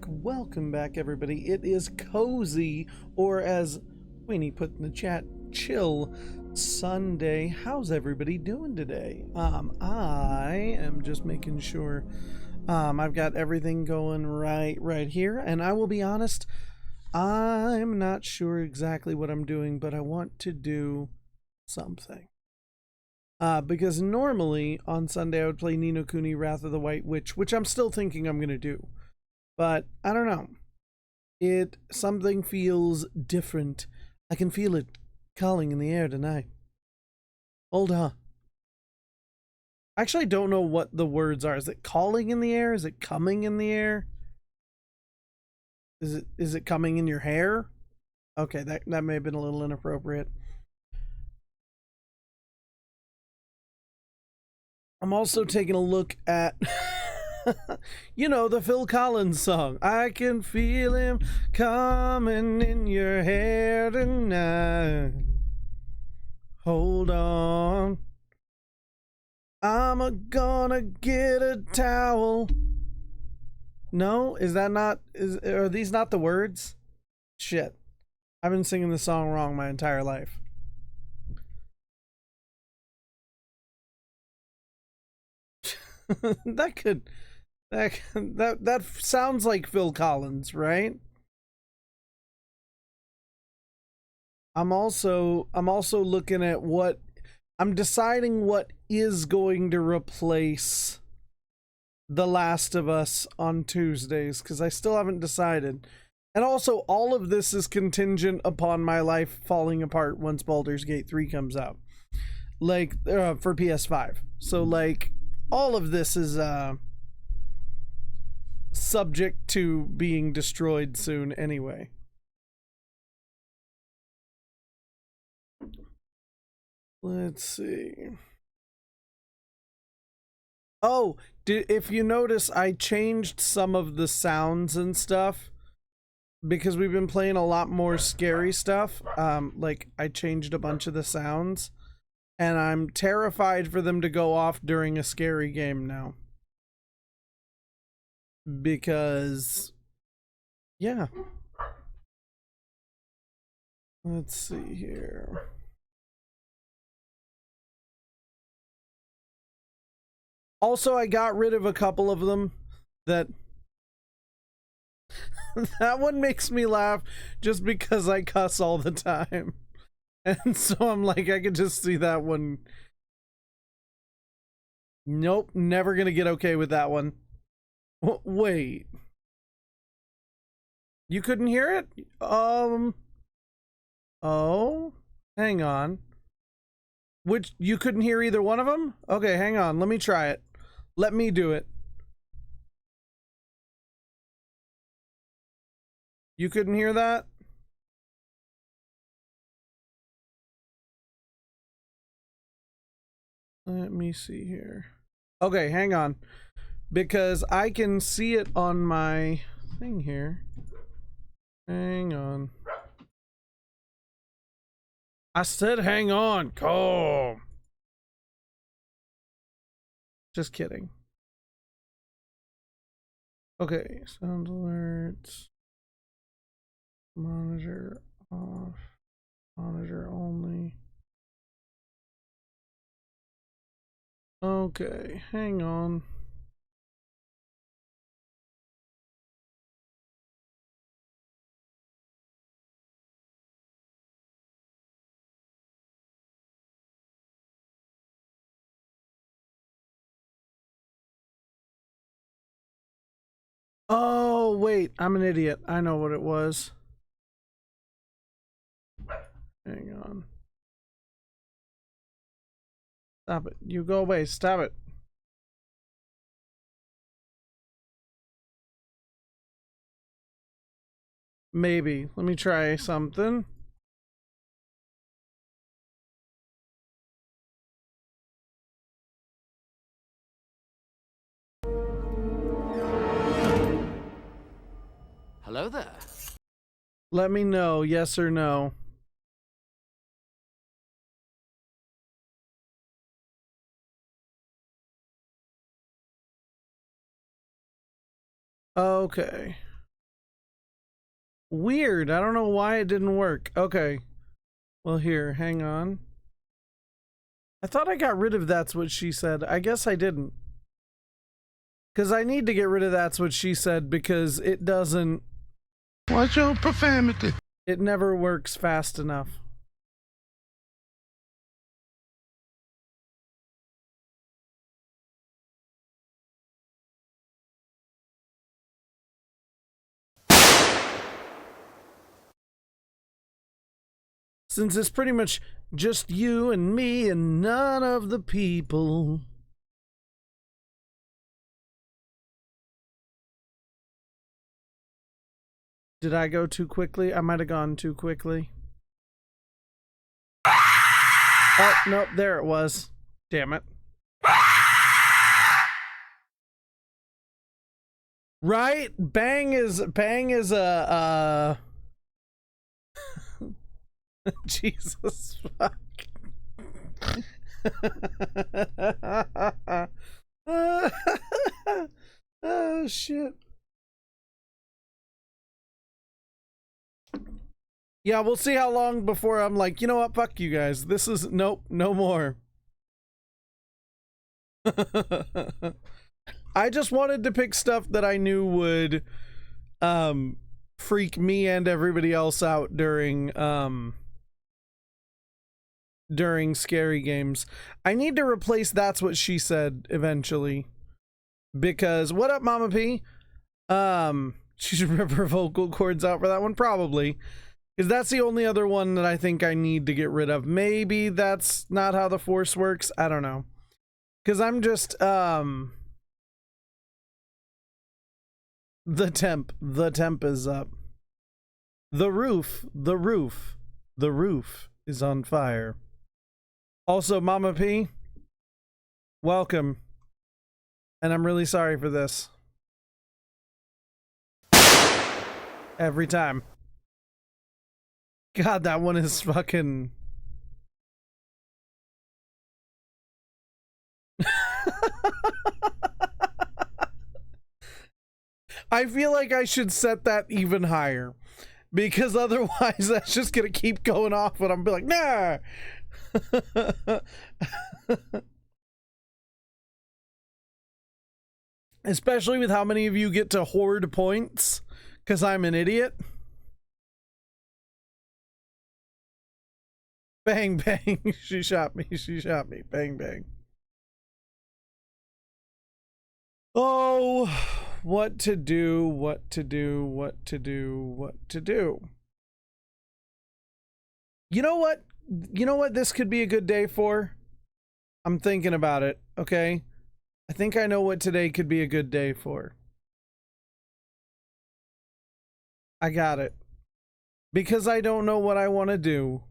Welcome back, everybody. It is cozy, or as Queenie put in the chat, chill Sunday. How's everybody doing today? I am just making sure I've got everything going right here, and I will be honest, I'm not sure exactly what I'm doing, but I want to do something. Because normally on Sunday I would play Ni no Kuni Wrath of the White Witch, which I'm still thinking I'm going to do. But I don't know. Something feels different. I can feel it calling in the air tonight. Hold on. I actually don't know what the words are. Is it calling in the air? Is it coming in the air? Is it coming in your hair? Okay, that may have been a little inappropriate. I'm also taking a look at you know, the Phil Collins song. I can feel him coming in your hair tonight. Hold on. I'm gonna get a towel. No, is that not? Are these not the words? Shit, I've been singing the song wrong my entire life. that sounds like Phil Collins, right? I'm also looking at what I'm deciding what is going to replace The Last of Us on Tuesdays, because I still haven't decided. And also, all of this is contingent upon my life falling apart once Baldur's Gate 3 comes out. Like, for PS5. So, like, all of this is subject to being destroyed soon anyway. Let's see. Oh, if you notice, I changed some of the sounds and stuff because we've been playing a lot more scary stuff. Like, I changed a bunch of the sounds, and I'm terrified for them to go off during a scary game now. Because, yeah. Let's see here. Also, I got rid of a couple of them that that one makes me laugh just because I cuss all the time. And so I'm like, I could just see that one. Nope, never gonna get okay with that one. Wait. You couldn't hear it? Oh, hang on. Which, you couldn't hear either one of them? Okay, hang on, let me try it. Let me do it. You couldn't hear that? Let me see here. Okay, hang on. Because I can see it on my thing here. Hang on. I said hang on. Calm. Just kidding. Okay, sound alerts. Monitor off. Monitor only. Okay, hang on. Oh, wait, I'm an idiot. I know what it was. Hang on. Stop it. You go away. Stop it. Maybe. Let me try something. Hello there. Let me know, yes or no. Okay. Weird. I don't know why it didn't work. Okay. Well, here, hang on. I thought I got rid of That's What She Said. I guess I didn't. Because I need to get rid of That's What She Said because it doesn't... Watch your profanity. It never works fast enough. since it's pretty much just you and me and none of the people. Did I go too quickly? I might have gone too quickly. Oh, nope, there it was. Damn it. Right? Bang is a Jesus fuck. Oh shit. Yeah, we'll see how long before I'm like, you know what, fuck you guys. This is nope, no more. I just wanted to pick stuff that I knew would freak me and everybody else out during scary games. I need to replace That's What She Said eventually. Because what up, Mama P? She should rip her vocal cords out for that one, probably. Because that's the only other one that I think I need to get rid of. Maybe that's not how the Force works. I don't know. Because I'm just, the temp is up. The roof is on fire. Also, Mama P, welcome. And I'm really sorry for this. Every time. God, that one is fucking... I feel like I should set that even higher. Because otherwise that's just gonna keep going off and I'm be like, nah! Especially with how many of you get to hoard points. Because I'm an idiot. Bang, bang. She shot me. She shot me. Bang, bang. Oh, what to do, what to do, what to do, what to do. You know what? You know what this could be a good day for? I'm thinking about it, okay? I think I know what today could be a good day for. I got it. Because I don't know what I want to do.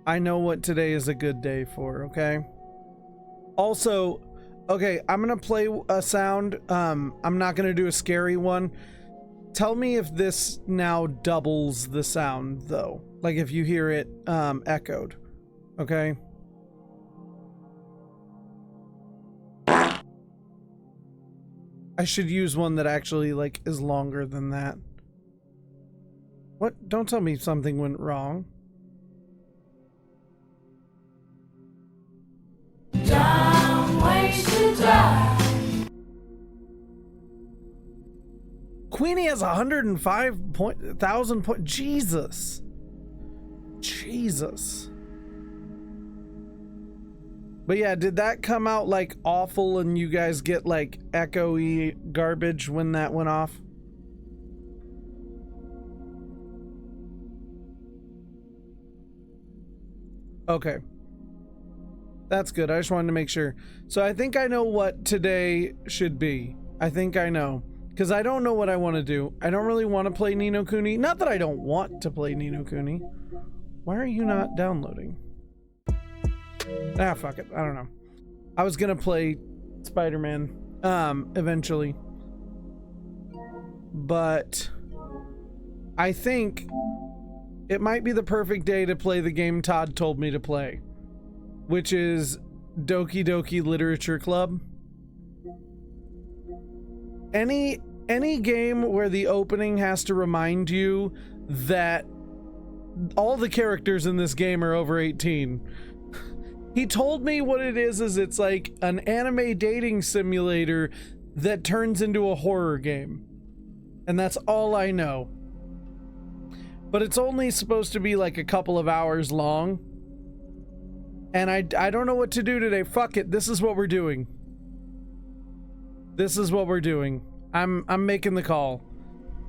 I know what today is a good day for, okay? Also, okay, I'm gonna play a sound. I'm not gonna do a scary one. Tell me if this now doubles the sound, though. Like if you hear it echoed, okay? I should use one that actually, like, is longer than that. What? Don't tell me something went wrong. Queenie has 105,000 points. Jesus. Jesus. But yeah, did that come out like awful and you guys get like echoey garbage when that went off? Okay. That's good. I just wanted to make sure. So I think I know what today should be. I think I know. Because I don't know what I want to do. I don't really want to play Ni no Kuni. Not that I don't want to play Ni no Kuni. Why are you not downloading? Ah, fuck it. I don't know. I was gonna play Spider-Man, eventually. But I think it might be the perfect day to play the game Todd told me to play, which is Doki Doki Literature Club. Any game where the opening has to remind you that all the characters in this game are over 18. He told me what it is it's like an anime dating simulator that turns into a horror game. And that's all I know. But it's only supposed to be like a couple of hours long. And I don't know what to do today. Fuck it. This is what we're doing. This is what we're doing. I'm making the call.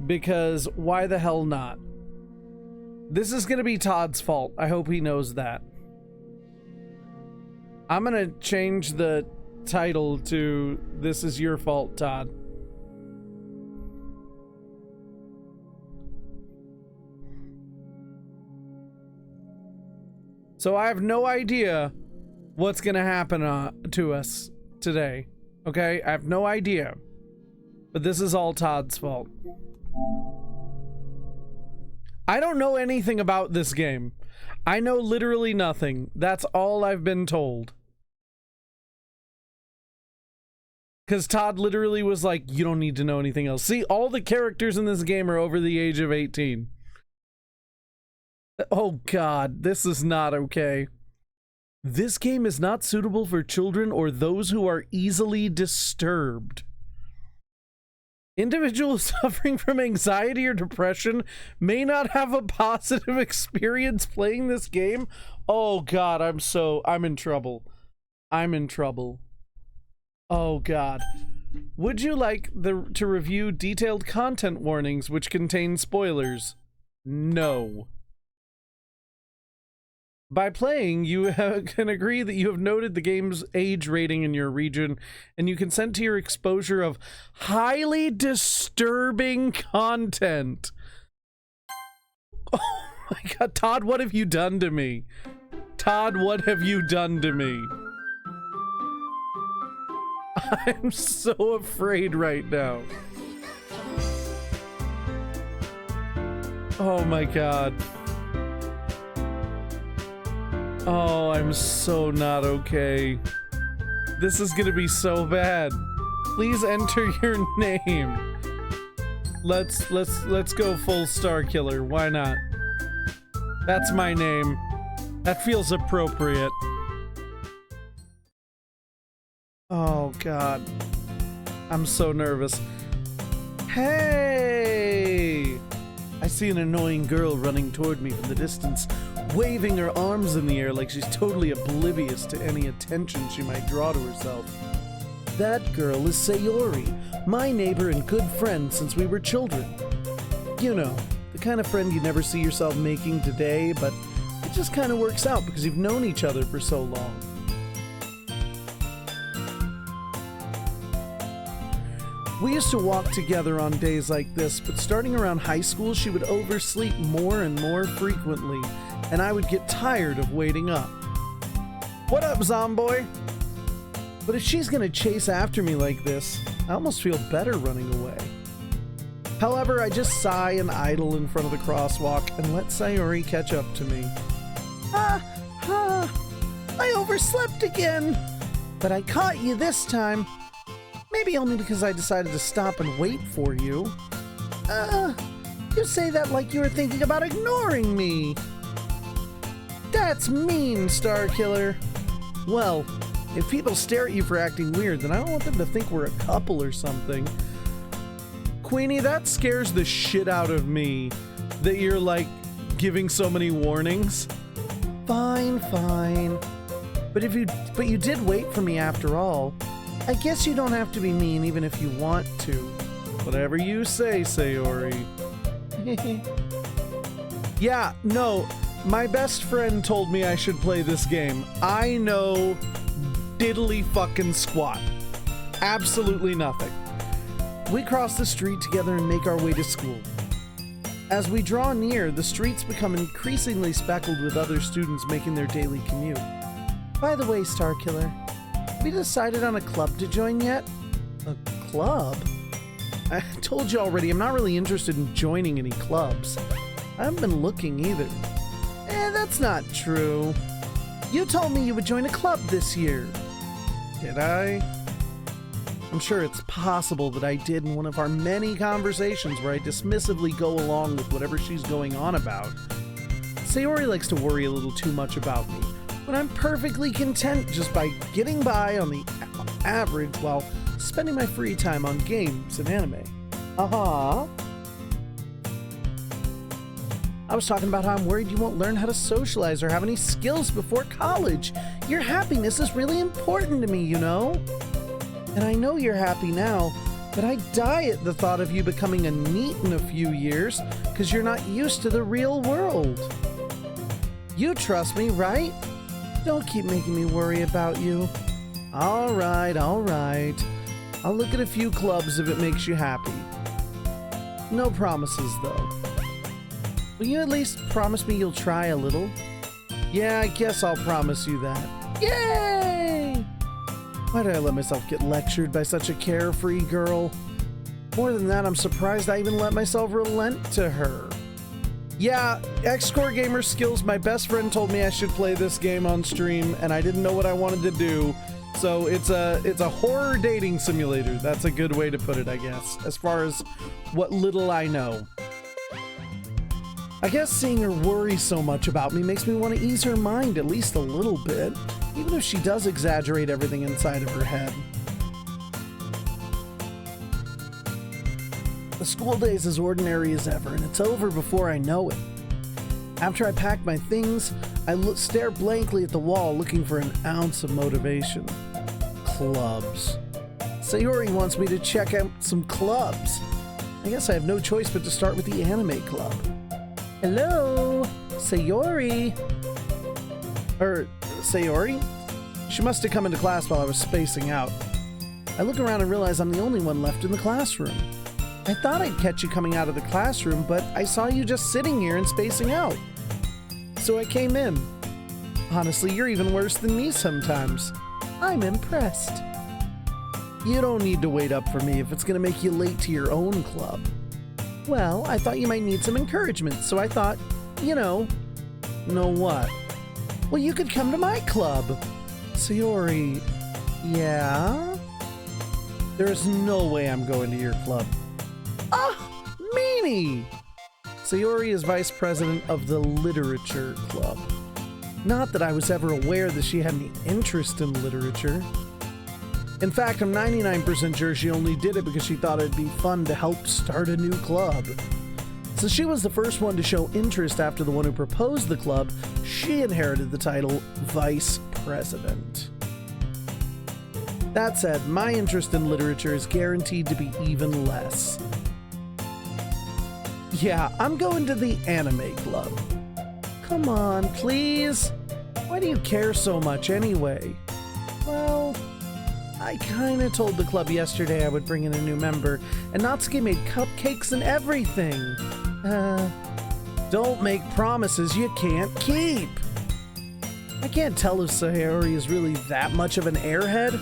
Because why the hell not? This is gonna be Todd's fault. I hope he knows that. I'm gonna change the title to "This is your fault, Todd." So I have no idea what's gonna happen to us today. Okay? I have no idea. But this is all Todd's fault. I don't know anything about this game. I know literally nothing. That's all I've been told. Because Todd literally was like, you don't need to know anything else. See, all the characters in this game are over the age of 18. Oh God, this is not okay. This game is not suitable for children or those who are easily disturbed. Individuals suffering from anxiety or depression may not have a positive experience playing this game. Oh God, I'm in trouble. I'm in trouble. Oh God. Would you like to review detailed content warnings which contain spoilers? No. By playing, you can agree that you have noted the game's age rating in your region, and you consent to your exposure of highly disturbing content. Oh my God, Todd, what have you done to me? Todd, what have you done to me? I'm so afraid right now. Oh my God. Oh, I'm so not okay. This is gonna be so bad. Please enter your name. Let's go full Star Killer. Why not? That's my name. That feels appropriate. Oh God. I'm so nervous. Hey! I see an annoying girl running toward me from the distance, waving her arms in the air like she's totally oblivious to any attention she might draw to herself. That girl is Sayori, my neighbor and good friend since we were children. You know, the kind of friend you never see yourself making today, but it just kind of works out because you've known each other for so long. We used to walk together on days like this, but starting around high school, she would oversleep more and more frequently, and I would get tired of waiting up. What up, Zomboy? But if she's gonna chase after me like this, I almost feel better running away. However, I just sigh and idle in front of the crosswalk and let Sayori catch up to me. I overslept again! But I caught you this time. Maybe only because I decided to stop and wait for you. You say that like you were thinking about ignoring me. That's mean, Star Killer. Well, if people stare at you for acting weird, then I don't want them to think we're a couple or something. Queenie, that scares the shit out of me that you're, like, giving so many warnings. Fine. But you did wait for me after all. I guess you don't have to be mean even if you want to. Whatever you say, Sayori. Yeah, no, my best friend told me I should play this game. I know diddly fucking squat. Absolutely nothing. We cross the street together and make our way to school. As we draw near, the streets become increasingly speckled with other students making their daily commute. By the way, Star Killer, have you decided on a club to join yet? A club? I told you already, I'm not really interested in joining any clubs. I haven't been looking either. That's not true. You told me you would join a club this year. Did I? I'm sure it's possible that I did in one of our many conversations where I dismissively go along with whatever she's going on about. Sayori likes to worry a little too much about me, but I'm perfectly content just by getting by on the average while spending my free time on games and anime. I was talking about how I'm worried you won't learn how to socialize or have any skills before college. Your happiness is really important to me, you know? And I know you're happy now, but I die at the thought of you becoming a NEET in a few years because you're not used to the real world. You trust me, right? Don't keep making me worry about you. All right. I'll look at a few clubs if it makes you happy. No promises, though. Will you at least promise me you'll try a little? Yeah, I guess I'll promise you that. Yay! Why did I let myself get lectured by such a carefree girl? More than that, I'm surprised I even let myself relent to her. Yeah, X-Core Gamer Skills, my best friend told me I should play this game on stream, and I didn't know what I wanted to do. So it's a horror dating simulator. That's a good way to put it, I guess, as far as what little I know. I guess seeing her worry so much about me makes me want to ease her mind at least a little bit, even if she does exaggerate everything inside of her head. The school day is as ordinary as ever, and it's over before I know it. After I pack my things, I stare blankly at the wall looking for an ounce of motivation. Clubs. Sayori wants me to check out some clubs. I guess I have no choice but to start with the anime club. Hello? Sayori? Sayori? She must have come into class while I was spacing out. I look around and realize I'm the only one left in the classroom. I thought I'd catch you coming out of the classroom, but I saw you just sitting here and spacing out. So I came in. Honestly, you're even worse than me sometimes. I'm impressed. You don't need to wait up for me if it's going to make you late to your own club. Well, I thought you might need some encouragement, so I thought, know what? Well, you could come to my club. Sayori, yeah? There's no way I'm going to your club. Ah, meanie! Sayori is vice president of the literature club. Not that I was ever aware that she had any interest in literature. In fact, I'm 99% sure she only did it because she thought it'd be fun to help start a new club. Since she was the first one to show interest after the one who proposed the club, she inherited the title Vice President. That said, my interest in literature is guaranteed to be even less. Yeah, I'm going to the anime club. Come on, please. Why do you care so much anyway? Well, I kinda told the club yesterday I would bring in a new member, and Natsuki made cupcakes and everything. Don't make promises you can't keep. I can't tell if Sayori is really that much of an airhead,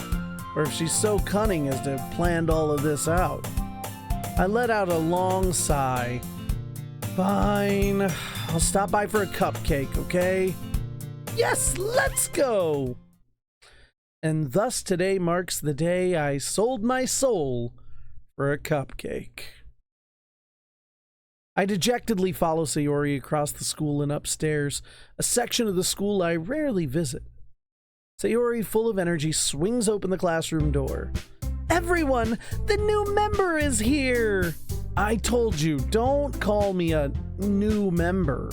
or if she's so cunning as to have planned all of this out. I let out a long sigh. Fine, I'll stop by for a cupcake, okay? Yes, let's go! And thus today marks the day I sold my soul for a cupcake. I dejectedly follow Sayori across the school and upstairs, a section of the school I rarely visit. Sayori, full of energy, swings open the classroom door. Everyone, the new member is here! I told you, don't call me a new member.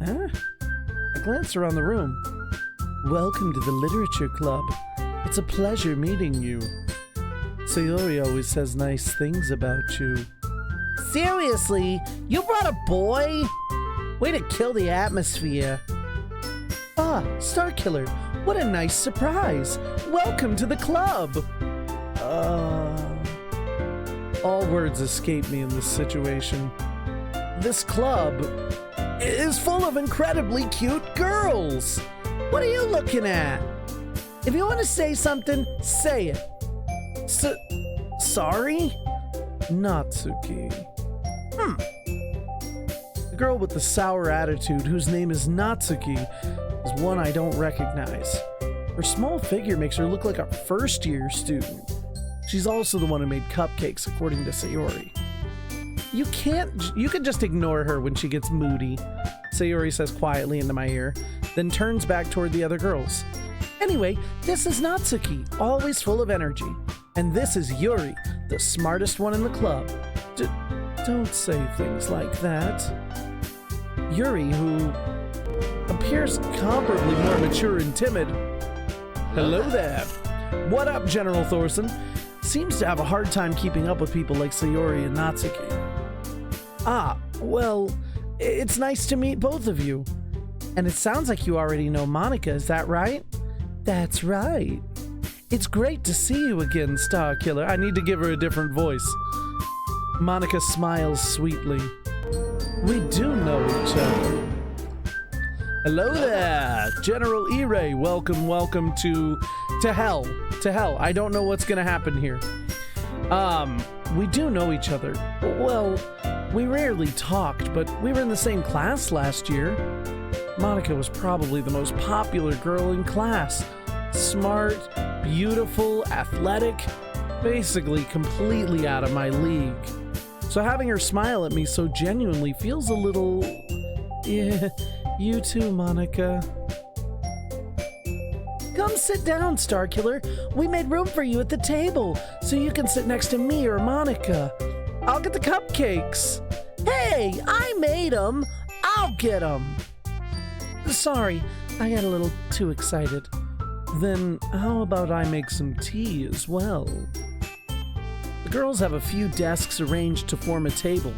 Huh? I glance around the room. Welcome to the literature club. It's a pleasure meeting you. Sayori always says nice things about you. Seriously? You brought a boy? Way to kill the atmosphere. Ah, Starkiller, what a nice surprise. Welcome to the club. All words escape me in this situation. This club is full of incredibly cute girls. What are you looking at? If you want to say something, say it. Sorry? Natsuki. The girl with the sour attitude, whose name is Natsuki, is one I don't recognize. Her small figure makes her look like a first-year student. She's also the one who made cupcakes, according to Sayori. You can just ignore her when she gets moody, Sayori says quietly into my ear, then turns back toward the other girls. Anyway, this is Natsuki, always full of energy. And this is Yuri, the smartest one in the club. Don't say things like that. Yuri, who appears comparably more mature and timid. Hello there. What up, General Thorson? seems to have a hard time keeping up with people like Sayori and Natsuki. Ah, well, it's nice to meet both of you. And it sounds like you already know Monica, is that right? That's right. It's great to see you again, Star Killer. I need to give her a different voice. Monica smiles sweetly. We do know each other. Hello there, General E-Ray. Welcome to hell. To hell. I don't know what's gonna happen here. We do know each other. Well, we rarely talked, but we were in the same class last year. Monica was probably the most popular girl in class. Smart, beautiful, athletic, basically completely out of my league. So having her smile at me so genuinely feels a little... Yeah, you too, Monica. Come sit down, Starkiller. We made room for you at the table, so you can sit next to me or Monica. I'll get the cupcakes. Hey, I made them. I'll get them. Sorry, I got a little too excited. Then how about I make some tea as well? The girls have a few desks arranged to form a table.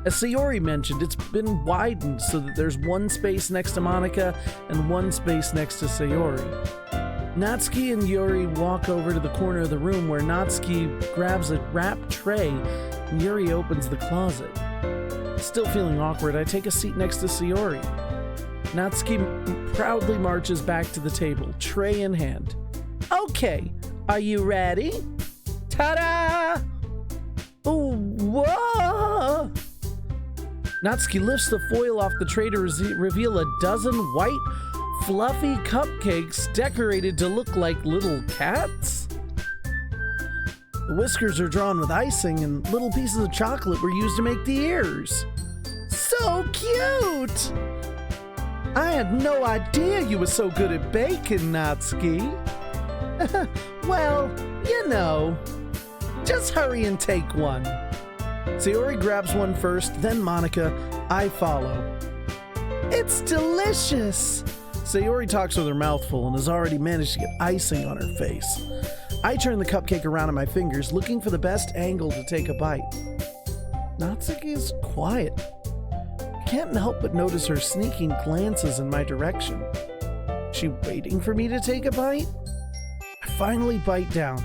As Sayori mentioned, it's been widened so that there's one space next to Monica and one space next to Sayori. Natsuki and Yuri walk over to the corner of the room where Natsuki grabs a wrapped tray and Yuri opens the closet. Still feeling awkward, I take a seat next to Sayori. Natsuki proudly marches back to the table, tray in hand. Okay, are you ready? Ta-da! Oh, whoa! Natsuki lifts the foil off the tray to reveal a dozen white, fluffy cupcakes decorated to look like little cats. The whiskers are drawn with icing, and little pieces of chocolate were used to make the ears. So cute! I had no idea you were so good at baking, Natsuki. Well, you know. Just hurry and take one. Sayori grabs one first, then Monica. I follow. It's delicious. Sayori talks with her mouth full and has already managed to get icing on her face. I turn the cupcake around in my fingers, looking for the best angle to take a bite. Natsuki is quiet. Can't help but notice her sneaking glances in my direction. She waiting for me to take a bite? I finally bite down.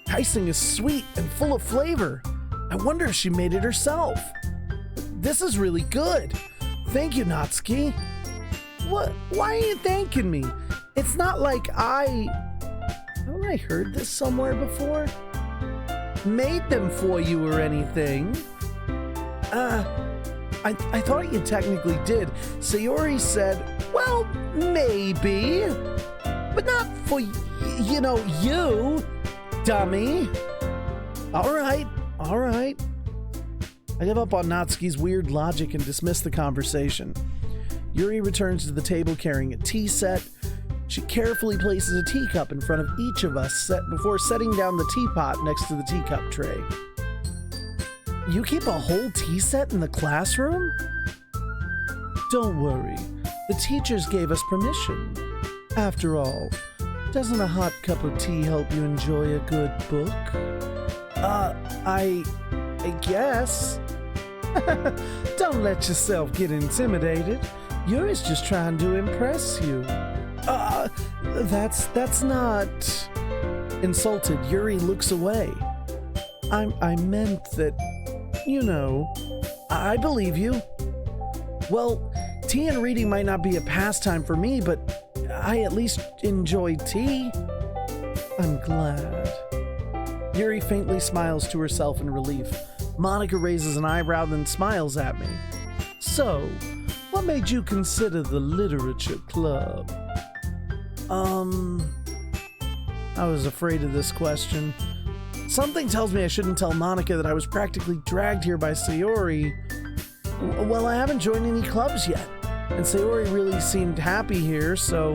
Icing is sweet and full of flavor. I wonder if she made it herself. This is really good. Thank you, Natsuki. What? Why are you thanking me? It's not like haven't I heard this somewhere before? Made them for you or anything. I thought you technically did. Sayori said, well, maybe. But not for, you, dummy. All right. I give up on Natsuki's weird logic and dismiss the conversation. Yuri returns to the table carrying a tea set. She carefully places a teacup in front of each of us before setting down the teapot next to the teacup tray. You keep a whole tea set in the classroom? Don't worry. The teachers gave us permission. After all, doesn't a hot cup of tea help you enjoy a good book? I guess. Don't let yourself get intimidated. Yuri's just trying to impress you. That's not... Insulted, Yuri looks away. I meant that, I believe you. Well, tea and reading might not be a pastime for me, but I at least enjoy tea. I'm glad. Yuri faintly smiles to herself in relief. Monica raises an eyebrow, then smiles at me. So, what made you consider the literature club? I was afraid of this question. Something tells me I shouldn't tell Monica that I was practically dragged here by Sayori. Well, I haven't joined any clubs yet, and Sayori really seemed happy here, so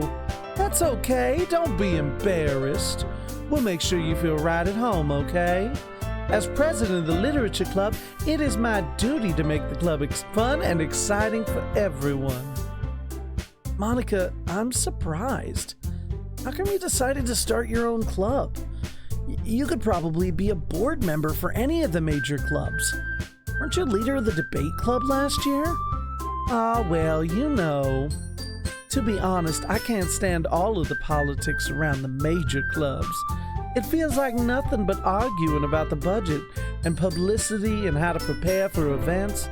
that's okay. Don't be embarrassed. We'll make sure you feel right at home, okay? As president of the Literature Club, it is my duty to make the club fun and exciting for everyone. Monica, I'm surprised. How come you decided to start your own club? You could probably be a board member for any of the major clubs. Weren't you leader of the debate club last year? Ah, well, you know. To be honest, I can't stand all of the politics around the major clubs. It feels like nothing but arguing about the budget and publicity and how to prepare for events.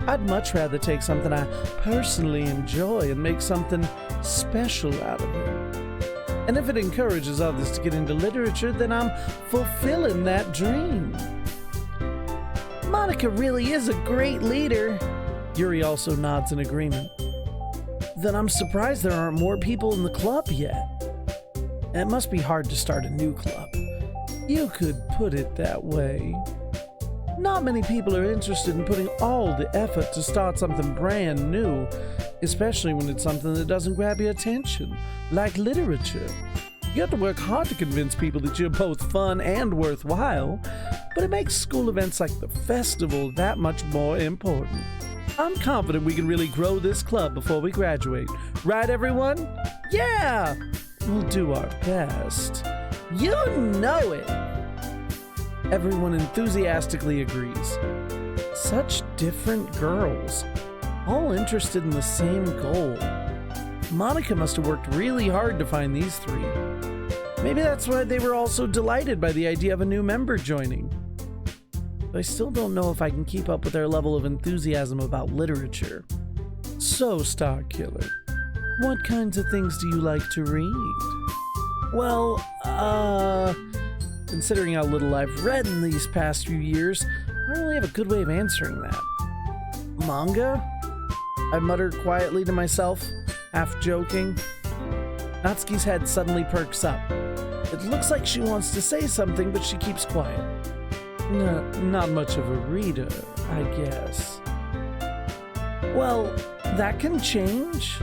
I'd much rather take something I personally enjoy and make something special out of it. And if it encourages others to get into literature, then I'm fulfilling that dream. Monica really is a great leader. Yuri also nods in agreement. Then I'm surprised there aren't more people in the club yet. It must be hard to start a new club. You could put it that way. Not many people are interested in putting all the effort to start something brand new, especially when it's something that doesn't grab your attention, like literature. You have to work hard to convince people that you're both fun and worthwhile, but it makes school events like the festival that much more important. I'm confident we can really grow this club before we graduate. Right, everyone? Yeah! We'll do our best. You know it! Everyone enthusiastically agrees. Such different girls, all interested in the same goal. Monica must have worked really hard to find these three. Maybe that's why they were all so delighted by the idea of a new member joining. But I still don't know if I can keep up with their level of enthusiasm about literature. So, Starkiller, what kinds of things do you like to read? Well, considering how little I've read in these past few years, I don't really have a good way of answering that. Manga? I muttered quietly to myself, half joking. Natsuki's head suddenly perks up. It looks like she wants to say something, but she keeps quiet. Not much of a reader, I guess. Well, that can change.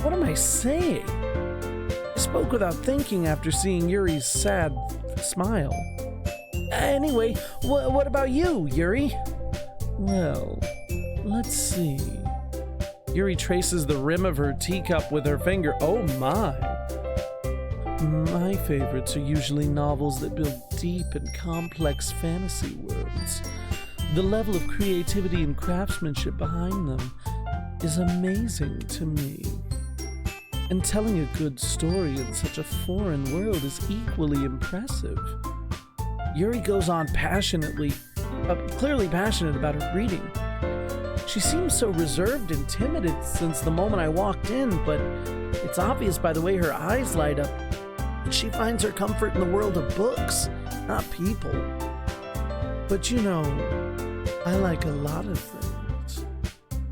What am I saying? I spoke without thinking after seeing Yuri's sad smile. Anyway, what about you, Yuri? Well, let's see. Yuri traces the rim of her teacup with her finger. Oh my! My favorites are usually novels that build deep and complex fantasy worlds. The level of creativity and craftsmanship behind them is amazing to me. And telling a good story in such a foreign world is equally impressive. Yuri goes on clearly passionate about her reading. She seems so reserved and timid since the moment I walked in, but it's obvious by the way her eyes light up that she finds her comfort in the world of books, not people. But you know, I like a lot of things.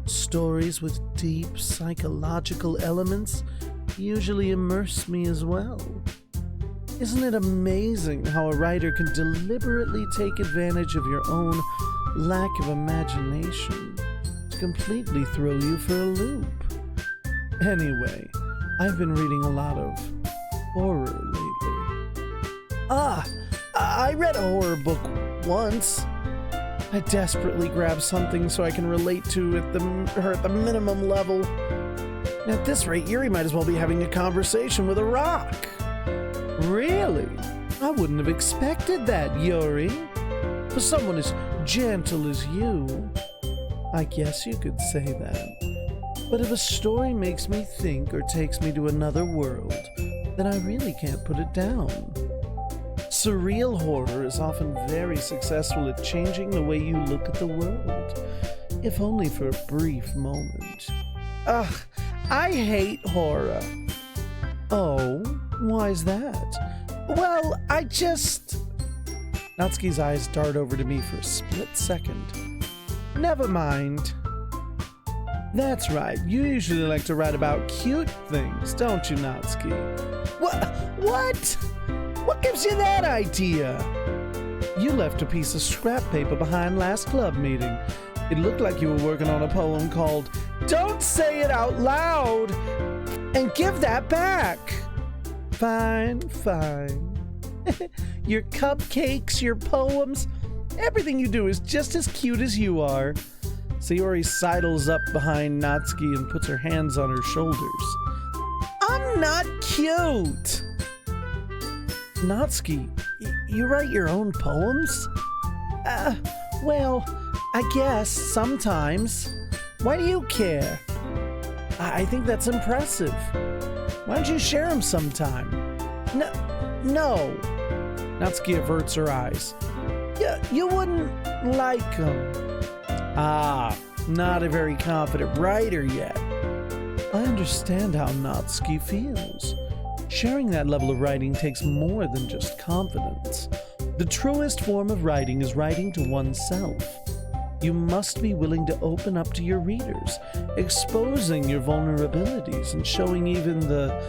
Stories with deep psychological elements usually immerse me as well. Isn't it amazing how a writer can deliberately take advantage of your own lack of imagination to completely throw you for a loop? Anyway, I've been reading a lot of horror lately. I read a horror book once. I desperately grabbed something so I can relate to her at the minimum level. At this rate, Yuri might as well be having a conversation with a rock. Really? I wouldn't have expected that, Yuri. For someone as gentle as you. I guess you could say that. But if a story makes me think or takes me to another world, then I really can't put it down. Surreal horror is often very successful at changing the way you look at the world, if only for a brief moment. Ugh, I hate horror. Oh, why is that? Well, Natsuki's eyes dart over to me for a split second. Never mind. That's right, you usually like to write about cute things, don't you, Natsuki? What? What gives you that idea? You left a piece of scrap paper behind last club meeting. It looked like you were working on a poem called Don't Say It Out Loud and Give That Back. Fine. Your cupcakes, your poems, everything you do is just as cute as you are. Sayori sidles up behind Natsuki and puts her hands on her shoulders. I'm not cute! Natsuki, You write your own poems? Well, I guess sometimes. Why do you care? I think that's impressive. Why don't you share them sometime? No. Natsuki averts her eyes. You wouldn't like them. Ah, not a very confident writer yet. I understand how Natsuki feels. Sharing that level of writing takes more than just confidence. The truest form of writing is writing to oneself. You must be willing to open up to your readers, exposing your vulnerabilities and showing even the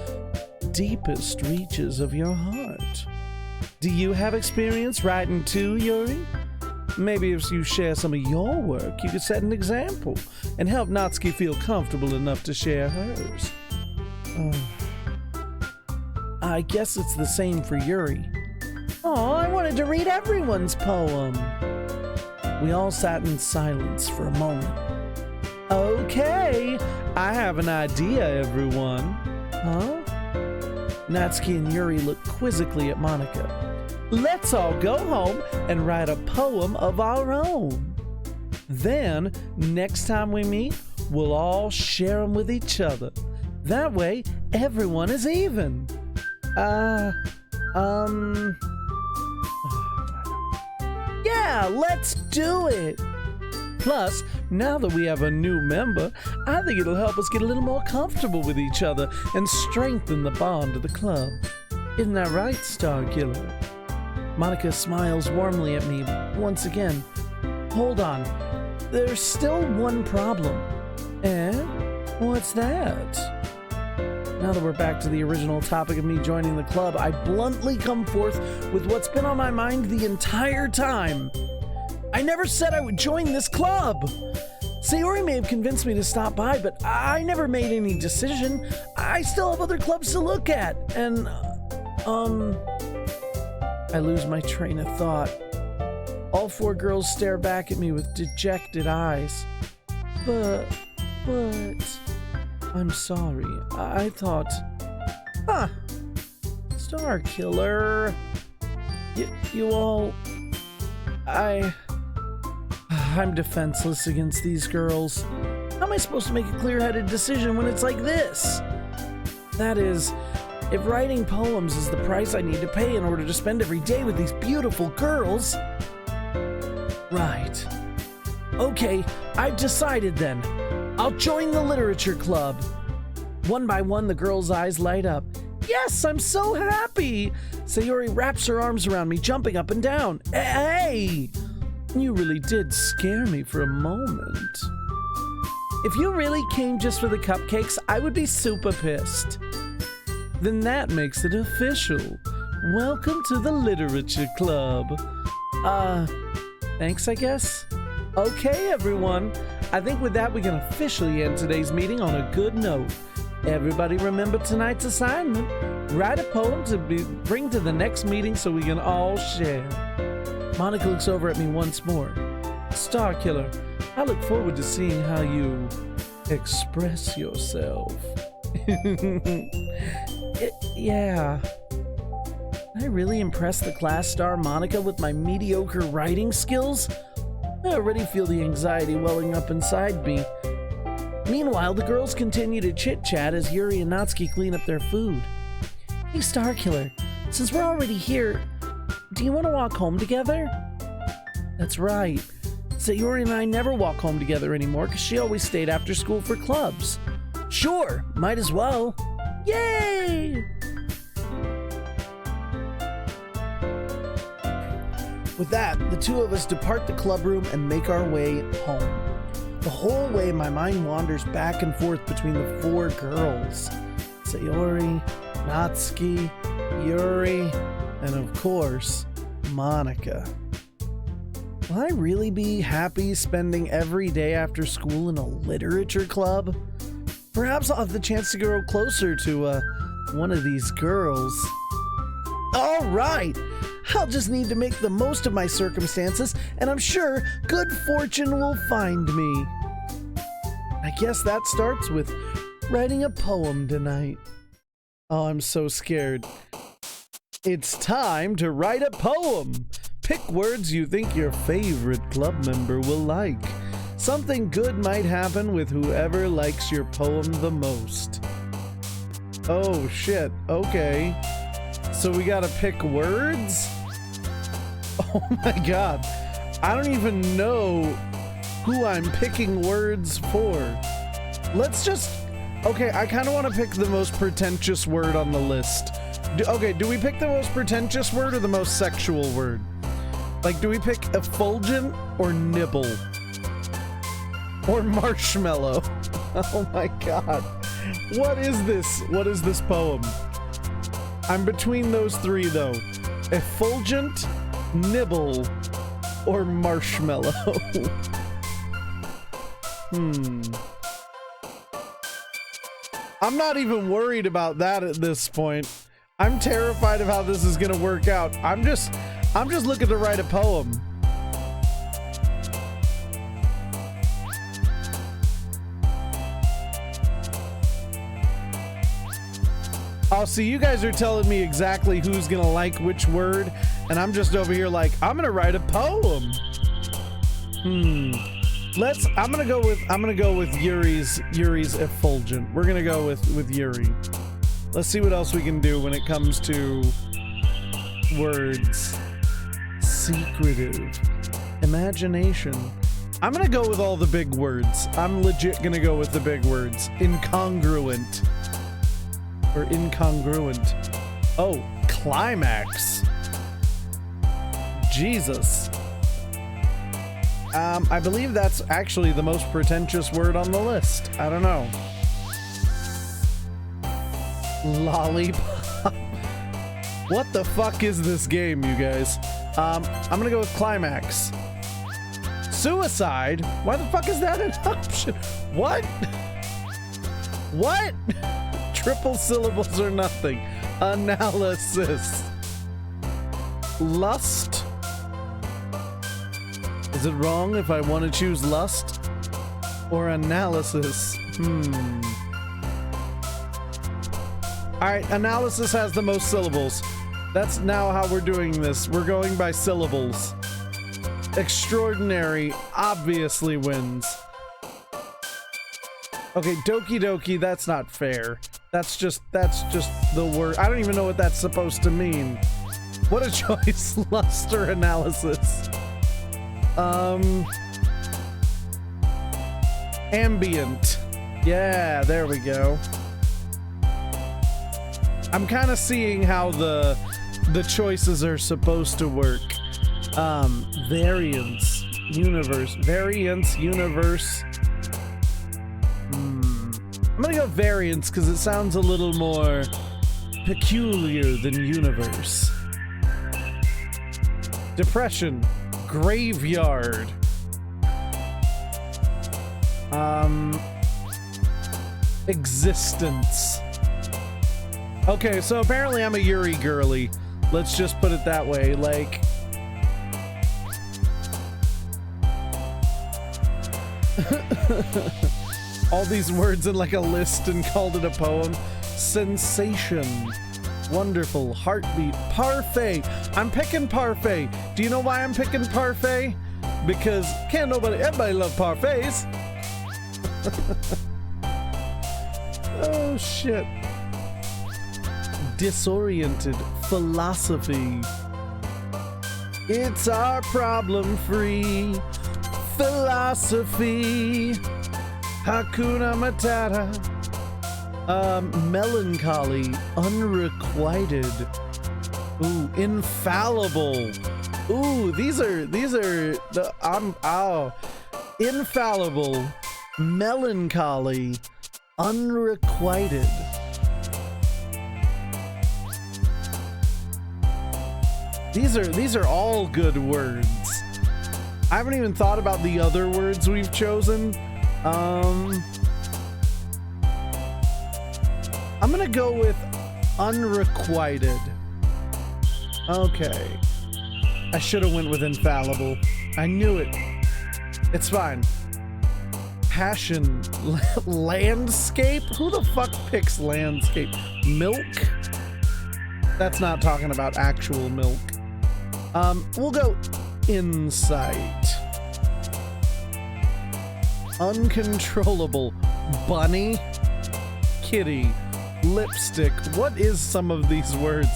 deepest reaches of your heart. Do you have experience writing too, Yuri? Maybe if you share some of your work, you could set an example and help Natsuki feel comfortable enough to share hers. I guess it's the same for Yuri. Oh, I wanted to read everyone's poem. We all sat in silence for a moment. Okay, I have an idea, everyone. Huh? Natsuki and Yuri looked quizzically at Monica. Let's all go home and write a poem of our own. Then, next time we meet, we'll all share them with each other. That way, everyone is even. Yeah, let's do it. Plus, now that we have a new member, I think it'll help us get a little more comfortable with each other and strengthen the bond of the club. Isn't that right, Starkiller? Monica smiles warmly at me once again. Hold on. There's still one problem. Eh? What's that? Now that we're back to the original topic of me joining the club, I bluntly come forth with what's been on my mind the entire time. I never said I would join this club. Sayori may have convinced me to stop by, but I never made any decision. I still have other clubs to look at, and, I lose my train of thought. All four girls stare back at me with dejected eyes. But... I'm sorry. I thought... Starkiller. You all... I'm defenseless against these girls. How am I supposed to make a clear-headed decision when it's like this? That is, if writing poems is the price I need to pay in order to spend every day with these beautiful girls... Right. Okay, I've decided then. I'll join the literature club. One by one, the girls' eyes light up. Yes, I'm so happy! Sayori wraps her arms around me, jumping up and down. Hey! You really did scare me for a moment. If you really came just for the cupcakes, I would be super pissed. Then that makes it official. Welcome to the literature club. Thanks, I guess? Okay, everyone. I think with that, we can officially end today's meeting on a good note. Everybody remember tonight's assignment. Write a poem to bring to the next meeting so we can all share. Monica looks over at me once more. Starkiller, I look forward to seeing how you express yourself. Yeah. Did I really impress the class star Monica with my mediocre writing skills? I already feel the anxiety welling up inside me. Meanwhile, the girls continue to chit-chat as Yuri and Natsuki clean up their food. Hey, Starkiller, since we're already here, do you want to walk home together? That's right. Sayori and I never walk home together anymore because she always stayed after school for clubs. Sure, might as well. Yay! With that, the two of us depart the club room and make our way home. The whole way, my mind wanders back and forth between the four girls. Sayori, Natsuki, Yuri, and of course, Monica. Will I really be happy spending every day after school in a literature club? Perhaps I'll have the chance to grow closer to, one of these girls. All right! I'll just need to make the most of my circumstances, and I'm sure good fortune will find me. I guess that starts with writing a poem tonight. Oh, I'm so scared. It's time to write a poem. Pick words you think your favorite club member will like. Something good might happen with whoever likes your poem the most. Oh shit, okay. So we gotta pick words? Oh my god. I don't even know who I'm picking words for. Let's just... Okay, I kind of want to pick the most pretentious word on the list. Do we pick the most pretentious word or the most sexual word? Like, do we pick effulgent or nibble? Or marshmallow? Oh my god. What is this? What is this poem? I'm between those three though. Effulgent, nibble, or marshmallow. I'm not even worried about that at this point. I'm terrified of how this is gonna work out. I'm just looking to write a poem. Oh, see, you guys are telling me exactly who's gonna like which word, and I'm just over here like, I'm gonna write a poem. I'm gonna go with Yuri's effulgent. We're gonna go with Yuri. Let's see what else we can do when it comes to words. Secretive. Imagination. I'm gonna go with all the big words. I'm legit gonna go with the big words. Incongruent. Or incongruent. Oh, climax. Jesus. I believe that's actually the most pretentious word on the list. I don't know. Lollipop. What the fuck is this game, you guys? I'm gonna go with climax. Suicide? Why the fuck is that an option? What? What? Triple syllables or nothing. Analysis. Lust? Is it wrong if I want to choose lust or analysis? Alright, analysis has the most syllables. That's now how we're doing this. We're going by syllables. Extraordinary obviously wins. Okay, Doki Doki, that's not fair. That's just the word. I don't even know what that's supposed to mean. What a choice. Lust or analysis. Ambient. Yeah, there we go. I'm kind of seeing how the choices are supposed to work. Variance, universe. Variance, universe. I'm gonna go variance because it sounds a little more peculiar than universe. Depression. Graveyard. Existence. Okay, so apparently I'm a Yuri girly. Let's just put it that way. Like, all these words in like a list and called it a poem. Sensation. Wonderful. Heartbeat. Parfait. I'm picking parfait. Do you know why I'm picking parfait? Because everybody love parfaits. Oh shit. Disoriented. Philosophy. It's our problem-free philosophy. Hakuna Matata. Melancholy. Unrequited. Ooh, infallible. Ooh, these are the infallible, melancholy, unrequited. These are all good words. I haven't even thought about the other words we've chosen. I'm gonna go with unrequited. Okay. I should have went with infallible. I knew it. It's fine. Passion. Landscape? Who the fuck picks landscape? Milk? That's not talking about actual milk. We'll go insight. Uncontrollable. Bunny. Kitty. Lipstick. What is some of these words?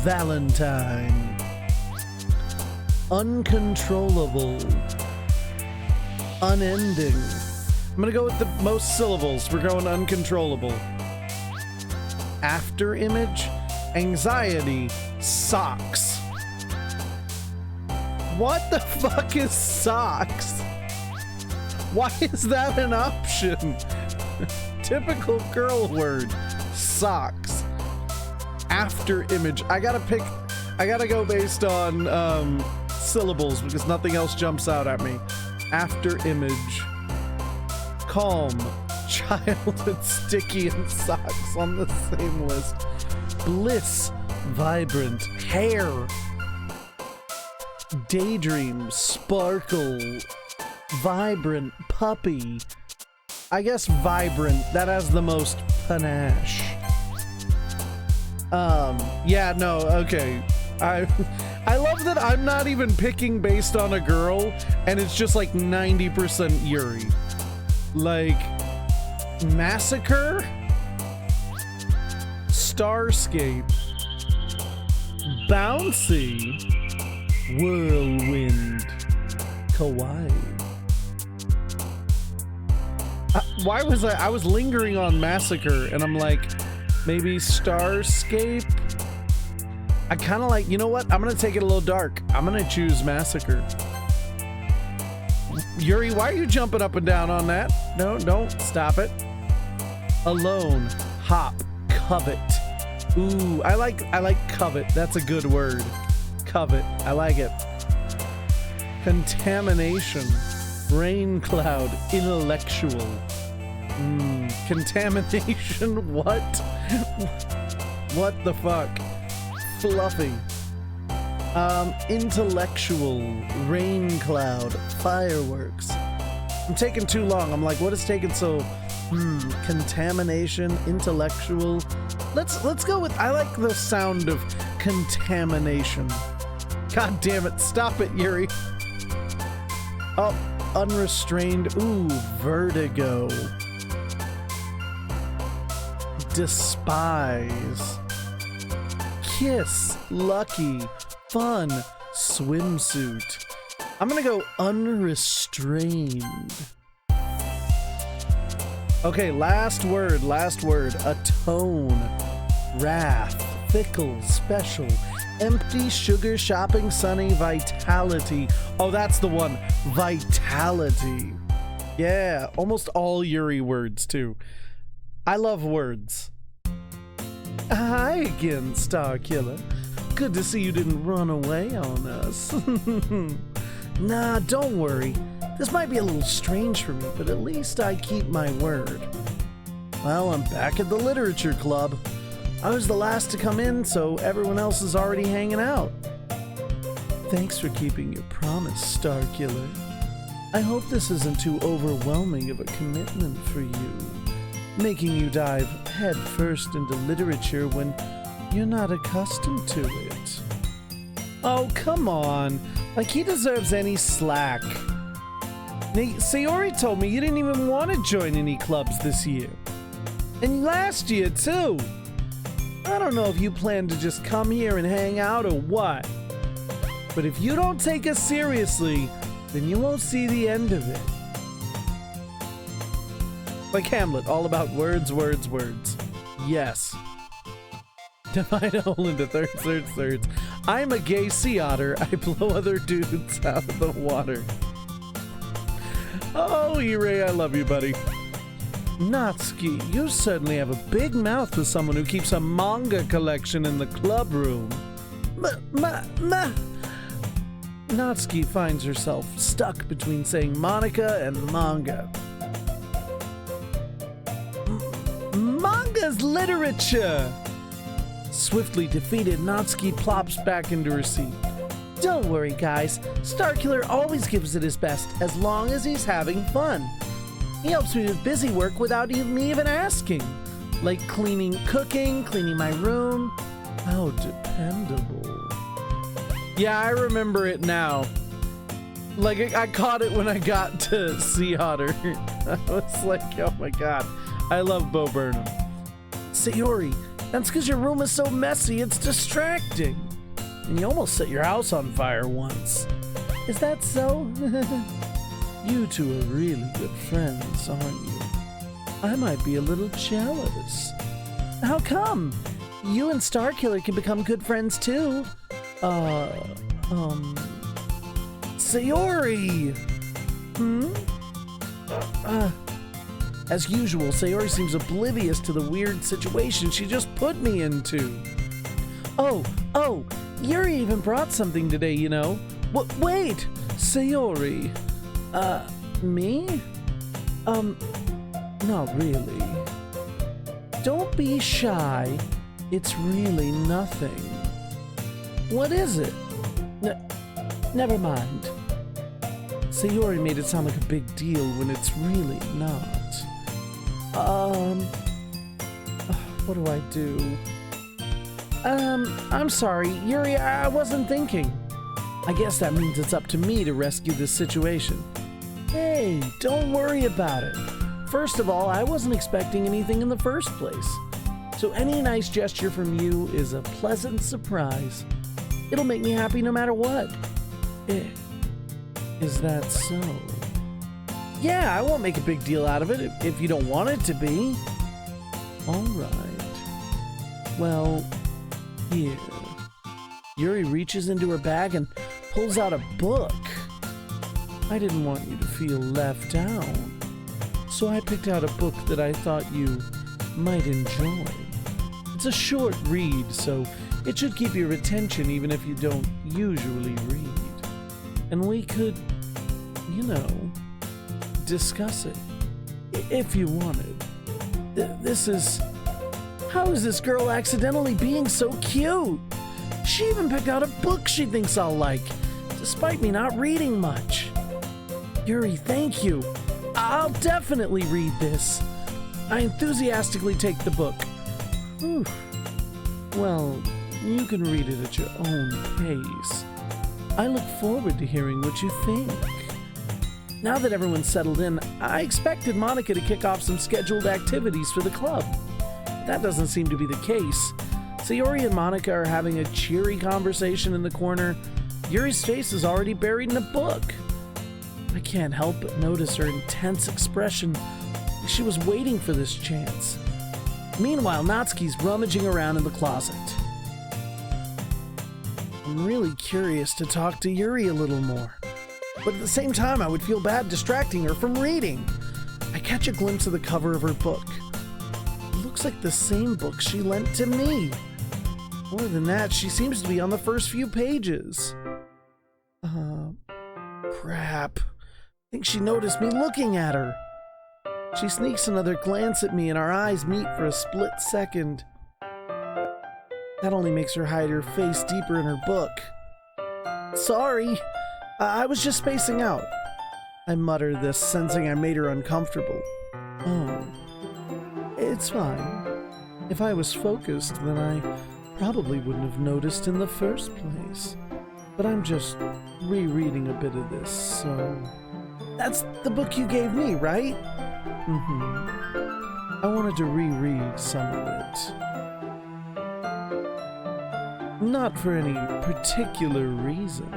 Valentine. Uncontrollable. Unending. I'm gonna go with the most syllables. We're going uncontrollable. After image. Anxiety. Socks. What the fuck is socks? Why is that an option? Typical girl word. Socks. After image. I gotta go based on syllables because nothing else jumps out at me. After image. Calm. Childhood, sticky, and socks on the same list. Bliss. Vibrant. Hair. Daydream. Sparkle. Vibrant. Puppy. I guess vibrant. That has the most panache. Yeah, no, okay. I love that I'm not even picking based on a girl, and it's just like 90% Yuri. Like, Massacre? Starscape. Bouncy. Whirlwind. Kawaii. Why was I was lingering on Massacre, and I'm like, maybe Starscape? I kind of like, you know what? I'm going to take it a little dark. I'm going to choose Massacre. Yuri, why are you jumping up and down on that? No, don't. Stop it. Alone. Hop. Covet. Ooh, I like covet. That's a good word. Covet. I like it. Contamination. Rain cloud. Intellectual. Contamination. What? What the fuck? Fluffy. Intellectual. Rain cloud. Fireworks. I'm taking too long. I'm like, what is taking so? Contamination. Intellectual. Let's go with. I like the sound of contamination. God damn it! Stop it, Yuri. Oh, unrestrained. Ooh, vertigo. Despise. Kiss. Lucky. Fun. Swimsuit. I'm gonna go unrestrained. Okay, last word. Atone. Wrath. Fickle. Special. Empty. Sugar. Shopping. Sunny. Vitality. Oh, that's the one. Vitality. Yeah, almost all Yuri words too. I love words. Hi again, Star Killer. Good to see you didn't run away on us. Nah, don't worry. This might be a little strange for me, but at least I keep my word. Well, I'm back at the literature club. I was the last to come in, so everyone else is already hanging out. Thanks for keeping your promise, Star Killer. I hope this isn't too overwhelming of a commitment for you, making you dive head first into literature when you're not accustomed to it. Oh, come on. Like, he deserves any slack. Sayori told me you didn't even want to join any clubs this year. And last year, too. I don't know if you plan to just come here and hang out or what. But if you don't take us seriously, then you won't see the end of it. Like Hamlet, all about words, words, words. Yes. Divide a hole into thirds. I'm a gay sea otter. I blow other dudes out of the water. Oh, Ire, I love you, buddy. Natsuki, you certainly have a big mouth for someone who keeps a manga collection in the club room. Natsuki finds herself stuck between saying Monica and manga. Manga's literature! Swiftly defeated, Natsuki plops back into her seat. Don't worry, guys. Starkiller always gives it his best as long as he's having fun. He helps me with busy work without me even asking. Like cooking, cleaning my room. How dependable. Yeah, I remember it now. Like, I caught it when I got to Sea Otter. I was like, oh my god. I love Bo Burnham. Sayori, that's because your room is so messy, it's distracting. And you almost set your house on fire once. Is that so? You two are really good friends, aren't you? I might be a little jealous. How come? You and Starkiller can become good friends too. Sayori! As usual, Sayori seems oblivious to the weird situation she just put me into. Oh, Yuri even brought something today, you know. Wait, Sayori. Me? Not really. Don't be shy. It's really nothing. What is it? Never mind. Sayori made it sound like a big deal when it's really not. What do I do? I'm sorry, Yuri, I wasn't thinking. I guess that means it's up to me to rescue this situation. Hey, don't worry about it. First of all, I wasn't expecting anything in the first place. So any nice gesture from you is a pleasant surprise. It'll make me happy no matter what. Is that so? Yeah, I won't make a big deal out of it if you don't want it to be. All right. Well, here. Yuri reaches into her bag and pulls out a book. I didn't want you to feel left out, so I picked out a book that I thought you might enjoy. It's a short read, so it should keep your attention even if you don't usually read. And we could, you know, discuss it, if you wanted. This is... How is this girl accidentally being so cute? She even picked out a book she thinks I'll like, despite me not reading much. Yuri, thank you. I'll definitely read this. I enthusiastically take the book. Whew. Well, you can read it at your own pace. I look forward to hearing what you think. Now that everyone's settled in, I expected Monica to kick off some scheduled activities for the club. But that doesn't seem to be the case. Sayori and Monica are having a cheery conversation in the corner. Yuri's face is already buried in a book. I can't help but notice her intense expression, like she was waiting for this chance. Meanwhile, Natsuki's rummaging around in the closet. I'm really curious to talk to Yuri a little more, but at the same time I would feel bad distracting her from reading. I catch a glimpse of the cover of her book. It looks like the same book she lent to me. More than that, she seems to be on the first few pages. Crap. I think she noticed me looking at her. She sneaks another glance at me and our eyes meet for a split second. That only makes her hide her face deeper in her book. Sorry, I was just spacing out. I mutter this, sensing I made her uncomfortable. Oh, it's fine. If I was focused, then I probably wouldn't have noticed in the first place. But I'm just rereading a bit of this, so... That's the book you gave me, right? I wanted to reread some of it. Not for any particular reason.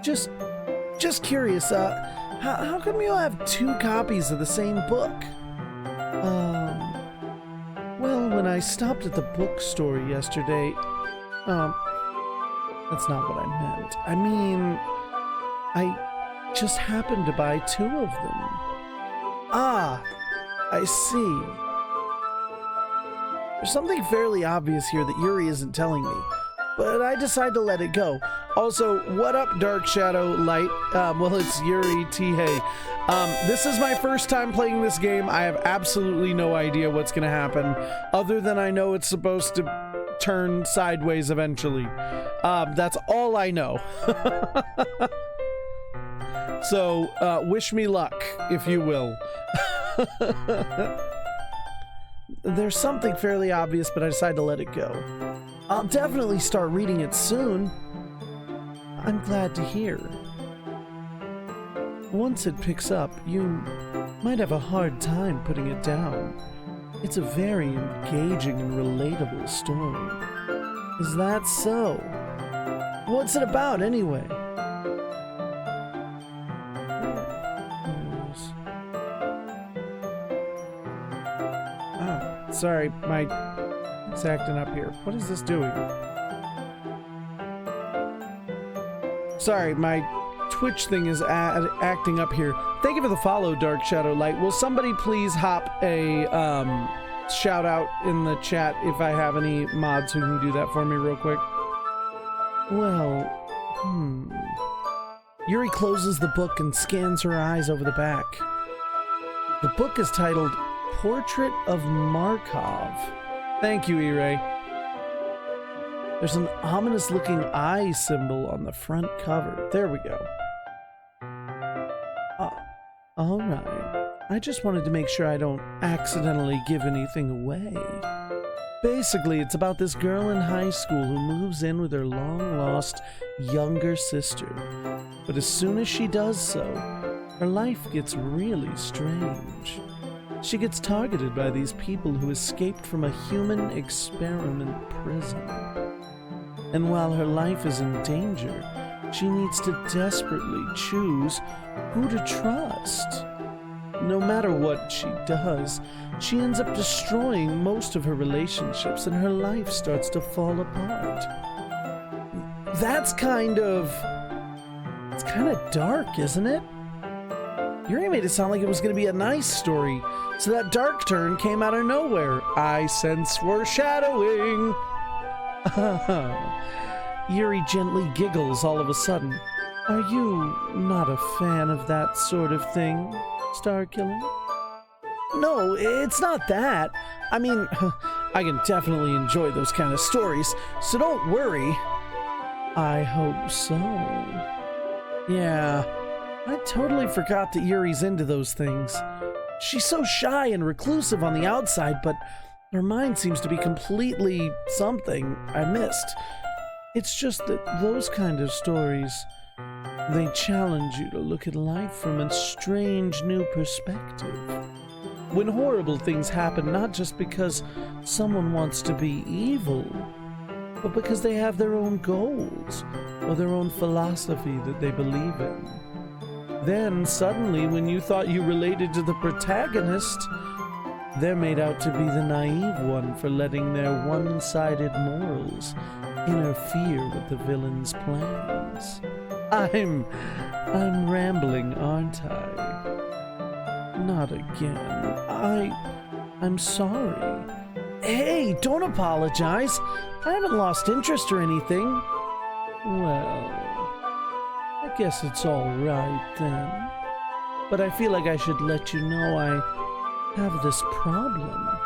Just curious, how come you have two copies of the same book? Well, when I stopped at the bookstore yesterday, that's not what I meant. I mean, I just happened to buy two of them. Ah, I see. There's something fairly obvious here that Yuri isn't telling me, but I decide to let it go. Also, what up, Dark Shadow Light? Well, it's Yuri Tihei. This is my first time playing this game. I have absolutely no idea what's going to happen, other than I know it's supposed to turn sideways eventually. That's all I know. So, wish me luck, if you will. There's something fairly obvious, but I decided to let it go. I'll definitely start reading it soon. I'm glad to hear. Once it picks up, you might have a hard time putting it down. It's a very engaging and relatable story. Is that so? What's it about, anyway? Oh, sorry, it's acting up here. What is this doing? Sorry, my Twitch thing is acting up here. Thank you for the follow, Dark Shadow Light. Will somebody please hop a shout out in the chat if I have any mods who can do that for me real quick? Well, Yuri closes the book and scans her eyes over the back. The book is titled Portrait of Markov. Thank you, E-Ray. There's an ominous-looking eye symbol on the front cover. There we go. All right. I just wanted to make sure I don't accidentally give anything away. Basically, it's about this girl in high school who moves in with her long-lost younger sister. But as soon as she does so, her life gets really strange. She gets targeted by these people who escaped from a human experiment prison. And while her life is in danger, she needs to desperately choose who to trust. No matter what she does, she ends up destroying most of her relationships and her life starts to fall apart. It's kind of dark, isn't it? Yuri made it sound like it was going to be a nice story, so that dark turn came out of nowhere. I sense foreshadowing. Yuri gently giggles all of a sudden. Are you not a fan of that sort of thing, Starkiller? No, it's not that. I mean, I can definitely enjoy those kind of stories, so don't worry. I hope so. Yeah, I totally forgot that Yuri's into those things. She's so shy and reclusive on the outside, but her mind seems to be completely something I missed. It's just that those kind of stories, they challenge you to look at life from a strange new perspective. When horrible things happen, not just because someone wants to be evil, but because they have their own goals or their own philosophy that they believe in. Then, suddenly, when you thought you related to the protagonist, they're made out to be the naive one for letting their one-sided morals interfere with the villain's plans. I'm rambling, aren't I? Not again. I'm sorry. Hey, don't apologize. I haven't lost interest or anything. Well, I guess it's all right then. But I feel like I should let you know I have this problem.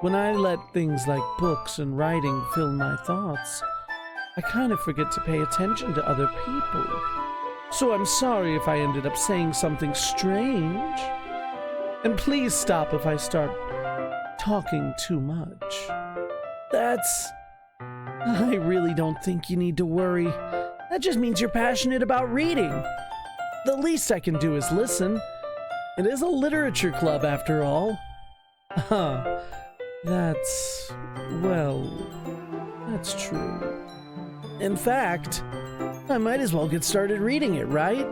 When I let things like books and writing fill my thoughts, I kind of forget to pay attention to other people. So I'm sorry if I ended up saying something strange. And please stop if I start talking too much. I really don't think you need to worry. That just means you're passionate about reading. The least I can do is listen. It is a literature club, after all. That's true. In fact, I might as well get started reading it, right?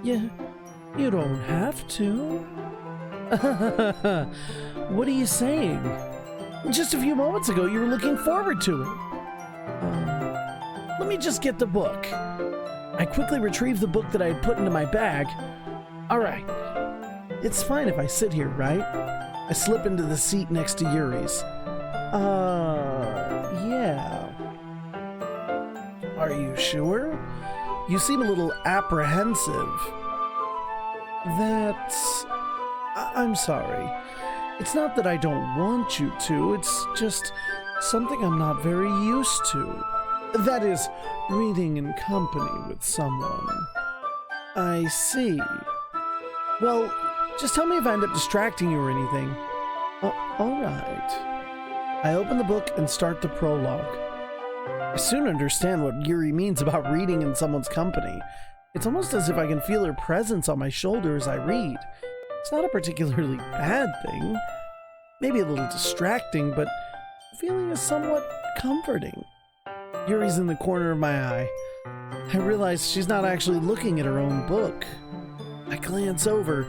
Yeah, you don't have to. What are you saying? Just a few moments ago, you were looking forward to it. Let me just get the book. I quickly retrieved the book that I had put into my bag. All right. It's fine if I sit here, right? I slip into the seat next to Yuri's. Yeah. Are you sure? You seem a little apprehensive. I'm sorry. It's not that I don't want you to, it's just something I'm not very used to. That is, reading in company with someone. I see. Well, just tell me if I end up distracting you or anything. All right. I open the book and start the prologue. I soon understand what Yuri means about reading in someone's company. It's almost as if I can feel her presence on my shoulder as I read. It's not a particularly bad thing. Maybe a little distracting, but the feeling is somewhat comforting. Yuri's in the corner of my eye. I realize she's not actually looking at her own book. I glance over.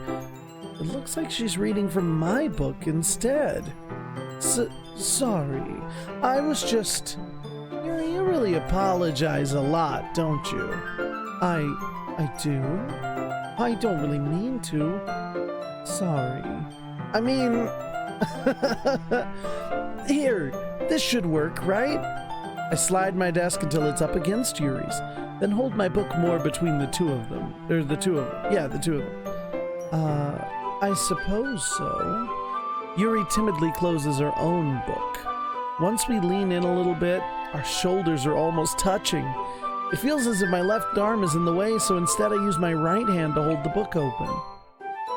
It looks like she's reading from my book instead. Sorry. I was just... You really apologize a lot, don't you? I do? I don't really mean to. Sorry. I mean... Here, this should work, right? I slide my desk until it's up against Yuri's, then hold my book more between the two of them. The two of them. I suppose so. Yuri timidly closes her own book. Once we lean in a little bit, our shoulders are almost touching. It feels as if my left arm is in the way, so instead I use my right hand to hold the book open.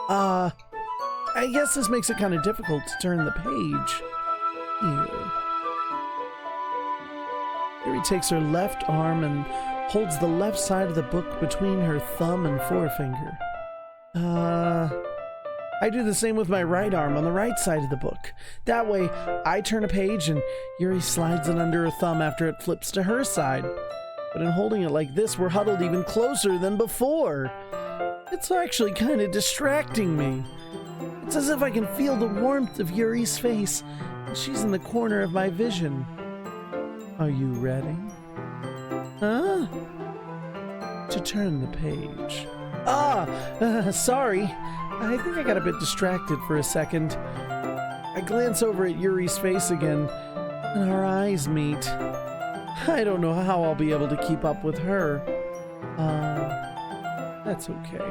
I guess this makes it kind of difficult to turn the page. Here. Yuri takes her left arm and holds the left side of the book between her thumb and forefinger. I do the same with my right arm on the right side of the book. That way, I turn a page and Yuri slides it under her thumb after it flips to her side. But in holding it like this, we're huddled even closer than before. It's actually kind of distracting me. It's as if I can feel the warmth of Yuri's face, and she's in the corner of my vision. Are you ready? Huh? To turn the page. Sorry. I think I got a bit distracted for a second. I glance over at Yuri's face again, and our eyes meet. I don't know how I'll be able to keep up with her. That's okay.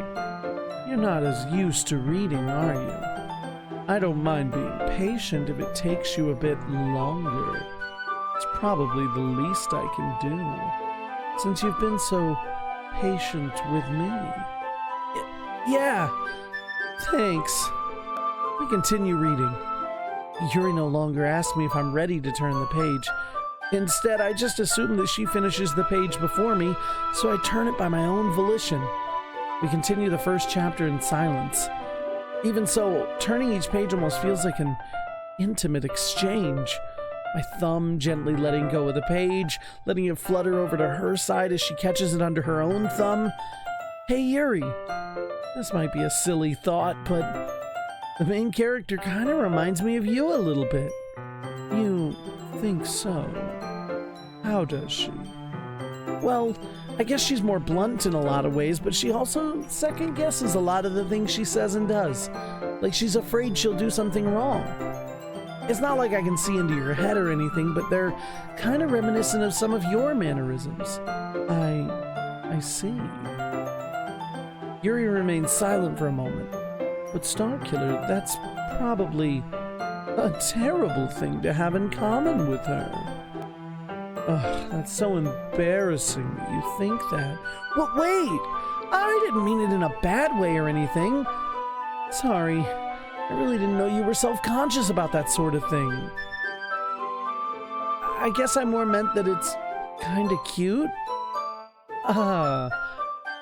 You're not as used to reading, are you? I don't mind being patient if it takes you a bit longer. It's probably the least I can do, since you've been so patient with me. Yeah, thanks. We continue reading. Yuri no longer asks me if I'm ready to turn the page. Instead, I just assume that she finishes the page before me, so I turn it by my own volition. We continue the first chapter in silence. Even so, turning each page almost feels like an intimate exchange. My thumb gently letting go of the page, letting it flutter over to her side as she catches it under her own thumb. Hey, Yuri. This might be a silly thought, but the main character kind of reminds me of you a little bit. You think so? How does she? Well, I guess she's more blunt in a lot of ways, but she also second guesses a lot of the things she says and does. Like she's afraid she'll do something wrong. It's not like I can see into your head or anything, but they're kind of reminiscent of some of your mannerisms. I see. Yuri remains silent for a moment. But Starkiller, that's probably a terrible thing to have in common with her. Ugh, that's so embarrassing that you think that. Well, wait! I didn't mean it in a bad way or anything. Sorry. I really didn't know you were self-conscious about that sort of thing. I guess I more meant that it's kinda cute.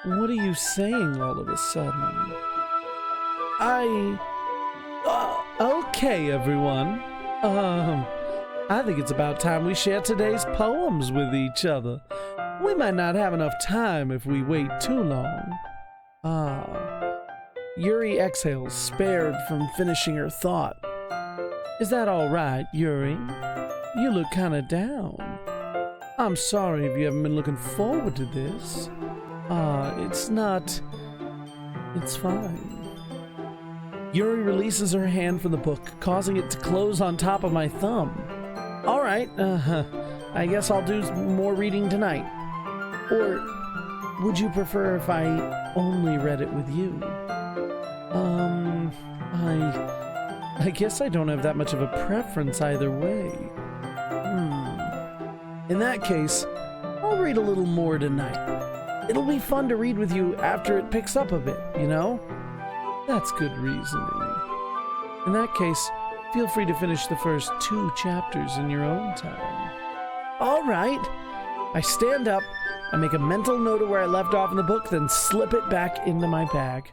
What are you saying all of a sudden? Okay, everyone. I think it's about time we share today's poems with each other. We might not have enough time if we wait too long. Yuri exhales, spared from finishing her thought. Is that all right, Yuri? You look kind of down. I'm sorry if you haven't been looking forward to this. It's not... It's fine. Yuri releases her hand from the book, causing it to close on top of my thumb. All right, I guess I'll do more reading tonight. Or would you prefer if I only read it with you? I guess I don't have that much of a preference either way. In that case, I'll read a little more tonight. It'll be fun to read with you after it picks up a bit, you know? That's good reasoning. In that case, feel free to finish the first 2 chapters in your own time. All right. I stand up, I make a mental note of where I left off in the book, then slip it back into my bag.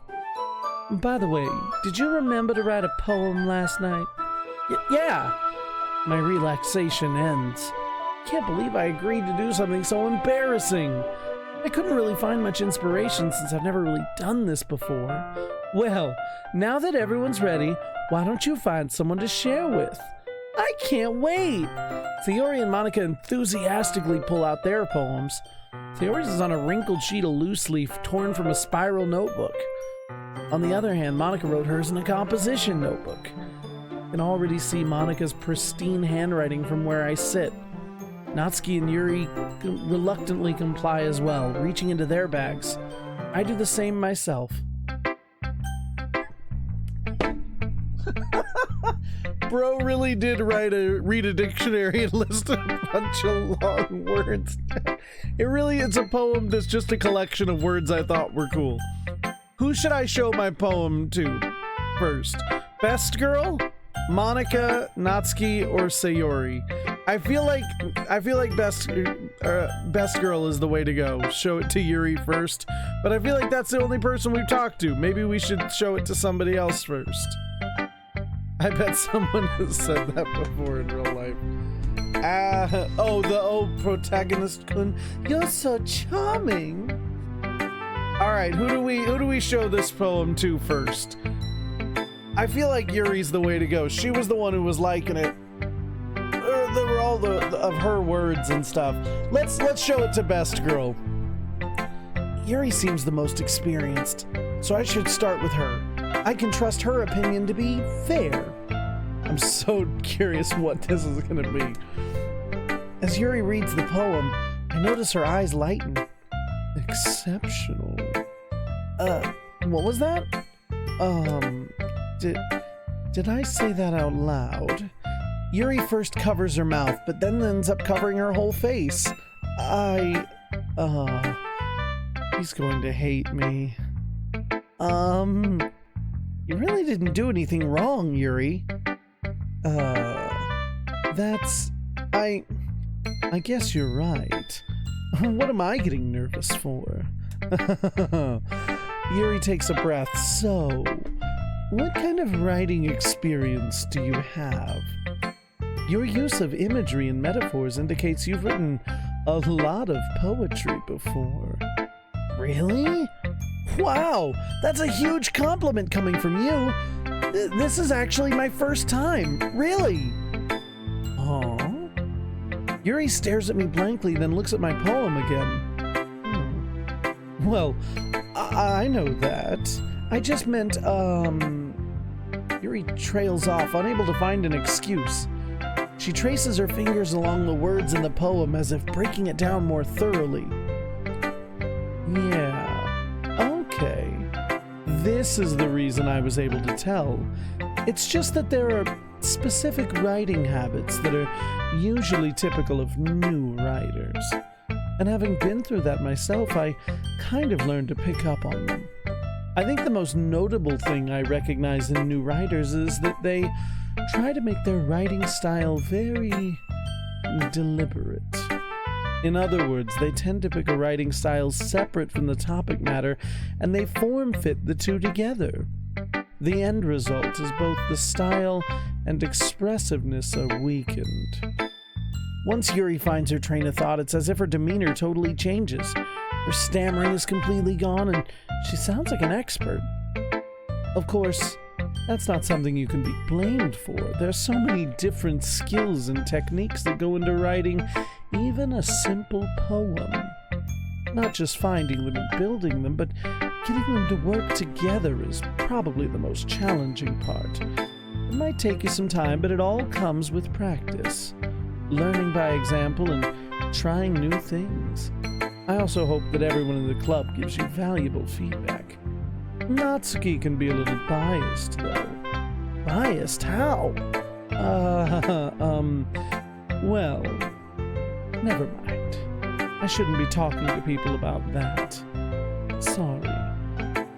By the way, did you remember to write a poem last night? Yeah. My relaxation ends. Can't believe I agreed to do something so embarrassing. I couldn't really find much inspiration since I've never really done this before. Well, now that everyone's ready, why don't you find someone to share with? I can't wait! Theory and Monica enthusiastically pull out their poems. Theory's is on a wrinkled sheet of loose leaf torn from a spiral notebook. On the other hand, Monica wrote hers in a composition notebook. I can already see Monica's pristine handwriting from where I sit. Natsuki and Yuri reluctantly comply as well, reaching into their bags. I do the same myself. Bro really did read a dictionary and list a bunch of long words. It's a poem that's just a collection of words I thought were cool. Who should I show my poem to first? Best girl, Monica, Natsuki, or Sayori? I feel like best girl is the way to go. Show it to Yuri first, but I feel like that's the only person we've talked to. Maybe we should show it to somebody else first. I bet someone has said that before in real life. The protagonist kun. You're so charming. All right, who do we show this poem to first? I feel like Yuri's the way to go. She was the one who was liking it. There were all of her words and stuff. Let's show it to best girl. Yuri seems the most experienced, so I should start with her. I can trust her opinion to be fair. I'm so curious what this is gonna be. As Yuri reads the poem, I notice her eyes lighten. Exceptional. What was that? Did I say that out loud? Yuri first covers her mouth, but then ends up covering her whole face. He's going to hate me. You really didn't do anything wrong, Yuri. I guess you're right. What am I getting nervous for? Yuri takes a breath. So, what kind of writing experience do you have? Your use of imagery and metaphors indicates you've written a lot of poetry before. Really? Wow, that's a huge compliment coming from you. This is actually my first time. Really? Aw. Yuri stares at me blankly, then looks at my poem again. Well, I know that. I just meant, Yuri trails off, unable to find an excuse. She traces her fingers along the words in the poem as if breaking it down more thoroughly. Yeah, okay. This is the reason I was able to tell. It's just that there are specific writing habits that are usually typical of new writers. And having been through that myself, I kind of learned to pick up on them. I think the most notable thing I recognize in new writers is that they try to make their writing style very deliberate. In other words, they tend to pick a writing style separate from the topic matter, and they form-fit the two together. The end result is both the style and expressiveness are weakened. Once Yuri finds her train of thought, it's as if her demeanor totally changes. Her stammering is completely gone, and she sounds like an expert. Of course, that's not something you can be blamed for. There's so many different skills and techniques that go into writing even a simple poem. Not just finding them and building them, but getting them to work together is probably the most challenging part. It might take you some time, but it all comes with practice. Learning by example and trying new things. I also hope that everyone in the club gives you valuable feedback. Natsuki can be a little biased, though. Biased? How? Well, never mind. I shouldn't be talking to people about that. Sorry.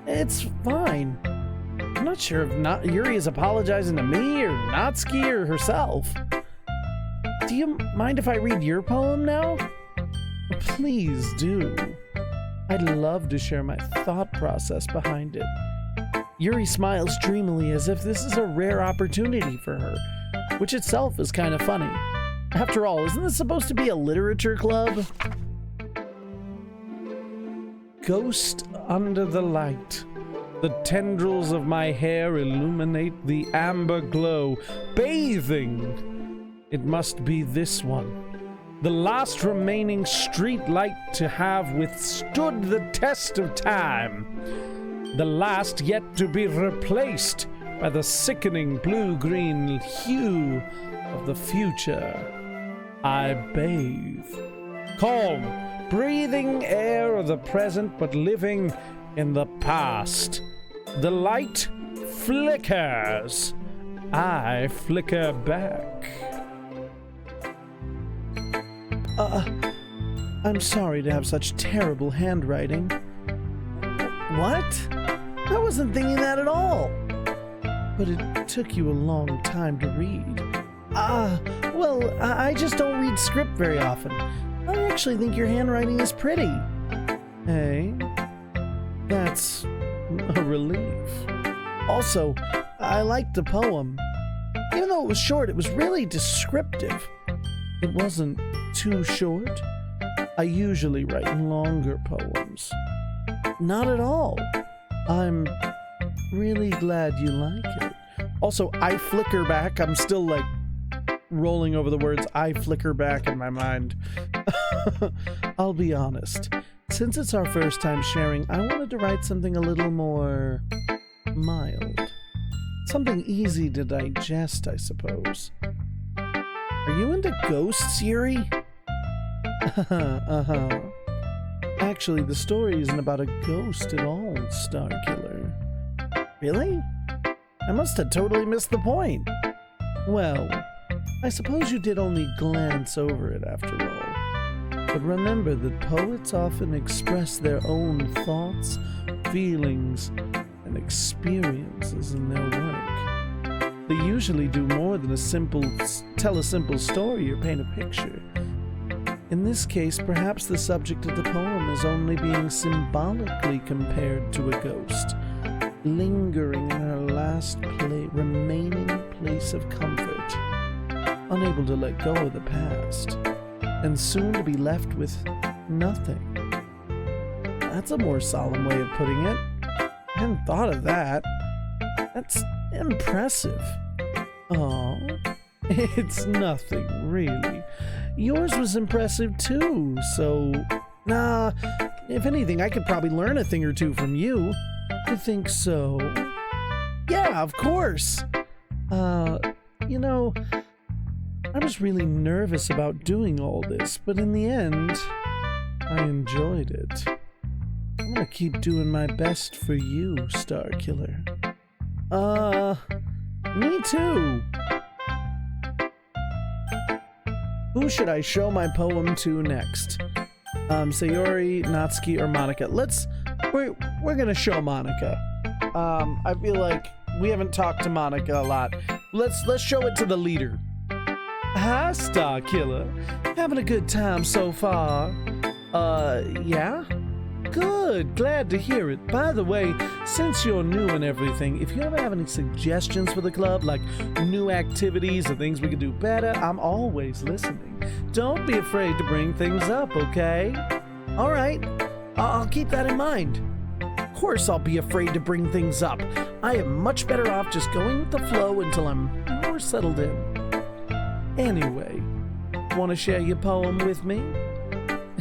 It's fine. I'm not sure if Yuri is apologizing to me, or Natsuki, or herself. Do you mind if I read your poem now? Please do. I'd love to share my thought process behind it. Yuri smiles dreamily as if this is a rare opportunity for her, which itself is kind of funny. After all, isn't this supposed to be a literature club? Ghost under the light. The tendrils of my hair illuminate the amber glow, bathing. It must be this one. The last remaining street light to have withstood the test of time. The last yet to be replaced by the sickening blue-green hue of the future. I bathe. Calm, breathing air of the present, but living in the past. The light flickers. I flicker back. I'm sorry to have such terrible handwriting. What? I wasn't thinking that at all. But it took you a long time to read. Well, I just don't read script very often. I actually think your handwriting is pretty. Hey, that's a relief. Also, I liked the poem. Even though it was short, it was really descriptive. It wasn't too short. I usually write longer poems. Not at all. I'm really glad you like it. Also, I flicker back. I'm still like rolling over the words I flicker back in my mind. I'll be honest. Since it's our first time sharing, I wanted to write something a little more mild. Something easy to digest, I suppose. Are you into ghosts, Yuri? Actually, the story isn't about a ghost at all, Starkiller. Really? I must have totally missed the point. Well, I suppose you did only glance over it after all. But remember that poets often express their own thoughts, feelings, and experiences in their work. They usually do more than tell a simple story or paint a picture. In this case, perhaps the subject of the poem is only being symbolically compared to a ghost, lingering in her last remaining place of comfort, unable to let go of the past, and soon to be left with nothing. That's a more solemn way of putting it. I hadn't thought of that. That's impressive. Oh, it's nothing, really. Yours was impressive too, so... Nah, if anything, I could probably learn a thing or two from you. You think so? Yeah, of course. You know, I was really nervous about doing all this, but in the end, I enjoyed it. I'm gonna keep doing my best for you, Starkiller. Me too. Who should I show my poem to next? Sayori, Natsuki, or Monica? We're gonna show Monica. I feel like we haven't talked to Monica a lot. Let's show it to the leader. Hi, Starkiller. Having a good time so far? Yeah? Good, glad to hear it. By the way, since you're new and everything, if you ever have any suggestions for the club, like new activities or things we could do better, I'm always listening. Don't be afraid to bring things up, okay? All right, I'll keep that in mind. Of course I'll be afraid to bring things up. I am much better off just going with the flow until I'm more settled in. Anyway, want to share your poem with me?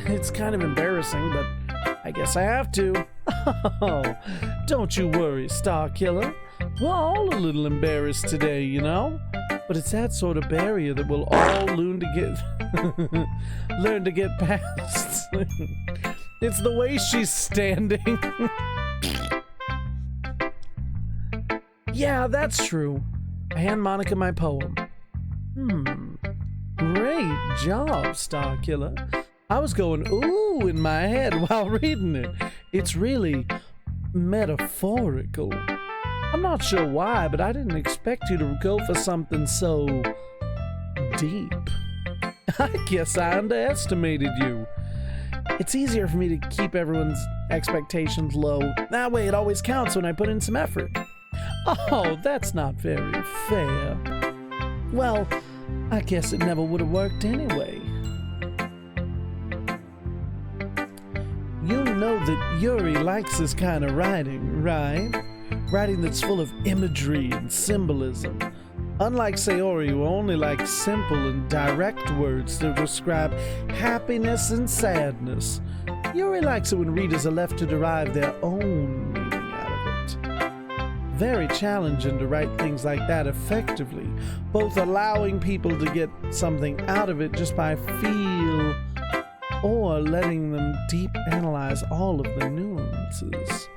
It's kind of embarrassing, but I guess I have to. Oh, don't you worry, Starkiller. We're all a little embarrassed today, you know? But it's that sort of barrier that we'll all learn to get past. It's the way she's standing. Yeah, that's true. I hand Monica my poem. Great job, Starkiller. I was going ooh in my head while reading it. It's really metaphorical. I'm not sure why, but I didn't expect you to go for something so deep. I guess I underestimated you. It's easier for me to keep everyone's expectations low. That way it always counts when I put in some effort. Oh, that's not very fair. Well, I guess it never would have worked anyway. You know that Yuri likes this kind of writing, right? Writing that's full of imagery and symbolism. Unlike Sayori, who only likes simple and direct words to describe happiness and sadness, Yuri likes it when readers are left to derive their own meaning out of it. Very challenging to write things like that effectively, both allowing people to get something out of it just by feel, or letting them deep analyze all of the nuances.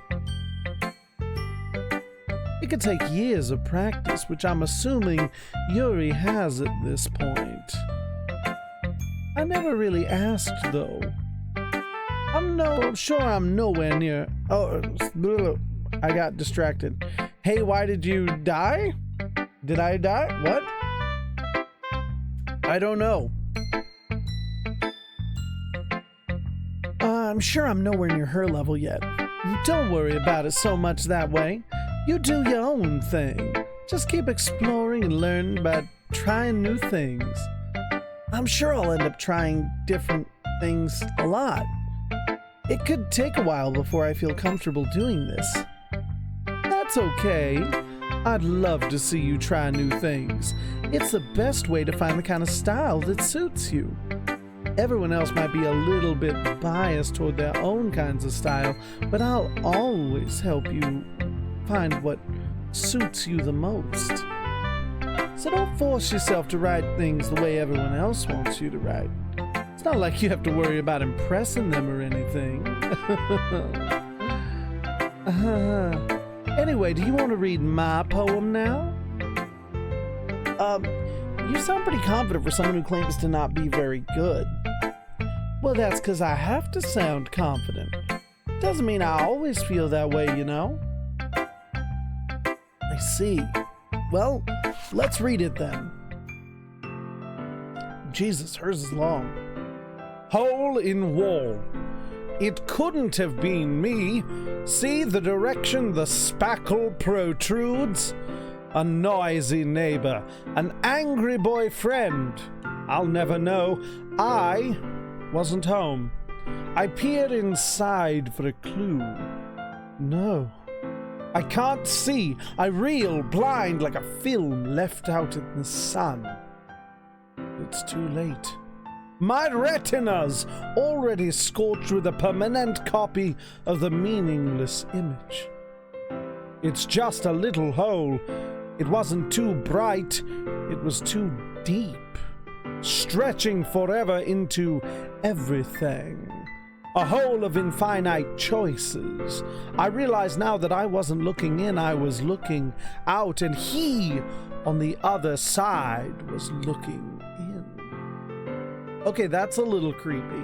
It could take years of practice, which I'm assuming Yuri has at this point. I never really asked, though. I'm sure I'm nowhere near... Oh, I got distracted. Hey, why did you die? Did I die? What? I don't know. I'm sure I'm nowhere near her level yet. Don't worry about it so much that way. You do your own thing. Just keep exploring and learning by trying new things. I'm sure I'll end up trying different things a lot. It could take a while before I feel comfortable doing this. That's okay. I'd love to see you try new things. It's the best way to find the kind of style that suits you. Everyone else might be a little bit biased toward their own kinds of style, but I'll always help you find what suits you the most. So don't force yourself to write things the way everyone else wants you to write. It's not like you have to worry about impressing them or anything. Anyway, do you want to read my poem now? You sound pretty confident for someone who claims to not be very good. Well, that's because I have to sound confident. Doesn't mean I always feel that way, you know? I see. Well, let's read it then. Jesus, hers is long. Hole in wall. It couldn't have been me. See the direction the spackle protrudes? A noisy neighbor, an angry boyfriend. I'll never know. I wasn't home. I peered inside for a clue. No. I can't see. I reel blind like a film left out in the sun. It's too late. My retina's already scorched with a permanent copy of the meaningless image. It's just a little hole. It wasn't too bright. It was too deep, stretching forever into everything. A hole of infinite choices. I realize now that I wasn't looking in, I was looking out, and he on the other side was looking in. Okay, that's a little creepy.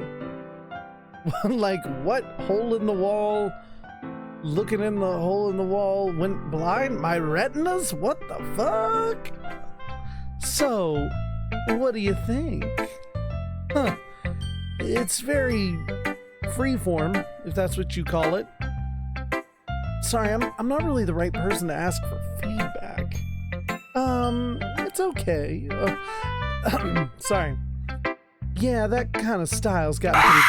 Like, what? Hole in the wall? Looking in the hole in the wall, went blind? My retinas? What the fuck? So, what do you think? Huh. It's very freeform, if that's what you call it. Sorry, I'm not really the right person to ask for feedback. It's okay. Sorry. Yeah, that kind of style's got pretty...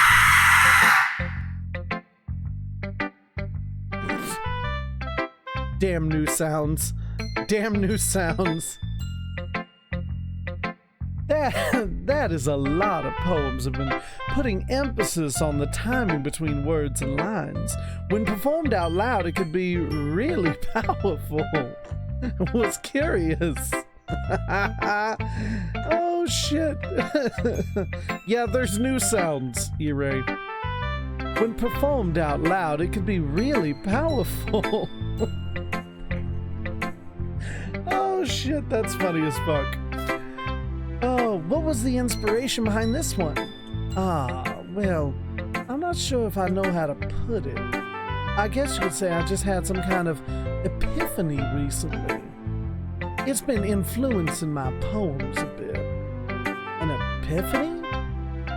Damn new sounds. Damn new sounds. That is a lot of poems have been putting emphasis on the timing between words and lines. When performed out loud, it could be really powerful. Was curious. Oh shit. Yeah, there's new sounds, E-Ray. When performed out loud, it could be really powerful. Oh shit, that's funny as fuck. Oh, what was the inspiration behind this one? Well, I'm not sure if I know how to put it. I guess you could say I just had some kind of epiphany recently. It's been influencing my poems a bit. An epiphany?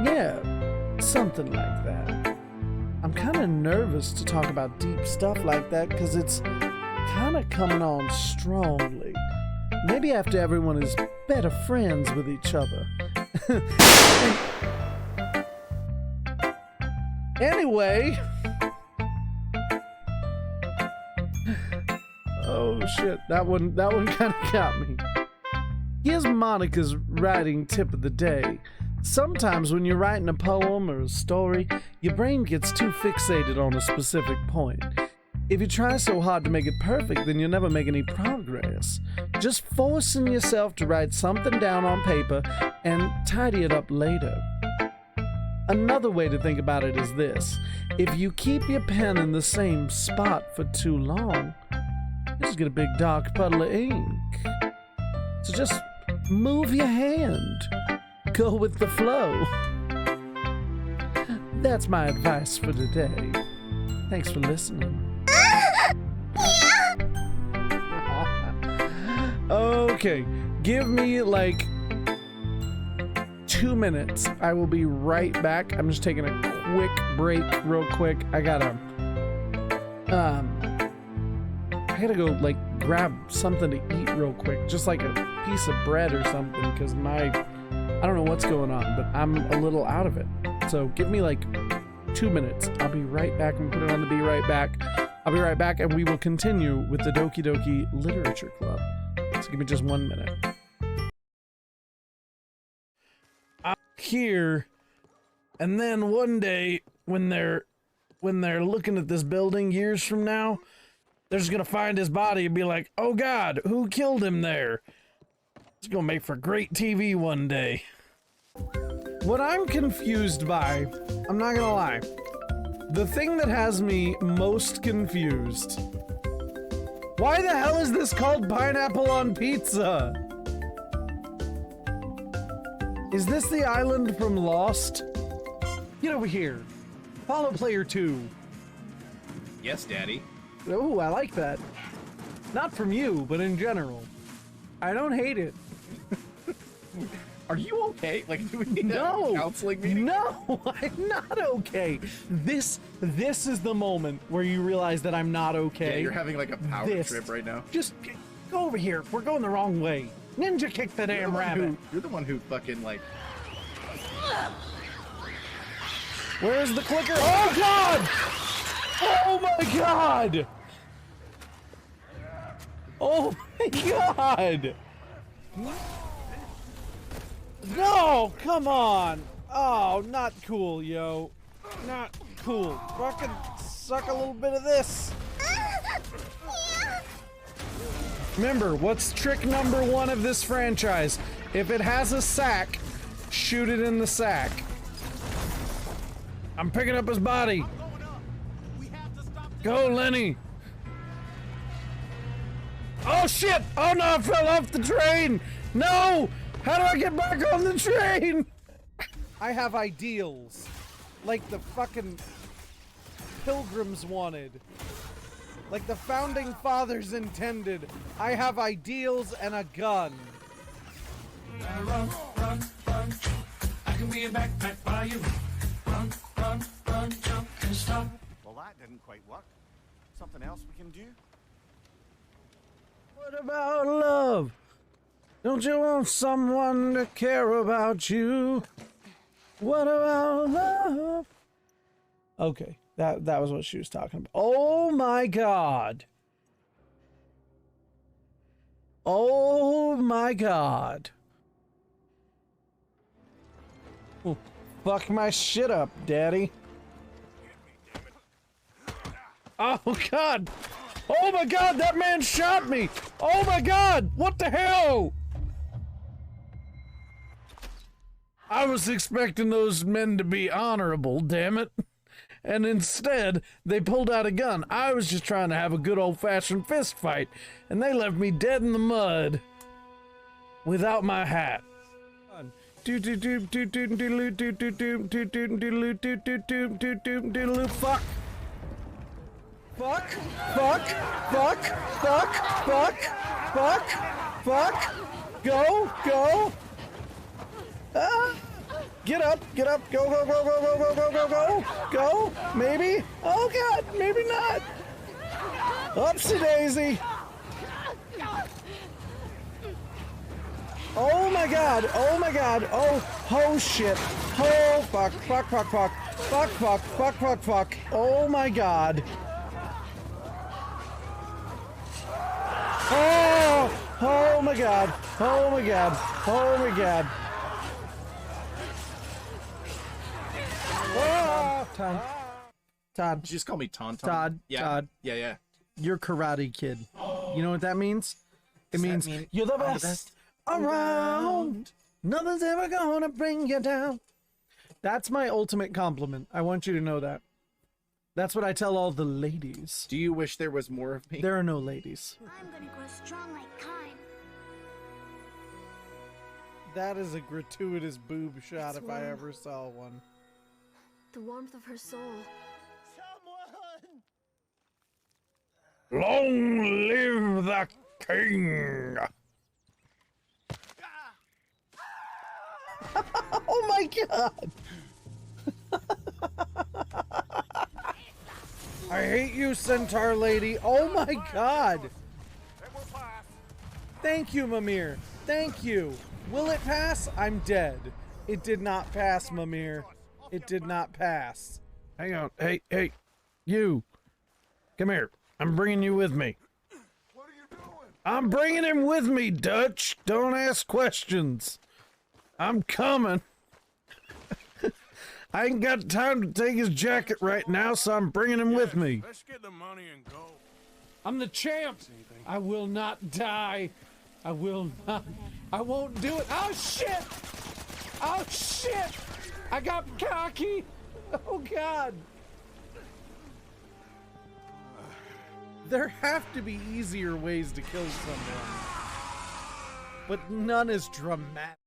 Yeah, something like that. I'm kind of nervous to talk about deep stuff like that because it's kind of coming on strongly. Maybe after everyone is better friends with each other. Anyway. Oh shit, that one kind of got me. Here's Monica's writing tip of the day. Sometimes when you're writing a poem or a story, your brain gets too fixated on a specific point. If you try so hard to make it perfect, then you'll never make any progress. Just forcing yourself to write something down on paper and tidy it up later. Another way to think about it is this. If you keep your pen in the same spot for too long, you just get a big dark puddle of ink. So just move your hand. Go with the flow. That's my advice for today. Thanks for listening. Okay, give me like 2 minutes. I will be right back. I'm just taking a quick break real quick. I gotta go like grab something to eat real quick, just like a piece of bread or something, because I don't know what's going on, but I'm a little out of it. So give me like 2 minutes. I'll be right back. I'm gonna put it on the Be Right Back. I'll be right back, and we will continue with the Doki Doki Literature Club. So give me just 1 minute. I'm here, and then one day when they're looking at this building years from now, they're just gonna find his body and be like, "Oh God, who killed him there?" It's gonna make for great TV one day. What I'm confused by, I'm not gonna lie, the thing that has me most confused. Why the hell is this called pineapple on pizza? Is this the island from Lost? Get over here. Follow player 2. Yes, Daddy. Oh, I like that. Not from you, but in general. I don't hate it. Are you okay? Like, do we need No! a counseling meeting? No, I'm not okay. This is the moment where you realize that I'm not okay. Yeah, you're having like a power trip right now. Just go over here. We're going the wrong way. Ninja kick the damn rabbit. You're the one who fucking like... Where's the clicker? Oh God! Oh my God! Oh my God! No, come on! Oh, not cool, yo. Not cool. Fucking suck a little bit of this. Remember, what's trick number 1 of this franchise? If it has a sack, shoot it in the sack. I'm picking up his body. Go, Lenny. Oh shit! Oh no, I fell off the train! No! How do I get back on the train? I have ideals. Like the fucking Pilgrims wanted. Like the founding fathers intended. I have ideals and a gun. Run, run, run. I can be a backpack by you. Run, run, run, jump and stop. Well, that didn't quite work. Something else we can do? What about love? Don't you want someone to care about you? What about love? Okay, that was what she was talking about. Oh my God. Oh my God. Oh, fuck my shit up, Daddy. Oh God. Oh my God, that man shot me. Oh my God, what the hell? I was expecting those men to be honorable, damn it. And instead, they pulled out a gun. I was just trying to have a good old-fashioned fist fight, and they left me dead in the mud without my hat. Fuck. Fuck. Fuck. Fuck. Fuck. Fuck. Fuck. Fuck. Go. Go. Ah. Get up, go, go, go, go, go, go, go, go, go, go, maybe? Oh God, maybe not. Upsie daisy. Oh my God, oh my God, oh shit. Oh, fuck, fuck, fuck, fuck, fuck, fuck, fuck, fuck, fuck. Oh my God. Oh my God, oh my God, oh my God. Todd. Did you just call me Tauntaun? Todd. Yeah. Todd. Yeah. You're Karate Kid. You know what that means? It means mean you're the I'm the best, best around. Nothing's ever gonna bring you down. That's my ultimate compliment. I want you to know that. That's what I tell all the ladies. Do you wish there was more of me? There are no ladies. I'm gonna grow strong like Kine. That is a gratuitous boob shot It's if I warm. ever saw one. The warmth of her soul. Long live the king! Oh my God! I hate you, centaur lady. Oh my God! Thank you, Mimir. Thank you. Will it pass? I'm dead. It did not pass, Mimir. It did not pass. Hang on. Hey, you. Come here. I'm bringing you with me. What are you doing? I'm bringing him with me, Dutch. Don't ask questions. I'm coming. I ain't got time to take his jacket right now, so I'm bringing him with me. Let's get the money and go. I'm the champ. I will not die. I will not. I won't do it. Oh shit! Oh shit! I got cocky. Oh God. There have to be easier ways to kill someone, but none is dramatic.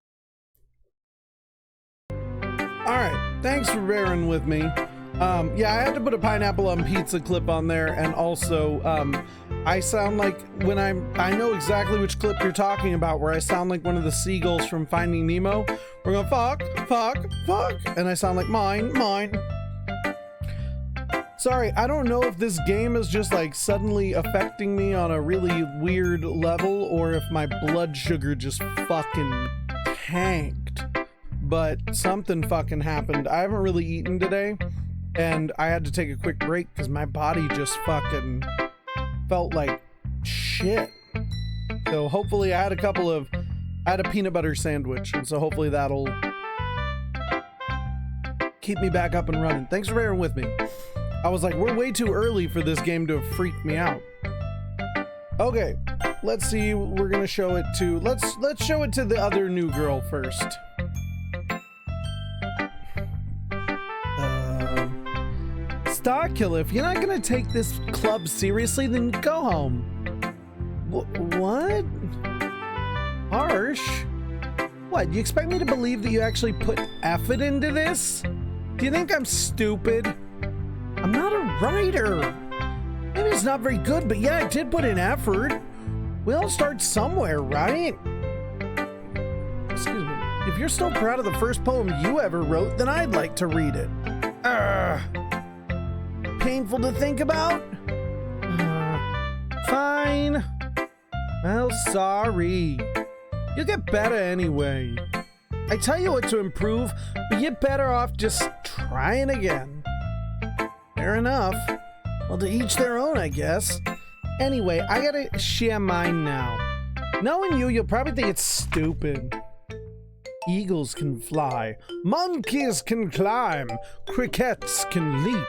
All right, thanks for bearing with me. Yeah, I had to put a pineapple on pizza clip on there, and also, I sound like when I know exactly which clip you're talking about, where I sound like one of the seagulls from Finding Nemo. We're going fuck, fuck, fuck, and I sound like mine. Sorry, I don't know if this game is just like suddenly affecting me on a really weird level, or if my blood sugar just fucking tanked. But something fucking happened. I haven't really eaten today, and I had to take a quick break because my body just fucking felt like shit. So hopefully I had a peanut butter sandwich, and so hopefully that'll keep me back up and running. Thanks for bearing with me. I was like, we're way too early for this game to freak me out. Okay, let's see. We're gonna show it to. Let's show it to the other new girl first. Starkiller, if you're not gonna take this club seriously, then go home. What? Harsh? What? You expect me to believe that you actually put effort into this? Do you think I'm stupid? I'm not a writer. Maybe it's not very good, but yeah, I did put in effort. We all start somewhere, right? Excuse me. If you're still proud of the first poem you ever wrote, then I'd like to read it. Painful to think about? Fine. Well, sorry. You'll get better anyway. I tell you what to improve, but you're better off just trying again. Fair enough. Well, to each their own, I guess. Anyway, I gotta share mine now. Knowing you'll probably think it's stupid. Eagles can fly, monkeys can climb, crickets can leap,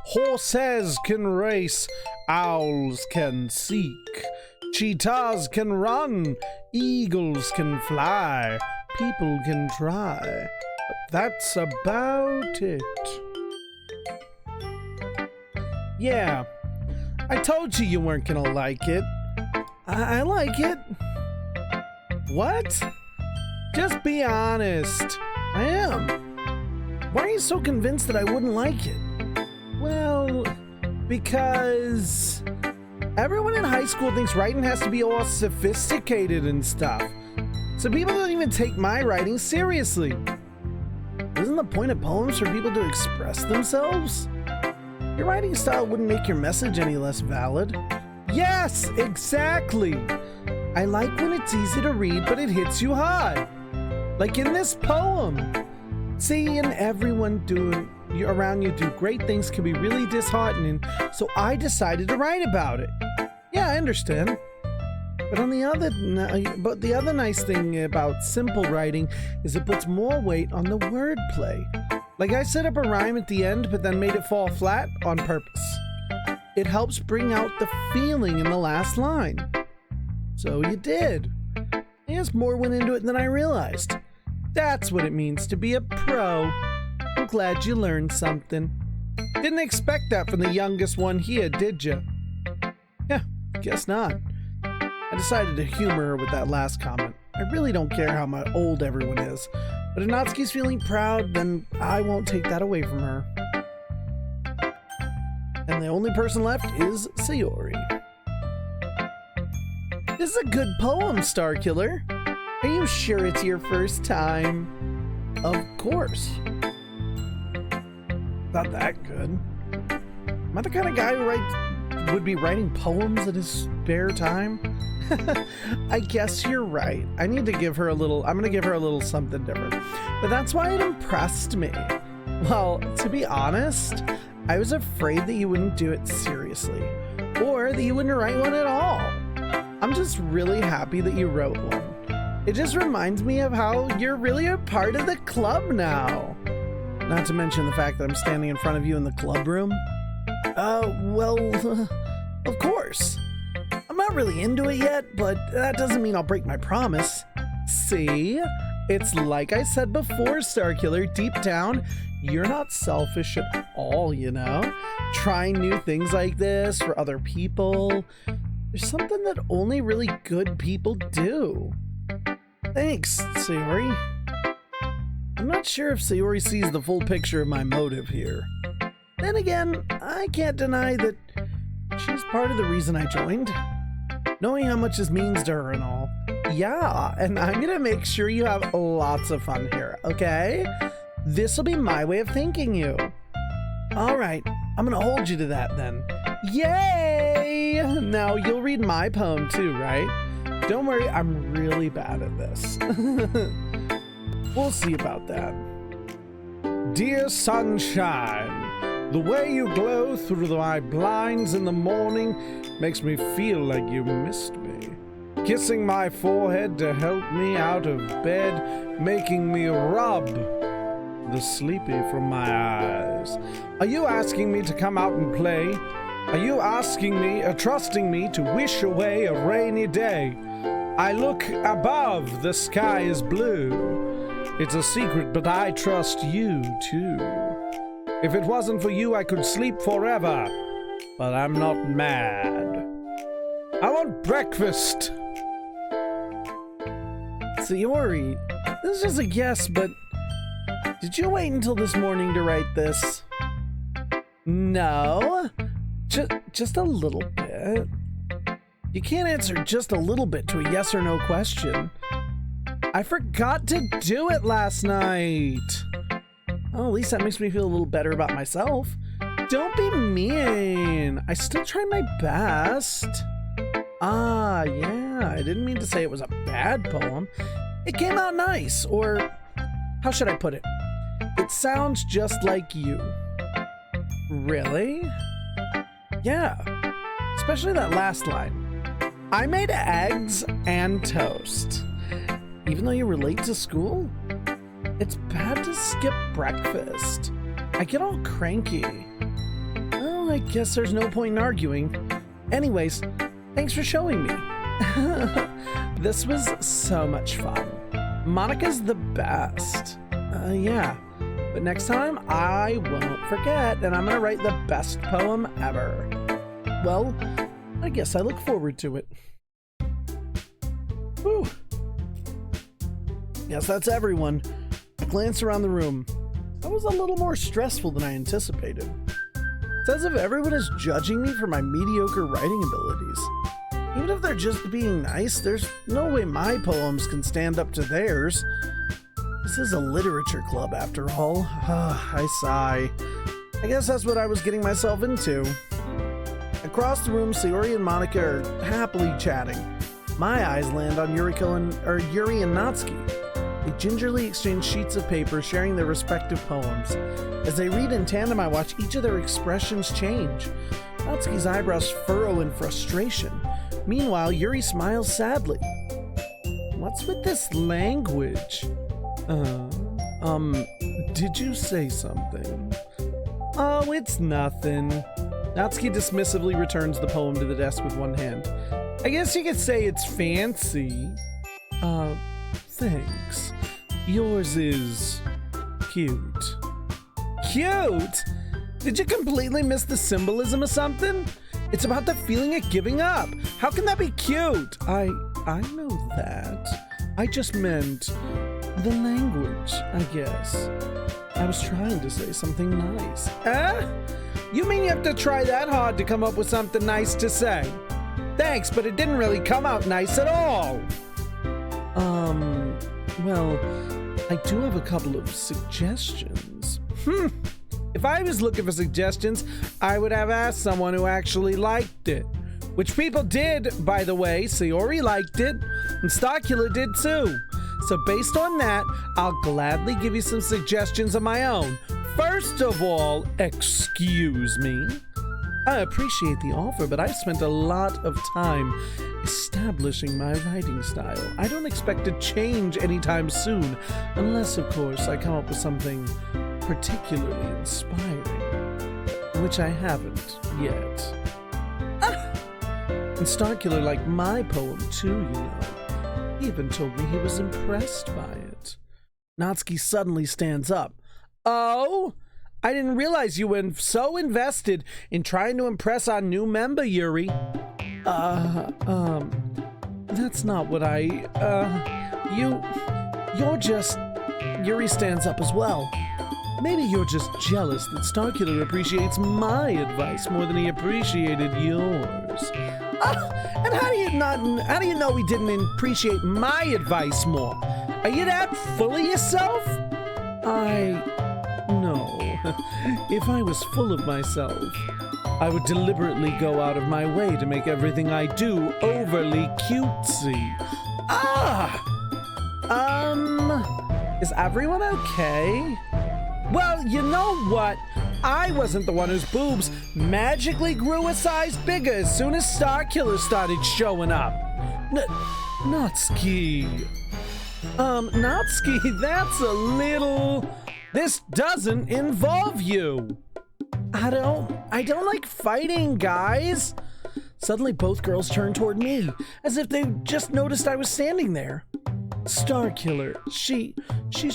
horses can race, owls can seek, cheetahs can run, eagles can fly, people can try, but that's about it. Yeah, I told you weren't gonna like it. I like it. What? Just be honest. I am. Why are you so convinced that I wouldn't like it? Well, because everyone in high school thinks writing has to be all sophisticated and stuff. So people don't even take my writing seriously. isn't the point of poems for people to express themselves? Your writing style wouldn't make your message any less valid. Yes, exactly. I like when it's easy to read, but it hits you hard. Like in this poem. Seeing everyone around you do great things can be really disheartening, so I decided to write about it. Yeah, I understand. But the other nice thing about simple writing is it puts more weight on the wordplay. Like I set up a rhyme at the end, but then made it fall flat on purpose. It helps bring out the feeling in the last line. So you did. Yes, more went into it than I realized. That's what it means to be a pro. I'm glad you learned something. Didn't expect that from the youngest one here, did you? Yeah, guess not. I decided to humor her with that last comment. I really don't care how old everyone is, but if Natsuki's feeling proud, then I won't take that away from her. And the only person left is Sayori. This is a good poem, Starkiller. Are you sure it's your first time? Of course. Not that good. Am I the kind of guy who would be writing poems in his spare time? I guess you're right. I'm gonna give her a little something different. But that's why it impressed me. Well, to be honest, I was afraid that you wouldn't do it seriously, or that you wouldn't write one at all. I'm just really happy that you wrote one. It just reminds me of how you're really a part of the club now. Not to mention the fact that I'm standing in front of you in the club room. Of course. I'm not really into it yet, but that doesn't mean I'll break my promise. See? It's like I said before, Starkiller, deep down, you're not selfish at all, you know? Trying new things like this for other people. There's something that only really good people do. Thanks, Sayori. I'm not sure if Sayori sees the full picture of my motive here. Then again, I can't deny that she's part of the reason I joined. Knowing how much this means to her and all. Yeah, and I'm gonna make sure you have lots of fun here, okay? This'll be my way of thanking you. Alright, I'm gonna hold you to that then. Yay! Now you'll read my poem too, right? Don't worry, I'm really bad at this. We'll see about that. Dear sunshine, the way you glow through my blinds in the morning makes me feel like you missed me. Kissing my forehead to help me out of bed, making me rub the sleepy from my eyes. Are you asking me to come out and play? Are you asking me, trusting me to wish away a rainy day? I look above, the sky is blue. It's a secret, but I trust you too. If it wasn't for you, I could sleep forever. But I'm not mad. I want breakfast. Sayori, this is just a guess, but did you wait until this morning to write this? No, just a little bit. You can't answer just a little bit to a yes or no question. I forgot to do it last night. Well, at least that makes me feel a little better about myself. Don't be mean. I still tried my best. Ah, yeah, I didn't mean to say it was a bad poem. It came out nice, or how should I put it? It sounds just like you. Really? Yeah, especially that last line. I made eggs and toast. Even though you were late to school? It's bad to skip breakfast. I get all cranky. Well, I guess there's no point in arguing. Anyways, thanks for showing me. This was so much fun. Monica's the best. Yeah. But next time, I won't forget, and I'm gonna write the best poem ever. Well, I guess I look forward to it. Whew. Yes, that's everyone. I glanced around the room. That was a little more stressful than I anticipated. It's as if everyone is judging me for my mediocre writing abilities. Even if they're just being nice, there's no way my poems can stand up to theirs. This is a literature club after all. I sigh. I guess that's what I was getting myself into. Across the room, Sayori and Monica are happily chatting. My eyes land on Yuri and Natsuki. They gingerly exchange sheets of paper, sharing their respective poems. As they read in tandem, I watch each of their expressions change. Natsuki's eyebrows furrow in frustration. Meanwhile, Yuri smiles sadly. What's with this language? Did you say something? Oh, it's nothing. Natsuki dismissively returns the poem to the desk with one hand. I guess you could say it's fancy. Thanks. Yours is cute. Cute? Did you completely miss the symbolism of something? It's about the feeling of giving up. How can that be cute? I know that. I just meant the language, I guess. I was trying to say something nice. You mean you have to try that hard to come up with something nice to say? Thanks, but it didn't really come out nice at all. Well, I do have a couple of suggestions. If I was looking for suggestions, I would have asked someone who actually liked it. Which people did, by the way. Sayori liked it, and Starkiller did too. So based on that, I'll gladly give you some suggestions of my own. First of all, excuse me. I appreciate the offer, but I've spent a lot of time establishing my writing style. I don't expect to change anytime soon, unless, of course, I come up with something particularly inspiring, which I haven't yet. And Starkiller liked my poem too, you know. He even told me he was impressed by it. Natsuki suddenly stands up. Oh? I didn't realize you were so invested in trying to impress our new member, Yuri. That's not what you're just... Yuri stands up as well. Maybe you're just jealous that Starkiller appreciates my advice more than he appreciated yours. And how do you know he didn't appreciate my advice more? Are you that full of yourself? No. If I was full of myself, I would deliberately go out of my way to make everything I do overly cutesy. Is everyone okay? Well, you know what? I wasn't the one whose boobs magically grew a size bigger as soon as Starkiller started showing up. Natsuki. Natsuki, that's a little... This doesn't involve you. I don't like fighting, guys. Suddenly, both girls turned toward me, as if they just noticed I was standing there. Starkiller, she's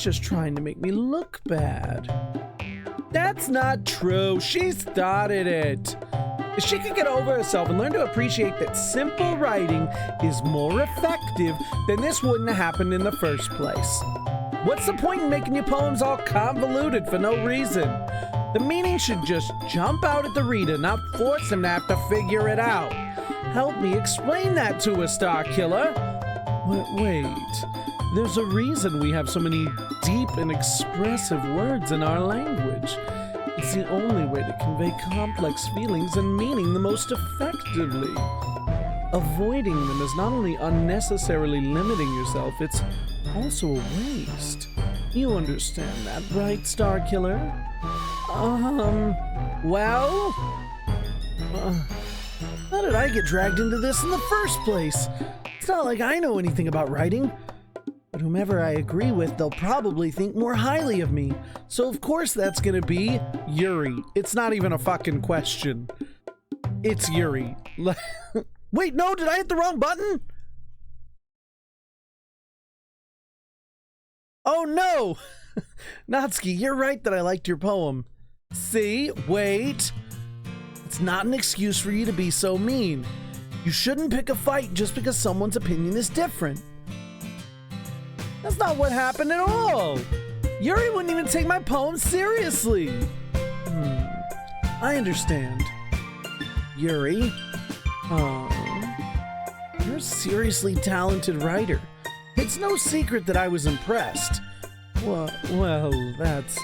just trying to make me look bad. That's not true. She started it. If she could get over herself and learn to appreciate that simple writing is more effective, then this wouldn't have happened in the first place. What's the point in making your poems all convoluted for no reason? The meaning should just jump out at the reader, not force him to have to figure it out. Help me explain that to a Starkiller. Wait, there's a reason we have so many deep and expressive words in our language. It's the only way to convey complex feelings and meaning the most effectively. Avoiding them is not only unnecessarily limiting yourself, it's also a waste. You understand that, right, Starkiller? Well? How did I get dragged into this in the first place? It's not like I know anything about writing. But whomever I agree with, they'll probably think more highly of me. So of course that's gonna be Yuri. It's not even a fucking question. It's Yuri. Wait, no, did I hit the wrong button? Oh no! Natsuki, you're right that I liked your poem. See? Wait. It's not an excuse for you to be so mean. You shouldn't pick a fight just because someone's opinion is different. That's not what happened at all. Yuri wouldn't even take my poem seriously. I understand. Yuri? You're a seriously talented writer. It's no secret that I was impressed. Well, that's...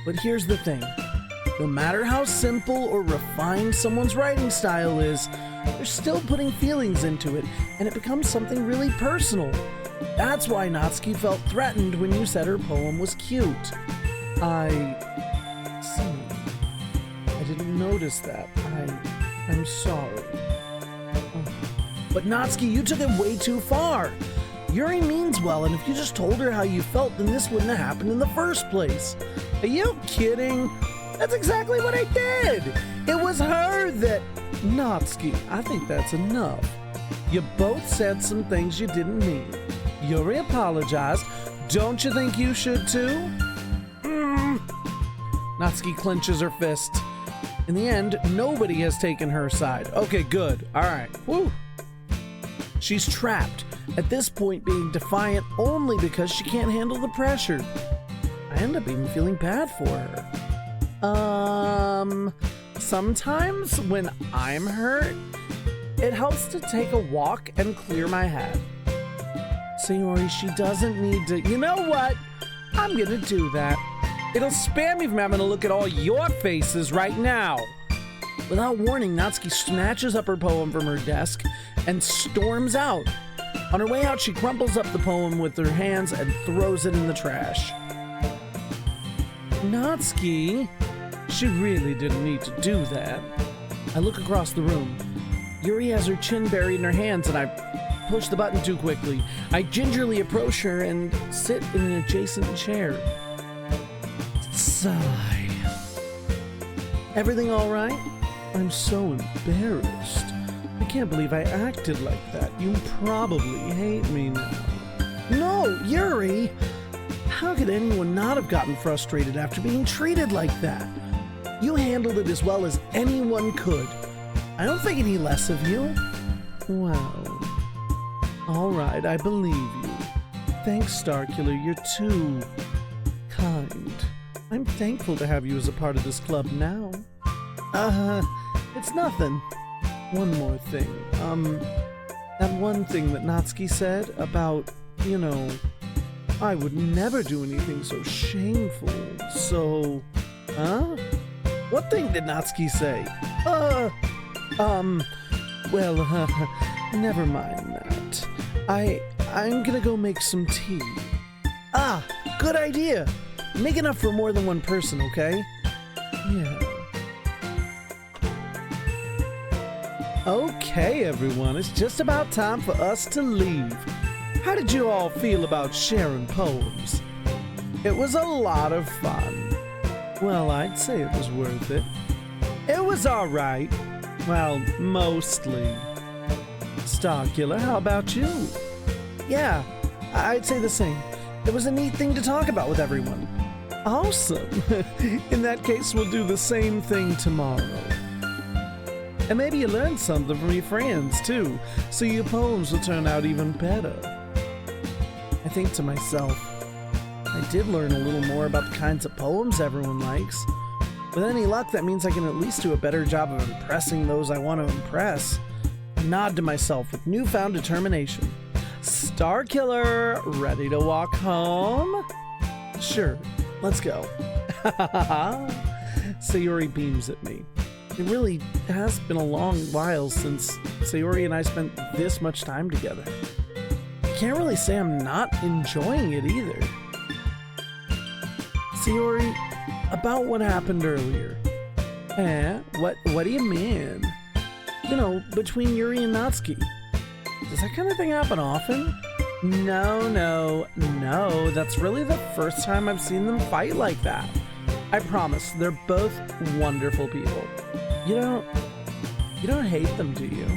But here's the thing. No matter how simple or refined someone's writing style is, they're still putting feelings into it, and it becomes something really personal. That's why Natsuki felt threatened when you said her poem was cute. I didn't notice that. I'm sorry. But Natsuki, you took it way too far. Yuri means well, and if you just told her how you felt, then this wouldn't have happened in the first place. Are you kidding? That's exactly what I did. It was her that... Natsuki, I think that's enough. You both said some things you didn't mean. Yuri apologized. Don't you think you should too? Natsuki clenches her fist. In the end, nobody has taken her side. Okay, good. All right. Woo. She's trapped, at this point being defiant only because she can't handle the pressure. I end up even feeling bad for her. Sometimes when I'm hurt, it helps to take a walk and clear my head. Sayori, she doesn't need to... You know what? I'm gonna do that. It'll spare me from having to look at all your faces right now. Without warning, Natsuki snatches up her poem from her desk and storms out. On her way out, she crumples up the poem with her hands and throws it in the trash. Natsuki, she really didn't need to do that. I look across the room. Yuri has her chin buried in her hands, and I push the button too quickly. I gingerly approach her and sit in an adjacent chair. Sigh. Everything all right? I'm so embarrassed. I can't believe I acted like that. You probably hate me now. No, Yuri! How could anyone not have gotten frustrated after being treated like that? You handled it as well as anyone could. I don't think any less of you. Well, all right, I believe you. Thanks, Starkiller, you're too kind. I'm thankful to have you as a part of this club now. It's nothing. One more thing. That one thing that Natsuki said about, you know, I would never do anything so shameful, so... Huh? What thing did Natsuki say? Never mind that. I'm gonna go make some tea. Ah, good idea! Make enough for more than one person, okay? Yeah. Okay, everyone, it's just about time for us to leave. How did you all feel about sharing poems? It was a lot of fun. Well, I'd say it was worth it. It was all right. Well, mostly. Starkiller, how about you? Yeah, I'd say the same. It was a neat thing to talk about with everyone. Awesome. In that case, we'll do the same thing tomorrow. And maybe you learned something from your friends, too, so your poems will turn out even better. I think to myself, I did learn a little more about the kinds of poems everyone likes. With any luck, that means I can at least do a better job of impressing those I want to impress. I nod to myself with newfound determination. Starkiller, ready to walk home? Sure, let's go. Sayori beams at me. It really has been a long while since Sayori and I spent this much time together. I can't really say I'm not enjoying it either. Sayori, about what happened earlier. What do you mean? You know, between Yuri and Natsuki. Does that kind of thing happen often? No. That's really the first time I've seen them fight like that. I promise, they're both wonderful people. You don't hate them, do you?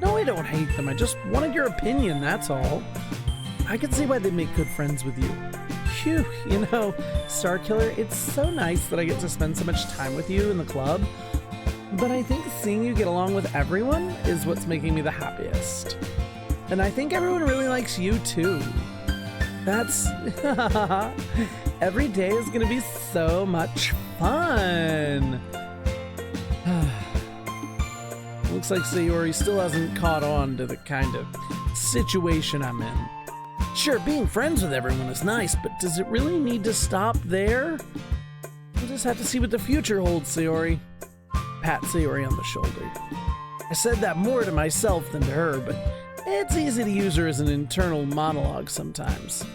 No, I don't hate them. I just wanted your opinion, that's all. I can see why they make good friends with you. Phew, you know, Starkiller, it's so nice that I get to spend so much time with you in the club. But I think seeing you get along with everyone is what's making me the happiest. And I think everyone really likes you too. That's... Every day is gonna be so much fun. Looks like Sayori still hasn't caught on to the kind of situation I'm in. Sure, being friends with everyone is nice, but does it really need to stop there? We'll just have to see what the future holds, Sayori. Pat Sayori on the shoulder. I said that more to myself than to her, but it's easy to use her as an internal monologue sometimes.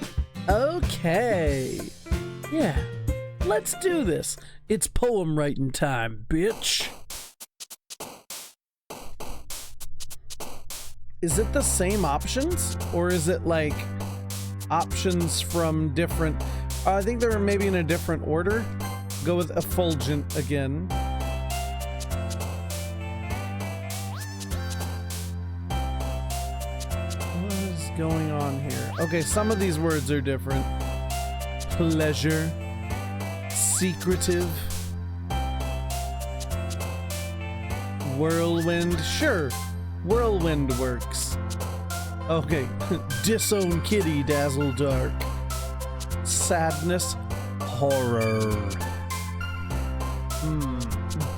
Okay. Yeah, let's do this. It's poem writing time, bitch. Is it the same options? Or is it like options from different... I think they're maybe in a different order. Go with effulgent again. What is going on here? Okay, some of these words are different. Pleasure. Secretive. Whirlwind. Sure. Whirlwind works. Okay. Disown kitty, dazzle dark. Sadness. Horror.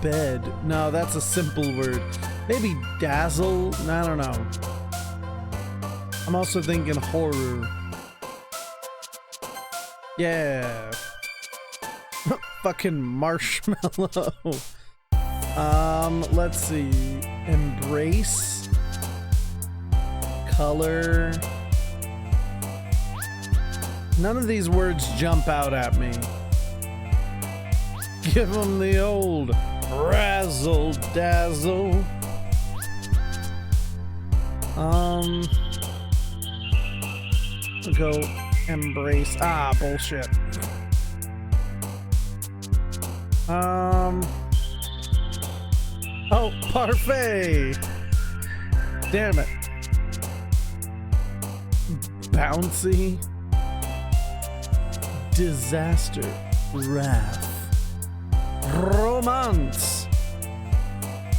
Bed. No, that's a simple word. Maybe dazzle. I don't know. I'm also thinking horror. Yeah. Fucking marshmallow. Let's see. Embrace. Color. None of these words jump out at me. Give them the old razzle dazzle. Go embrace. Ah, bullshit. Oh, parfait. Damn it. Bouncy. Disaster. Wrath. Romance.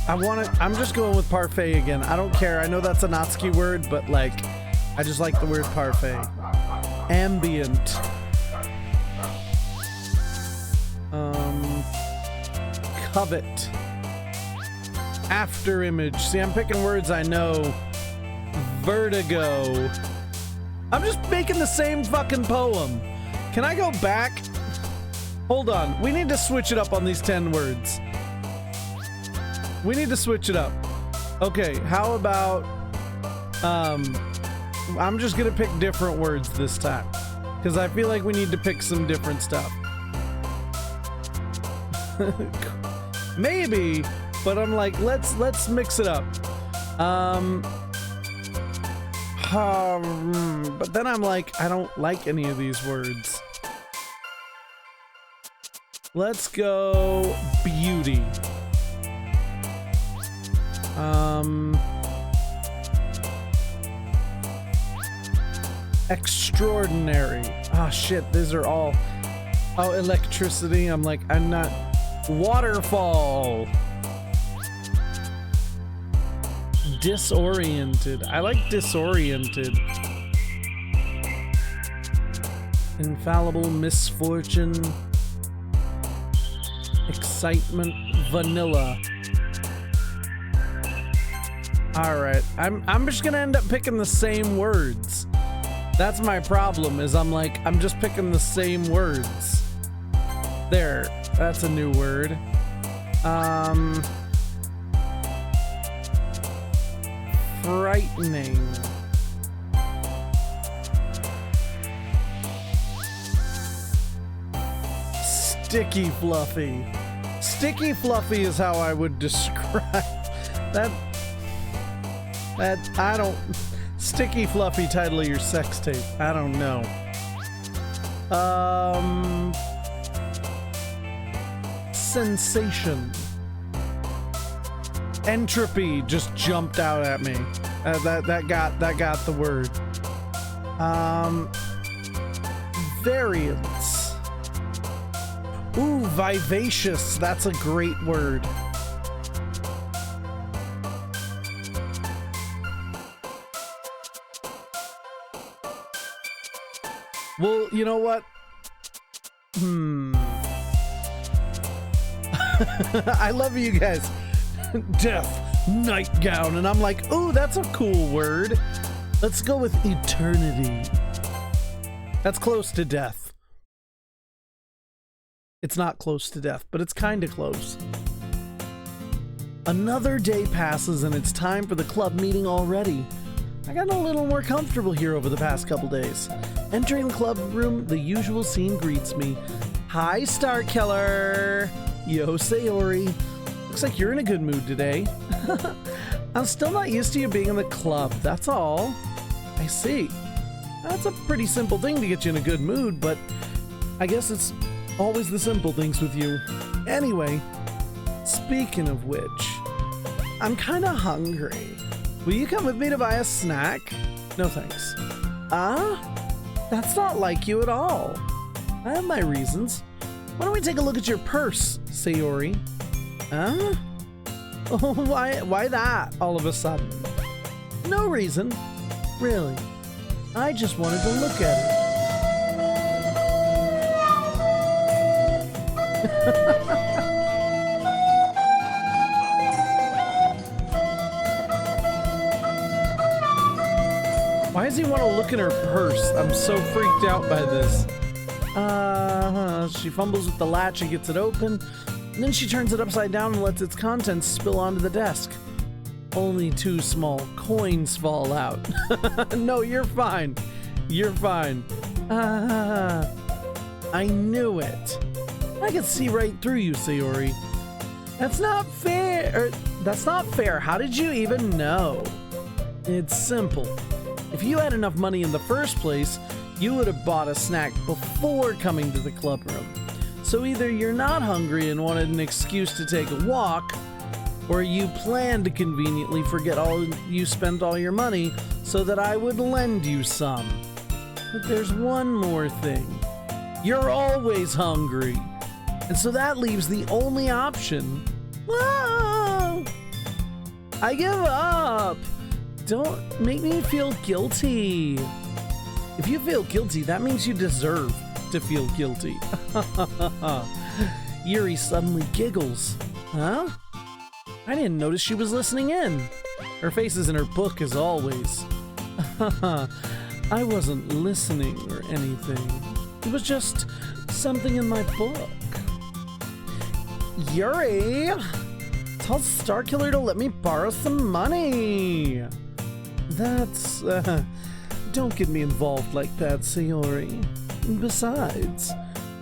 I'm just going with parfait again. I don't care. I know that's a Natsuki word, but like, I just like the word parfait. Ambient. Covet. After image. See, I'm picking words I know. Vertigo. I'm just making the same fucking poem. Can I go back? Hold on. We need to switch it up on these 10 words. We need to switch it up. Okay, how about... I'm just gonna pick different words this time. Because I feel like we need to pick some different stuff. Maybe, but I'm like, let's mix it up. But then I'm like, I don't like any of these words. Let's go beauty. Extraordinary. Ah, shit, these are all... Oh, electricity. I'm like, I'm not... Waterfall. Disoriented. I like disoriented. Infallible, misfortune. Excitement, vanilla. Alright, I'm just gonna end up picking the same words. That's my problem, is I'm just picking the same words. There, that's a new word. Frightening. Sticky fluffy. Sticky fluffy is how I would describe that. I don't... Sticky fluffy title of your sex tape. I don't know. Sensation. Entropy just jumped out at me. That got the word. Variance. Ooh, vivacious. That's a great word. Well, you know what? I love you guys. Death, nightgown, and I'm like, ooh, that's a cool word. Let's go with eternity. That's close to death. It's not close to death, but it's kind of close. Another day passes and it's time for the club meeting already. I got a little more comfortable here over the past couple days. Entering the club room, the usual scene greets me. Hi, Star Killer! Yo, Sayori. Looks like you're in a good mood today. I'm still not used to you being in the club, that's all. I see. That's a pretty simple thing to get you in a good mood, but I guess it's always the simple things with you. Anyway, speaking of which, I'm kinda hungry. Will you come with me to buy a snack? No thanks. That's not like you at all. I have my reasons. Why don't we take a look at your purse, Sayori? Huh? Oh, why that all of a sudden? No reason. Really. I just wanted to look at it. Why does he want to look in her purse? I'm so freaked out by this. She fumbles with the latch and gets it open. And then she turns it upside down and lets its contents spill onto the desk. Only 2 small coins fall out. No, you're fine. You're fine. I knew it. I could see right through you, Sayori. That's not fair. That's not fair. How did you even know? It's simple. If you had enough money in the first place, you would have bought a snack before coming to the club room. So either you're not hungry and wanted an excuse to take a walk, or you planned to conveniently forget you spent all your money so that I would lend you some. But there's one more thing. You're always hungry. And so that leaves the only option. Whoa! I give up. Don't make me feel guilty. If you feel guilty, that means you deserve to feel guilty. Yuri suddenly giggles. Huh? I didn't notice she was listening in. Her face is in her book as always. I wasn't listening or anything. It was just something in my book. Yuri! Tell Starkiller to let me borrow some money. That's, don't get me involved like that, Sayori. Besides,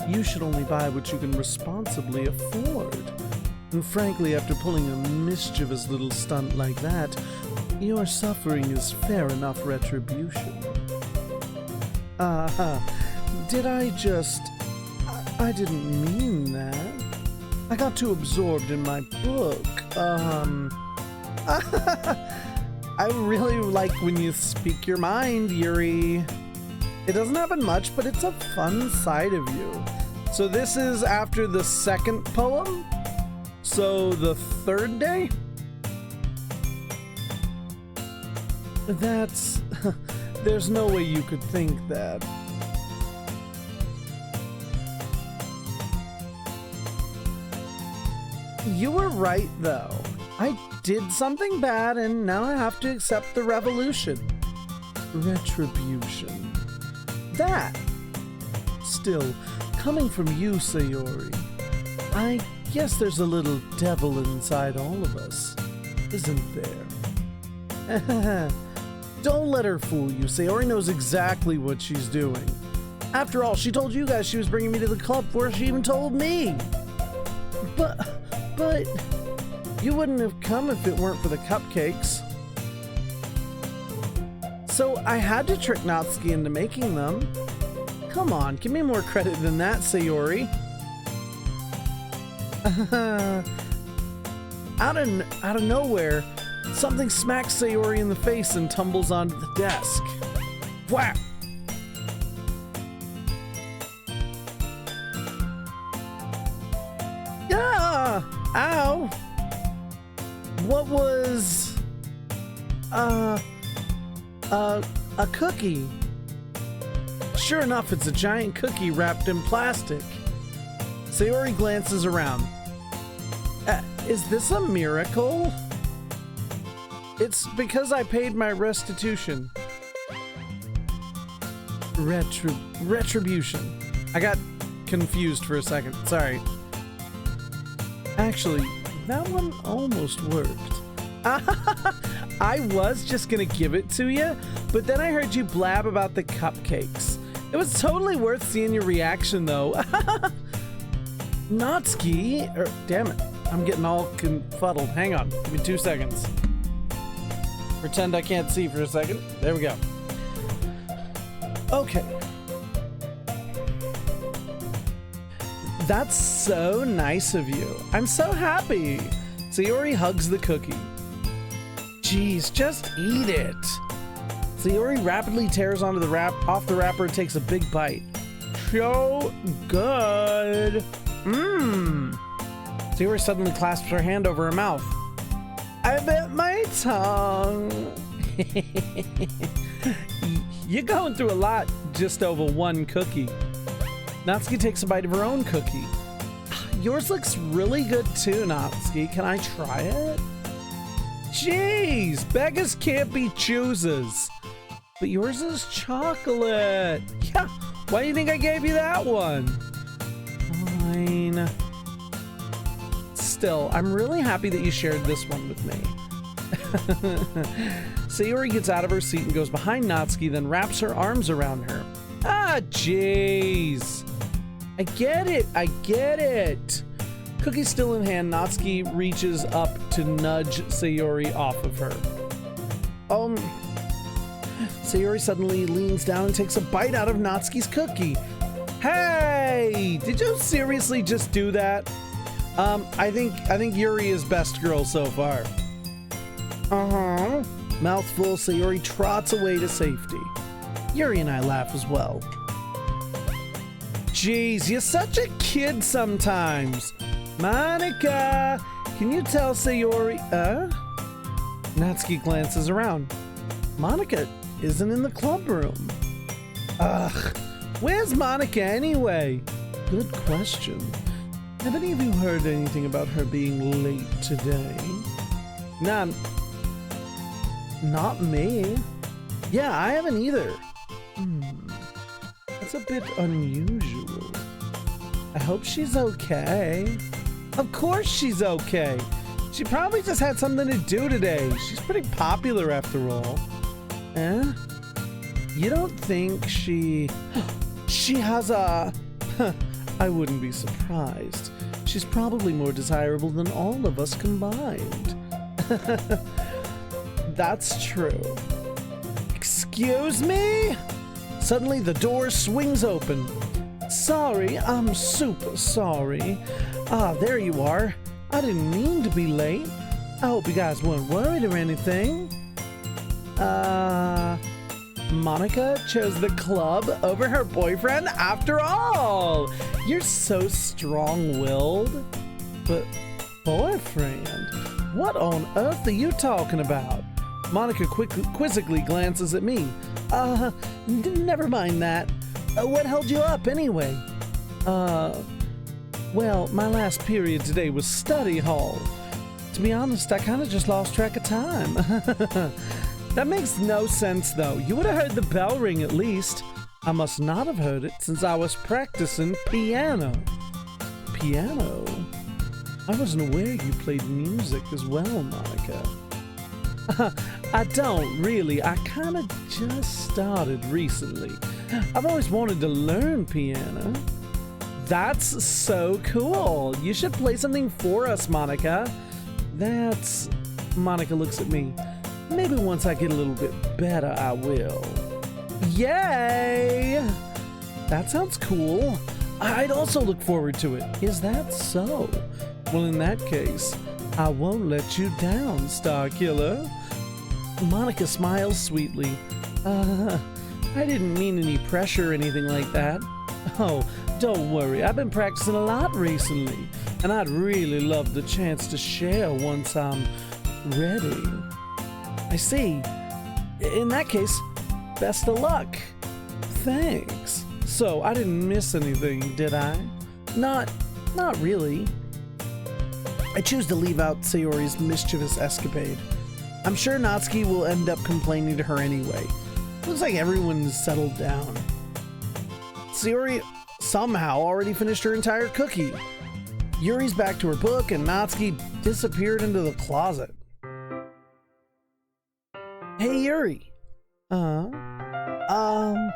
you should only buy what you can responsibly afford. And frankly, after pulling a mischievous little stunt like that, your suffering is fair enough retribution. Did I just... I didn't mean that. I got too absorbed in my book. I really like when you speak your mind, Yuri. It doesn't happen much, but it's a fun side of you. So this is after the second poem? So the third day? That's... There's no way you could think that. You were right, though. I did something bad, and now I have to accept the revolution. Retribution. That. Still, coming from you, Sayori, I guess there's a little devil inside all of us, isn't there? Don't let her fool you. Sayori knows exactly what she's doing. After all, she told you guys she was bringing me to the club before she even told me. But you wouldn't have come if it weren't for the cupcakes. So I had to trick Natsuki into making them. Come on, give me more credit than that, Sayori. Out of nowhere, something smacks Sayori in the face and tumbles onto the desk. Whack! Yeah! Ow! What was... a cookie. Sure enough, it's a giant cookie wrapped in plastic. Sayori glances around. Is this a miracle? It's because I paid my restitution. Retribution. I got confused for a second. Sorry. Actually, that one almost worked. I was just gonna give it to you, but then I heard you blab about the cupcakes. It was totally worth seeing your reaction, though. Natsuki, damn it, I'm getting all confuddled. Hang on, give me 2 seconds. Pretend I can't see for a second. There we go. Okay. That's so nice of you. I'm so happy. Sayori hugs the cookie. Jeez, just eat it. Sayori rapidly tears onto the off the wrapper and takes a big bite. So good. Mmm. Sayori suddenly clasps her hand over her mouth. I bit my tongue. You're going through a lot just over one cookie. Natsuki takes a bite of her own cookie. Yours looks really good too, Natsuki. Can I try it? Jeez, beggars can't be choosers. But yours is chocolate. Yeah, why do you think I gave you that one? Fine. Still, I'm really happy that you shared this one with me. Sayori gets out of her seat and goes behind Natsuki, then wraps her arms around her. Ah, jeez. I get it. Cookie still in hand, Natsuki reaches up to nudge Sayori off of her. Sayori suddenly leans down and takes a bite out of Natsuki's cookie. Hey, did you seriously just do that? I think Yuri is best girl so far. Mouthful, Sayori trots away to safety. Yuri and I laugh as well. Jeez, you're such a kid sometimes. Monica, can you tell Sayori? Natsuki glances around. Monica isn't in the club room. Ugh, where's Monica anyway? Good question. Have any of you heard anything about her being late today? Nah, not me. Yeah, I haven't either. That's a bit unusual. I hope she's okay. Of course she's okay. She probably just had something to do today. She's pretty popular after all. You don't think she has a... I wouldn't be surprised. She's probably more desirable than all of us combined. That's true. Excuse me? Suddenly the door swings open. Sorry, I'm super sorry. Ah, there you are. I didn't mean to be late. I hope you guys weren't worried or anything. Monica chose the club over her boyfriend after all. You're so strong-willed. But boyfriend? What on earth are you talking about? Monica quizzically glances at me. Never mind that. What held you up anyway? Well, my last period today was study hall. To be honest, I kind of just lost track of time. That makes no sense, though. You would have heard the bell ring at least. I must not have heard it since I was practicing piano. Piano? I wasn't aware you played music as well, Monica. I don't really. I kind of just started recently. I've always wanted to learn piano. That's so cool. You should play something for us, Monica. That's... Monica looks at me. Maybe once I get a little bit better, I will. Yay! That sounds cool. I'd also look forward to it. Is that so? Well, in that case, I won't let you down, Starkiller. Monica smiles sweetly. I didn't mean any pressure or anything like that. Oh, don't worry. I've been practicing a lot recently, and I'd really love the chance to share once I'm ready. I see. In that case, best of luck. Thanks. So, I didn't miss anything, did I? Not really. I choose to leave out Sayori's mischievous escapade. I'm sure Natsuki will end up complaining to her anyway. Looks like everyone's settled down. Yuri somehow already finished her entire cookie. Yuri's back to her book, and Natsuki disappeared into the closet. Hey, Yuri. I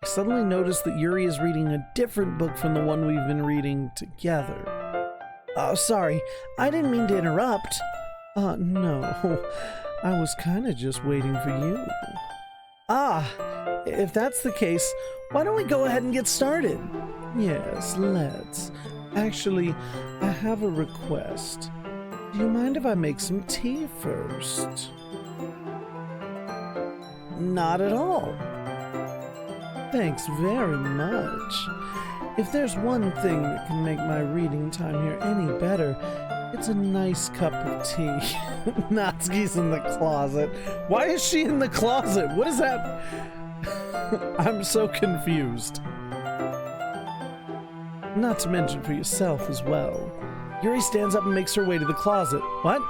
suddenly noticed that Yuri is reading a different book from the one we've been reading together. Oh, sorry. I didn't mean to interrupt. No. I was kind of just waiting for you. Ah, if that's the case, why don't we go ahead and get started? Yes, let's. Actually, I have a request. Do you mind if I make some tea first? Not at all. Thanks very much. If there's one thing that can make my reading time here any better, it's a nice cup of tea. Natsuki's in the closet. Why is she in the closet? What is that? I'm so confused. Not to mention for yourself as well. Yuri stands up and makes her way to the closet. What?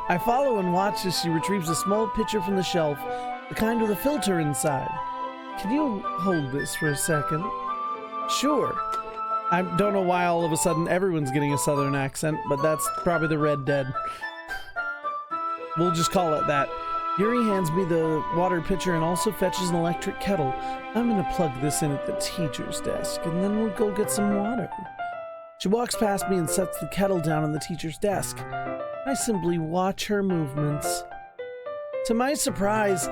I follow and watch as she retrieves a small pitcher from the shelf, the kind with a filter inside. Can you hold this for a second? Sure. I don't know why all of a sudden everyone's getting a southern accent, but that's probably the Red Dead. We'll just call it that. Yuri hands me the water pitcher and also fetches an electric kettle. I'm gonna plug this in at the teacher's desk, and then we'll go get some water. She walks past me and sets the kettle down on the teacher's desk. I simply watch her movements. To my surprise,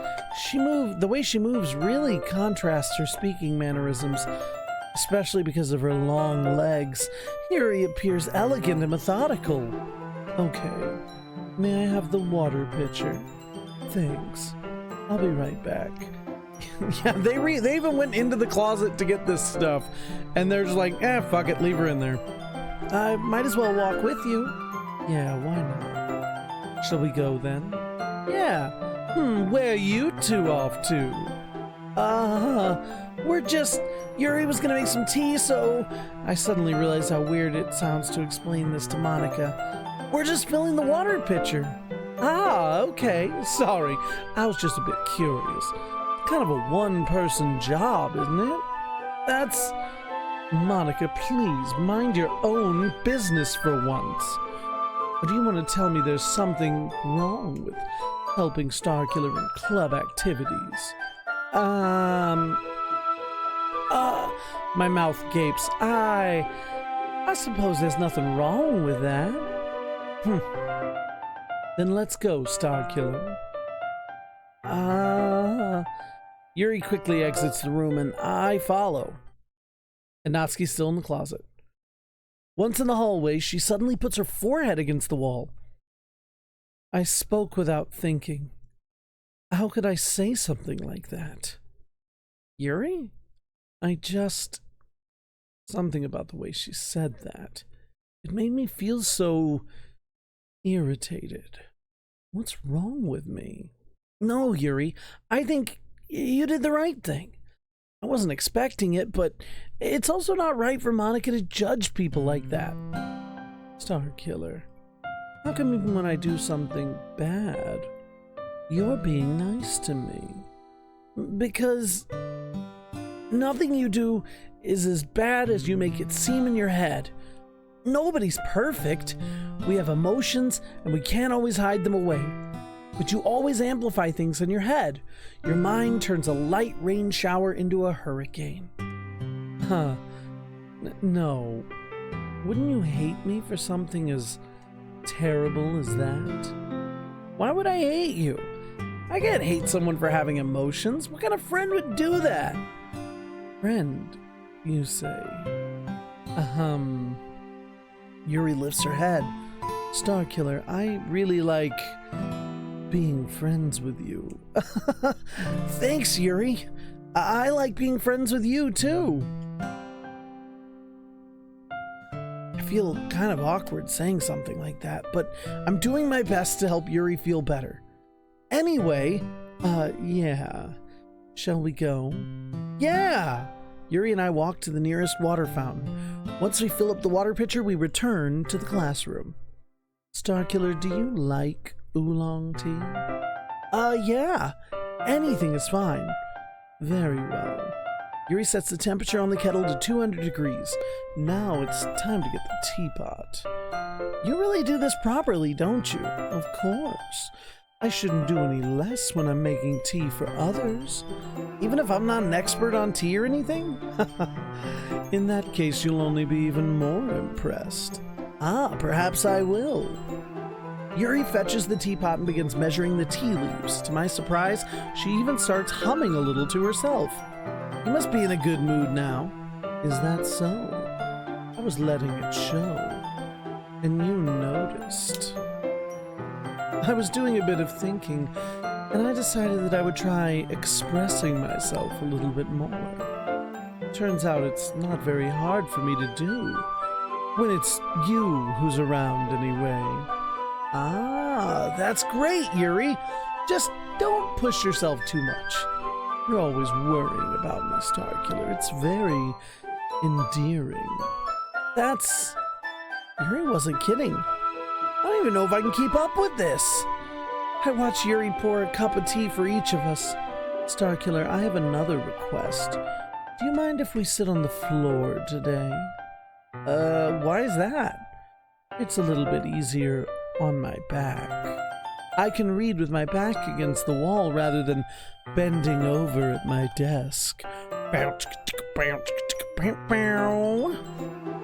the way she moves really contrasts her speaking mannerisms, especially because of her long legs. Yuri appears elegant and methodical. Okay, may I have the water pitcher? Thanks. I'll be right back. Yeah, they even went into the closet to get this stuff, and they're just like, fuck it, leave her in there. I might as well walk with you. Yeah, why not? Shall we go then? Yeah. Where are you two off to? Yuri was gonna make some tea, so I suddenly realized how weird it sounds to explain this to Monica. We're just filling the water pitcher. Ah, okay. Sorry. I was just a bit curious. Kind of a one-person job, isn't it? That's... Monica, please, mind your own business for once. Or do you want to tell me there's something wrong with helping Starkiller in club activities? My mouth gapes. I suppose there's nothing wrong with that. Then let's go, Starkiller. Yuri quickly exits the room and I follow. And Natsuki's still in the closet. Once in the hallway, she suddenly puts her forehead against the wall. I spoke without thinking. How could I say something like that? Yuri? Something about the way she said that. It made me feel so irritated. What's wrong with me? No, Yuri, I think you did the right thing. I wasn't expecting it, but it's also not right for Monica to judge people like that. Starkiller, how come even when I do something bad, you're being nice to me? Because nothing you do is as bad as you make it seem in your head. Nobody's perfect. We have emotions, and we can't always hide them away. But you always amplify things in your head. Your mind turns a light rain shower into a hurricane. No. Wouldn't you hate me for something as terrible as that? Why would I hate you? I can't hate someone for having emotions. What kind of friend would do that? Friend, you say? Yuri lifts her head. Starkiller, I really like being friends with you. Thanks, Yuri. I like being friends with you, too. I feel kind of awkward saying something like that, but I'm doing my best to help Yuri feel better. Anyway, yeah. Shall we go? Yeah! Yuri and I walk to the nearest water fountain. Once we fill up the water pitcher, we return to the classroom. Starkiller, do you like oolong tea? Yeah. Anything is fine. Very well. Yuri sets the temperature on the kettle to 200 degrees. Now it's time to get the teapot. You really do this properly, don't you? Of course. I shouldn't do any less when I'm making tea for others, even if I'm not an expert on tea or anything. In that case, you'll only be even more impressed. Ah, perhaps I will. Yuri fetches the teapot and begins measuring the tea leaves. To my surprise, she even starts humming a little to herself. You must be in a good mood now. Is that so? I was letting it show. And you noticed. I was doing a bit of thinking, and I decided that I would try expressing myself a little bit more. Turns out it's not very hard for me to do, when it's you who's around anyway. Ah, that's great, Yuri. Just don't push yourself too much. You're always worrying about me, Starkiller. It's very endearing. That's... Yuri wasn't kidding. I don't even know if I can keep up with this. I watch Yuri pour a cup of tea for each of us. Starkiller, I have another request. Do you mind if we sit on the floor today? Why is that? It's a little bit easier on my back. I can read with my back against the wall rather than bending over at my desk.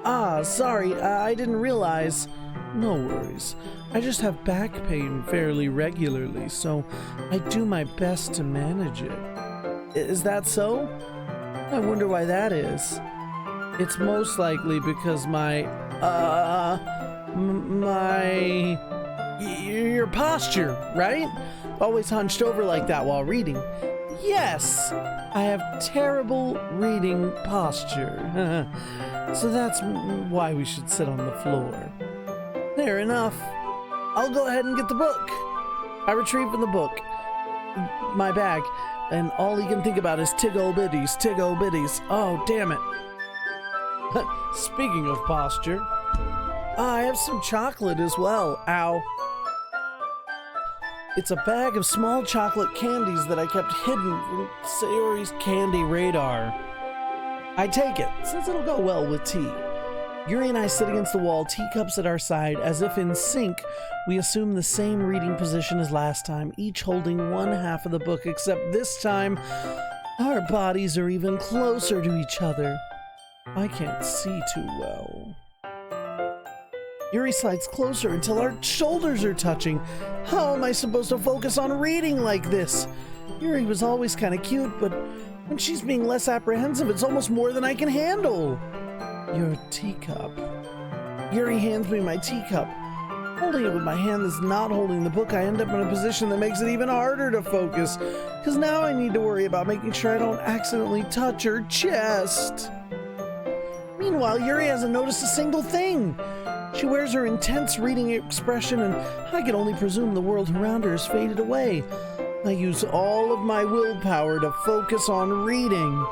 Ah, sorry, I didn't realize. No worries. I just have back pain fairly regularly, so I do my best to manage it. Is that so? I wonder why that is. It's most likely because your posture, right? Always hunched over like that while reading. Yes, I have terrible reading posture. So that's why we should sit on the floor. Fair enough. I'll go ahead and get the book. I retrieve from the book my bag, and all he can think about is tig-o bitties, tig-o bitties. Oh, damn it. Speaking of posture, I have some chocolate as well. Ow. It's a bag of small chocolate candies that I kept hidden from Sayori's candy radar. I take it, since it'll go well with tea. Yuri and I sit against the wall, teacups at our side, as if in sync, we assume the same reading position as last time, each holding one half of the book, except this time, our bodies are even closer to each other. I can't see too well. Yuri slides closer until our shoulders are touching. How am I supposed to focus on reading like this? Yuri was always kind of cute, but when she's being less apprehensive, it's almost more than I can handle. Your teacup. Yuri hands me my teacup. Holding it with my hand that's not holding the book, I end up in a position that makes it even harder to focus, because now I need to worry about making sure I don't accidentally touch her chest. Meanwhile, Yuri hasn't noticed a single thing. She wears her intense reading expression, and I can only presume the world around her has faded away. I use all of my willpower to focus on reading.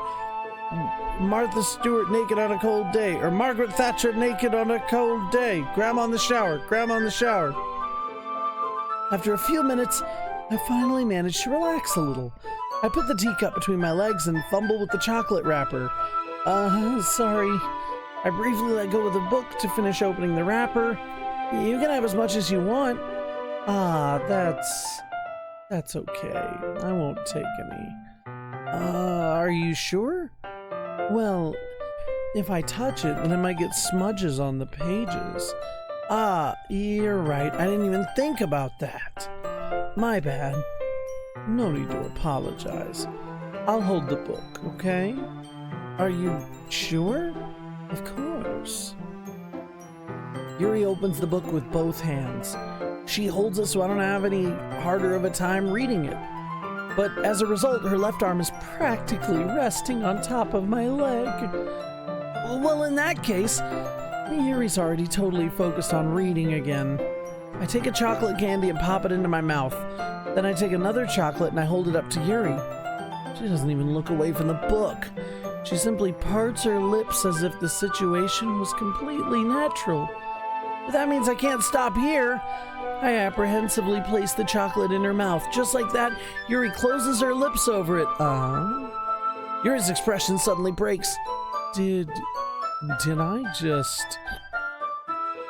Martha Stewart naked on a cold day, or Margaret Thatcher naked on a cold day. Grandma in the shower, Grandma in the shower. After a few minutes, I finally manage to relax a little. I put the teacup between my legs and fumble with the chocolate wrapper. Sorry. I briefly let go of the book to finish opening the wrapper. You can have as much as you want. Ah, that's okay. I won't take any. Are you sure? Well, if I touch it, then I might get smudges on the pages. Ah, you're right. I didn't even think about that. My bad. No need to apologize. I'll hold the book, okay? Are you sure? Of course. Yuri opens the book with both hands. She holds it so I don't have any harder of a time reading it. But as a result, her left arm is practically resting on top of my leg. Well, in that case, Yuri's already totally focused on reading again. I take a chocolate candy and pop it into my mouth. Then I take another chocolate and I hold it up to Yuri. She doesn't even look away from the book. She simply parts her lips as if the situation was completely natural. But that means I can't stop here. I apprehensively place the chocolate in her mouth. Just like that, Yuri closes her lips over it. Yuri's expression suddenly breaks. Did I just...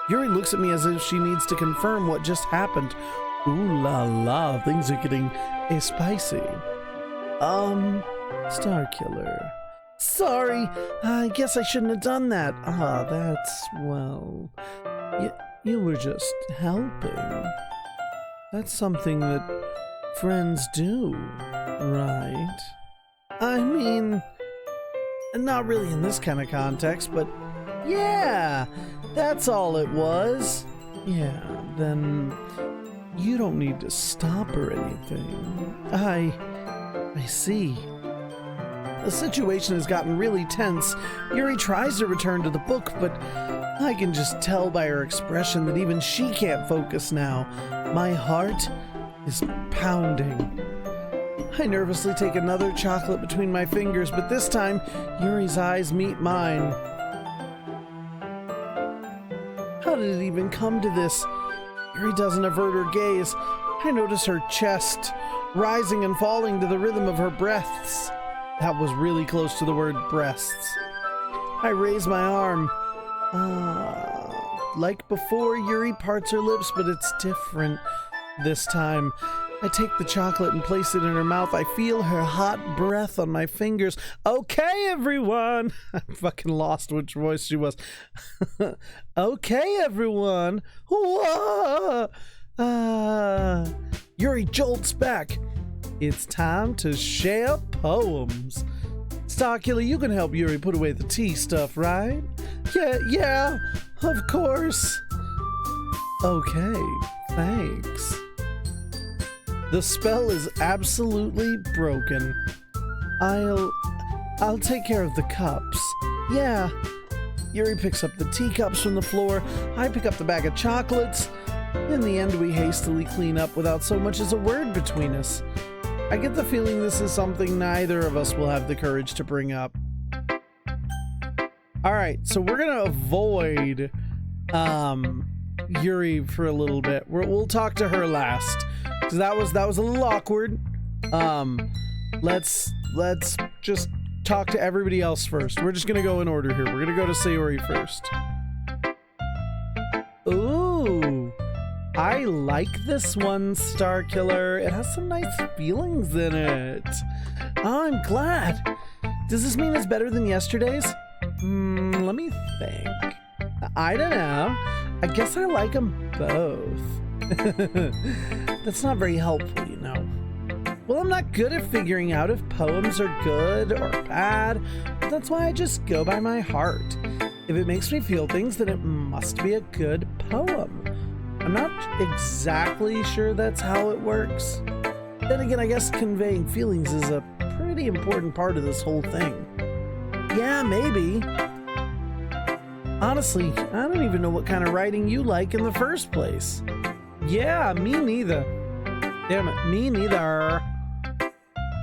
Yuri looks at me as if she needs to confirm what just happened. Ooh la la, things are getting spicy. Star Killer. Sorry, I guess I shouldn't have done that. Well, you were just helping. That's something that friends do, right? I mean, not really in this kind of context, but yeah, that's all it was. Yeah, then you don't need to stop or anything. I see. The situation has gotten really tense. Yuri tries to return to the book, but I can just tell by her expression that even she can't focus now. My heart is pounding. I nervously take another chocolate between my fingers, but this time, Yuri's eyes meet mine. How did it even come to this? Yuri doesn't avert her gaze. I notice her chest rising and falling to the rhythm of her breaths. That was really close to the word breasts. I raise my arm. Like before, Yuri parts her lips, but it's different this time. I take the chocolate and place it in her mouth. I feel her hot breath on my fingers. Okay, everyone. I fucking lost which voice she was. Okay, everyone. Whoa. Yuri jolts back. It's time to share poems. Starkiller, you can help Yuri put away the tea stuff, right? Yeah, of course. Okay, thanks. The spell is absolutely broken. I'll take care of the cups. Yeah. Yuri picks up the teacups from the floor. I pick up the bag of chocolates. In the end, we hastily clean up without so much as a word between us. I get the feeling this is something neither of us will have the courage to bring up. Alright, so we're gonna avoid Yuri for a little bit. We'll talk to her last. Because that was a little awkward. Let's just talk to everybody else first. We're just gonna go in order here. We're gonna go to Sayori first. Ooh. I like this one, Star Killer. It has some nice feelings in it. Oh, I'm glad. Does this mean it's better than yesterday's? Let me think. I don't know. I guess I like them both. That's not very helpful, you know. Well, I'm not good at figuring out if poems are good or bad, but that's why I just go by my heart. If it makes me feel things, then it must be a good poem. I'm not exactly sure that's how it works. Then again, I guess conveying feelings is a pretty important part of this whole thing. Yeah, maybe. Honestly, I don't even know what kind of writing you like in the first place. Yeah, me neither. Damn it, me neither.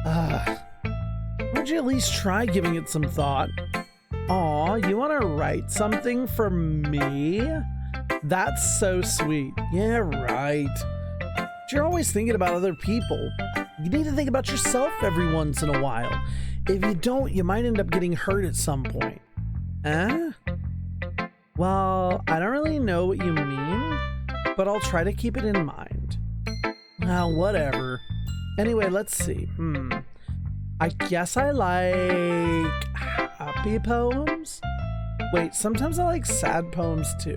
Why don't you at least try giving it some thought? Aw, you want to write something for me? That's so sweet. Yeah, right. But you're always thinking about other people. You need to think about yourself every once in a while. If you don't, you might end up getting hurt at some point. Huh? Well, I don't really know what you mean, but I'll try to keep it in mind. Whatever. Anyway, let's see. I guess I like happy poems? Wait, sometimes I like sad poems too.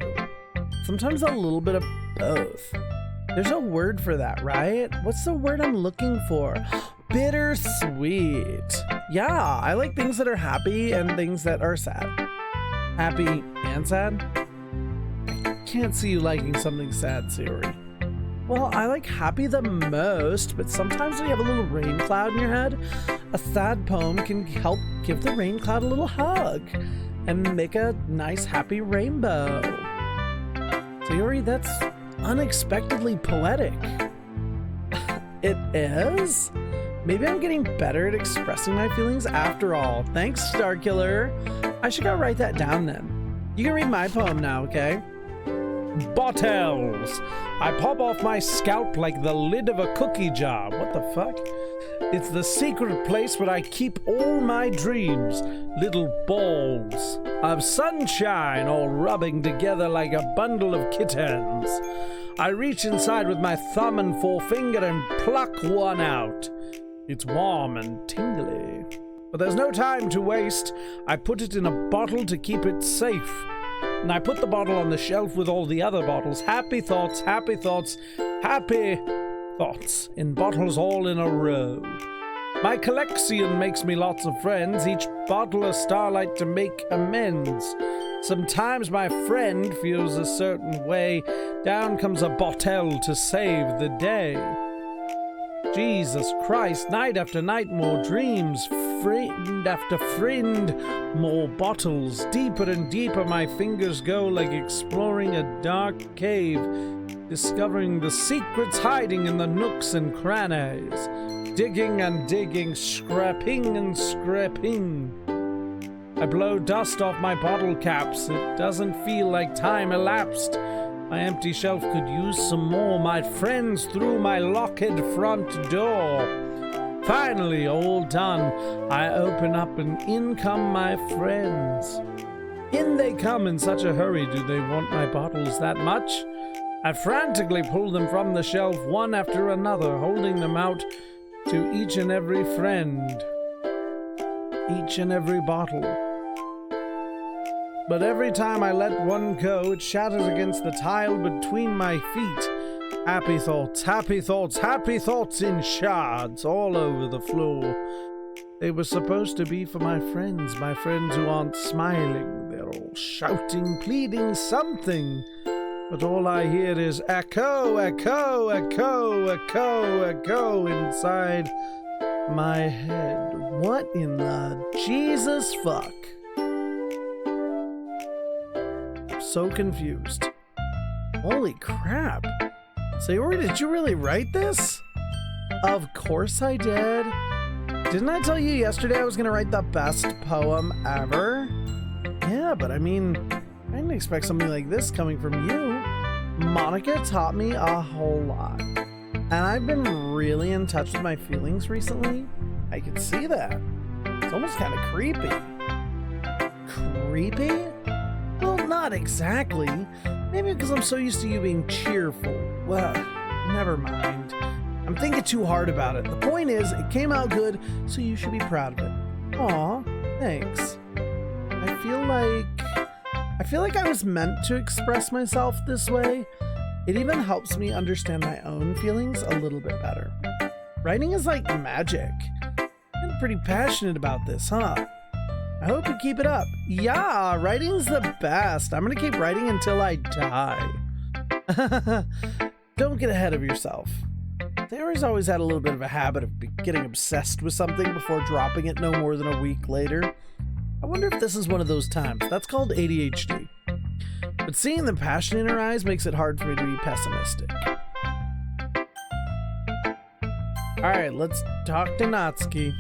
Sometimes a little bit of both. There's a word for that, right? What's the word I'm looking for? Bittersweet. Yeah, I like things that are happy and things that are sad. Happy and sad? I can't see you liking something sad, Sayori. Well, I like happy the most, but sometimes when you have a little rain cloud in your head, a sad poem can help give the rain cloud a little hug and make a nice happy rainbow. Sayori, that's unexpectedly poetic. It is? Maybe I'm getting better at expressing my feelings after all. Thanks, Starkiller. I should go write that down then. You can read my poem now, okay? Bottles! I pop off my scalp like the lid of a cookie jar. What the fuck? It's the secret place where I keep all my dreams. Little balls of sunshine all rubbing together like a bundle of kittens. I reach inside with my thumb and forefinger and pluck one out. It's warm and tingly. But there's no time to waste. I put it in a bottle to keep it safe. And I put the bottle on the shelf with all the other bottles. Happy thoughts, happy thoughts, happy thoughts. In bottles all in a row. My collection makes me lots of friends. Each bottle a starlight to make amends. Sometimes my friend feels a certain way. Down comes a bottle to save the day. Jesus Christ, night after night, more dreams, friend after friend, more bottles. Deeper and deeper my fingers go, like exploring a dark cave, discovering the secrets hiding in the nooks and crannies. Digging and digging, scrapping and scrapping. I blow dust off my bottle caps. It doesn't feel like time elapsed. My empty shelf could use some more. My friends through my locked front door. Finally, all done. I open up and in come my friends. In they come in such a hurry. Do they want my bottles that much? I frantically pull them from the shelf, one after another, holding them out to each and every friend. Each and every bottle. But every time I let one go, it shatters against the tile between my feet. Happy thoughts, happy thoughts, happy thoughts in shards all over the floor. They were supposed to be for my friends who aren't smiling. They're all shouting, pleading something. But all I hear is echo, echo, echo, echo, echo inside my head. What in the Jesus fuck? So confused. Holy crap. Sayori, did you really write this? Of course I did. Didn't I tell you yesterday I was gonna write the best poem ever? Yeah, but I mean, I didn't expect something like this coming from you. Monica taught me a whole lot. And I've been really in touch with my feelings recently. I can see that. It's almost kind of creepy. Creepy? Well, not exactly. Maybe because I'm so used to you being cheerful. Well, never mind. I'm thinking too hard about it. The point is, it came out good, so you should be proud of it. Aw, thanks. I feel like I was meant to express myself this way. It even helps me understand my own feelings a little bit better. Writing is like magic. I'm pretty passionate about this, huh? I hope you keep it up. Yeah, writing's the best. I'm gonna keep writing until I die. Don't get ahead of yourself. Sayori's always had a little bit of a habit of getting obsessed with something before dropping it no more than a week later. I wonder if this is one of those times. That's called ADHD. But seeing the passion in her eyes makes it hard for me to be pessimistic. Alright, let's talk to Natsuki.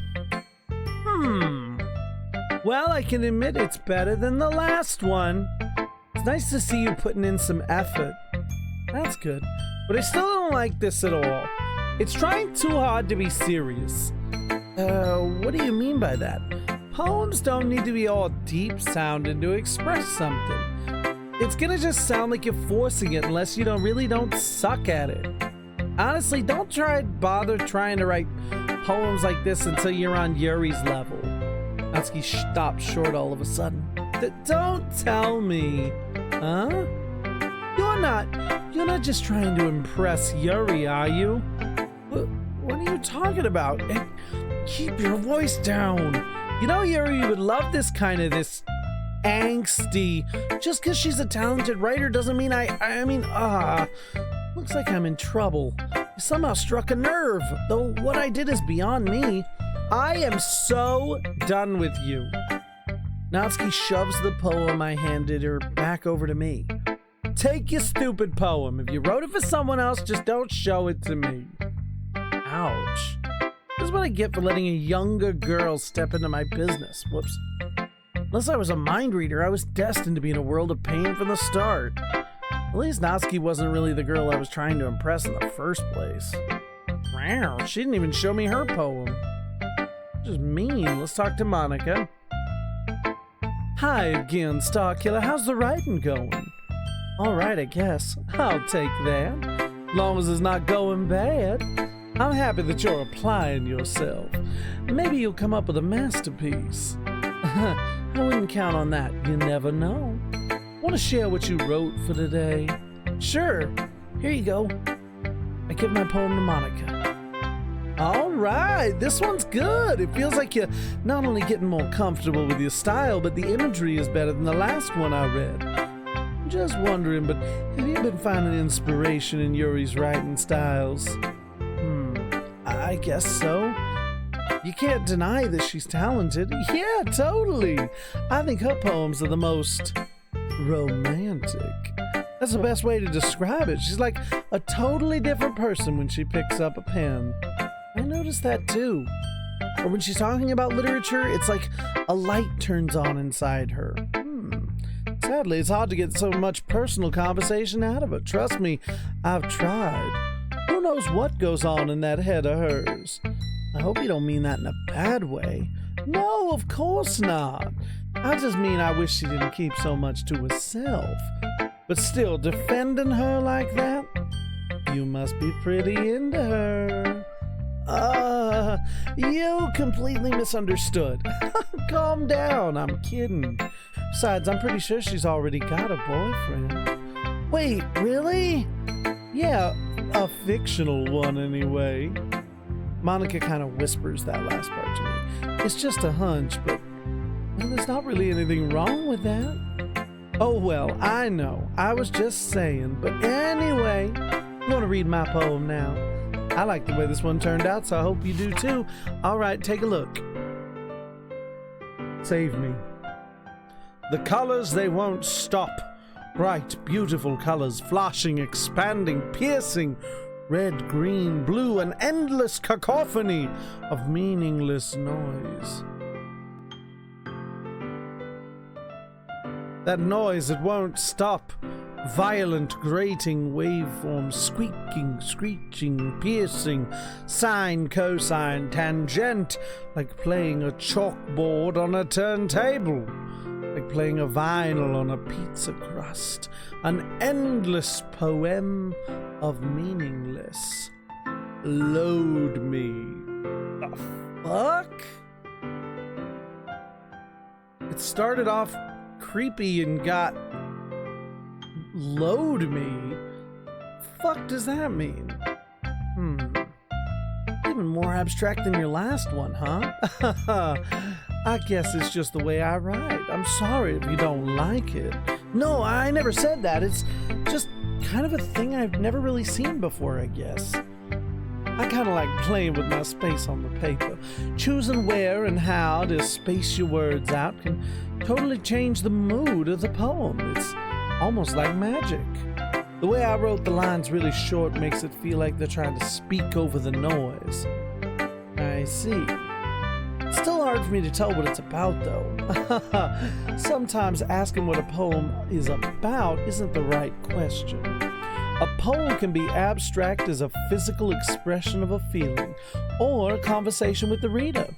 Well, I can admit it's better than the last one. It's nice to see you putting in some effort. That's good. But I still don't like this at all. It's trying too hard to be serious. What do you mean by that? Poems don't need to be all deep sounding to express something. It's gonna just sound like you're forcing it unless you don't suck at it. Honestly, don't bother trying to write poems like this until you're on Yuri's level. Natsuki stopped short all of a sudden. Don't tell me. Huh? You're not just trying to impress Yuri, are you? What are you talking about? Keep your voice down. You know, Yuri would love this angsty. Just because she's a talented writer doesn't mean looks like I'm in trouble. I somehow struck a nerve, though what I did is beyond me. I am so done with you. Natsuki shoves the poem I handed her back over to me. Take your stupid poem. If you wrote it for someone else, just don't show it to me. Ouch. This is what I get for letting a younger girl step into my business. Whoops. Unless I was a mind reader, I was destined to be in a world of pain from the start. At least Natsuki wasn't really the girl I was trying to impress in the first place. Wow, she didn't even show me her poem. Just mean. Let's talk to Monica. Hi again, Star Killer. How's the writing going? All right, I guess. I'll take that. Long as it's not going bad. I'm happy that you're applying yourself. Maybe you'll come up with a masterpiece. I wouldn't count on that. You never know. Want to share what you wrote for today? Sure. Here you go. I give my poem to Monica. All right, this one's good. It feels like you're not only getting more comfortable with your style, but the imagery is better than the last one I read. I'm just wondering, but have you been finding inspiration in Yuri's writing styles? I guess so. You can't deny that she's talented. Yeah, totally. I think her poems are the most romantic. That's the best way to describe it. She's like a totally different person when she picks up a pen. I noticed that too. Or when she's talking about literature, it's like a light turns on inside her. Sadly, it's hard to get so much personal conversation out of her. Trust me, I've tried. Who knows what goes on in that head of hers? I hope you don't mean that in a bad way. No, of course not. I just mean I wish she didn't keep so much to herself. But still, defending her like that? You must be pretty into her. You completely misunderstood. Calm down, I'm kidding. Besides, I'm pretty sure she's already got a boyfriend. Wait, really? Yeah, a fictional one anyway. Monica kind of whispers that last part to me. It's just a hunch, but well, there's not really anything wrong with that. Oh well, I know. I was just saying. But anyway, you want to read my poem now? I like the way this one turned out, so I hope you do too. All right, take a look. Save me. The colors, they won't stop. Bright, beautiful colors, flashing, expanding, piercing. Red, green, blue, an endless cacophony of meaningless noise. That noise, it won't stop. Violent, grating waveforms, squeaking, screeching, piercing, sine, cosine, tangent, like playing a chalkboard on a turntable, like playing a vinyl on a pizza crust, an endless poem of meaningless. Load me. The fuck? It started off creepy and got load me? Fuck does that mean? Even more abstract than your last one, huh? I guess it's just the way I write. I'm sorry if you don't like it. No, I never said that. It's just kind of a thing I've never really seen before, I guess. I kind of like playing with my space on the paper. Choosing where and how to space your words out can totally change the mood of the poem. It's almost like magic. The way I wrote the lines really short makes it feel like they're trying to speak over the noise. I see. It's still hard for me to tell what it's about, though. Sometimes asking what a poem is about isn't the right question. A poem can be abstract as a physical expression of a feeling, or a conversation with the reader.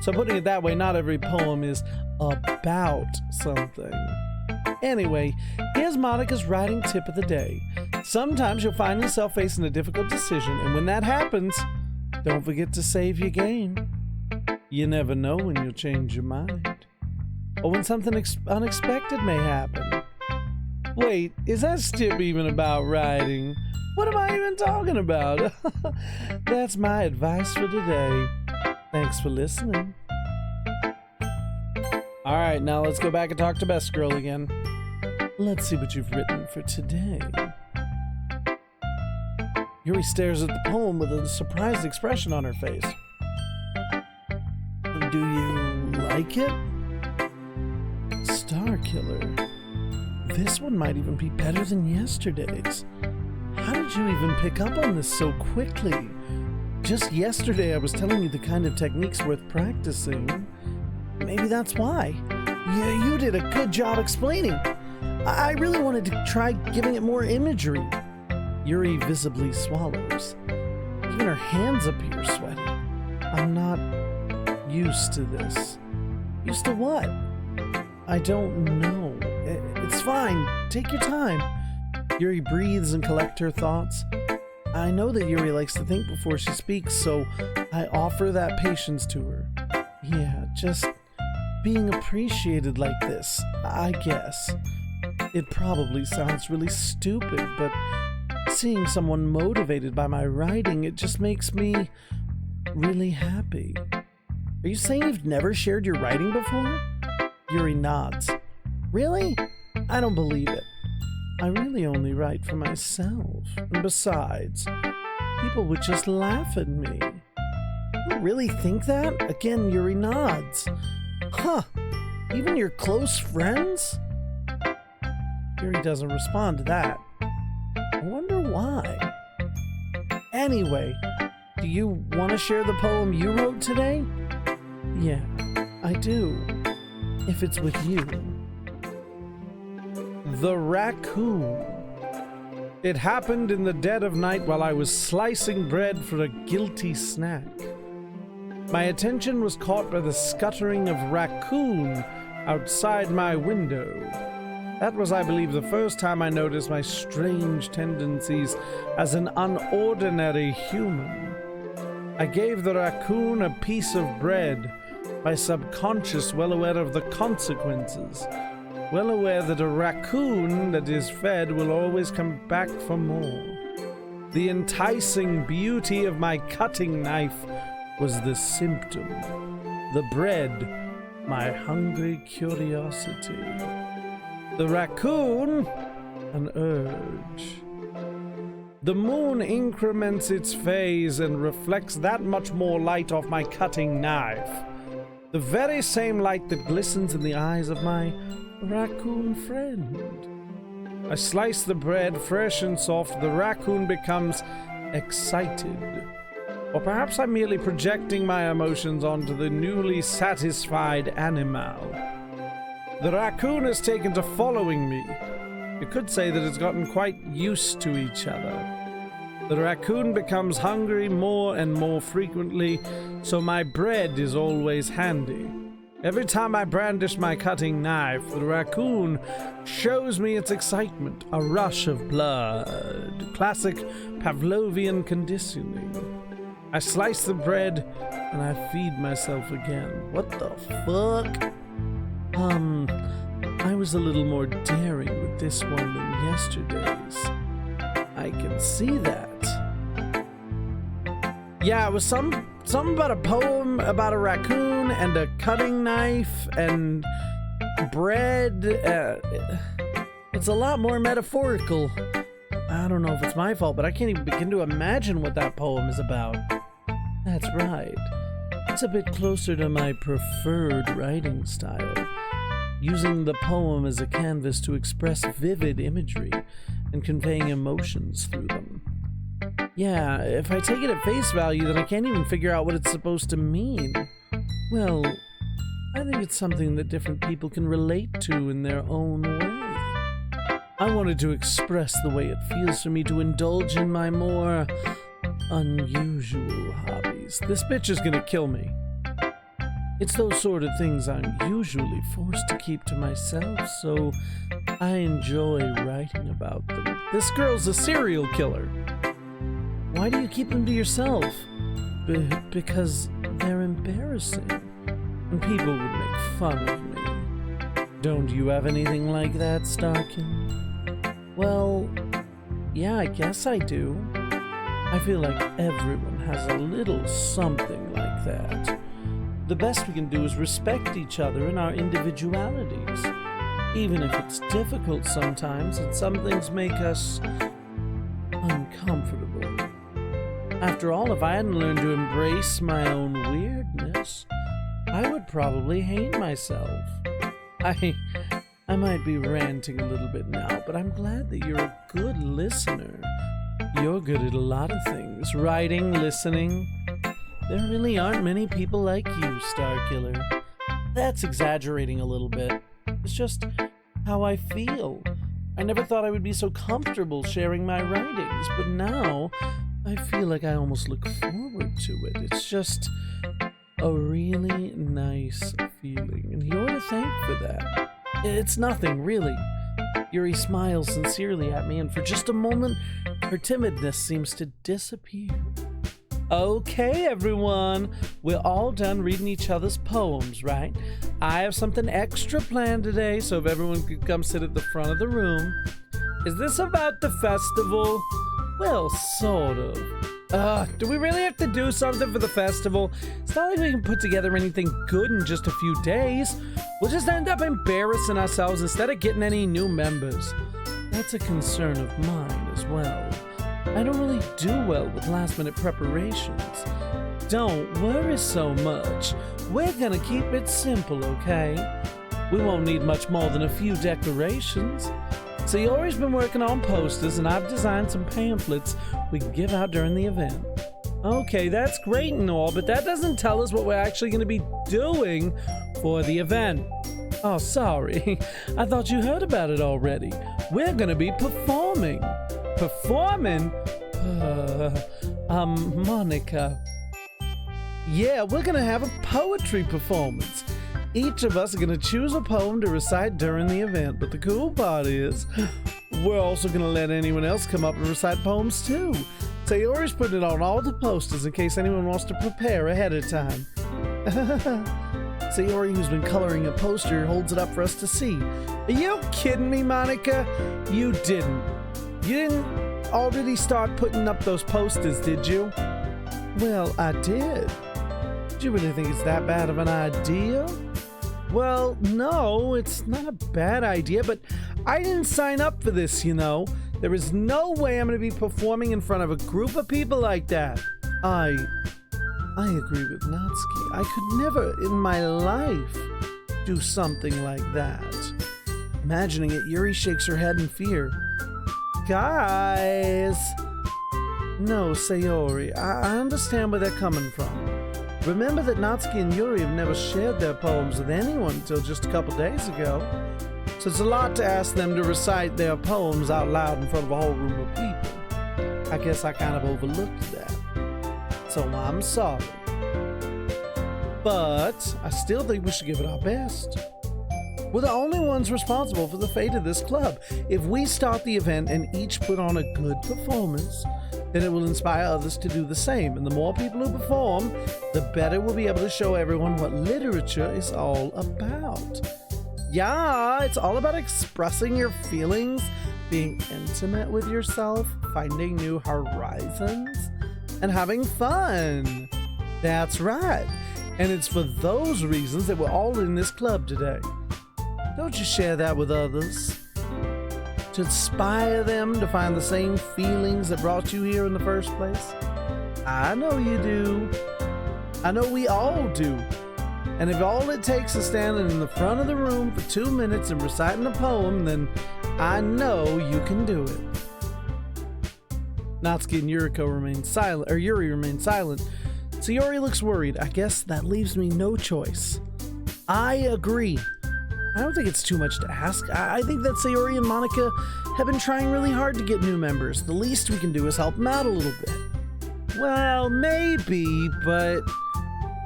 So putting it that way, not every poem is about something. Anyway, here's Monica's writing tip of the day. Sometimes you'll find yourself facing a difficult decision, and when that happens, don't forget to save your game. You never know when you'll change your mind, or when something unexpected may happen. Wait, is that tip even about writing? What am I even talking about? That's my advice for today. Thanks for listening. All right, now let's go back and talk to Best Girl again. Let's see what you've written for today. Yuri stares at the poem with a surprised expression on her face. Do you like it? Star Killer. This one might even be better than yesterday's. How did you even pick up on this so quickly? Just yesterday I was telling you the kind of techniques worth practicing. Maybe that's why. You did a good job explaining. I really wanted to try giving it more imagery. Yuri visibly swallows. Even her hands appear sweaty. I'm not used to this. Used to what? I don't know. It's fine. Take your time. Yuri breathes and collects her thoughts. I know that Yuri likes to think before she speaks, so I offer that patience to her. Yeah, just being appreciated like this, I guess. It probably sounds really stupid, but seeing someone motivated by my writing, it just makes me really happy. Are you saying you've never shared your writing before? Yuri nods. Really? I don't believe it. I really only write for myself. And besides, people would just laugh at me. You really think that? Again, Yuri nods. Huh. Even your close friends? Yuri doesn't respond to that. I wonder why. Anyway, do you want to share the poem you wrote today? Yeah, I do. If it's with you. The Raccoon. It happened in the dead of night while I was slicing bread for a guilty snack. My attention was caught by the scuttering of raccoon outside my window. That was, I believe, the first time I noticed my strange tendencies as an unordinary human. I gave the raccoon a piece of bread, my subconscious well aware of the consequences, well aware that a raccoon that is fed will always come back for more. The enticing beauty of my cutting knife was the symptom. The bread, my hungry curiosity. The raccoon, an urge. The moon increments its phase and reflects that much more light off my cutting knife. The very same light that glistens in the eyes of my raccoon friend. I slice the bread fresh and soft. The raccoon becomes excited. Or perhaps I'm merely projecting my emotions onto the newly satisfied animal. The raccoon has taken to following me. You could say that it's gotten quite used to each other. The raccoon becomes hungry more and more frequently, so my bread is always handy. Every time I brandish my cutting knife, the raccoon shows me its excitement, a rush of blood. Classic Pavlovian conditioning. I slice the bread, and I feed myself again. What the fuck? I was a little more daring with this one than yesterday's. I can see that. Yeah, it was something about a poem about a raccoon and a cutting knife and bread. It's a lot more metaphorical. I don't know if it's my fault, but I can't even begin to imagine what that poem is about. That's right. It's a bit closer to my preferred writing style, using the poem as a canvas to express vivid imagery and conveying emotions through them. Yeah, if I take it at face value, then I can't even figure out what it's supposed to mean. Well, I think it's something that different people can relate to in their own way. I wanted to express the way it feels for me to indulge in my more unusual hobbies. This bitch is gonna kill me. It's those sort of things I'm usually forced to keep to myself, so I enjoy writing about them. This girl's a serial killer. Why do you keep them to yourself? Because they're embarrassing, and people would make fun of me. Don't you have anything like that, Starkin? Well, yeah, I guess I do. I feel like everyone has a little something like that. The best we can do is respect each other and our individualities, even if it's difficult sometimes and some things make us uncomfortable. After all, if I hadn't learned to embrace my own weirdness, I would probably hate myself. I might be ranting a little bit now, but I'm glad that you're a good listener. You're good at a lot of things. Writing, listening. There really aren't many people like you, Starkiller. That's exaggerating a little bit. It's just how I feel. I never thought I would be so comfortable sharing my writings, but now I feel like I almost look forward to it. It's just a really nice feeling, and you're to thank for that. It's nothing, really. Yuri smiles sincerely at me, and for just a moment, her timidness seems to disappear. Okay, everyone, we're all done reading each other's poems, right? I have something extra planned today, so if everyone could come sit at the front of the room. Is this about the festival? Well, sort of. Do we really have to do something for the festival? It's not like we can put together anything good in just a few days. We'll just end up embarrassing ourselves instead of getting any new members. That's a concern of mine as well. I don't really do well with last-minute preparations. Don't worry so much. We're gonna keep it simple, okay? We won't need much more than a few decorations. Sayori's been working on posters, and I've designed some pamphlets we can give out during the event. Okay, that's great and all, but that doesn't tell us what we're actually going to be doing for the event. Oh, sorry. I thought you heard about it already. We're going to be performing. Performing? Monica. Yeah, we're going to have a poetry performance. Each of us are going to choose a poem to recite during the event, but the cool part is, we're also going to let anyone else come up and recite poems too. Sayori's putting it on all the posters in case anyone wants to prepare ahead of time. Sayori, who's been coloring a poster, holds it up for us to see. Are you kidding me, Monica? You didn't. You didn't already start putting up those posters, did you? Well, I did. Do you really think it's that bad of an idea? Well, no, it's not a bad idea, but I didn't sign up for this, you know. There is no way I'm going to be performing in front of a group of people like that. I agree with Natsuki. I could never in my life do something like that. Imagining it, Yuri shakes her head in fear. Guys! No, Sayori, I understand where they're coming from. Remember that Natsuki and Yuri have never shared their poems with anyone until just a couple days ago. So it's a lot to ask them to recite their poems out loud in front of a whole room of people. I guess I kind of overlooked that. So I'm sorry. But I still think we should give it our best. We're the only ones responsible for the fate of this club. If we start the event and each put on a good performance, then it will inspire others to do the same. And the more people who perform, the better we'll be able to show everyone what literature is all about. Yeah, it's all about expressing your feelings, being intimate with yourself, finding new horizons, and having fun. That's right. And it's for those reasons that we're all in this club today. Don't you share that with others? To inspire them to find the same feelings that brought you here in the first place? I know you do. I know we all do. And if all it takes is standing in the front of the room for 2 minutes and reciting a poem, then I know you can do it. Natsuki and Yuri remain silent. Sayori looks worried. I guess that leaves me no choice. I agree. I don't think it's too much to ask. I think that Sayori and Monica have been trying really hard to get new members. The least we can do is help them out a little bit. Well, maybe, but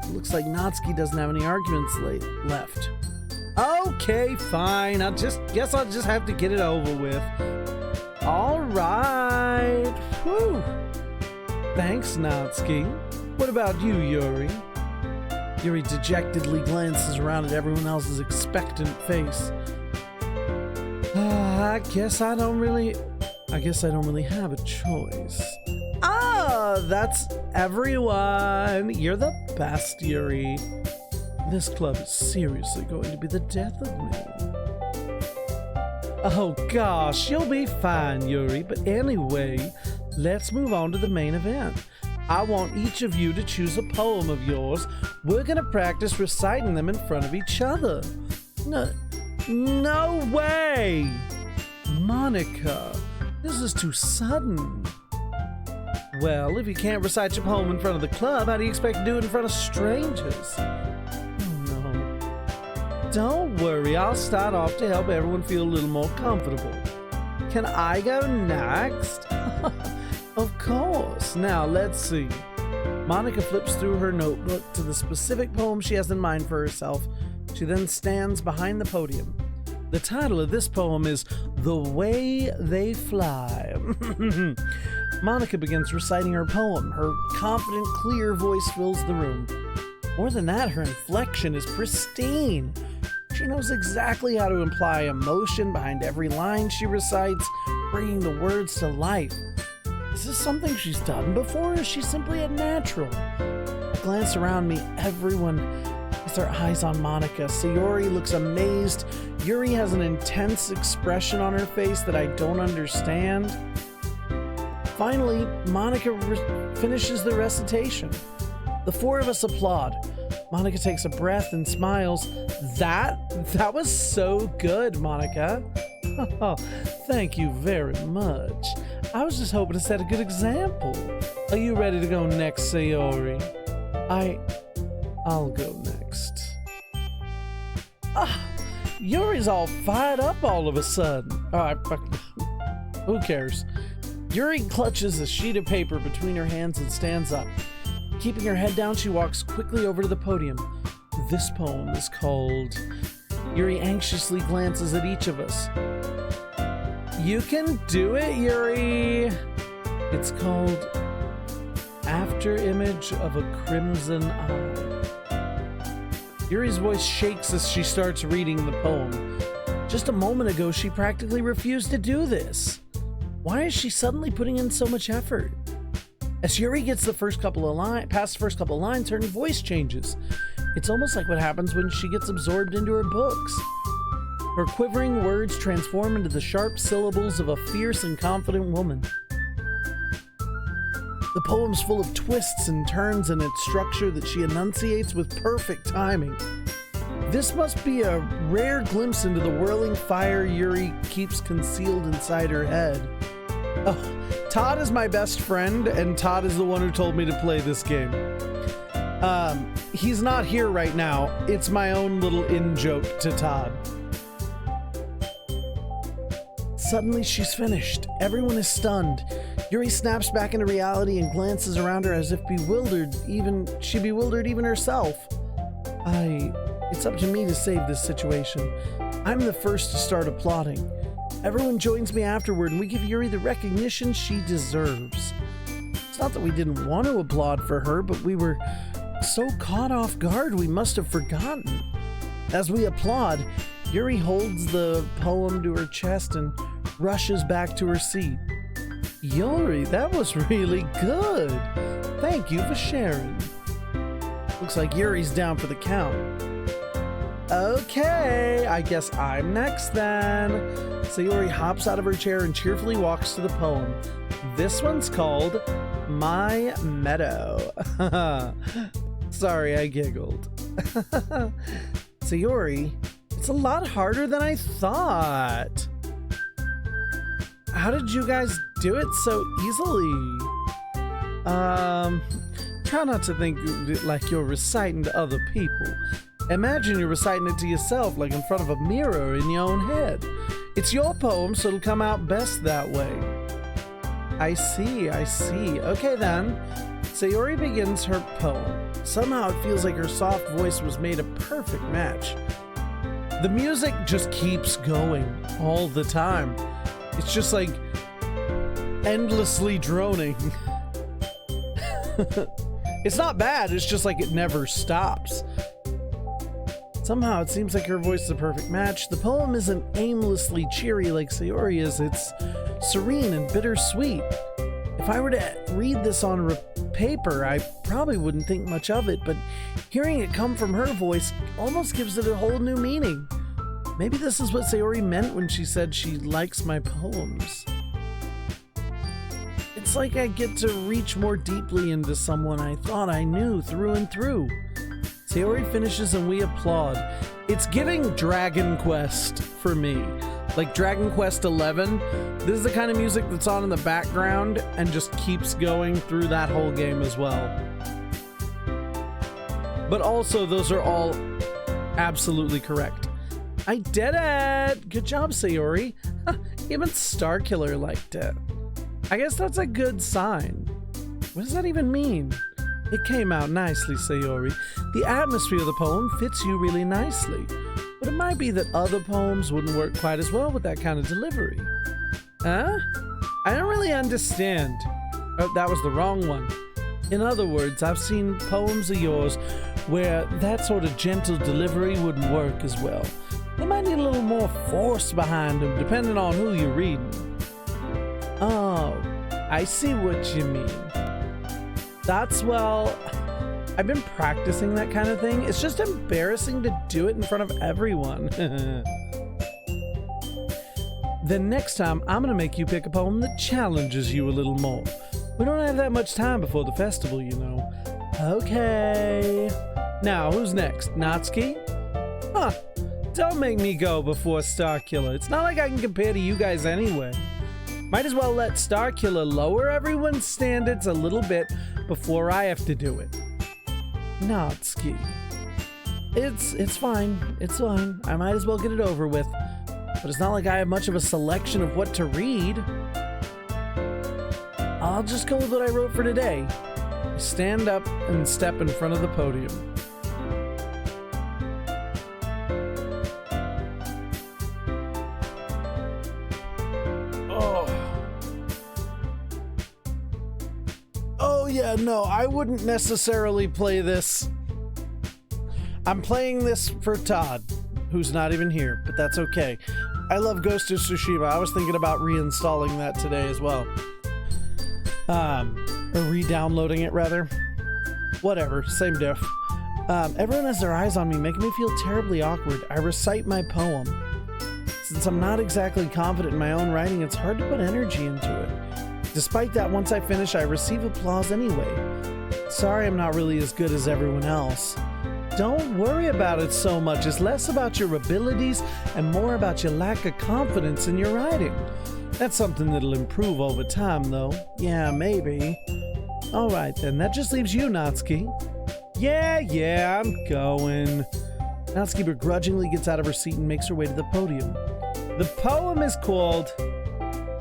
it looks like Natsuki doesn't have any arguments left. Okay, fine. Guess I'll just have to get it over with. All right. Whew. Thanks, Natsuki. What about you, Yuri? Yuri dejectedly glances around at everyone else's expectant face. I guess I don't really have a choice. That's everyone. You're the best, Yuri. This club is seriously going to be the death of me. Oh gosh, you'll be fine, Yuri. But anyway, let's move on to the main event. I want each of you to choose a poem of yours. We're gonna practice reciting them in front of each other. No way! Monica, this is too sudden. Well, if you can't recite your poem in front of the club, how do you expect to do it in front of strangers? Oh no. Don't worry, I'll start off to help everyone feel a little more comfortable. Can I go next? Of course. Now, let's see. Monica flips through her notebook to the specific poem she has in mind for herself. She then stands behind the podium. The title of this poem is The Way They Fly. Monica begins reciting her poem. Her confident, clear voice fills the room. More than that, her inflection is pristine. She knows exactly how to imply emotion behind every line she recites, bringing the words to life. Is this something she's done before, or is she simply a natural? I glance around me. Everyone has their eyes on Monica. Sayori looks amazed. Yuri has an intense expression on her face that I don't understand. Finally, Monica finishes the recitation. The four of us applaud. Monica takes a breath and smiles. That was so good, Monica. Thank you very much. I was just hoping to set a good example. Are you ready to go next, Sayori? I'll go next. Yuri's all fired up all of a sudden. Who cares? Yuri clutches a sheet of paper between her hands and stands up. Keeping her head down, she walks quickly over to the podium. This poem is called... Yuri anxiously glances at each of us. You can do it, Yuri! It's called After Image of a Crimson Eye. Yuri's voice shakes as she starts reading the poem. Just a moment ago, she practically refused to do this. Why is she suddenly putting in so much effort? As Yuri gets past the first couple of lines, her voice changes. It's almost like what happens when she gets absorbed into her books. Her quivering words transform into the sharp syllables of a fierce and confident woman. The poem's full of twists and turns in its structure that she enunciates with perfect timing. This must be a rare glimpse into the whirling fire Yuri keeps concealed inside her head. Oh, Todd is my best friend, and Todd is the one who told me to play this game. He's not here right now. It's my own little in-joke to Todd. Suddenly, she's finished. Everyone is stunned. Yuri snaps back into reality and glances around her as if bewildered even herself. It's up to me to save this situation. I'm the first to start applauding. Everyone joins me afterward, and we give Yuri the recognition she deserves. It's not that we didn't want to applaud for her, but we were so caught off guard we must have forgotten. As we applaud, Yuri holds the poem to her chest and rushes back to her seat. Yuri, that was really good. Thank you for sharing. Looks like Yuri's down for the count. Okay, I guess I'm next then. Sayori hops out of her chair and cheerfully walks to the poem. This one's called My Meadow. Sorry, I giggled. Sayori, it's a lot harder than I thought. How did you guys do it so easily? Try not to think like you're reciting to other people. Imagine you're reciting it to yourself, like in front of a mirror in your own head. It's your poem, so it'll come out best that way. I see. Okay then. Sayori begins her poem. Somehow it feels like her soft voice was made a perfect match. The music just keeps going all the time. It's just like endlessly droning. It's not bad, it's just like it never stops. Somehow it seems like her voice is a perfect match. The poem isn't aimlessly cheery like Sayori is, it's serene and bittersweet. If I were to read this on paper, I probably wouldn't think much of it, but hearing it come from her voice almost gives it a whole new meaning. Maybe this is what Sayori meant when she said she likes my poems. It's like I get to reach more deeply into someone I thought I knew through and through. Sayori finishes and we applaud. It's giving Dragon Quest for me. Like Dragon Quest 11. This is the kind of music that's on in the background and just keeps going through that whole game as well. But also, those are all absolutely correct. I did it! Good job, Sayori. Even Starkiller liked it. I guess that's a good sign. What does that even mean? It came out nicely, Sayori. The atmosphere of the poem fits you really nicely. But it might be that other poems wouldn't work quite as well with that kind of delivery. Huh? I don't really understand. Oh, that was the wrong one. In other words, I've seen poems of yours where that sort of gentle delivery wouldn't work as well. They might need a little more force behind them, depending on who you're reading. Oh, I see what you mean. That's, well, I've been practicing that kind of thing. It's just embarrassing to do it in front of everyone. Then next time, I'm going to make you pick a poem that challenges you a little more. We don't have that much time before the festival, you know. Okay. Now, who's next? Natsuki? Huh. Don't make me go before Starkiller. It's not like I can compare to you guys anyway. Might as well let Starkiller lower everyone's standards a little bit before I have to do it. Natsuki. It's fine. It's fine. I might as well get it over with. But it's not like I have much of a selection of what to read. I'll just go with what I wrote for today. Stand up and step in front of the podium. Oh yeah, no, I wouldn't necessarily play this. I'm playing this for Todd, who's not even here, but that's okay. I love Ghost of Tsushima. I was thinking about reinstalling that today as well. Or re-downloading it, rather. Whatever, same diff. Everyone has their eyes on me, making me feel terribly awkward. I recite my poem. Since I'm not exactly confident in my own writing, it's hard to put energy into it. Despite that, once I finish, I receive applause anyway. Sorry I'm not really as good as everyone else. Don't worry about it so much. It's less about your abilities and more about your lack of confidence in your writing. That's something that'll improve over time, though. Yeah, maybe. Alright then, that just leaves you, Natsuki. Yeah, I'm going. Natsuki begrudgingly gets out of her seat and makes her way to the podium. The poem is called...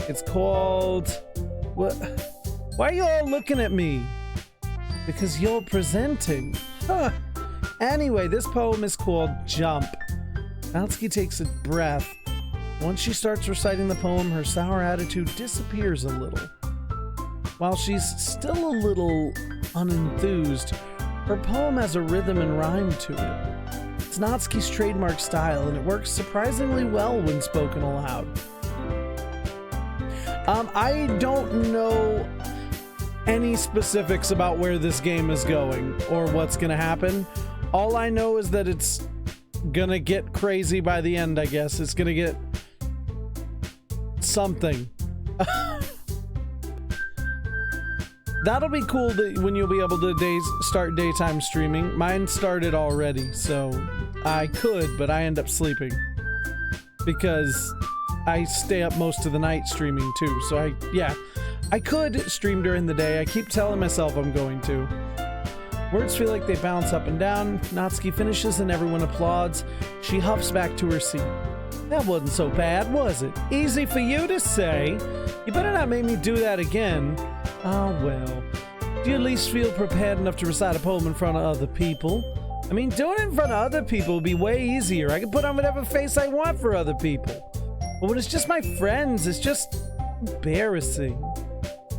It's called... What? Why are you all looking at me? Because you're presenting. Huh. Anyway, this poem is called Jump. Natsuki takes a breath. Once she starts reciting the poem, her sour attitude disappears a little. While she's still a little unenthused, her poem has a rhythm and rhyme to it. It's Natsuki's trademark style, and it works surprisingly well when spoken aloud. I don't know any specifics about where this game is going or what's gonna happen. All I know is that it's gonna get crazy by the end, I guess. It's gonna get something. That'll be cool when you'll be able to start daytime streaming. Mine started already, so I could, but I end up sleeping because I stay up most of the night streaming too. So I could stream during the day. I keep telling myself I'm going to. Words feel like they bounce up and down. Natsuki finishes and everyone applauds. She huffs back to her seat. That wasn't so bad, was it? Easy for you to say. You better not make me do that again. Ah, well. Do you at least feel prepared enough to recite a poem in front of other people? I mean, doing it in front of other people would be way easier. I can put on whatever face I want for other people. But when it's just my friends, it's just embarrassing.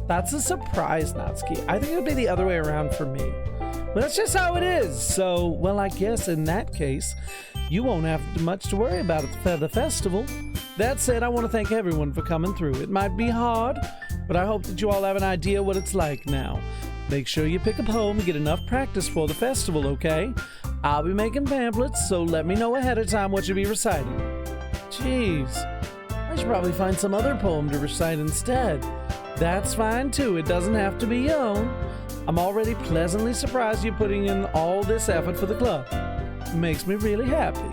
That's a surprise, Natsuki. I think it would be the other way around for me. But that's just how it is. So, well, I guess in that case, you won't have much to worry about at the festival. That said, I want to thank everyone for coming through. It might be hard, but I hope that you all have an idea what it's like now. Make sure you pick a poem and get enough practice for the festival, okay? I'll be making pamphlets, so let me know ahead of time what you'll be reciting. Jeez, I should probably find some other poem to recite instead. That's fine too, it doesn't have to be your own. I'm already pleasantly surprised you're putting in all this effort for the club. Makes me really happy.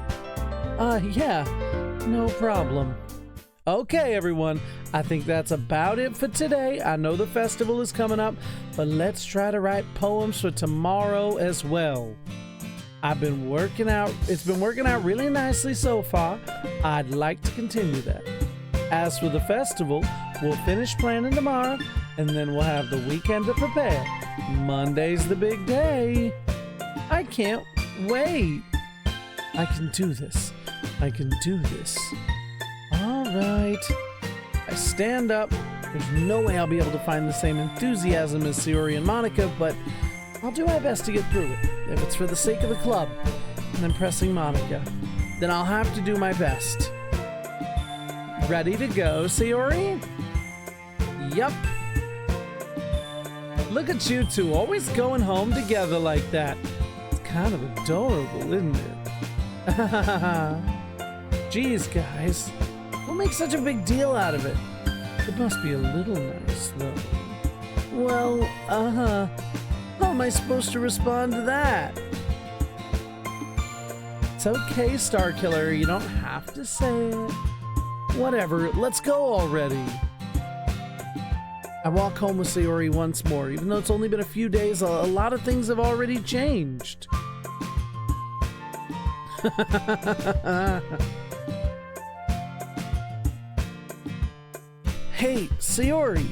Yeah, no problem. Okay, everyone, I think that's about it for today. I know the festival is coming up, but let's try to write poems for tomorrow as well. It's been working out really nicely so far. I'd like to continue that. As for the festival, we'll finish planning tomorrow, and then we'll have the weekend to prepare. Monday's the big day. I can't wait. I can do this. I can do this. All right. I stand up. There's no way I'll be able to find the same enthusiasm as Sayori and Monica, but I'll do my best to get through it. If it's for the sake of the club and impressing Monica, then I'll have to do my best. Ready to go, Sayori? Yup. Look at you two, always going home together like that. It's kind of adorable, isn't it? Jeez, guys. What makes such a big deal out of it? It must be a little nice, though. Well, how am I supposed to respond to that? It's okay, Starkiller. You don't have to say it. Whatever, let's go already. I walk home with Sayori once more. Even though it's only been a few days, a lot of things have already changed. Hey, Sayori.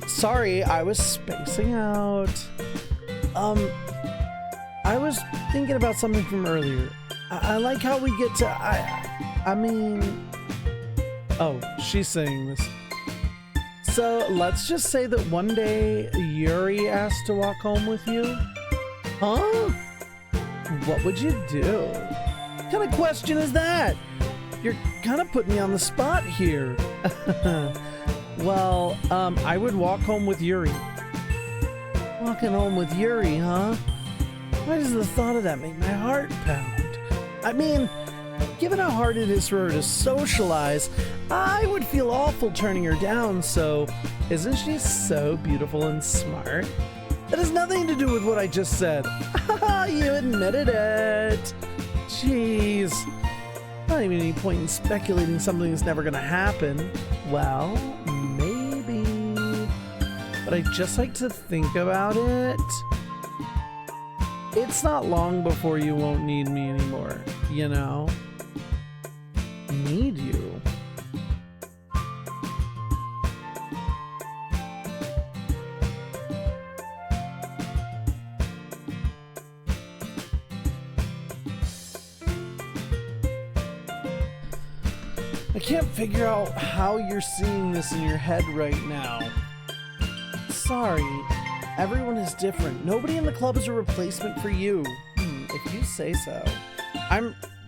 Sorry, I was spacing out. I was thinking about something from earlier. I like how we get to, I mean... Oh, she's saying this. So, let's just say that one day Yuri asked to walk home with you? Huh? What would you do? What kind of question is that? You're kind of putting me on the spot here. Well, I would walk home with Yuri. Walking home with Yuri, huh? Why does the thought of that make my heart pound? I mean, given how hard it is for her to socialize, I would feel awful turning her down, so isn't she so beautiful and smart? That has nothing to do with what I just said. You admitted it. Jeez. Not even any point in speculating something that's never gonna happen. Well, maybe. But I just like to think about it. It's not long before you won't need me anymore, you know? Need you. I can't figure out how you're seeing this in your head right now. Sorry, everyone is different. Nobody in the club is a replacement for you. If you say so.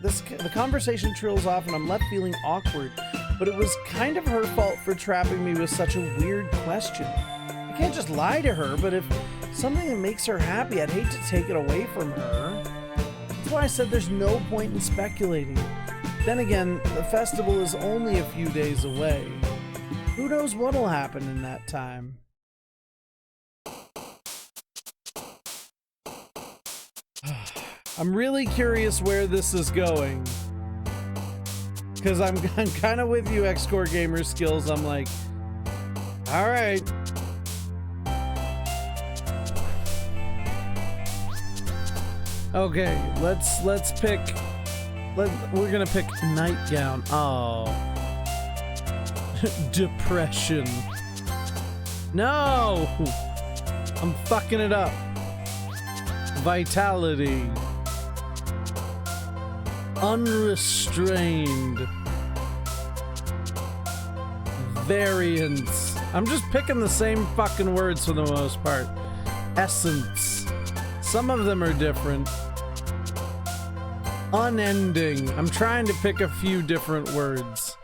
The conversation trails off and I'm left feeling awkward, but it was kind of her fault for trapping me with such a weird question. I can't just lie to her, but if something that makes her happy, I'd hate to take it away from her. That's why I said there's no point in speculating. Then again, the festival is only a few days away. Who knows what'll happen in that time? I'm really curious where this is going. Because I'm kind of with you, X-Core Gamer Skills. I'm like, all right. Okay, let's pick... we're gonna pick nightgown. Oh. Depression. No! I'm fucking it up. Vitality. Unrestrained. Variance. I'm just picking the same fucking words for the most part. Essence. Some of them are different. Unending. I'm trying to pick a few different words.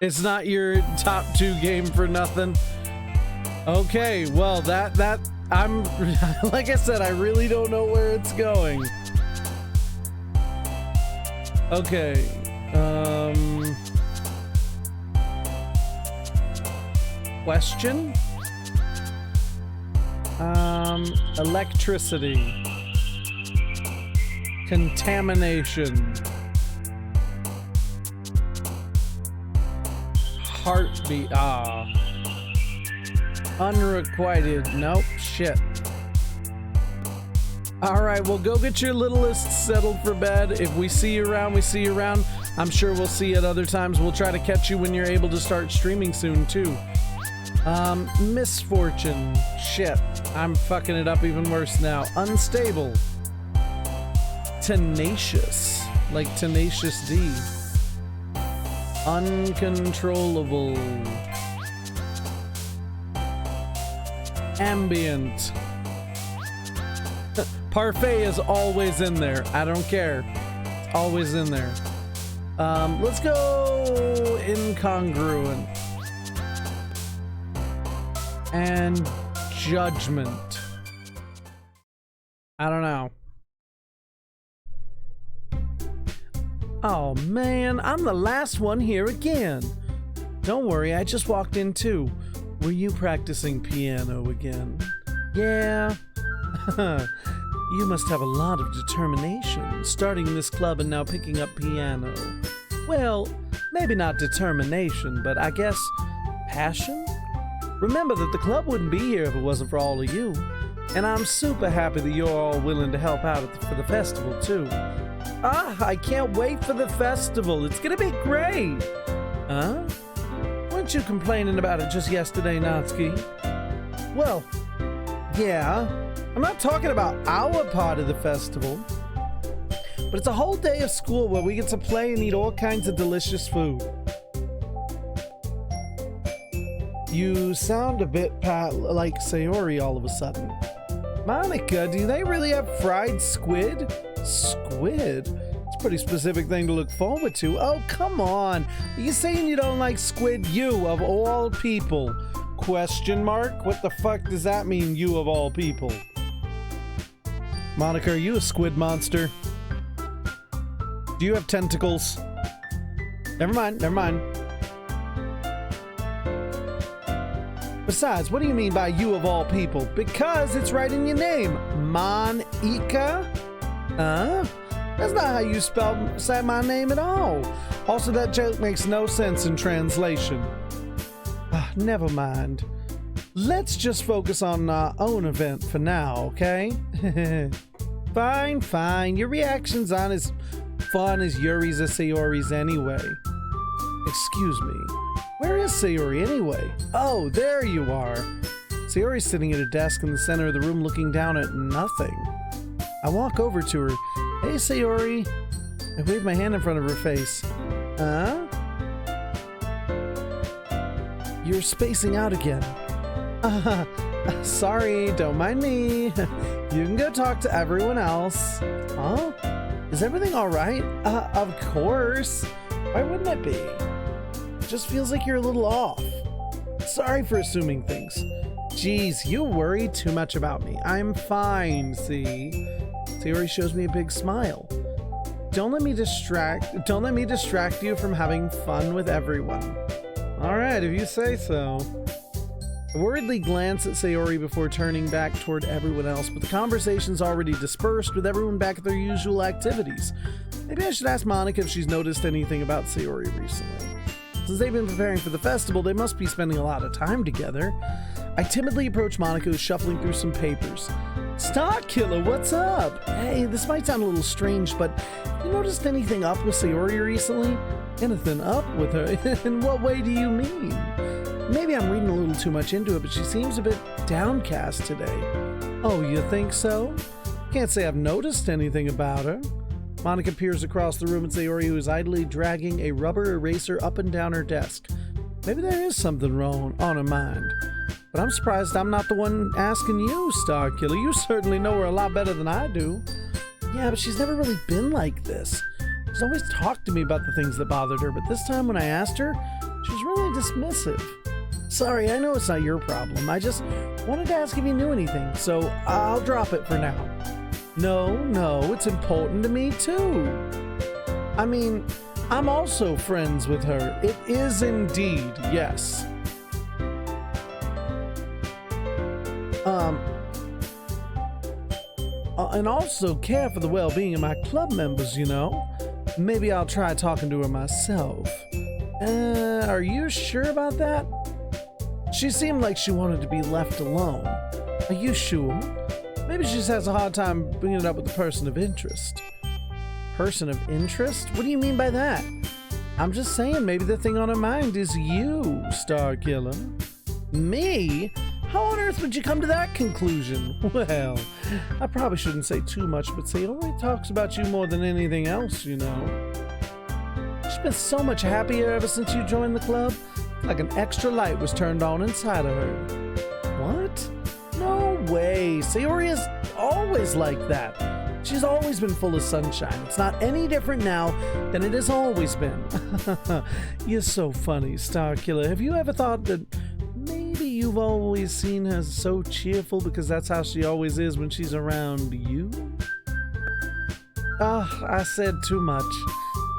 It's not your top 2 game for nothing. Okay, well I'm like I said, I really don't know where it's going. Okay. Question? Electricity. Contamination. Heartbeat. Unrequited. Nope. Shit. All right, well, go get your littlest settled for bed. If we see you around, we see you around. I'm sure we'll see you at other times. We'll try to catch you when you're able to start streaming soon, too. Misfortune. Shit. I'm fucking it up even worse now. Unstable. Tenacious. Like Tenacious D. Uncontrollable. Ambient. Parfait is always in there. I don't care. It's always in there. Let's go incongruent. And judgment. I don't know. Oh man, I'm the last one here again. Don't worry, I just walked in too. Were you practicing piano again? Yeah. You must have a lot of determination, starting this club and now picking up piano. Well, maybe not determination, but I guess passion? Remember that the club wouldn't be here if it wasn't for all of you. And I'm super happy that you're all willing to help out for the festival, too. I can't wait for the festival. It's gonna be great. Huh? Weren't you complaining about it just yesterday, Natsuki? Well, yeah. I'm not talking about our part of the festival, but it's a whole day of school where we get to play and eat all kinds of delicious food. You sound a bit like Sayori all of a sudden. Monica, do they really have fried squid? Squid? It's a pretty specific thing to look forward to. Oh, come on. Are you saying you don't like squid? You, of all people. Question mark? What the fuck does that mean, you of all people? Monica, are you a squid monster? Do you have tentacles? Never mind, never mind. Besides, what do you mean by you of all people? Because it's right in your name. Monica? Huh? That's not how you say my name at all. Also, that joke makes no sense in translation. Never mind. Let's just focus on our own event for now, okay? Fine, fine. Your reactions aren't as fun as Yuri's or Sayori's anyway. Excuse me. Where is Sayori anyway? Oh, there you are. Sayori's sitting at a desk in the center of the room looking down at nothing. I walk over to her. Hey, Sayori. I wave my hand in front of her face. Huh? You're spacing out again. Sorry, don't mind me. You can go talk to everyone else. Huh? Is everything all right? Of course. Why wouldn't it be? It just feels like you're a little off. Sorry for assuming things. Jeez, you worry too much about me. I'm fine, see? Sayori shows me a big smile. Don't let me distract you from having fun with everyone. All right, if you say so. I worriedly glance at Sayori before turning back toward everyone else, but the conversation's already dispersed with everyone back at their usual activities. Maybe I should ask Monica if she's noticed anything about Sayori recently. Since they've been preparing for the festival, they must be spending a lot of time together. I timidly approach Monica, who's shuffling through some papers. Star Killer, what's up? Hey, this might sound a little strange, but you noticed anything up with Sayori recently? Anything up with her? In what way do you mean? Maybe I'm reading a little too much into it, but she seems a bit downcast today. Oh, you think so? Can't say I've noticed anything about her. Monica peers across the room at Sayori, who is idly dragging a rubber eraser up and down her desk. Maybe there is something wrong on her mind. But I'm surprised I'm not the one asking you, Star Killer. You certainly know her a lot better than I do. Yeah, but she's never really been like this. She's always talked to me about the things that bothered her, but this time when I asked her, she was really dismissive. Sorry, I know it's not your problem. I just wanted to ask if you knew anything, so I'll drop it for now. No, it's important to me too. I mean, I'm also friends with her. It is indeed, yes. And also care for the well-being of my club members, you know. Maybe I'll try talking to her myself. Are you sure about that? She seemed like she wanted to be left alone. Are you sure? Maybe she just has a hard time bringing it up with the person of interest. Person of interest? What do you mean by that? I'm just saying, maybe the thing on her mind is you, Star Killer. Me? How on earth would you come to that conclusion? Well, I probably shouldn't say too much, but Sayori talks about you more than anything else, you know. She's been so much happier ever since you joined the club. Like an extra light was turned on inside of her. What? No way. Sayori is always like that. She's always been full of sunshine. It's not any different now than it has always been. You're so funny, Star Killer. Have you ever thought that maybe you've always seen her so cheerful because that's how she always is when she's around you? I said too much.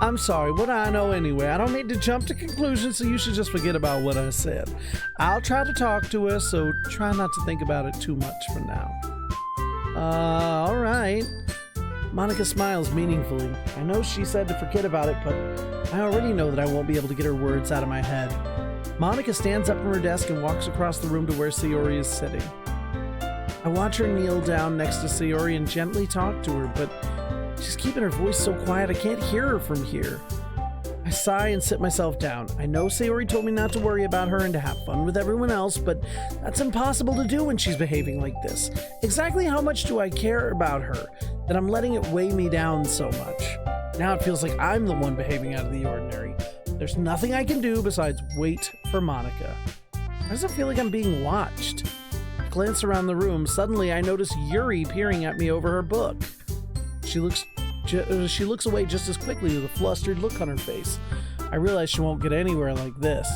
I'm sorry, what do I know anyway? I don't need to jump to conclusions, so you should just forget about what I said. I'll try to talk to her, so try not to think about it too much for now. Alright. Monica smiles meaningfully. I know she said to forget about it, but I already know that I won't be able to get her words out of my head. Monica stands up from her desk and walks across the room to where Sayori is sitting. I watch her kneel down next to Sayori and gently talk to her, but she's keeping her voice so quiet I can't hear her from here. I sigh and sit myself down. I know Sayori told me not to worry about her and to have fun with everyone else, but that's impossible to do when she's behaving like this. Exactly how much do I care about her that I'm letting it weigh me down so much? Now it feels like I'm the one behaving out of the ordinary. There's nothing I can do besides wait for Monica. Why does it feel like I'm being watched? I glance around the room. Suddenly I notice Yuri peering at me over her book. She looks away just as quickly with a flustered look on her face. I realize she won't get anywhere like this.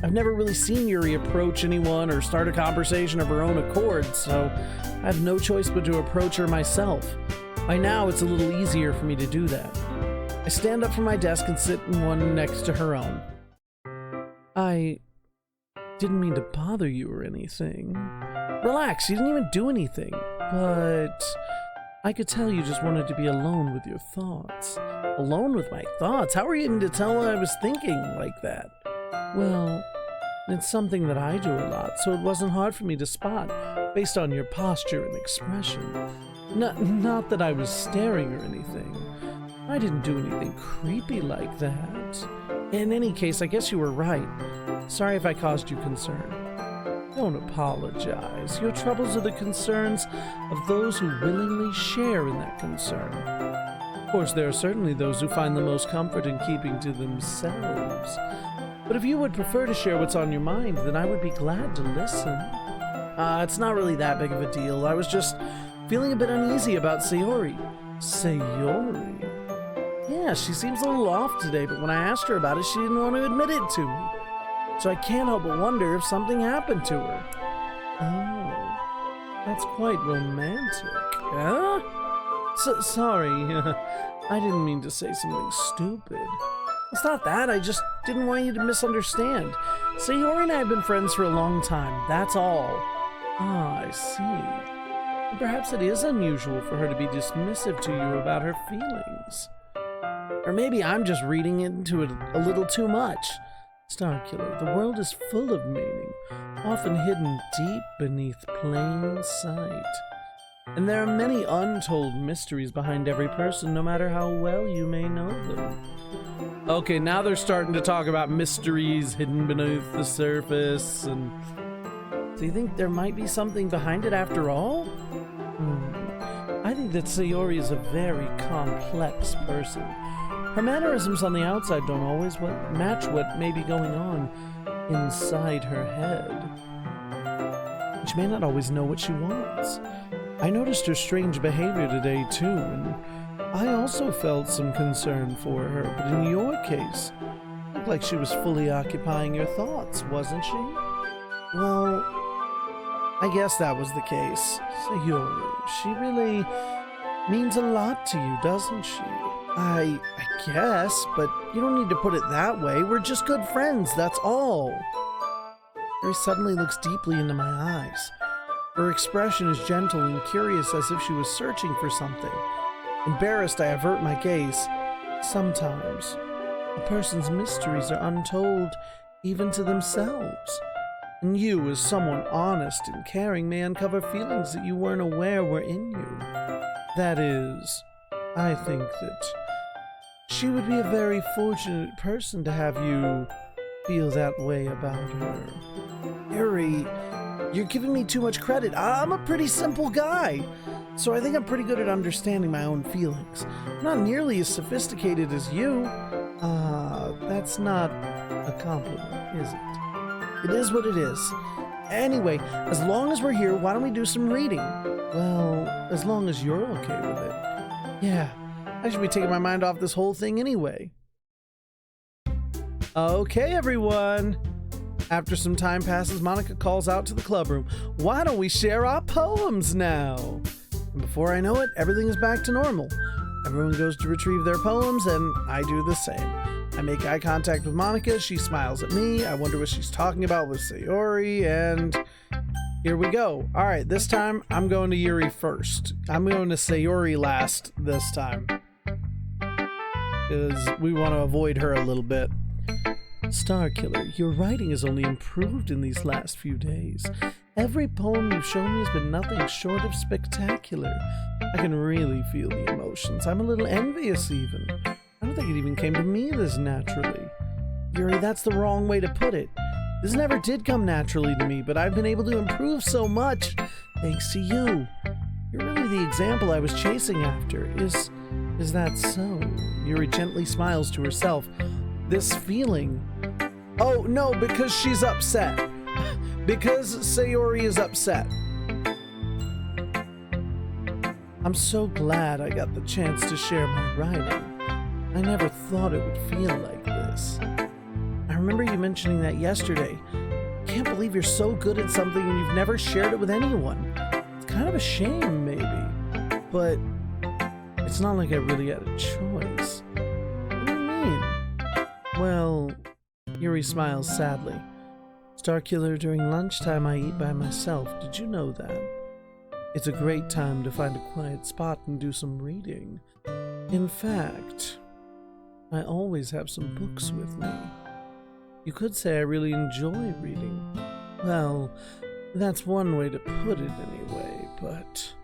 I've never really seen Yuri approach anyone or start a conversation of her own accord, so I have no choice but to approach her myself. By now, it's a little easier for me to do that. I stand up from my desk and sit in one next to her own. I didn't mean to bother you or anything. Relax, you didn't even do anything, but I could tell you just wanted to be alone with your thoughts. Alone with my thoughts? How are you going to tell what I was thinking like that? Well, it's something that I do a lot, so it wasn't hard for me to spot based on your posture and expression. Not that I was staring or anything. I didn't do anything creepy like that. In any case, I guess you were right. Sorry if I caused you concern. Don't apologize. Your troubles are the concerns of those who willingly share in that concern. Of course, there are certainly those who find the most comfort in keeping to themselves. But if you would prefer to share what's on your mind, then I would be glad to listen. It's not really that big of a deal. I was just feeling a bit uneasy about Sayori. Sayori? Yeah, she seems a little off today, but when I asked her about it, she didn't want to admit it to me. So I can't help but wonder if something happened to her. Oh, that's quite romantic. Huh? Sorry, I didn't mean to say something stupid. It's not that, I just didn't want you to misunderstand. Sayori and I have been friends for a long time, that's all. Ah, I see. Perhaps it is unusual for her to be dismissive to you about her feelings. Or maybe I'm just reading into it a little too much. Starkiller, the world is full of meaning, often hidden deep beneath plain sight. And there are many untold mysteries behind every person, no matter how well you may know them. Okay, now they're starting to talk about mysteries hidden beneath the surface, and do you think there might be something behind it after all? I think that Sayori is a very complex person. Her mannerisms on the outside don't always match what may be going on inside her head. She may not always know what she wants. I noticed her strange behavior today too, and I also felt some concern for her, but in your case, it looked like she was fully occupying your thoughts, wasn't she? Well, I guess that was the case. Sayori, she really means a lot to you, doesn't she? I guess, but you don't need to put it that way. We're just good friends, that's all. Mary suddenly looks deeply into my eyes. Her expression is gentle and curious, as if she was searching for something. Embarrassed, I avert my gaze. Sometimes, a person's mysteries are untold even to themselves. And you, as someone honest and caring, may uncover feelings that you weren't aware were in you. That is, I think that she would be a very fortunate person to have you feel that way about her. Yuri, you're giving me too much credit. I'm a pretty simple guy, so I think I'm pretty good at understanding my own feelings. I'm not nearly as sophisticated as you. That's not a compliment, is it? It is what it is. Anyway, as long as we're here, why don't we do some reading? Well, as long as you're okay with it. Yeah, I should be taking my mind off this whole thing anyway. Okay, everyone. After some time passes, Monica calls out to the club room. Why don't we share our poems now? And before I know it, everything is back to normal. Everyone goes to retrieve their poems, and I do the same. I make eye contact with Monica. She smiles at me. I wonder what she's talking about with Sayori, and here we go. All right, this time I'm going to Yuri first. I'm going to Sayori last this time, because we want to avoid her a little bit. Starkiller, your writing has only improved in these last few days. Every poem you've shown me has been nothing short of spectacular. I can really feel the emotions. I'm a little envious even. I don't think it even came to me this naturally. Yuri, that's the wrong way to put it. This never did come naturally to me, but I've been able to improve so much thanks to you. You're really the example I was chasing after. Is that so? Yuri gently smiles to herself. This feeling... Oh, no, because she's upset. Because Sayori is upset. I'm so glad I got the chance to share my writing. I never thought it would feel like this. I remember you mentioning that yesterday. Can't believe you're so good at something and you've never shared it with anyone. It's kind of a shame, maybe. But it's not like I really had a choice. What do you mean? Well, Yuri smiles sadly. Starkiller, during lunchtime I eat by myself. Did you know that? It's a great time to find a quiet spot and do some reading. In fact, I always have some books with me. You could say I really enjoy reading. Well, that's one way to put it anyway, but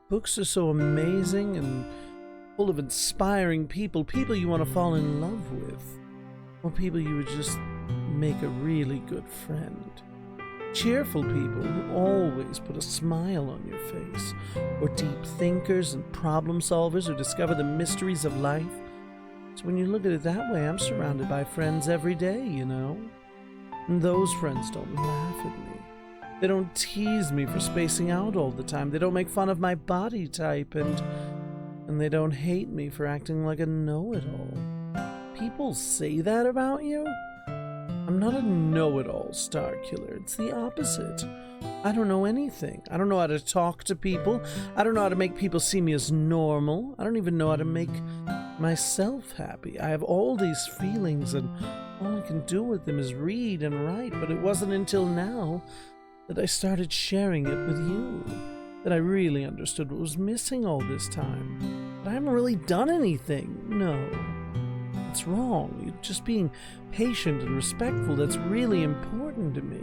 books are so amazing and full of inspiring people you want to fall in love with, or people you would just make a really good friend. Cheerful people who always put a smile on your face, or deep thinkers and problem solvers who discover the mysteries of life. So when you look at it that way, I'm surrounded by friends every day, you know? And those friends don't laugh at me. They don't tease me for spacing out all the time. They don't make fun of my body type, and they don't hate me for acting like a know-it-all. People say that about you? I'm not a know-it-all, Starkiller. It's the opposite. I don't know anything. I don't know how to talk to people. I don't know how to make people see me as normal. I don't even know how to make myself happy. I have all these feelings, and all I can do with them is read and write, but it wasn't until now that I started sharing it with you that I really understood what was missing all this time. But I haven't really done anything. No. That's wrong. Just being patient and respectful, that's really important to me.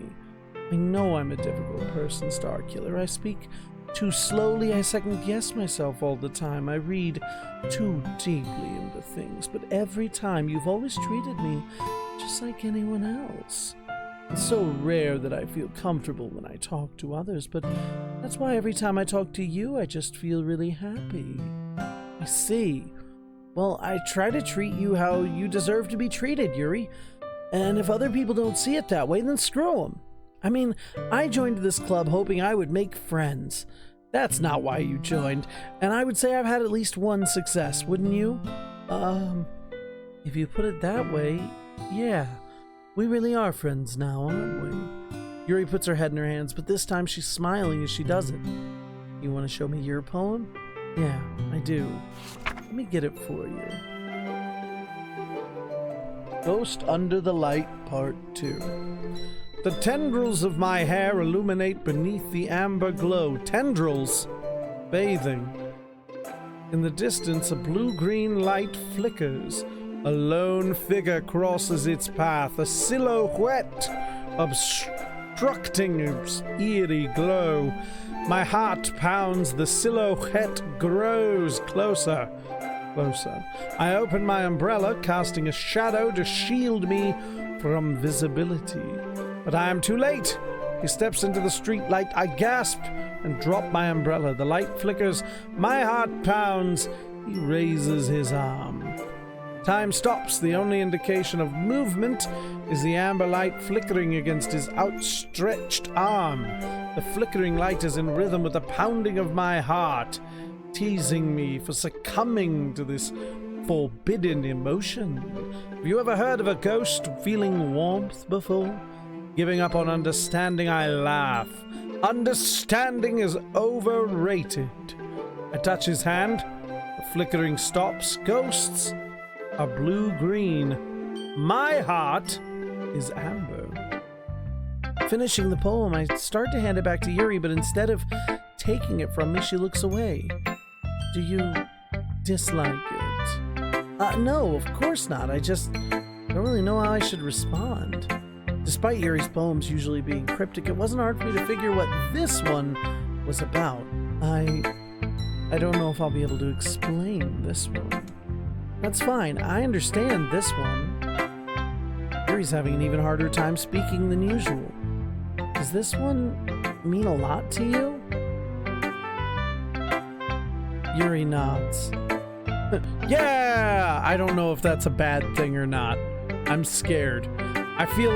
I know I'm a difficult person, Starkiller. I speak too slowly. I second-guess myself all the time. I read too deeply into things. But every time, you've always treated me just like anyone else. It's so rare that I feel comfortable when I talk to others, but that's why every time I talk to you, I just feel really happy. I see. Well, I try to treat you how you deserve to be treated, Yuri. And if other people don't see it that way, then screw them. I mean, I joined this club hoping I would make friends. That's not why you joined. And I would say I've had at least one success, wouldn't you? If you put it that way, yeah. We really are friends now, aren't we? Yuri puts her head in her hands, but this time she's smiling as she does it. You want to show me your poem? Yeah, I do. Let me get it for you. Ghost Under the Light, Part 2. The tendrils of my hair illuminate beneath the amber glow. Tendrils bathing. In the distance, a blue-green light flickers. A lone figure crosses its path, a silhouette obstructing its eerie glow. My heart pounds, the silhouette grows closer. Closer. I open my umbrella, casting a shadow to shield me from visibility. But I am too late. He steps into the street light. I gasp and drop my umbrella. The light flickers. My heart pounds. He raises his arm. Time stops. The only indication of movement is the amber light flickering against his outstretched arm. The flickering light is in rhythm with the pounding of my heart, teasing me for succumbing to this forbidden emotion. Have you ever heard of a ghost feeling warmth before? Giving up on understanding, I laugh. Understanding is overrated. I touch his hand. The flickering stops. Ghosts are blue-green. My heart is amber. Finishing the poem, I start to hand it back to Yuri, but instead of taking it from me, she looks away. Do you dislike it? No, of course not. I just don't really know how I should respond. Despite Yuri's poems usually being cryptic, it wasn't hard for me to figure what this one was about. I don't know if I'll be able to explain this one. That's fine. I understand this one. Yuri's having an even harder time speaking than usual. Does this one mean a lot to you? Yuri nods. Yeah! I don't know if that's a bad thing or not. I'm scared. I feel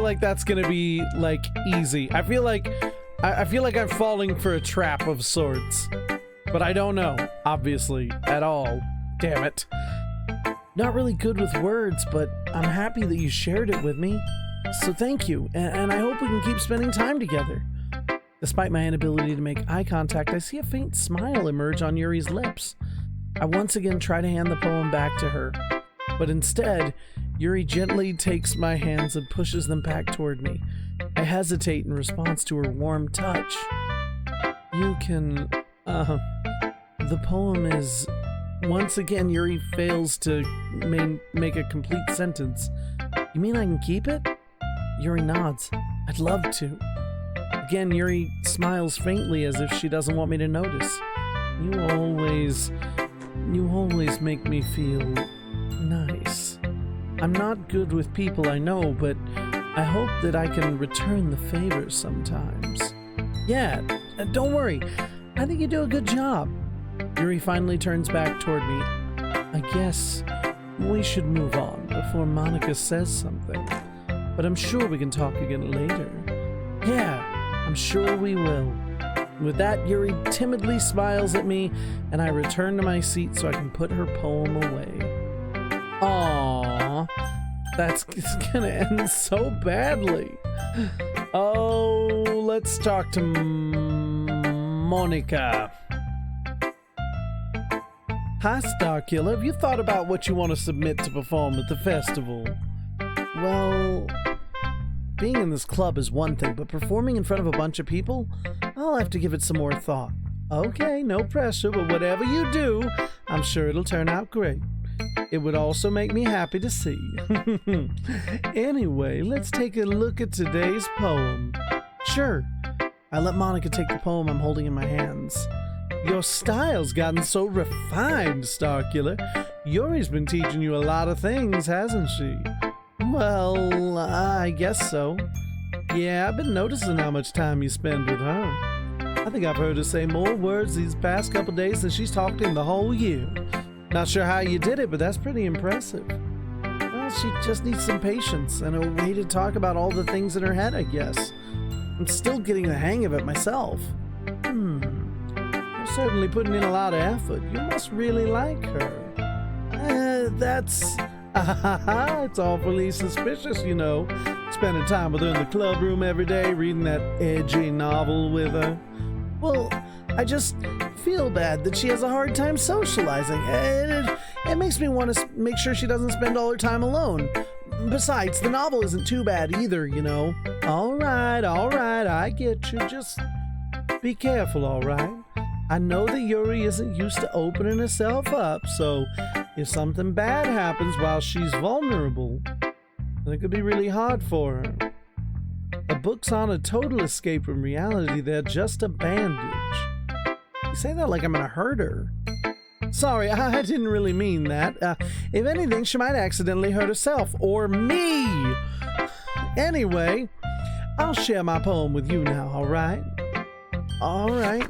like that's gonna be like easy. I feel like I'm falling for a trap of sorts. But I don't know, obviously, at all. Damn it. Not really good with words, but I'm happy that you shared it with me. So thank you, and I hope we can keep spending time together. Despite my inability to make eye contact, I see a faint smile emerge on Yuri's lips. I once again try to hand the poem back to her, but instead, Yuri gently takes my hands and pushes them back toward me. I hesitate in response to her warm touch. You can, the poem is... Once again, Yuri fails to make a complete sentence. You mean I can keep it? Yuri nods. I'd love to. Again, Yuri smiles faintly as if she doesn't want me to notice. You always make me feel nice. I'm not good with people, I know, but I hope that I can return the favor sometimes. Yeah, don't worry. I think you do a good job. Yuri finally turns back toward me. I guess we should move on before Monica says something. But I'm sure we can talk again later. Yeah, I'm sure we will. With that, Yuri timidly smiles at me, and I return to my seat so I can put her poem away. Aww, it's gonna end so badly. Oh, let's talk to Monica. Hi, Starkiller. Have you thought about what you want to submit to perform at the festival? Well, being in this club is one thing, but performing in front of a bunch of people? I'll have to give it some more thought. Okay, no pressure, but whatever you do, I'm sure it'll turn out great. It would also make me happy to see. Anyway, let's take a look at today's poem. Sure. I let Monica take the poem I'm holding in my hands. Your style's gotten so refined, Starkiller. Yuri's been teaching you a lot of things, hasn't she? Well, I guess so. Yeah, I've been noticing how much time you spend with her. I think I've heard her say more words these past couple days than she's talked in the whole year. Not sure how you did it, but that's pretty impressive. Well, she just needs some patience and a way to talk about all the things in her head, I guess. I'm still getting the hang of it myself. You're certainly putting in a lot of effort. You must really like her. It's awfully suspicious, you know. Spending time with her in the club room every day, reading that edgy novel with her. Well, I just feel bad that she has a hard time socializing. It makes me want to make sure she doesn't spend all her time alone. Besides, the novel isn't too bad either, you know. All right, I get you. Just be careful, all right? I know that Yuri isn't used to opening herself up, so if something bad happens while she's vulnerable, then it could be really hard for her. The books aren't a total escape from reality, they're just a bandage. You say that like I'm gonna hurt her. Sorry, I didn't really mean that. If anything, she might accidentally hurt herself, or me! Anyway, I'll share my poem with you now, alright? Alright.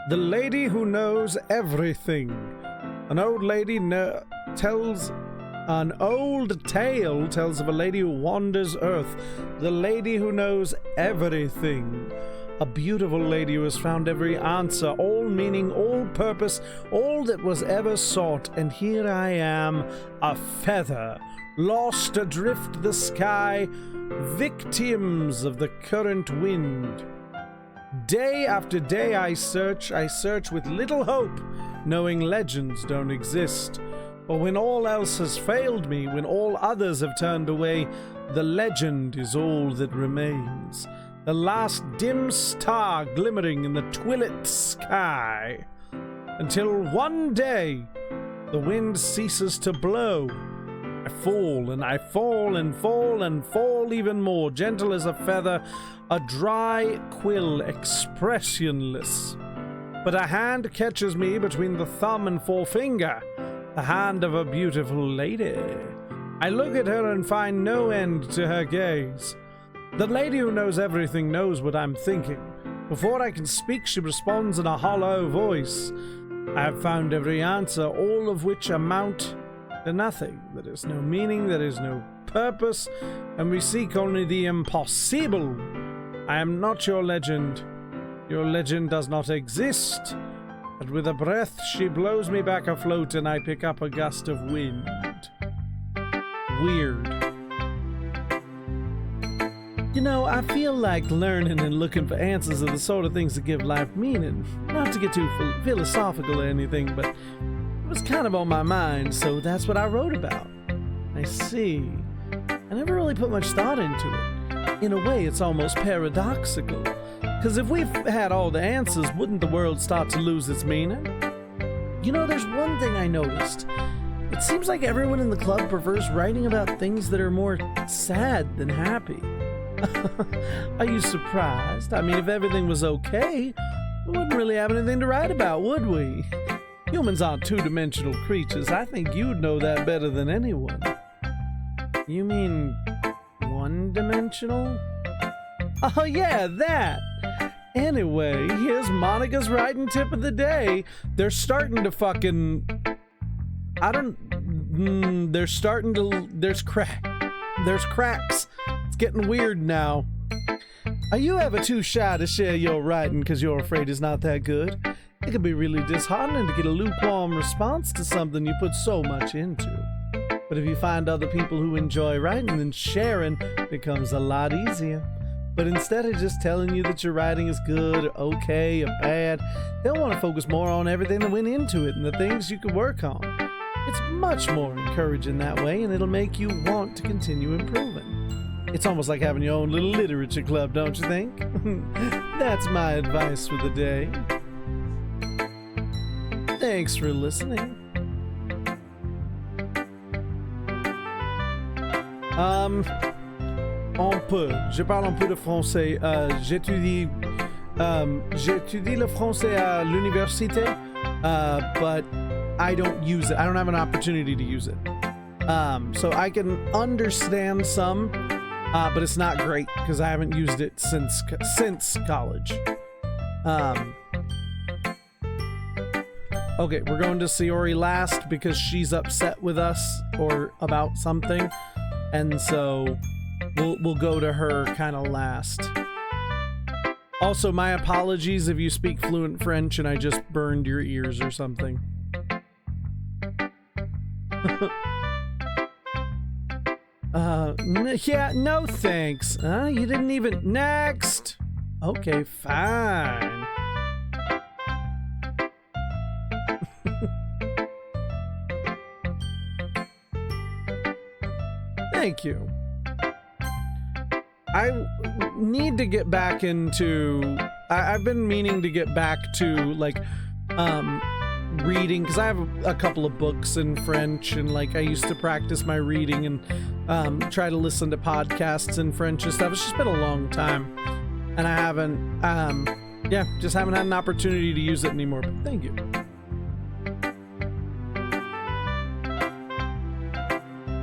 The lady who knows everything. An old tale tells of a lady who wanders earth. The lady who knows everything. A beautiful lady who has found every answer, all meaning, all purpose, all that was ever sought. And here I am, a feather, lost adrift the sky, victims of the current wind. Day after day I search with little hope, knowing legends don't exist. But when all else has failed me, when all others have turned away, the legend is all that remains. The last dim star glimmering in the twilit sky. Until one day, the wind ceases to blow. I fall and I fall and fall and fall even more, gentle as a feather, a dry quill, expressionless. But a hand catches me between the thumb and forefinger, the hand of a beautiful lady. I look at her and find no end to her gaze. The lady who knows everything knows what I'm thinking. Before I can speak, she responds in a hollow voice. I have found every answer, all of which amount to nothing. There is no meaning, there is no purpose, and we seek only the impossible. I am not your legend. Your legend does not exist. But with a breath, she blows me back afloat, and I pick up a gust of wind. Weird. You know, I feel like learning and looking for answers are the sort of things that give life meaning. Not to get too philosophical or anything, but it was kind of on my mind, so that's what I wrote about. I see. I never really put much thought into it. In a way, it's almost paradoxical. Because if we've had all the answers, wouldn't the world start to lose its meaning? You know, there's one thing I noticed. It seems like everyone in the club prefers writing about things that are more sad than happy. Are you surprised? I mean, if everything was okay, we wouldn't really have anything to write about, would we? Humans aren't two-dimensional creatures. I think you'd know that better than anyone. You mean one-dimensional? Oh yeah, that! Anyway, here's Monica's writing tip of the day. They're starting to fucking... There's cracks. It's getting weird now. Are you ever too shy to share your writing because you're afraid it's not that good? It can be really disheartening to get a lukewarm response to something you put so much into. But if you find other people who enjoy writing, then sharing becomes a lot easier. But instead of just telling you that your writing is good or okay or bad, they'll want to focus more on everything that went into it and the things you could work on. It's much more encouraging that way, and it'll make you want to continue improving. It's almost like having your own little literature club, don't you think? That's my advice for the day. Thanks for listening. Je parle un peu de français. J'étudie le français à l'université, but I don't use it. I don't have an opportunity to use it. So I can understand some, but it's not great because I haven't used it since college. Okay, we're going to Sayori last because she's upset with us or about something, and so we'll go to her kind of last. Also, my apologies if you speak fluent French and I just burned your ears or something. Yeah, no thanks. You didn't even... Next! Okay, fine. Thank you. I need to get back into... I've been meaning to get back to, like, reading, because I have a couple of books in French, and like I used to practice my reading and try to listen to podcasts in French and stuff. It's just been a long time, and I haven't, just haven't had an opportunity to use it anymore. But thank you.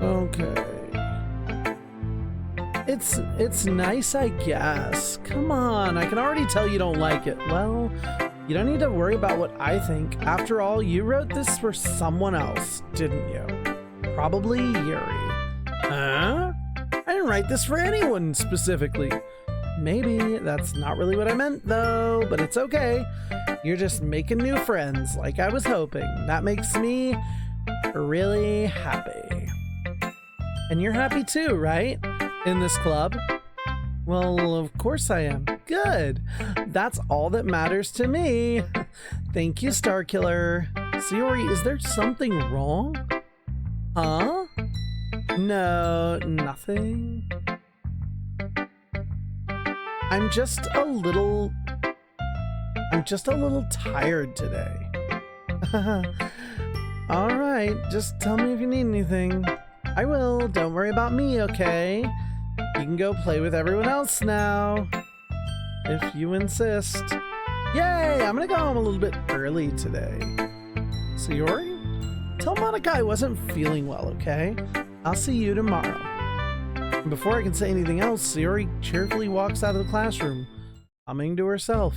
Okay. It's nice, I guess. Come on, I can already tell you don't like it. Well, you don't need to worry about what I think. After all, you wrote this for someone else, didn't you? Probably Yuri. Huh? I didn't write this for anyone specifically. Maybe that's not really what I meant, though, but it's okay. You're just making new friends, like I was hoping. That makes me really happy. And you're happy too, right? In this club? Well, of course I am. Good. That's all that matters to me. Thank you, Starkiller. Sayori, is there something wrong? Huh? No, nothing. I'm just a little tired today. All right, just tell me if you need anything. I will. Don't worry about me, okay? You can go play with everyone else now, if you insist. Yay! I'm gonna go home a little bit early today. Sayori, tell Monica I wasn't feeling well, okay? I'll see you tomorrow. And before I can say anything else, Sayori cheerfully walks out of the classroom, humming to herself.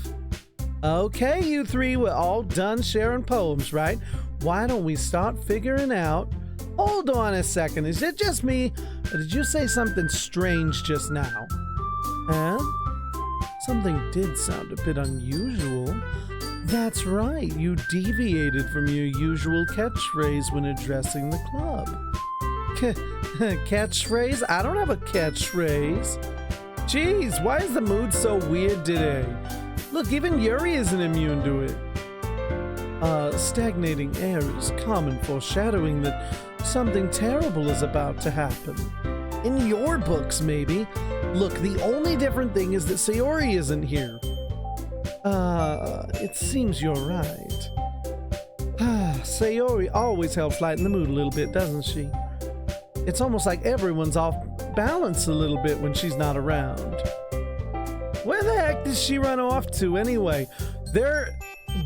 Okay, you three, we're all done sharing poems, right? Why don't we start figuring out... Hold on a second, is it just me, or did you say something strange just now? Huh? Something did sound a bit unusual. That's right, you deviated from your usual catchphrase when addressing the club. Catchphrase? I don't have a catchphrase. Jeez, why is the mood so weird today? Look, even Yuri isn't immune to it. Stagnating air is common foreshadowing that something terrible is about to happen. In your books, maybe. Look, the only different thing is that Sayori isn't here. It seems you're right. Sayori always helps lighten the mood a little bit, doesn't she? It's almost like everyone's off balance a little bit when she's not around. Where the heck did she run off to anyway?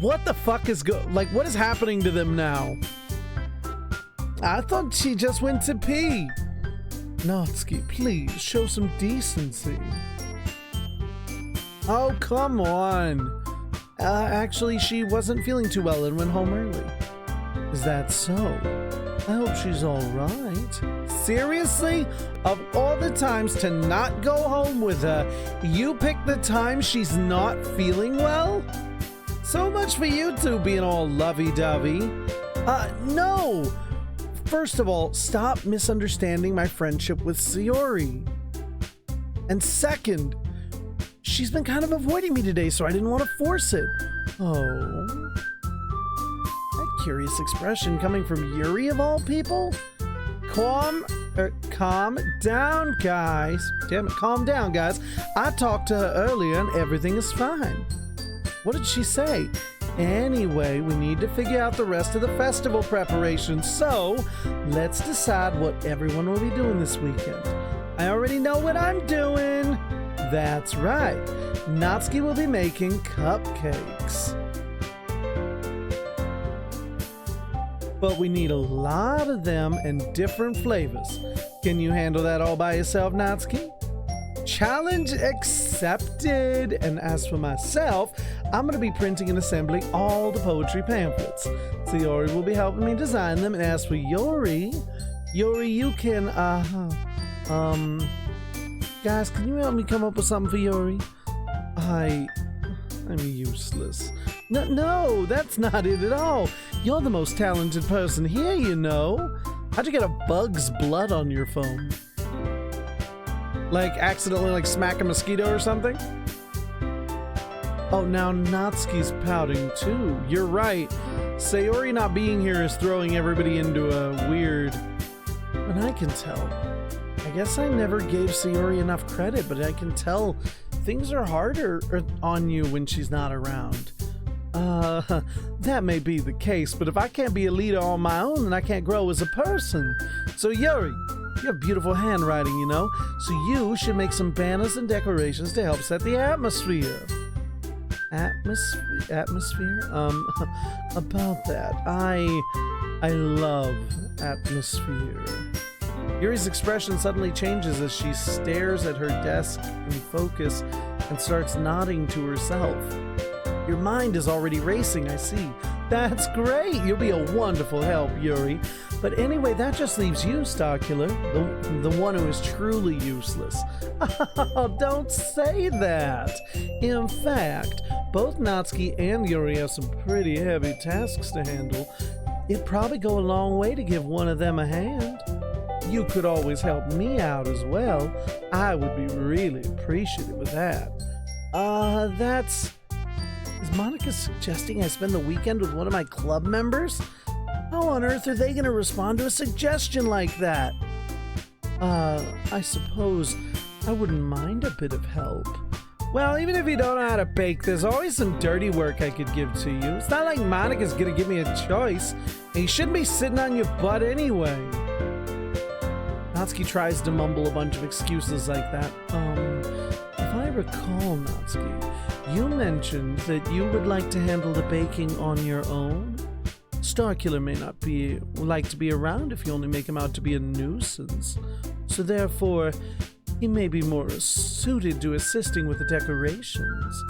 What the fuck is what is happening to them now? I thought she just went to pee. Natsuki, please show some decency. Oh, come on. Actually, she wasn't feeling too well and went home early. Is that so? I hope she's all right. Seriously? Of all the times to not go home with her, you picked the time she's not feeling well? So much for you two being all lovey-dovey. No! First of all, stop misunderstanding my friendship with Sayori. And second, she's been kind of avoiding me today, so I didn't want to force it. Oh. That curious expression coming from Yuri of all people? Calm down, guys. Damn it, calm down, guys. I talked to her earlier and everything is fine. What did she say? Anyway, we need to figure out the rest of the festival preparations, so let's decide what everyone will be doing this weekend. I already know what I'm doing. That's right. Natsuki will be making cupcakes. But we need a lot of them and different flavors. Can you handle that all by yourself, Natsuki? Challenge accepted. And as for myself, I'm going to be printing and assembling all the poetry pamphlets. Sayori will be helping me design them. And as for Yuri, you can, guys, can you help me come up with something for Yuri? I'm useless. No, that's not it at all. You're the most talented person here, you know. How'd you get a bug's blood on your phone? Like accidentally smack a mosquito or something? Oh, now Natsuki's pouting too. You're right. Sayori not being here is throwing everybody into a weird... And I can tell. I guess I never gave Sayori enough credit, but I can tell things are harder on you when she's not around. That may be the case, but if I can't be a leader on my own, then I can't grow as a person. So Yuri, you have beautiful handwriting, you know, so you should make some banners and decorations to help set the atmosphere. Atmosphere? About that, I love atmosphere. Yuri's expression suddenly changes as she stares at her desk in focus and starts nodding to herself. Your mind is already racing, I see. That's great! You'll be a wonderful help, Yuri. But anyway, that just leaves you, Starkiller, the one who is truly useless. Oh, don't say that! In fact, both Natsuki and Yuri have some pretty heavy tasks to handle. It'd probably go a long way to give one of them a hand. You could always help me out as well. I would be really appreciative of that. Is Monica suggesting I spend the weekend with one of my club members? How on earth are they going to respond to a suggestion like that? I suppose I wouldn't mind a bit of help. Well, even if you don't know how to bake, there's always some dirty work I could give to you. It's not like Monica's going to give me a choice, and you shouldn't be sitting on your butt anyway. Natsuki tries to mumble a bunch of excuses like that. If I recall, Natsuki, you mentioned that you would like to handle the baking on your own. Starkiller may not like to be around if you only make him out to be a nuisance. So therefore, he may be more suited to assisting with the decorations.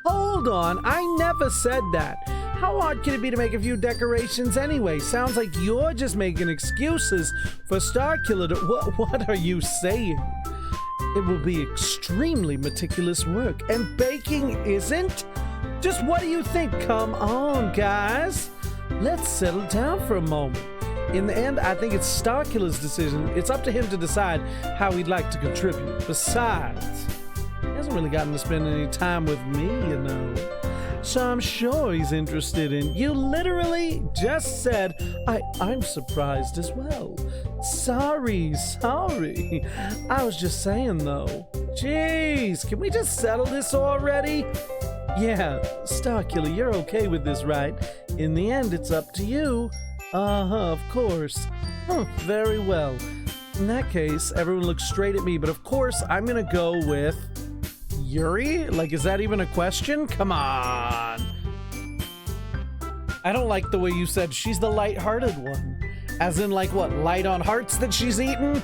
Hold on, I never said that. How hard can it be to make a few decorations anyway? Sounds like you're just making excuses for Starkiller to... What are you saying? It will be extremely meticulous work, and baking isn't? Just what do you think? Come on, guys. Let's settle down for a moment. In the end, I think it's Starkiller's decision. It's up to him to decide how he'd like to contribute. Besides, he hasn't really gotten to spend any time with me, you know. So I'm sure he's interested in... You literally just said, I'm surprised as well. Sorry. I was just saying, though. Jeez, can we just settle this already? Yeah, Starkiller, you're okay with this, right? In the end, it's up to you. Of course. Very well. In that case, everyone looks straight at me, but of course, I'm gonna go with... Yuri? Like, is that even a question? Come on. I don't like the way you said she's the light-hearted one. As in, like, what, light on hearts that she's eaten?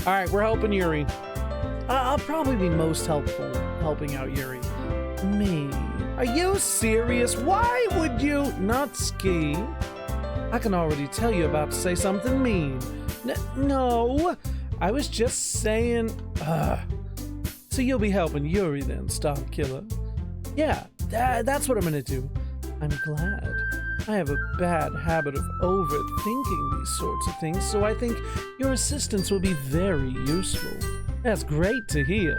Alright, we're helping Yuri. I'll probably be most helpful helping out Yuri. Me? Are you serious? Why would you? Natsuki? I can already tell you're about to say something mean. No, I was just saying... So you'll be helping Yuri then, Starkiller? Yeah, that's what I'm gonna do. I'm glad. I have a bad habit of overthinking these sorts of things, so I think your assistance will be very useful. That's great to hear.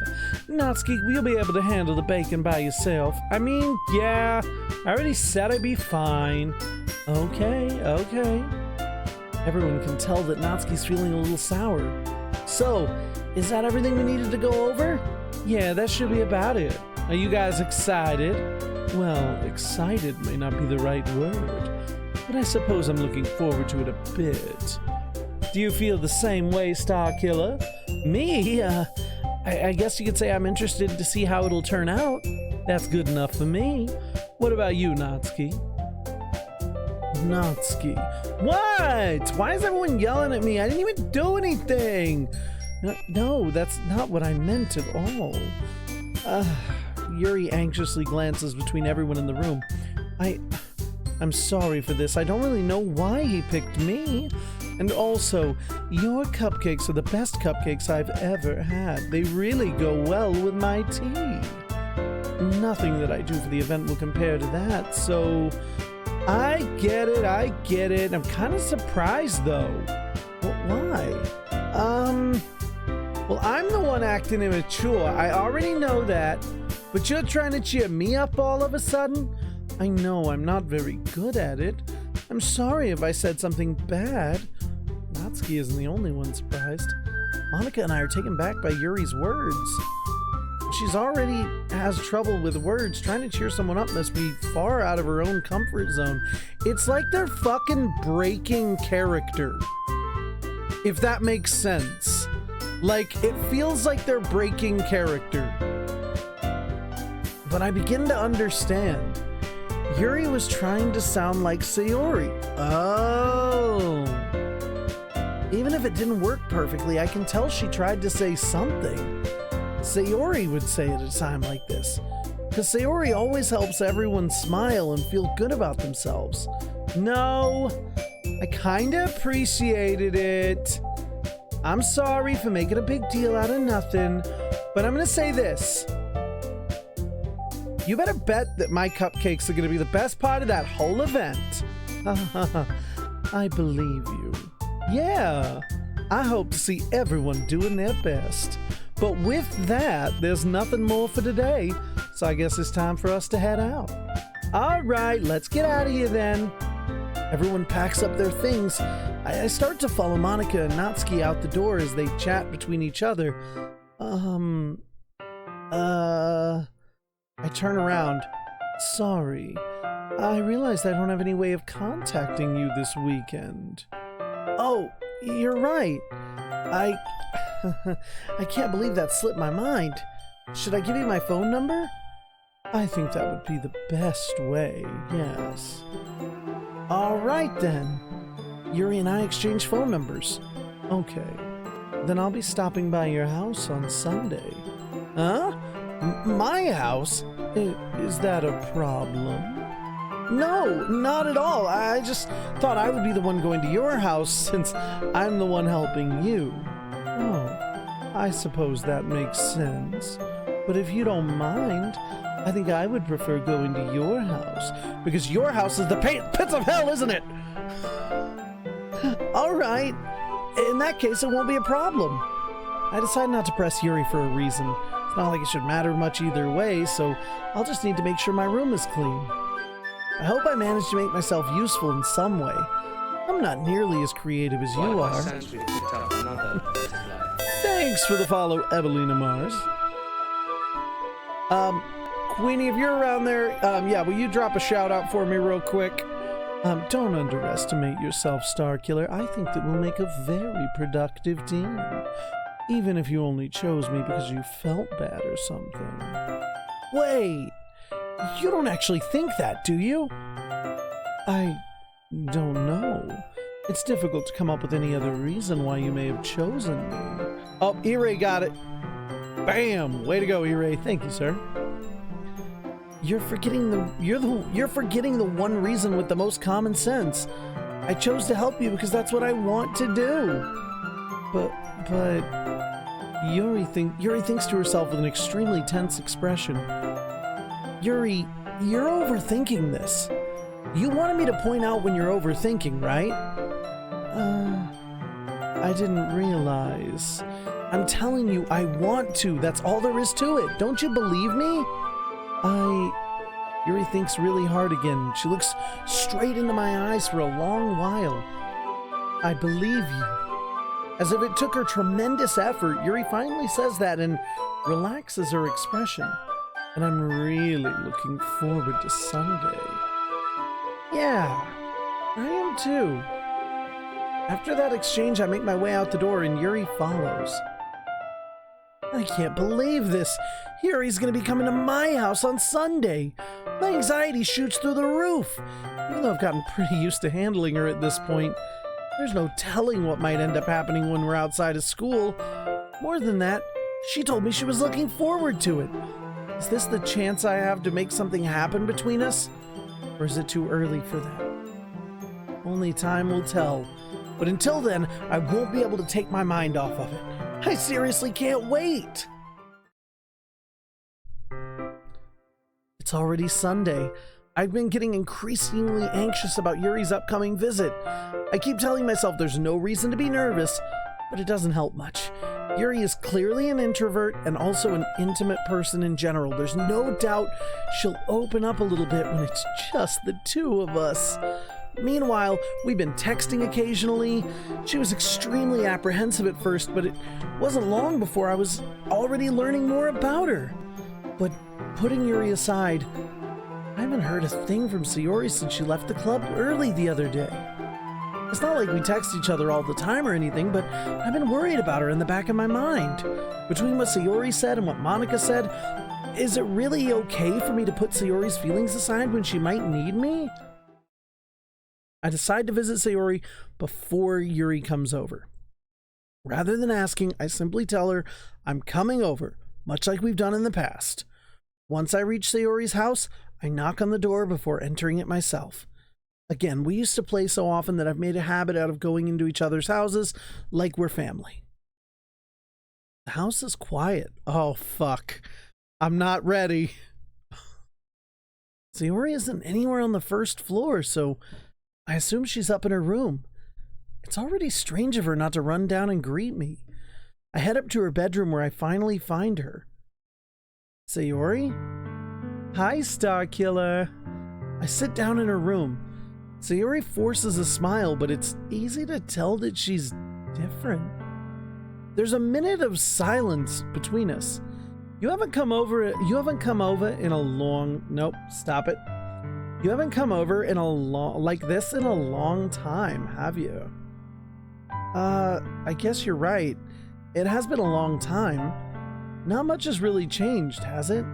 Natsuki, you'll be able to handle the bacon by yourself. I mean, yeah, I already said I'd be fine. Okay. Everyone can tell that Natsuki's feeling a little sour. So, is that everything we needed to go over? Yeah, that should be about it. Are you guys excited? Well, excited may not be the right word, but I suppose I'm looking forward to it a bit. Do you feel the same way, Starkiller? Me? I guess you could say I'm interested to see how it'll turn out. That's good enough for me. What about you, Natsuki? Natsuki. What? Why is everyone yelling at me? I didn't even do anything. No, that's not what I meant at all. Yuri anxiously glances between everyone in the room. I'm sorry for this. I don't really know why he picked me. And also, your cupcakes are the best cupcakes I've ever had. They really go well with my tea. Nothing that I do for the event will compare to that, so... I get it. I'm kind of surprised, though. Why? Well, I'm the one acting immature. I already know that. But you're trying to cheer me up all of a sudden? I know I'm not very good at it. I'm sorry if I said something bad. Natsuki isn't the only one surprised. Monica and I are taken back by Yuri's words. she's already has trouble with words. Trying to cheer someone up must be far out of her own comfort zone. It's like they're fucking breaking character, if that makes sense. Like, it feels like they're breaking character. But I begin to understand. Yuri was trying to sound like Sayori. Oh. Even if it didn't work perfectly, I can tell she tried to say something Sayori would say at a time like this. Because Sayori always helps everyone smile and feel good about themselves. No, I kinda appreciated it. I'm sorry for making a big deal out of nothing, but I'm gonna say this. You better bet that my cupcakes are gonna be the best part of that whole event. I believe you. Yeah, I hope to see everyone doing their best. But with that, there's nothing more for today, so I guess it's time for us to head out. All right, let's get out of here then. Everyone packs up their things. I start to follow Monica and Natsuki out the door as they chat between each other. I turn around. Sorry, I realized I don't have any way of contacting you this weekend. Oh, you're right. I can't believe that slipped my mind. Should I give you my phone number? I think that would be the best way, yes. All right then. Yuri and I exchange phone numbers. Okay. Then I'll be stopping by your house on Sunday. Huh? My house? Is that a problem? No, not at all. I just thought I would be the one going to your house since I'm the one helping you. Oh, I suppose that makes sense. But if you don't mind, I think I would prefer going to your house, because your house is the pits of hell, isn't it? All right. In that case, it won't be a problem. I decided not to press Yuri for a reason. It's not like it should matter much either way, so I'll just need to make sure my room is clean. I hope I managed to make myself useful in some way. I'm not nearly as creative as you are. Thanks for the follow, Evelina Mars. Queenie, if you're around there, yeah, will you drop a shout out for me real quick? Don't underestimate yourself, Starkiller. I think that we'll make a very productive team. Even if you only chose me because you felt bad or something. Wait, you don't actually think that, do you? I don't know. It's difficult to come up with any other reason why you may have chosen me. Oh, Ire got it. Bam! Way to go, Ire. Thank you, sir. You're forgetting the one reason with the most common sense. I chose to help you because that's what I want to do. But Yuri thinks to herself with an extremely tense expression. Yuri, you're overthinking this. You wanted me to point out when you're overthinking, right? I didn't realize. I'm telling you, I want to. That's all there is to it. Don't you believe me? Yuri thinks really hard again. She looks straight into my eyes for a long while. I believe you. As if it took her tremendous effort, Yuri finally says that and relaxes her expression. And I'm really looking forward to Sunday. Yeah, I am too. After that exchange, I make my way out the door and Yuri follows. I can't believe this. Yuri's gonna be coming to my house on Sunday. My anxiety shoots through the roof. Even though I've gotten pretty used to handling her at this point, there's no telling what might end up happening when we're outside of school. More than that, she told me she was looking forward to it. Is this the chance I have to make something happen between us? Or is it too early for that? Only time will tell. But until then, I won't be able to take my mind off of it. I seriously can't wait! It's already Sunday. I've been getting increasingly anxious about Yuri's upcoming visit. I keep telling myself there's no reason to be nervous, but it doesn't help much. Yuri is clearly an introvert and also an intimate person in general. There's no doubt she'll open up a little bit when it's just the two of us. Meanwhile, we've been texting occasionally. She was extremely apprehensive at first, but it wasn't long before I was already learning more about her. But putting Yuri aside, I haven't heard a thing from Sayori since she left the club early the other day. It's not like we text each other all the time or anything, but I've been worried about her in the back of my mind. Between what Sayori said and what Monica said, is it really okay for me to put Sayori's feelings aside when she might need me? I decide to visit Sayori before Yuri comes over. Rather than asking, I simply tell her I'm coming over, much like we've done in the past. Once I reach Sayori's house, I knock on the door before entering it myself. Again, we used to play so often that I've made a habit out of going into each other's houses like we're family. The house is quiet. Oh, fuck. I'm not ready. Sayori isn't anywhere on the first floor, so I assume she's up in her room. It's already strange of her not to run down and greet me. I head up to her bedroom where I finally find her. Sayori? Hi, Star Killer. I sit down in her room. Sayori forces a smile, but it's easy to tell that she's different. There's a minute of silence between us. You haven't come over in a long... Nope, stop it. You haven't come over in a long time, have you? I guess you're right. It has been a long time. Not much has really changed, has it?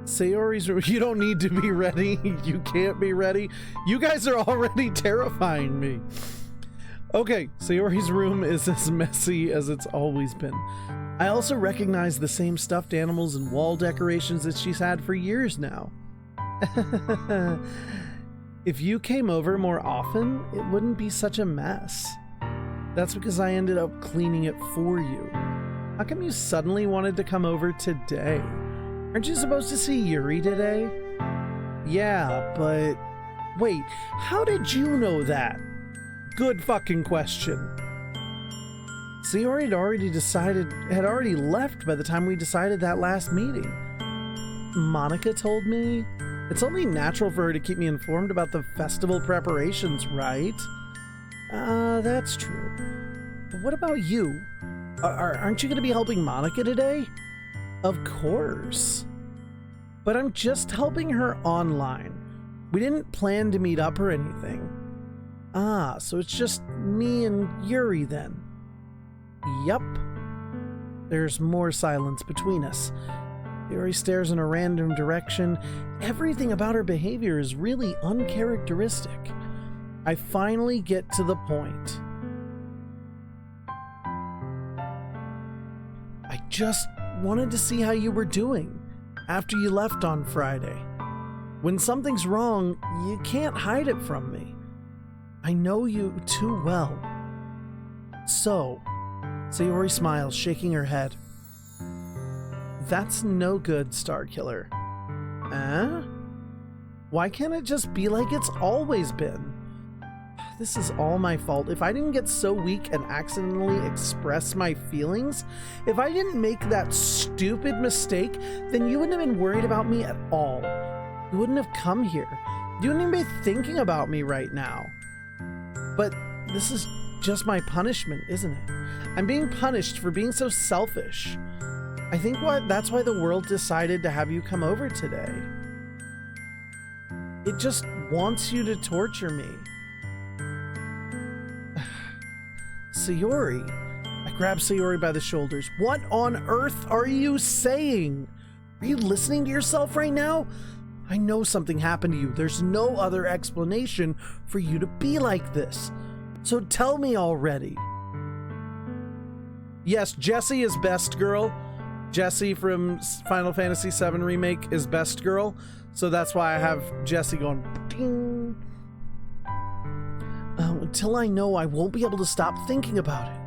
Sayori's room. You don't need to be ready. You can't be ready. You guys are already terrifying me. Okay, Sayori's room is as messy as it's always been. I also recognize the same stuffed animals and wall decorations that she's had for years now. If you came over more often, it wouldn't be such a mess. That's because I ended up cleaning it for you. How come you suddenly wanted to come over today? Aren't you supposed to see Yuri today? Yeah, but... Wait, how did you know that? Good fucking question. Sayori had already left by the time we decided that last meeting. Monica told me. It's only natural for her to keep me informed about the festival preparations, right? That's true. But what about you? Aren't you going to be helping Monica today? Of course. But I'm just helping her online. We didn't plan to meet up or anything. Ah, so it's just me and Yuri then. Yup. There's more silence between us. Yuri stares in a random direction. Everything about her behavior is really uncharacteristic. I finally get to the point. I just wanted to see how you were doing after you left on Friday. When something's wrong, you can't hide it from me. I know you too well. So, Sayori smiles, shaking her head. That's no good, Star Killer. Why can't it just be like it's always been? This is all my fault. If I didn't get so weak and accidentally express my feelings, if I didn't make that stupid mistake, then you wouldn't have been worried about me at all. You wouldn't have come here. You wouldn't even be thinking about me right now. But this is just my punishment, isn't it? I'm being punished for being so selfish. I think that's why the world decided to have you come over today. It just wants you to torture me. Sayori. I grab Sayori by the shoulders. What on earth are you saying? Are you listening to yourself right now? I know something happened to you. There's no other explanation for you to be like this. So tell me already. Yes, Jessie is best girl. Jessie from Final Fantasy VII Remake is best girl. So that's why I have Jessie going ding. Until I know, I won't be able to stop thinking about it.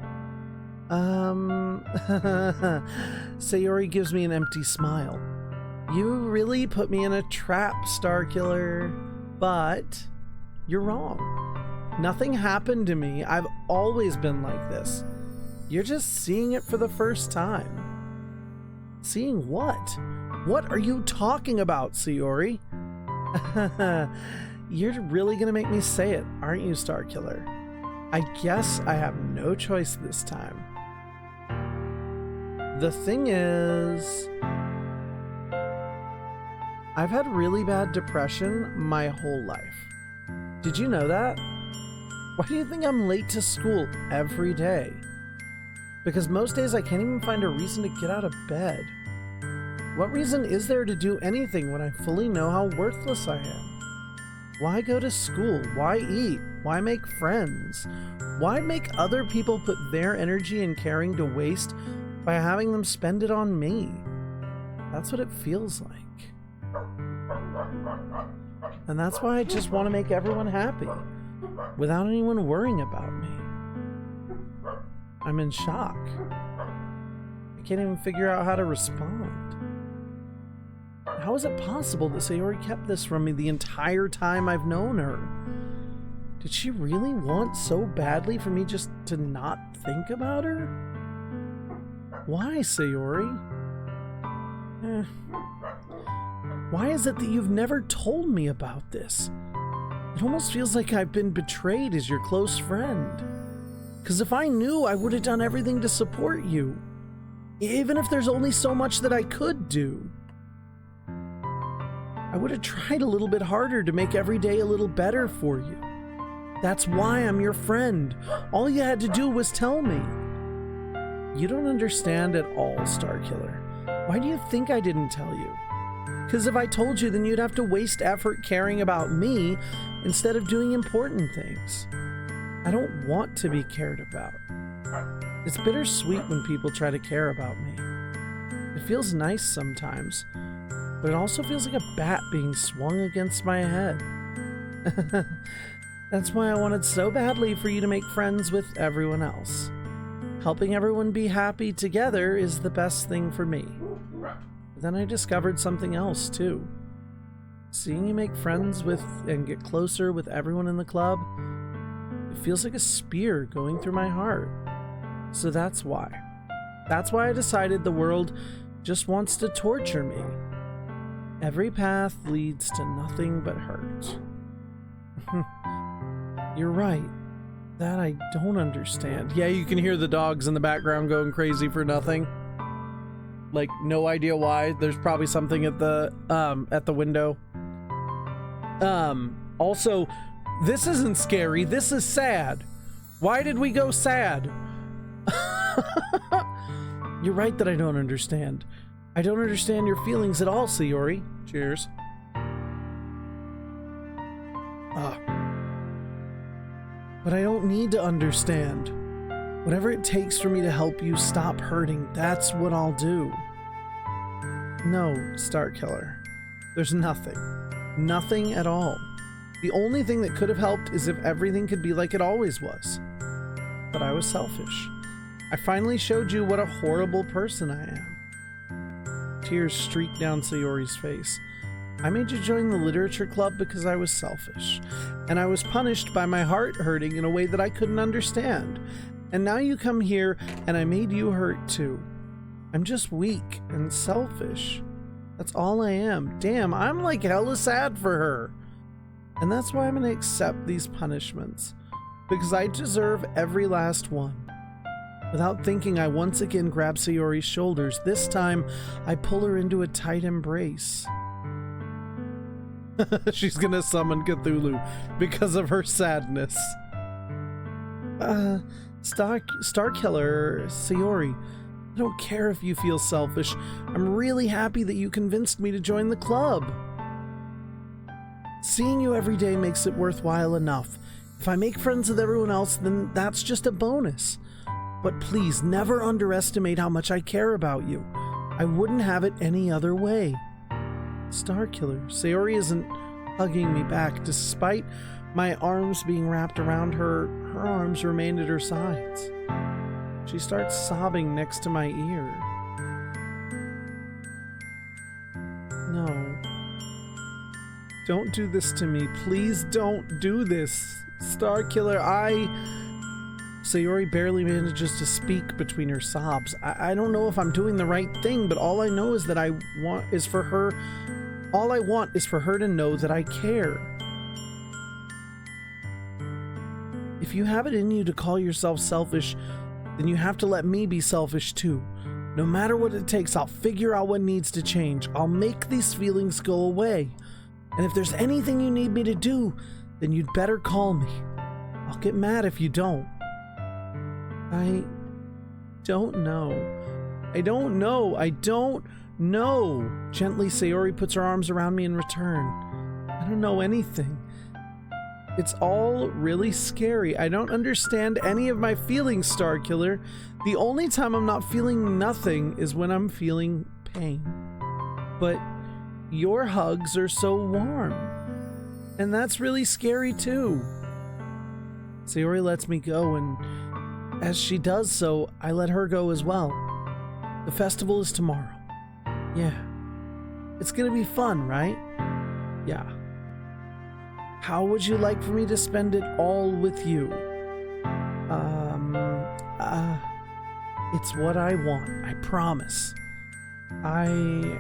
Sayori gives me an empty smile. You really put me in a trap, Star Killer. But you're wrong. Nothing happened to me. I've always been like this. You're just seeing it for the first time. Seeing what? What are you talking about, Sayori? You're really gonna make me say it, aren't you, Star Killer? I guess I have no choice this time. The thing is, I've had really bad depression my whole life. Did you know that? Why do you think I'm late to school every day? Because most days I can't even find a reason to get out of bed. What reason is there to do anything when I fully know how worthless I am? Why go to school? Why eat? Why make friends? Why make other people put their energy and caring to waste by having them spend it on me? That's what it feels like. And that's why I just want to make everyone happy, without anyone worrying about me. I'm in shock. I can't even figure out how to respond. How is it possible that Sayori kept this from me the entire time I've known her? Did she really want so badly for me just to not think about her? Why, Sayori? Why is it that you've never told me about this? It almost feels like I've been betrayed as your close friend. Because if I knew, I would have done everything to support you. Even if there's only so much that I could do. I would have tried a little bit harder to make every day a little better for you. That's why I'm your friend. All you had to do was tell me. You don't understand at all, Starkiller. Why do you think I didn't tell you? Because if I told you, then you'd have to waste effort caring about me instead of doing important things. I don't want to be cared about. It's bittersweet when people try to care about me. It feels nice sometimes, but it also feels like a bat being swung against my head. That's why I wanted so badly for you to make friends with everyone else. Helping everyone be happy together is the best thing for me. But then I discovered something else too. Seeing you make friends with and get closer with everyone in the club, it feels like a spear going through my heart. So that's why. That's why I decided the world just wants to torture me. Every path leads to nothing but hurt. You're right. That I don't understand. Yeah, you can hear the dogs in the background going crazy for nothing. Like, no idea why. There's probably something at the window. Also, this isn't scary. This is sad. Why did we go sad? You're right that I don't understand. I don't understand your feelings at all, Sayori. Cheers. But I don't need to understand. Whatever it takes for me to help you stop hurting, that's what I'll do. No, Starkiller. There's nothing. Nothing at all. The only thing that could have helped is if everything could be like it always was. But I was selfish. I finally showed you what a horrible person I am. Tears streaked down Sayori's face. I made you join the literature club because I was selfish, and I was punished by my heart hurting in a way that I couldn't understand. And now you come here, and I made you hurt too. I'm just weak and selfish. That's all I am. Damn, I'm like hella sad for her. And that's why I'm gonna accept these punishments, because I deserve every last one. Without thinking, I once again grab Sayori's shoulders. This time, I pull her into a tight embrace. She's gonna summon Cthulhu because of her sadness. Starkiller, Sayori, I don't care if you feel selfish. I'm really happy that you convinced me to join the club. Seeing you every day makes it worthwhile enough. If I make friends with everyone else, then that's just a bonus. But please, never underestimate how much I care about you. I wouldn't have it any other way. Starkiller, Sayori isn't hugging me back. Despite my arms being wrapped around her, her arms remained at her sides. She starts sobbing next to my ear. No. Don't do this to me. Please don't do this. Starkiller, Sayori barely manages to speak between her sobs. I don't know if I'm doing the right thing, but all I know is that all I want is for her to know that I care. If you have it in you to call yourself selfish, then you have to let me be selfish too. No matter what it takes, I'll figure out what needs to change. I'll make these feelings go away. And if there's anything you need me to do, then you'd better call me. I'll get mad if you don't. I don't know. I don't know. Gently, Sayori puts her arms around me in return. I don't know anything. It's all really scary. I don't understand any of my feelings, Starkiller. The only time I'm not feeling nothing is when I'm feeling pain. But your hugs are so warm. And that's really scary too. Sayori lets me go, and as she does so, I let her go as well. The festival is tomorrow. Yeah. It's gonna be fun, right? Yeah. How would you like for me to spend it all with you? It's what I want, I promise. I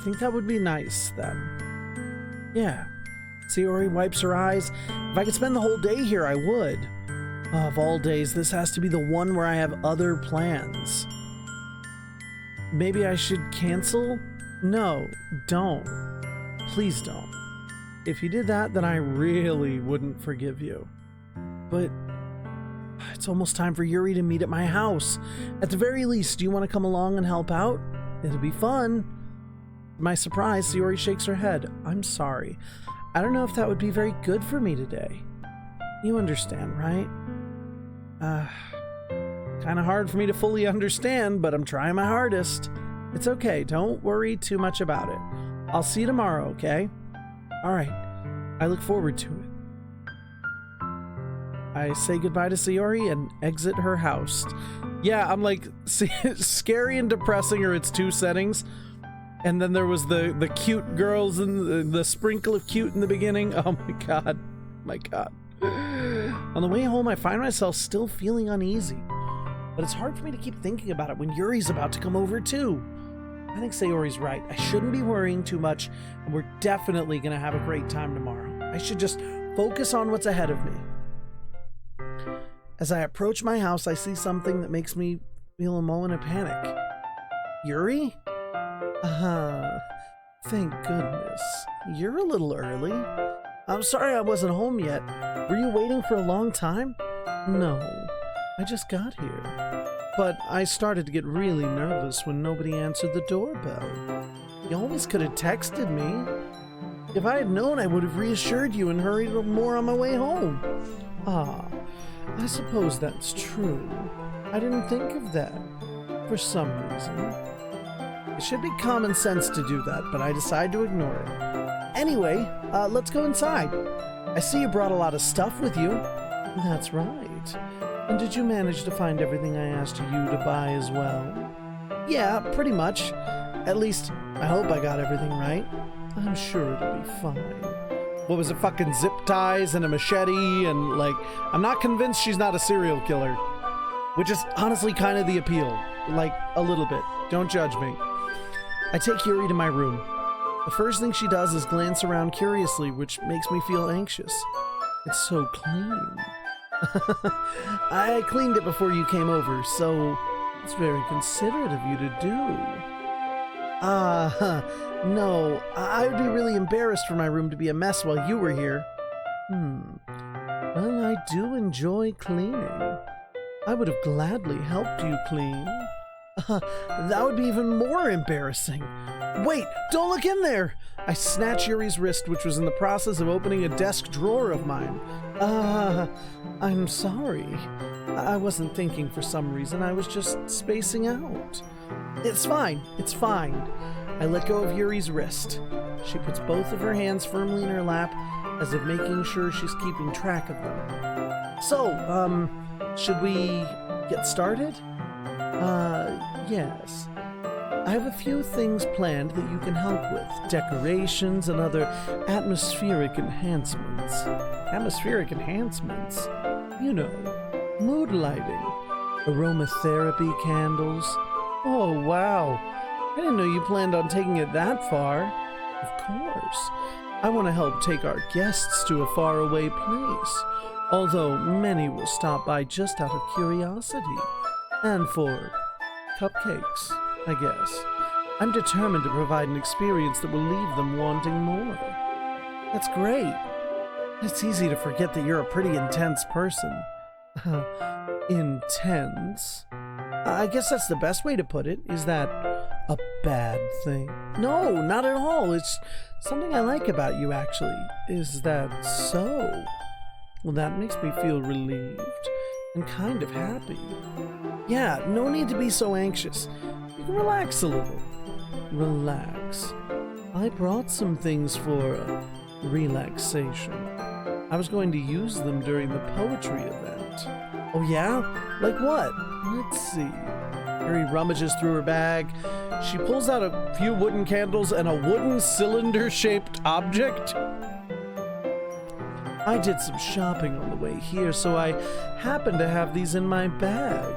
think that would be nice, then. Yeah. Sayori wipes her eyes. If I could spend the whole day here, I would. Of all days, this has to be the one where I have other plans. Maybe I should cancel? No, don't. Please don't. If you did that, then I really wouldn't forgive you. But it's almost time for Yuri to meet at my house. At the very least, do you want to come along and help out? It'll be fun. To my surprise, Sayori shakes her head. I'm sorry. I don't know if that would be very good for me today. You understand, right? Kind of hard for me to fully understand, but I'm trying my hardest. It's okay. Don't worry too much about it. I'll see you tomorrow, okay? All right. I look forward to it. I say goodbye to Sayori and exit her house. Yeah, I'm like, scary and depressing are its two settings. And then there was the cute girls and the sprinkle of cute in the beginning. Oh my god. My god. On the way home, I find myself still feeling uneasy. But it's hard for me to keep thinking about it when Yuri's about to come over too. I think Sayori's right. I shouldn't be worrying too much, and we're definitely going to have a great time tomorrow. I should just focus on what's ahead of me. As I approach my house, I see something that makes me feel a moment of panic. Yuri? Thank goodness. You're a little early. I'm sorry I wasn't home yet. Were you waiting for a long time? No, I just got here. But I started to get really nervous when nobody answered the doorbell. You always could have texted me. If I had known, I would have reassured you and hurried more on my way home. I suppose that's true. I didn't think of that, for some reason. It should be common sense to do that, but I decide to ignore it. Anyway, let's go inside. I see you brought a lot of stuff with you. That's right. And did you manage to find everything I asked you to buy as well? Yeah, pretty much. At least, I hope I got everything right. I'm sure it'll be fine. What was it, fucking zip ties and a machete and, like, I'm not convinced she's not a serial killer. Which is honestly kind of the appeal. Like, a little bit. Don't judge me. I take Yuri to my room. The first thing she does is glance around curiously, which makes me feel anxious. It's so clean. I cleaned it before you came over, so it's very considerate of you to do. No, I would be really embarrassed for my room to be a mess while you were here. Well, I do enjoy cleaning. I would have gladly helped you clean. That would be even more embarrassing. Wait, don't look in there! I snatch Yuri's wrist, which was in the process of opening a desk drawer of mine. I'm sorry. I wasn't thinking for some reason. I was just spacing out. It's fine. It's fine. I let go of Yuri's wrist. She puts both of her hands firmly in her lap, as if making sure she's keeping track of them. So, should we get started? Yes. I have a few things planned that you can help with. Decorations and other atmospheric enhancements. Atmospheric enhancements? You know, mood lighting, aromatherapy candles. Oh, wow. I didn't know you planned on taking it that far. Of course. I want to help take our guests to a faraway place, although many will stop by just out of curiosity. And for cupcakes, I guess. I'm determined to provide an experience that will leave them wanting more. That's great. It's easy to forget that you're a pretty intense person. Intense? I guess that's the best way to put it. Is that a bad thing? No, not at all. It's something I like about you, actually. Is that so? Well, that makes me feel relieved and kind of happy. Yeah, no need to be so anxious. You can relax a little. Relax. I brought some things for relaxation. I was going to use them during the poetry event. Oh yeah? Like what? Let's see. Yuri rummages through her bag. She pulls out a few wooden candles and a wooden cylinder-shaped object. I did some shopping on the way here, so I happen to have these in my bag.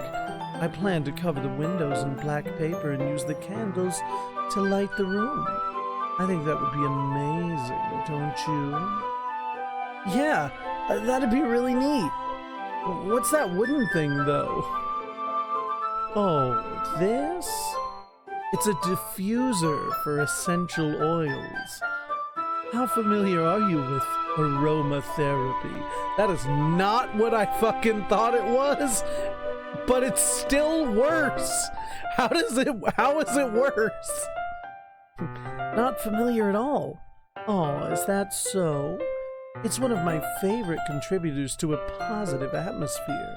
I plan to cover the windows in black paper and use the candles to light the room. I think that would be amazing, don't you? Yeah, that'd be really neat. What's that wooden thing, though? Oh, this? It's a diffuser for essential oils. How familiar are you with aromatherapy? That is not what I fucking thought it was, but it's still worse. How is it worse? Not familiar at all. Oh, is that so? It's one of my favorite contributors to a positive atmosphere.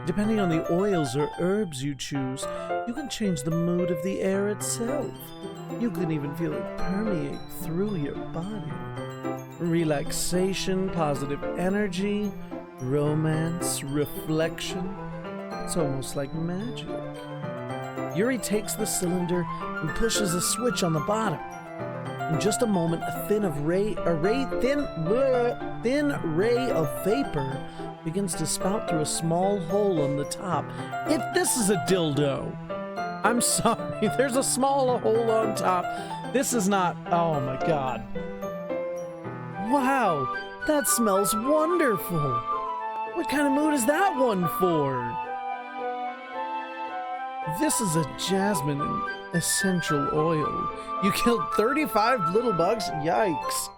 Depending on the oils or herbs you choose, you can change the mood of the air itself. You can even feel it permeate through your body. Relaxation, positive energy, romance, reflection. It's almost like magic. Yuri takes the cylinder and pushes a switch on the bottom. In just a moment, a thin ray of vapor begins to spout through a small hole on the top. This is a dildo. I'm sorry, there's a small hole on top. This is not, oh my god. Wow, that smells wonderful. What kind of mood is that one for? This is a jasmine and essential oil. You killed 35 little bugs? Yikes.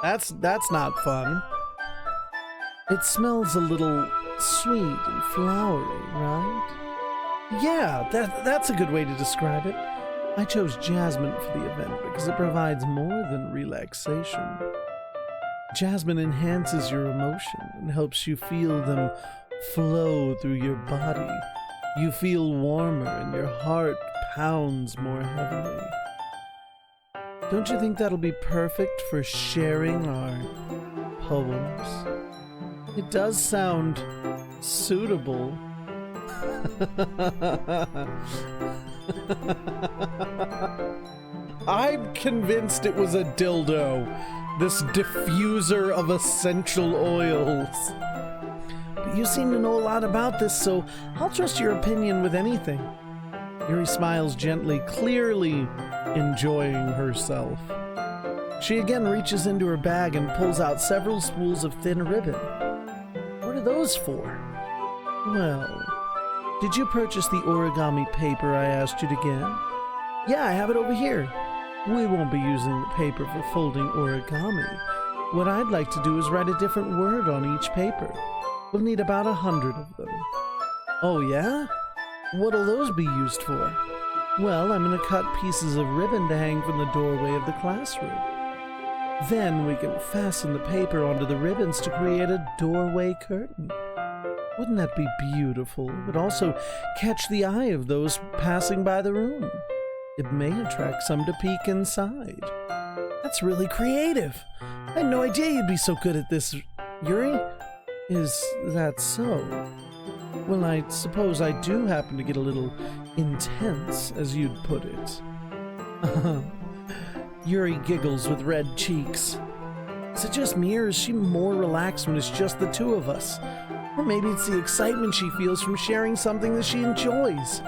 That's not fun. It smells a little sweet and flowery, right? Yeah, that's a good way to describe it. I chose jasmine for the event because it provides more than relaxation. Jasmine enhances your emotion and helps you feel them flow through your body. You feel warmer and your heart pounds more heavily. Don't you think that'll be perfect for sharing our poems? It does sound suitable. I'm convinced it was a dildo. This diffuser of essential oils. But you seem to know a lot about this, so I'll trust your opinion with anything. Yuri smiles gently, clearly enjoying herself. She again reaches into her bag and pulls out several spools of thin ribbon. What are those for? Well, did you purchase the origami paper I asked you to get? Yeah, I have it over here. We won't be using the paper for folding origami. What I'd like to do is write a different word on each paper. We'll need about 100 of them. Oh yeah? What'll those be used for? Well, I'm going to cut pieces of ribbon to hang from the doorway of the classroom. Then we can fasten the paper onto the ribbons to create a doorway curtain. Wouldn't that be beautiful? It would also catch the eye of those passing by the room. It may attract some to peek inside. That's really creative. I had no idea you'd be so good at this, Yuri. Is that so? Well, I suppose I do happen to get a little intense, as you'd put it. Yuri giggles with red cheeks. Is it just me, or is she more relaxed when it's just the two of us? Or maybe it's the excitement she feels from sharing something that she enjoys.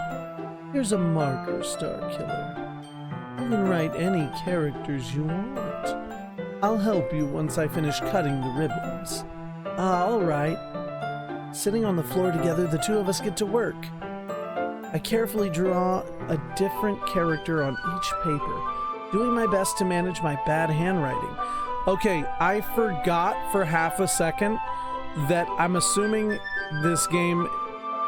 Here's a marker, Star Killer. You can write any characters you want. I'll help you once I finish cutting the ribbons. All right. Sitting on the floor together, the two of us get to work. I carefully draw a different character on each paper, doing my best to manage my bad handwriting. Okay, I forgot for half a second that I'm assuming this game,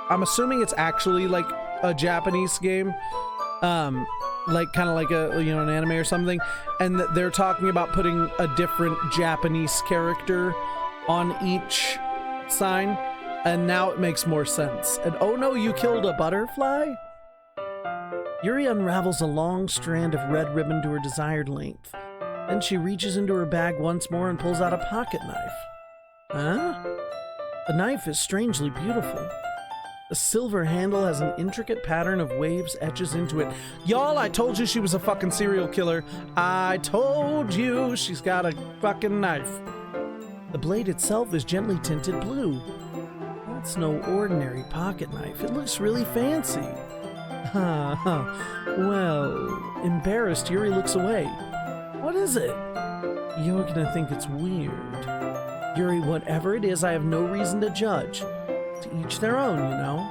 I'm assuming it's actually like a Japanese game, like kind of like a, you know, an anime or something, and that they're talking about putting a different Japanese character on each sign, and now it makes more sense. And oh no, you killed a butterfly? Yuri unravels a long strand of red ribbon to her desired length. Then she reaches into her bag once more and pulls out a pocket knife. Huh? The knife is strangely beautiful. The silver handle has an intricate pattern of waves etches into it. Y'all, I told you she was a fucking serial killer. I told you she's got a fucking knife. The blade itself is gently tinted blue. That's no ordinary pocket knife. It looks really fancy. Well, embarrassed, Yuri looks away. What is it? You're gonna think it's weird. Yuri, whatever it is, I have no reason to judge. To each their own, you know?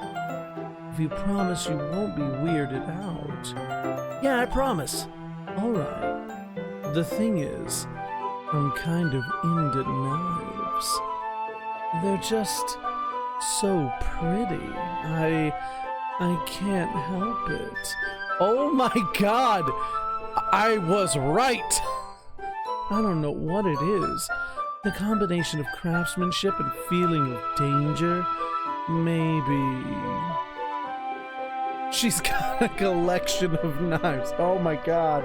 If you promise you won't be weirded out. Yeah, I promise. All right. The thing is, I'm kind of into knives. They're just so pretty. I can't help it. Oh my god! I was right! I don't know what it is. The combination of craftsmanship and feeling of danger. Maybe. She's got a collection of knives. Oh my god.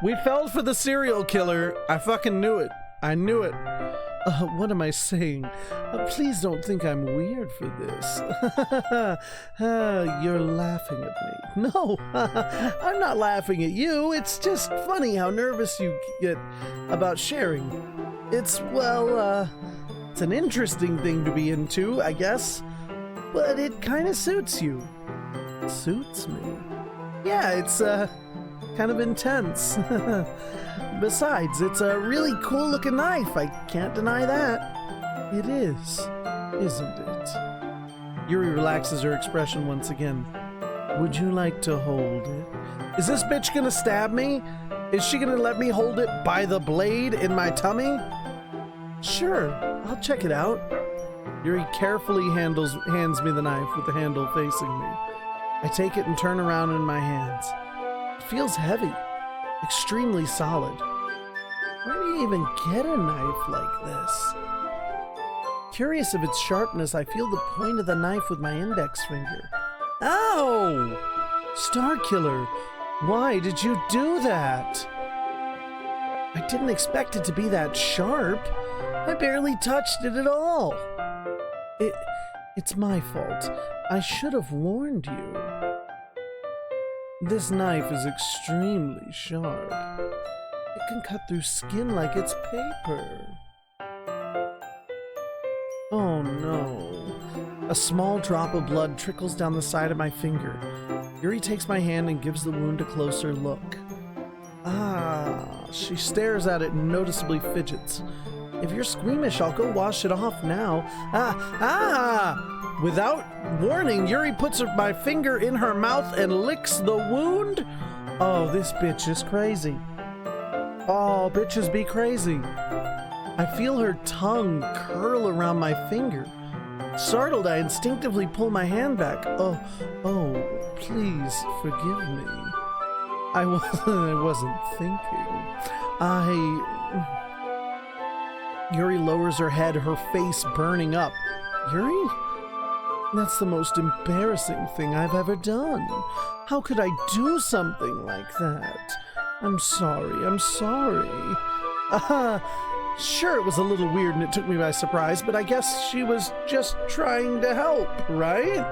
We fell for the serial killer. I fucking knew it. I knew it. What am I saying? Please don't think I'm weird for this. You're laughing at me. No, I'm not laughing at you. It's just funny how nervous you get about sharing. It's, well, it's an interesting thing to be into, I guess. But it kind of suits you. Suits me? Yeah, it's, kind of intense. Besides, it's a really cool looking knife. I can't deny that. It is, isn't it? Yuri relaxes her expression once again. Would you like to hold it? Is this bitch gonna stab me? Is she gonna let me hold it by the blade in my tummy? Sure, I'll check it out. Yuri carefully hands me the knife with the handle facing me. I take it and turn around in my hands. It feels heavy, extremely solid. Where do you even get a knife like this? Curious of its sharpness, I feel the point of the knife with my index finger. Ow! Star Killer, why did you do that? I didn't expect it to be that sharp. I barely touched it at all. It's my fault. I should have warned you. This knife is extremely sharp. It can cut through skin like it's paper. Oh no. A small drop of blood trickles down the side of my finger. Yuri takes my hand and gives the wound a closer look. She stares at it and noticeably fidgets. If you're squeamish, I'll go wash it off now. Without warning, Yuri puts my finger in her mouth and licks the wound? Oh, this bitch is crazy. Oh, bitches be crazy. I feel her tongue curl around my finger. Startled, I instinctively pull my hand back. Oh, please forgive me. I wasn't thinking. Yuri lowers her head, her face burning up. Yuri? That's the most embarrassing thing I've ever done. How could I do something like that? I'm sorry. Sure, it was a little weird and it took me by surprise, but I guess she was just trying to help, right?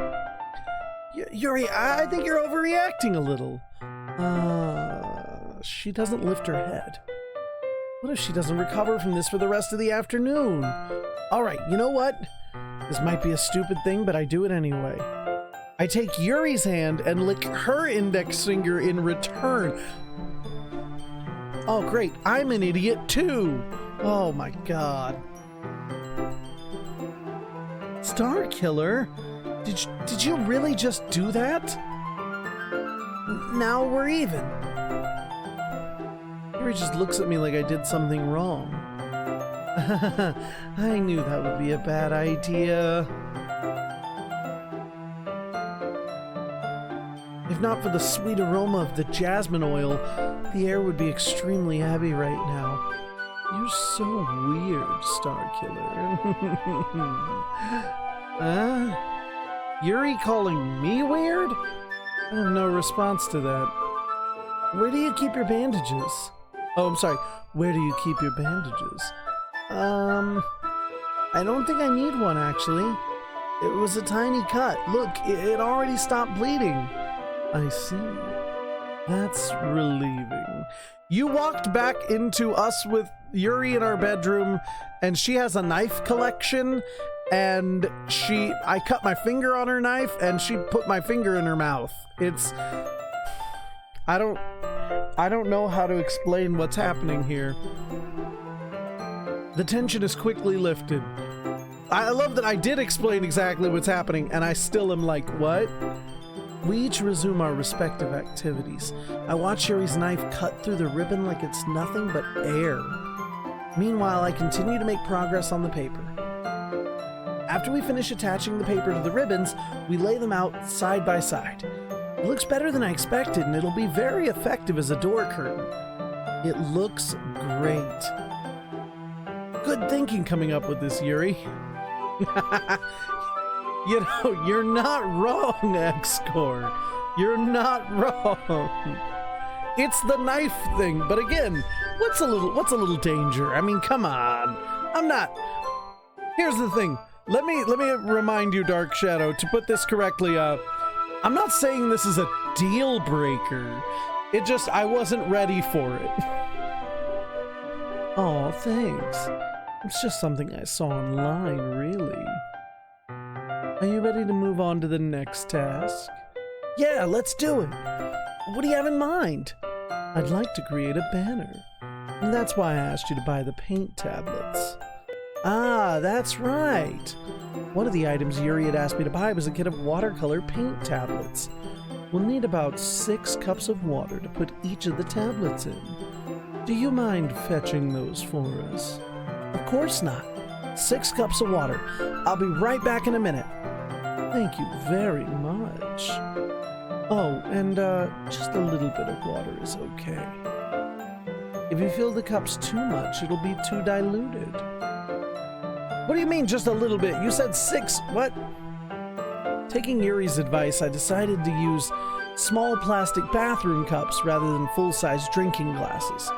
Yuri, I think you're overreacting a little. She doesn't lift her head. What if she doesn't recover from this for the rest of the afternoon? All right, you know what? This might be a stupid thing, but I do it anyway. I take Yuri's hand and lick her index finger in return. Oh, great. I'm an idiot too. Oh my god. Star Killer? Did you really just do that? Now we're even. Yuri just looks at me like I did something wrong. I knew that would be a bad idea. If not for the sweet aroma of the jasmine oil, the air would be extremely heavy right now. You're so weird, Star Killer. Yuri calling me weird? I have no response to that. Where do you keep your bandages? Oh, I'm sorry. Where do you keep your bandages? I don't think I need one, actually. It was a tiny cut. Look, it already stopped bleeding. I see. That's relieving. You walked back into us with Yuri in our bedroom, and she has a knife collection, and I cut my finger on her knife, and she put my finger in her mouth. I don't know how to explain what's happening here. The tension is quickly lifted. I love that I did explain exactly what's happening, and I still am like, what? We each resume our respective activities. I watch Yuri's knife cut through the ribbon like it's nothing but air. Meanwhile, I continue to make progress on the paper. After we finish attaching the paper to the ribbons, we lay them out side by side. It looks better than I expected, and it'll be very effective as a door curtain. It looks great. Good thinking coming up with this, Yuri. You know, you're not wrong, X-Core. You're not wrong. It's the knife thing, but again, what's a little danger? I mean, come on. I'm not. Here's the thing. Let me remind you, Dark Shadow, to put this correctly. I'm not saying this is a deal breaker. It just I wasn't ready for it. Oh, thanks. It's just something I saw online, really. Are you ready to move on to the next task? Yeah, let's do it. What do you have in mind? I'd like to create a banner. And that's why I asked you to buy the paint tablets. Ah, that's right. One of the items Yuri had asked me to buy was a kit of watercolor paint tablets. We'll need about 6 cups of water to put each of the tablets in. Do you mind fetching those for us? Of course not. 6 cups of water. I'll be right back in a minute. Thank you very much. Oh, and just a little bit of water is okay. If you fill the cups too much, it'll be too diluted. What do you mean just a little bit? You said 6, what? Taking Yuri's advice, I decided to use small plastic bathroom cups rather than full-size drinking glasses.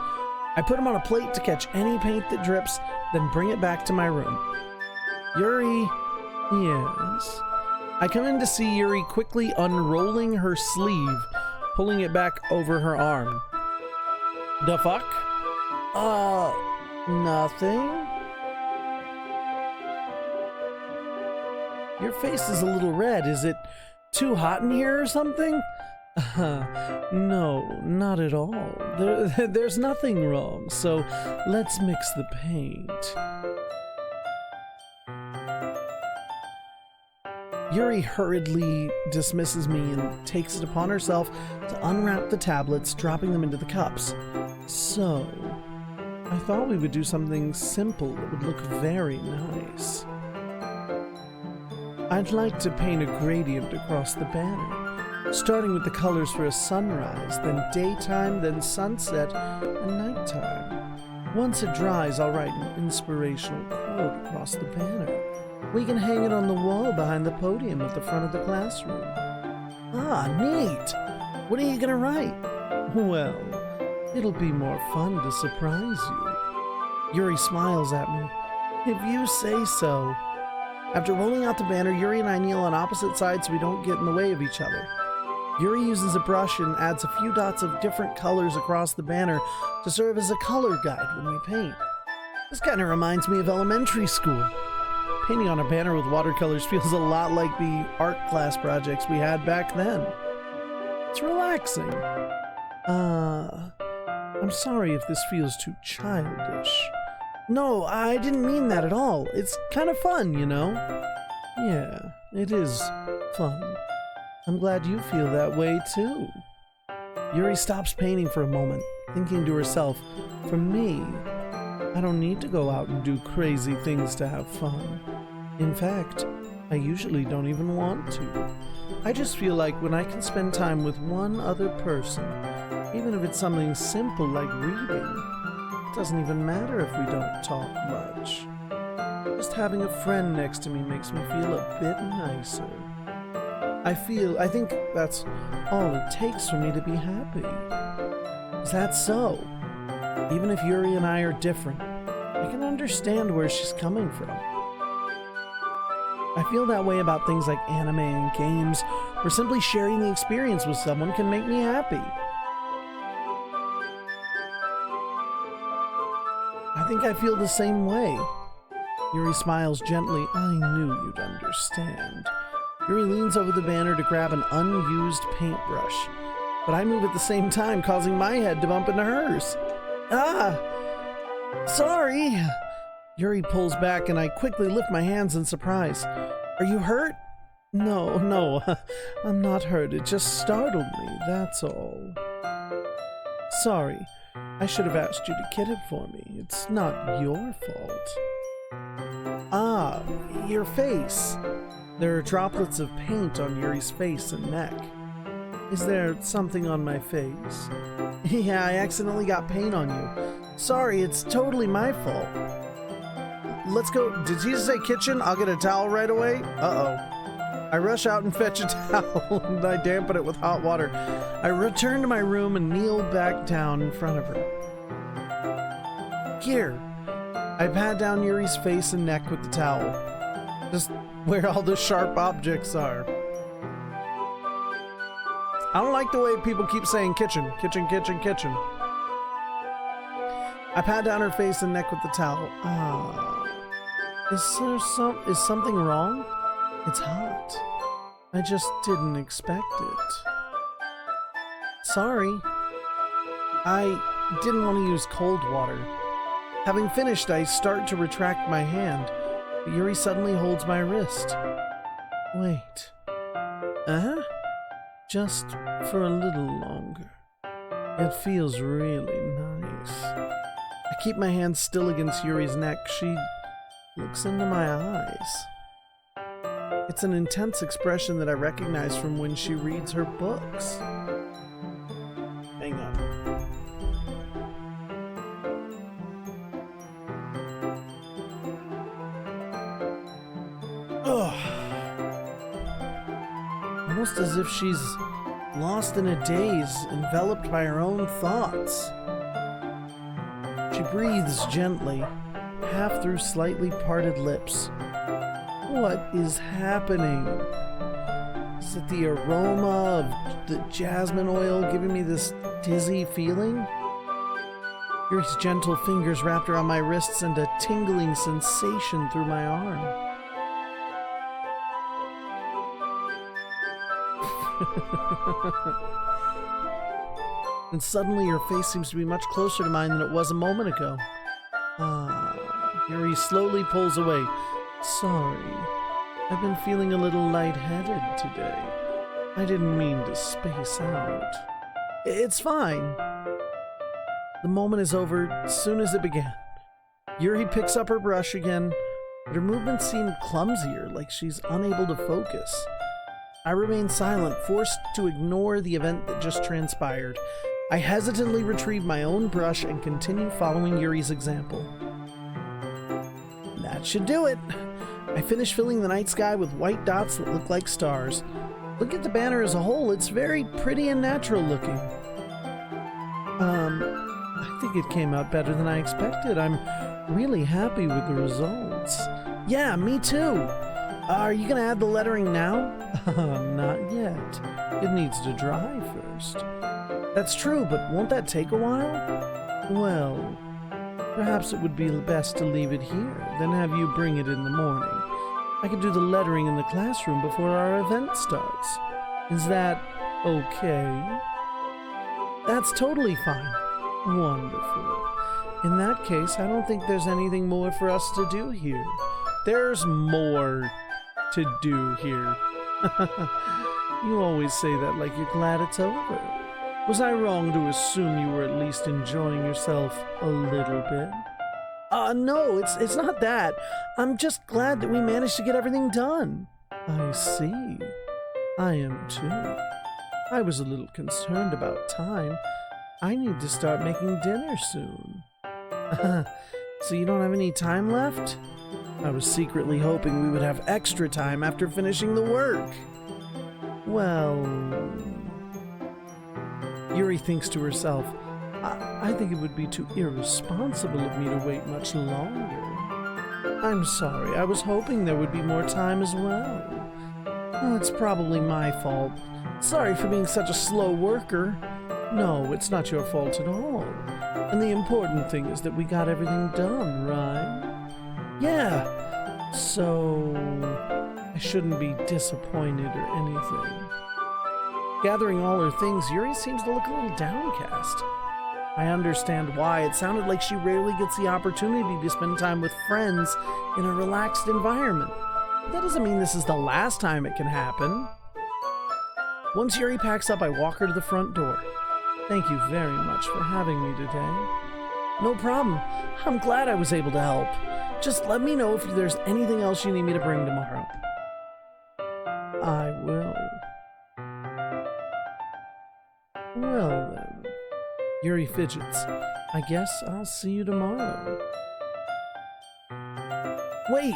I put them on a plate to catch any paint that drips, then bring it back to my room. Yuri, yes. I come in to see Yuri quickly unrolling her sleeve, pulling it back over her arm. The fuck? Nothing? Your face is a little red. Is it too hot in here or something? No, not at all. There's nothing wrong, so let's mix the paint. Yuri hurriedly dismisses me and takes it upon herself to unwrap the tablets, dropping them into the cups. So, I thought we would do something simple that would look very nice. I'd like to paint a gradient across the banner, starting with the colors for a sunrise, then daytime, then sunset, and nighttime. Once it dries, I'll write an inspirational quote across the banner. We can hang it on the wall behind the podium at the front of the classroom. Ah, neat! What are you gonna write? Well, it'll be more fun to surprise you. Yuri smiles at me. If you say so. After rolling out the banner, Yuri and I kneel on opposite sides so we don't get in the way of each other. Yuri uses a brush and adds a few dots of different colors across the banner to serve as a color guide when we paint. This kind of reminds me of elementary school. Painting on a banner with watercolors feels a lot like the art class projects we had back then. It's relaxing. I'm sorry if this feels too childish. No, I didn't mean that at all. It's kind of fun, you know? Yeah, it is fun. I'm glad you feel that way too. Yuri stops painting for a moment, thinking to herself, for me, I don't need to go out and do crazy things to have fun. In fact, I usually don't even want to. I just feel like when I can spend time with one other person, even if it's something simple like reading, it doesn't even matter if we don't talk much. Just having a friend next to me makes me feel a bit nicer. I think that's all it takes for me to be happy. Is that so? Even if Yuri and I are different, I can understand where she's coming from. I feel that way about things like anime and games, where simply sharing the experience with someone can make me happy. I think I feel the same way. Yuri smiles gently. I knew you'd understand. Yuri leans over the banner to grab an unused paintbrush, but I move at the same time, causing my head to bump into hers. Ah! Sorry! Yuri pulls back and I quickly lift my hands in surprise. Are you hurt? No, I'm not hurt. It just startled me, that's all. Sorry. I should have asked you to kit it for me. It's not your fault. Ah, your face. There are droplets of paint on Yuri's face and neck. Is there something on my face? Yeah, I accidentally got paint on you. Sorry, it's totally my fault. Let's go. Did you say kitchen? I'll get a towel right away. Uh-oh. I rush out and fetch a towel, and I dampen it with hot water. I return to my room and kneel back down in front of her. Here. I pat down Yuri's face and neck with the towel. Just where all the sharp objects are. I don't like the way people keep saying kitchen, kitchen, kitchen, kitchen. I pat down her face and neck with the towel. Is something wrong? It's hot. I just didn't expect it. Sorry. I didn't want to use cold water. Having finished, I start to retract my hand, but Yuri suddenly holds my wrist. Wait. Just for a little longer. It feels really nice. I keep my hand still against Yuri's neck. She looks into my eyes. It's an intense expression that I recognize from when she reads her books. Hang on. Ugh. Almost as if she's lost in a daze, enveloped by her own thoughts. She breathes gently, half through slightly parted lips. What is happening? Is it the aroma of the jasmine oil giving me this dizzy feeling? Yuri's gentle fingers wrapped around my wrists and a tingling sensation through my arm. And suddenly her face seems to be much closer to mine than it was a moment ago. Yuri slowly pulls away. Sorry, I've been feeling a little lightheaded today. I didn't mean to space out. It's fine. The moment is over as soon as it began. Yuri picks up her brush again, but her movements seem clumsier, like she's unable to focus. I remain silent, forced to ignore the event that just transpired. I hesitantly retrieve my own brush and continue following Yuri's example. That should do it. I finish filling the night sky with white dots that look like stars. Look at the banner as a whole, it's very pretty and natural looking. I think it came out better than I expected. I'm really happy with the results. Yeah, me too. Are you gonna add the lettering now? Not yet. It needs to dry first. That's true, but won't that take a while? Well, perhaps it would be best to leave it here, then have you bring it in the morning. I could do the lettering in the classroom before our event starts. Is that okay? That's totally fine. Wonderful. In that case, I don't think there's anything more for us to do here. There's more to do here. You always say that like you're glad it's over. Was I wrong to assume you were at least enjoying yourself a little bit? No, it's not that. I'm just glad that we managed to get everything done. I see. I am too. I was a little concerned about time. I need to start making dinner soon. So you don't have any time left? I was secretly hoping we would have extra time after finishing the work. Well... Yuri thinks to herself, I think it would be too irresponsible of me to wait much longer. I'm sorry, I was hoping there would be more time as well. Well, it's probably my fault. Sorry for being such a slow worker. No, it's not your fault at all. And the important thing is that we got everything done, right? Yeah, so I shouldn't be disappointed or anything. Gathering all her things, Yuri seems to look a little downcast. I understand why. It sounded like she rarely gets the opportunity to spend time with friends in a relaxed environment. That doesn't mean this is the last time it can happen. Once Yuri packs up, I walk her to the front door. Thank you very much for having me today. No problem. I'm glad I was able to help. Just let me know if there's anything else you need me to bring tomorrow. I will. Well then. Yuri fidgets. I guess I'll see you tomorrow. Wait!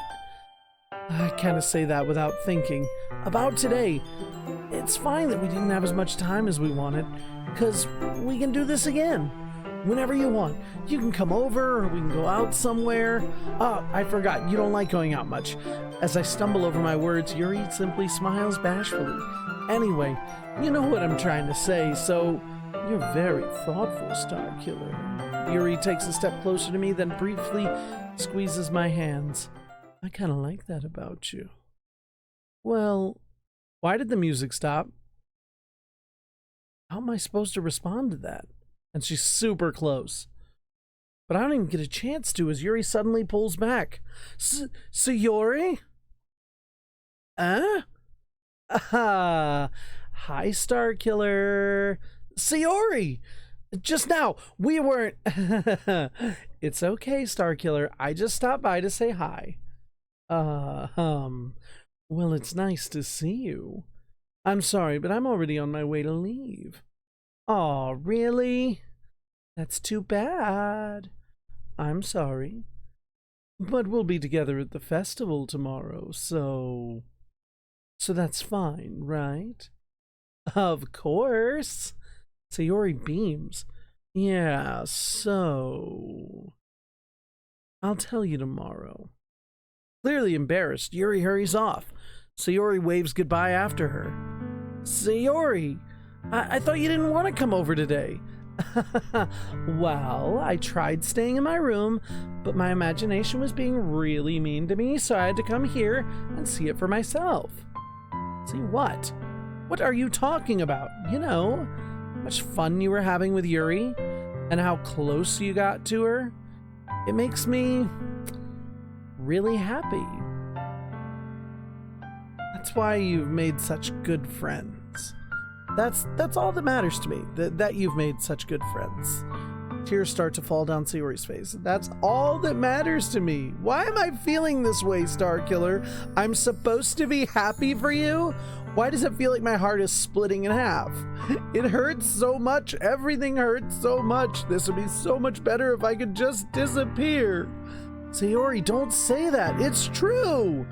I kind of say that without thinking. About today. It's fine that we didn't have as much time as we wanted, because we can do this again. Whenever you want. You can come over, or we can go out somewhere. I forgot, you don't like going out much. As I stumble over my words, Yuri simply smiles bashfully. Anyway, you know what I'm trying to say, so you're very thoughtful, Star Killer. Yuri takes a step closer to me, then briefly squeezes my hands. I kind of like that about you. Well, why did the music stop? How am I supposed to respond to that? And she's super close. But I don't even get a chance to as Yuri suddenly pulls back. Sayori? Hi, Star Killer. Sayori! Just now, we weren't... It's okay, Star Killer. I just stopped by to say hi. Well, it's nice to see you. I'm sorry, but I'm already on my way to leave. Aw, really? That's too bad. I'm sorry. But we'll be together at the festival tomorrow, so that's fine, right? Of course. Sayori beams. Yeah, so... I'll tell you tomorrow. Clearly embarrassed, Yuri hurries off. Sayori waves goodbye after her. Sayori, I thought you didn't want to come over today. Well, I tried staying in my room, but my imagination was being really mean to me, so I had to come here and see it for myself. See what? What are you talking about? You know, how much fun you were having with Yuri, and how close you got to her. It makes me really happy. That's why you've made such good friends. That's all that matters to me, that you've made such good friends. Tears start to fall down Sayori's face. That's all that matters to me. Why am I feeling this way, Star Killer? I'm supposed to be happy for you? Why does it feel like my heart is splitting in half? It hurts so much. Everything hurts so much. This would be so much better if I could just disappear. Sayori, don't say that. It's true.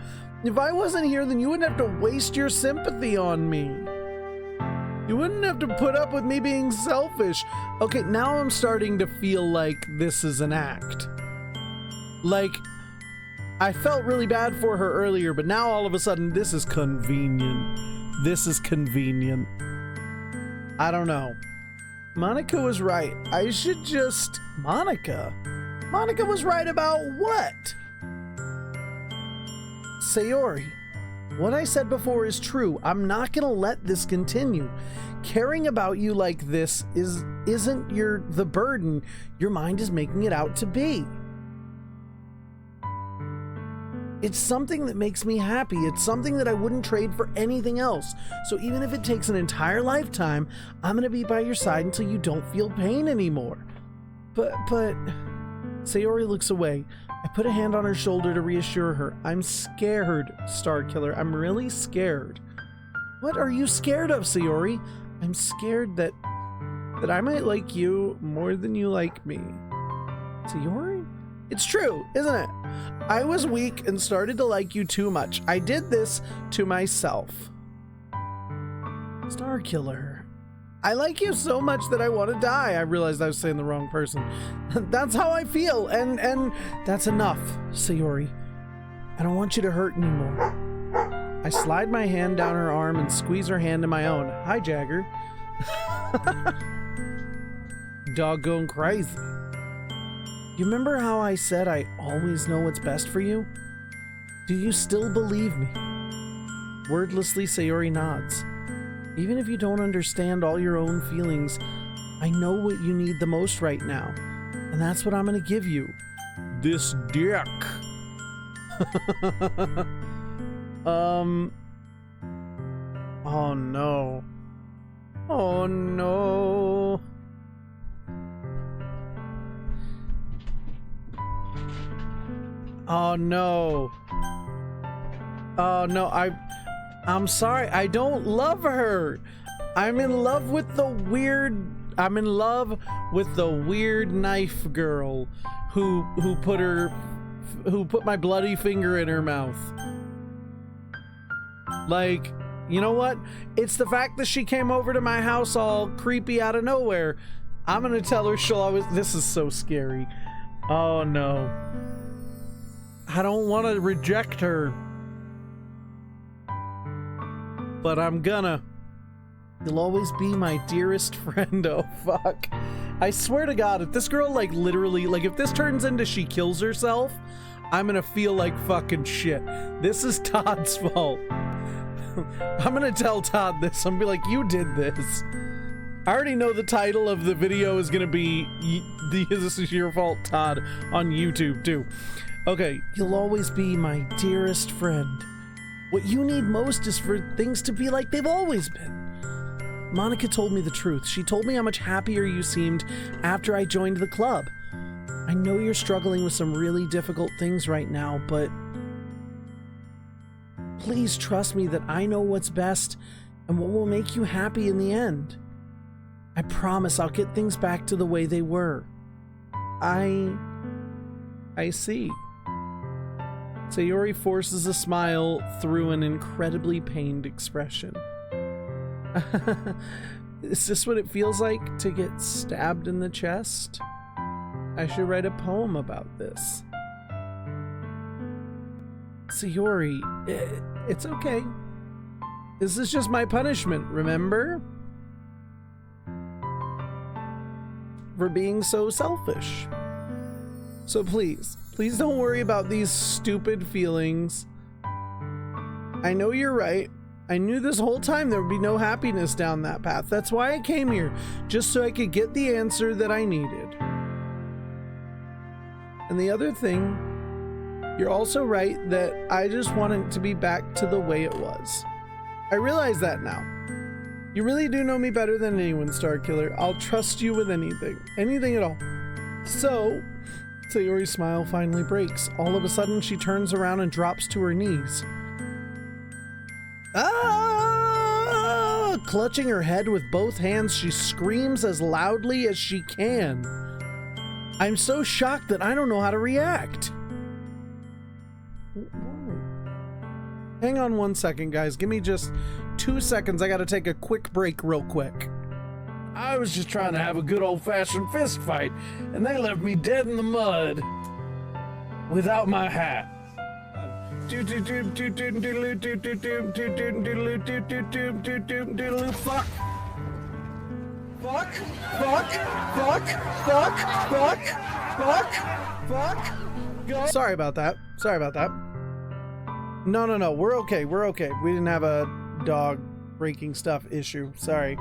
If I wasn't here, then you wouldn't have to waste your sympathy on me. You wouldn't have to put up with me being selfish. Okay, now I'm starting to feel like this is an act. Like, I felt really bad for her earlier, but now all of a sudden, this is convenient. This is convenient. I don't know. Monica was right. I should just... Monica? Monica was right about what? Sayori, What I said before is true. I'm not gonna let this continue. Caring about you like this isn't the burden your mind is making it out to be. It's something that makes me happy. It's something that I wouldn't trade for anything else. So even if it takes an entire lifetime, I'm gonna be by your side until you don't feel pain anymore. But Sayori looks away. I put a hand on her shoulder to reassure her. I'm scared, Starkiller. I'm really scared. What are you scared of, Sayori? I'm scared that I might like you more than you like me. Sayori? It's true, isn't it? I was weak and started to like you too much. I did this to myself. Starkiller. I like you so much that I want to die. I realized I was saying the wrong person. That's how I feel, and that's enough, Sayori. I don't want you to hurt anymore. I slide my hand down her arm and squeeze her hand in my own. Hi, Jagger. Doggone crazy. You remember how I said I always know what's best for you? Do you still believe me? Wordlessly, Sayori nods. Even if you don't understand all your own feelings, I know what you need the most right now, and that's what I'm gonna give you. This dick. Oh no. Oh no. Oh no. Oh no, I'm sorry, I don't love her. I'm in love with the weird knife girl who put my bloody finger in her mouth. Like, you know what? It's the fact that she came over to my house all creepy out of nowhere. I'm gonna tell her she'll always. This is so scary. Oh no. I don't want to reject her, but I'm gonna. You'll always be my dearest friend. Oh fuck. I swear to God, if this girl literally, if this turns into she kills herself, I'm gonna feel like fucking shit. This is Todd's fault. I'm gonna tell Todd this. I'm gonna be like, you did this. I already know the title of the video is gonna be This Is Your Fault, Todd, on YouTube too. Okay, you'll always be my dearest friend. What you need most is for things to be like they've always been. Monica told me the truth. She told me how much happier you seemed after I joined the club. I know you're struggling with some really difficult things right now, but please trust me that I know what's best and what will make you happy in the end. I promise I'll get things back to the way they were. I see. Sayori forces a smile through an incredibly pained expression. Is this what it feels like to get stabbed in the chest? I should write a poem about this. Sayori, it's okay. This is just my punishment, remember? For being so selfish. So please don't worry about these stupid feelings. I know you're right. I knew this whole time there would be no happiness down that path. That's why I came here, just so I could get the answer that I needed. And the other thing, you're also right that I just want it to be back to the way it was. I realize that now. You really do know me better than anyone, Starkiller. I'll trust you with anything. Anything at all. So, Sayori's smile finally breaks. All of a sudden, she turns around and drops to her knees. Ah! Clutching her head with both hands, she screams as loudly as she can. I'm so shocked that I don't know how to react. Hang on 1 second, guys. Give me just 2 seconds. I gotta take a quick break real quick. I was just trying to have a good old-fashioned fist fight, and they left me dead in the mud without my hat. Fuck. Sorry about that. No. We're okay. We're okay. We didn't have a dog breaking stuff issue. Sorry.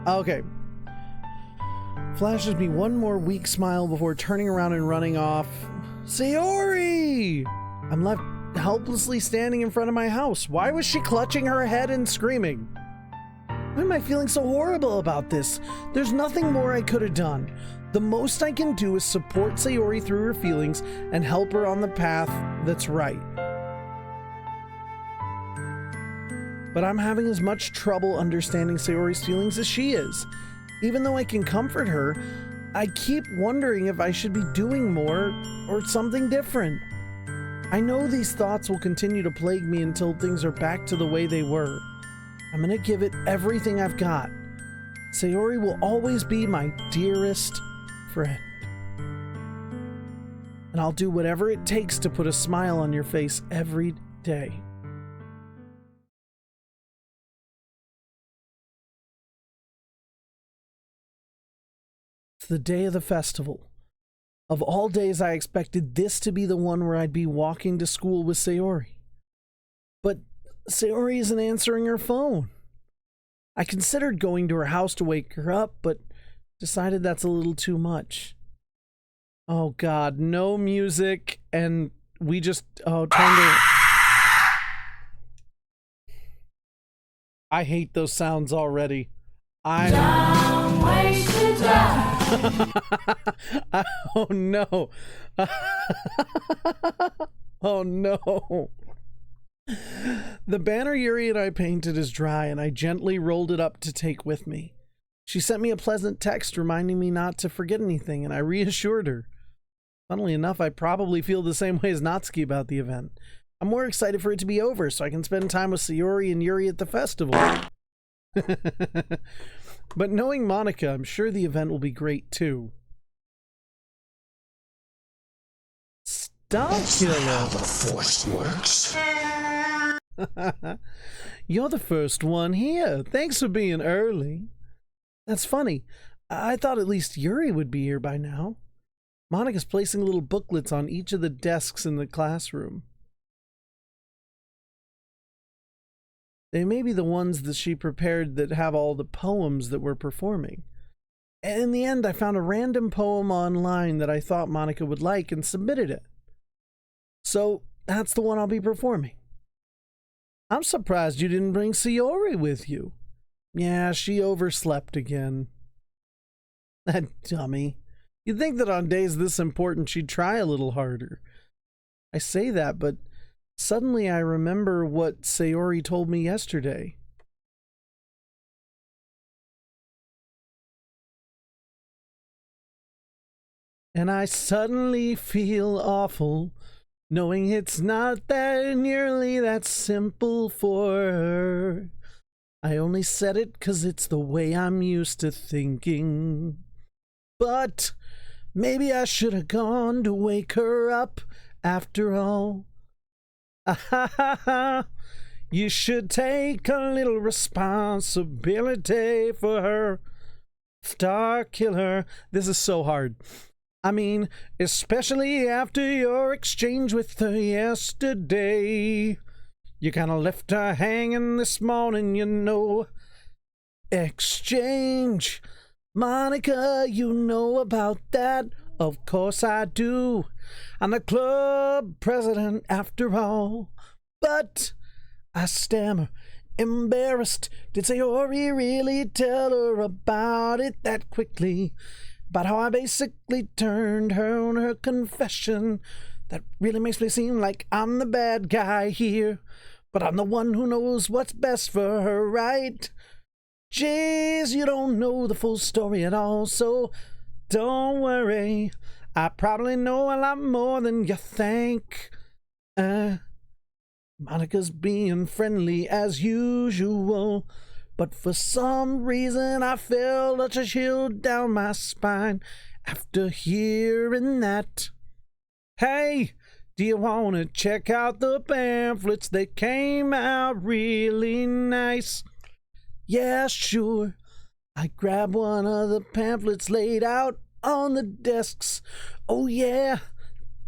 Okay. Flashes me one more weak smile before turning around and running off. Sayori! I'm left helplessly standing in front of my house. Why was she clutching her head and screaming? Why am I feeling so horrible about this? There's nothing more I could have done. The most I can do is support Sayori through her feelings and help her on the path that's right. But I'm having as much trouble understanding Sayori's feelings as she is. Even though I can comfort her, I keep wondering if I should be doing more or something different. I know these thoughts will continue to plague me until things are back to the way they were. I'm gonna give it everything I've got. Sayori will always be my dearest friend. And I'll do whatever it takes to put a smile on your face every day. It's the day of the festival. Of all days, I expected this to be the one where I'd be walking to school with Sayori. But Sayori isn't answering her phone. I considered going to her house to wake her up, but decided that's a little too much. Oh God, no music, and we just, turned to... I hate those sounds already. Dumb ways to die. Oh no. Oh no. The banner Yuri and I painted is dry, and I gently rolled it up to take with me. She sent me a pleasant text reminding me not to forget anything, and I reassured her. Funnily enough, I probably feel the same way as Natsuki about the event. I'm more excited for it to be over so I can spend time with Sayori and Yuri at the festival. But knowing Monica, I'm sure the event will be great too. Stop, Killer. How the Force works. You're the first one here. Thanks for being early. That's funny. I thought at least Yuri would be here by now. Monica's placing little booklets on each of the desks in the classroom. They may be the ones that she prepared that have all the poems that we're performing. And in the end, I found a random poem online that I thought Monica would like and submitted it. So that's the one I'll be performing. I'm surprised you didn't bring Sayori with you. Yeah, she overslept again. That dummy. You'd think that on days this important she'd try a little harder. I say that, but suddenly I remember what Sayori told me yesterday. And I suddenly feel awful, knowing it's not that nearly that simple for her. I only said it 'cause it's the way I'm used to thinking. But maybe I should have gone to wake her up after all. You should take a little responsibility for her. Star killer. This is so hard. I mean, especially after your exchange with her yesterday. You kind of left her hanging this morning, you know. Exchange. Monica, you know about that. Of course I do. I'm the club president after all. But I stammer, embarrassed. Did Sayori really tell her about it that quickly? About how I basically turned her on her confession. That really makes me seem like I'm the bad guy here. But I'm the one who knows what's best for her, right? Jeez, you don't know the full story at all, so don't worry. I probably know a lot more than you think. Monica's being friendly as usual, but for some reason I felt a chill down my spine after hearing that. Hey, do you want to check out the pamphlets? They came out really nice. Yeah, sure. I grabbed one of the pamphlets laid out on the desks. Oh yeah,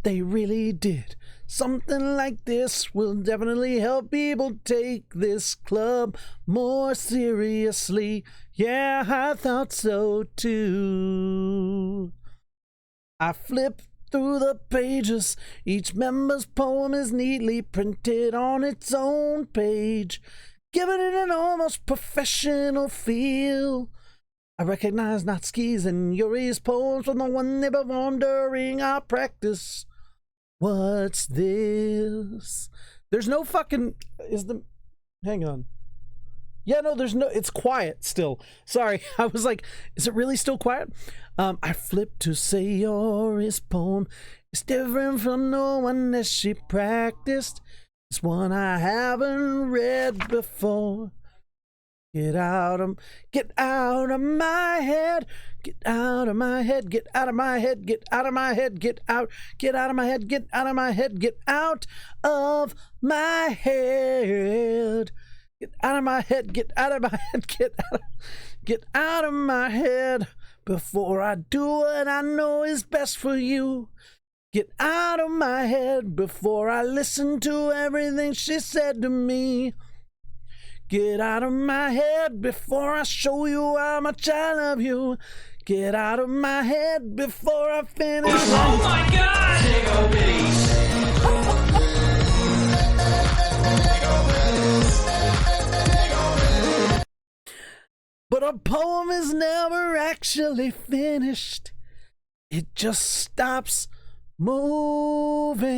they really did Something like this will definitely help people take this club more seriously. Yeah, I thought so too. I flip through the pages. Each member's poem is neatly printed on its own page, giving it an almost professional feel. I recognize Natsuki's and Yuri's poems from the one they performed during our practice. What's this? There's no fucking... Hang on. Yeah, no, there's no... It's quiet still. Sorry, I was like, is it really still quiet? I flipped to Sayori's poem. It's different from the one that she practiced. It's one I haven't read before. Get out of my head. Get out of my head. Get out of my head. Get out of my head. Get out of my head. Get out of my head. Get out of my head. Get out of my head. Get out of my head. Get out of my head. Get out of my head before I do what I know is best for you. Get out of my head before I listen to everything she said to me. Get out of my head before I show you how much I love you. Get out of my head before I finish. Oh my God! But a poem is never actually finished. It just stops moving.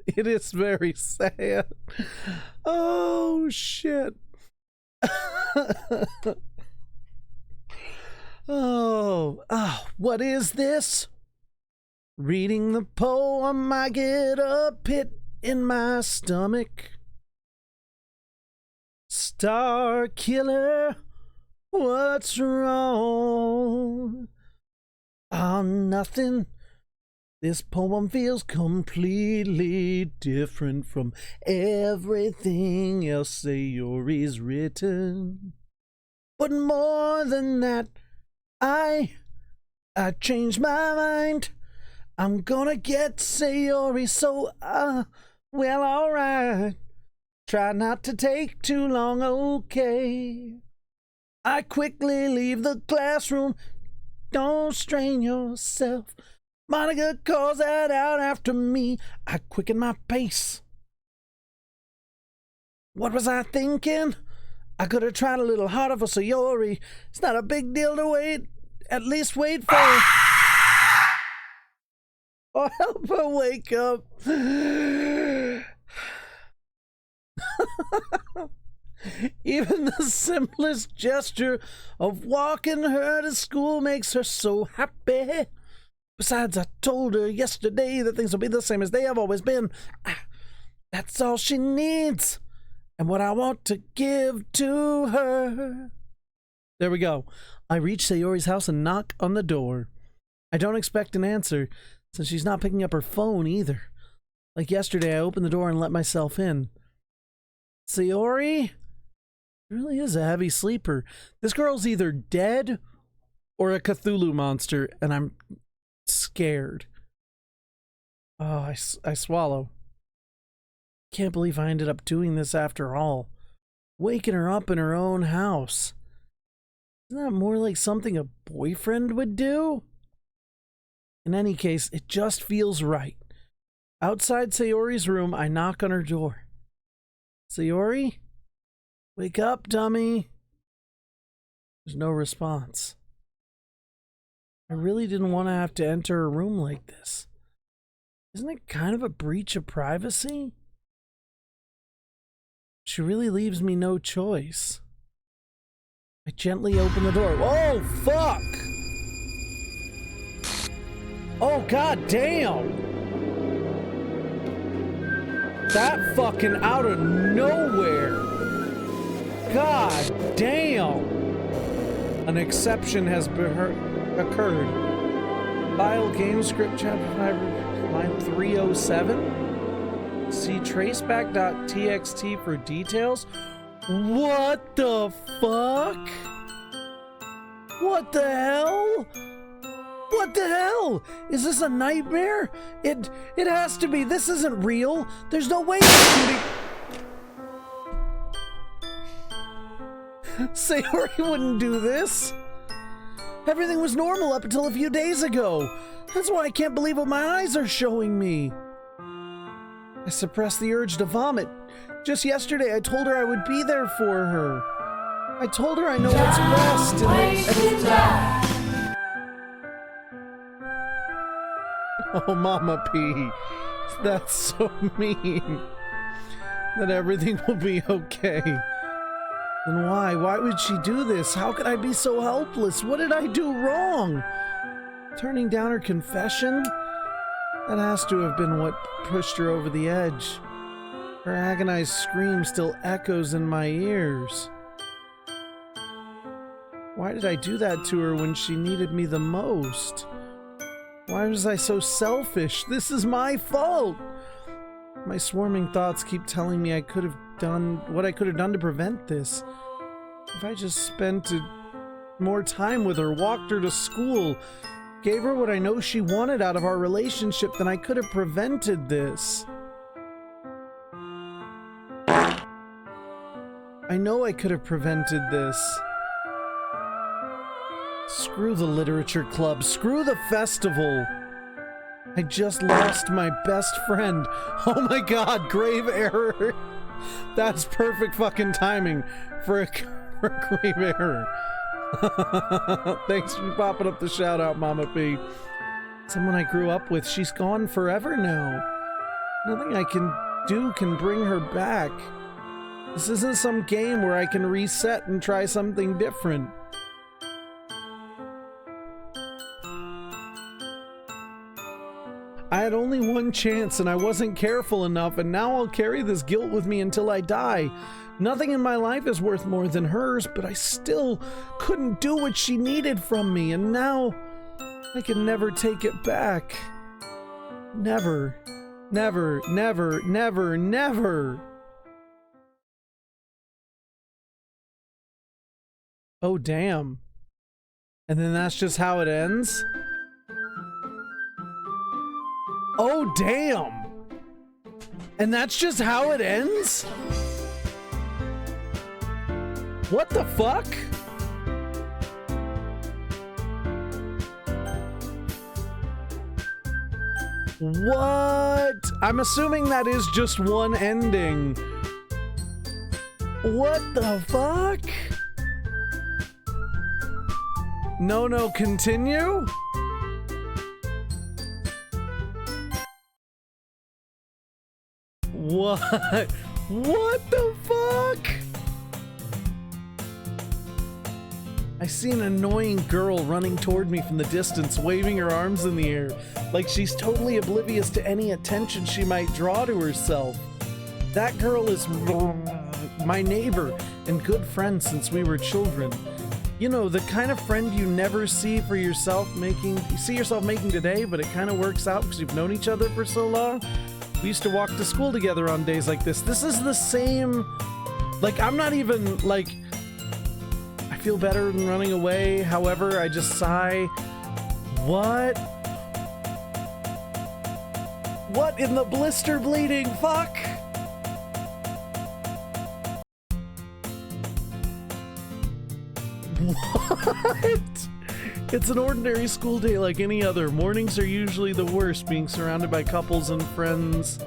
It is very sad. Oh, shit. What is this? Reading the poem, I get a pit in my stomach. Star Killer, what's wrong? Oh, nothing. This poem feels completely different from everything else Sayori's written. But more than that, I changed my mind. I'm gonna get Sayori, so, well, alright. Try not to take too long, okay. I quickly leave the classroom. Don't strain yourself. Monica calls that out after me. I quicken my pace. What was I thinking? I could have tried a little harder for Sayori. It's not a big deal to wait. At least wait for her. Or help her wake up. Even the simplest gesture of walking her to school makes her so happy. Besides, I told her yesterday that things will be the same as they have always been. That's all she needs, and what I want to give to her. There we go. I reach Sayori's house and knock on the door. I don't expect an answer, since she's not picking up her phone either. Like yesterday, I opened the door and let myself in. Sayori? She really is a heavy sleeper. This girl's either dead or a Cthulhu monster, and I'm scared. Oh, I swallow. Can't believe I ended up doing this after all. Waking her up in her own house. Isn't that more like something a boyfriend would do? In any case, it just feels right. Outside Sayori's room, I knock on her door. Sayori? Wake up, dummy. There's no response. I really didn't want to have to enter a room like this. Isn't it kind of a breach of privacy? She really leaves me no choice. I gently open the door. Oh, fuck! Oh, god damn! That fucking out of nowhere! God damn! An exception has occurred. File game script chapter 5, line 307. See traceback.txt for details. What the fuck? What the hell? What the hell? Is this a nightmare? It has to be. This isn't real. There's no way this can be. Sayori wouldn't do this. Everything was normal up until a few days ago. That's why I can't believe what my eyes are showing me. I suppressed the urge to vomit. Just yesterday, I told her I would be there for her. I told her I know what's best. Oh, Mama P. That's so mean. That everything will be okay. Then why? Why would she do this? How could I be so helpless? What did I do wrong? Turning down her confession? That has to have been what pushed her over the edge. Her agonized scream still echoes in my ears. Why did I do that to her when she needed me the most? Why was I so selfish? This is my fault! My swarming thoughts keep telling me I could have done what I could have done to prevent this. If I just spent more time with her, walked her to school, gave her what I know she wanted out of our relationship, then I could have prevented this. I know I could have prevented this. Screw the literature club. Screw the festival. I just lost my best friend. Oh my god, grave error. That's perfect fucking timing for a grave error. Thanks for popping up the shout out, Mama P. Someone I grew up with. She's gone forever now. Nothing I can do can bring her back. This isn't some game where I can reset and try something different. I had only one chance and I wasn't careful enough, and now I'll carry this guilt with me until I die. Nothing in my life is worth more than hers, but I still couldn't do what she needed from me, and now I can never take it back. Never, never, never, never, never. Oh, damn. And then that's just how it ends? Oh, damn! And that's just how it ends? What the fuck? What? I'm assuming that is just one ending. What the fuck? No, continue? What? What the fuck? I see an annoying girl running toward me from the distance, waving her arms in the air, like she's totally oblivious to any attention she might draw to herself. That girl is my neighbor and good friend since we were children. You know, the kind of friend you never see for yourself making today, but it kind of works out because you've known each other for so long. We used to walk to school together on days like this. This is the same, like, I'm not even, like, I feel better than running away. However, I just sigh. What? What in the blister bleeding fuck? What? It's an ordinary school day like any other. Mornings are usually the worst, being surrounded by couples and friends.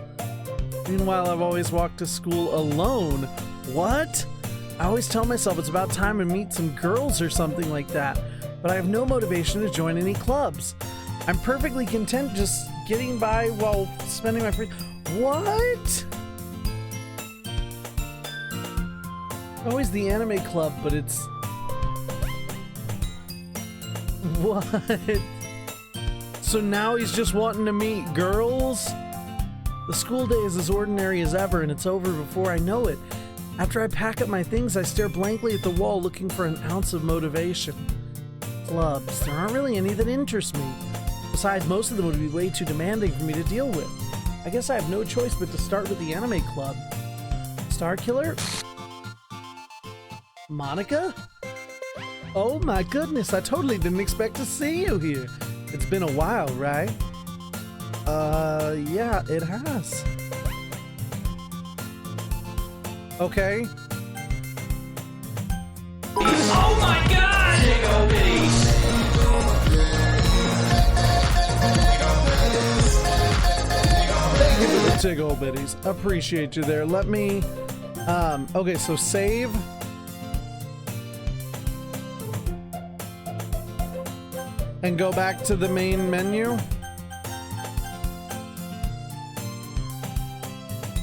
Meanwhile, I've always walked to school alone. What? I always tell myself it's about time to meet some girls or something like that, but I have no motivation to join any clubs. I'm perfectly content just getting by while spending my free... What? Always the anime club, but it's... What? So now he's just wanting to meet girls? The school day is as ordinary as ever, and it's over before I know it. After I pack up my things, I stare blankly at the wall looking for an ounce of motivation. Clubs. There aren't really any that interest me. Besides, most of them would be way too demanding for me to deal with. I guess I have no choice but to start with the anime club. Star Killer? Monica? Oh my goodness, I totally didn't expect to see you here. It's been a while, right? Yeah, it has. Okay. Oh my god! Thank you for the Tiggle Bitties. Appreciate you there. Let me, okay, so save. And go back to the main menu.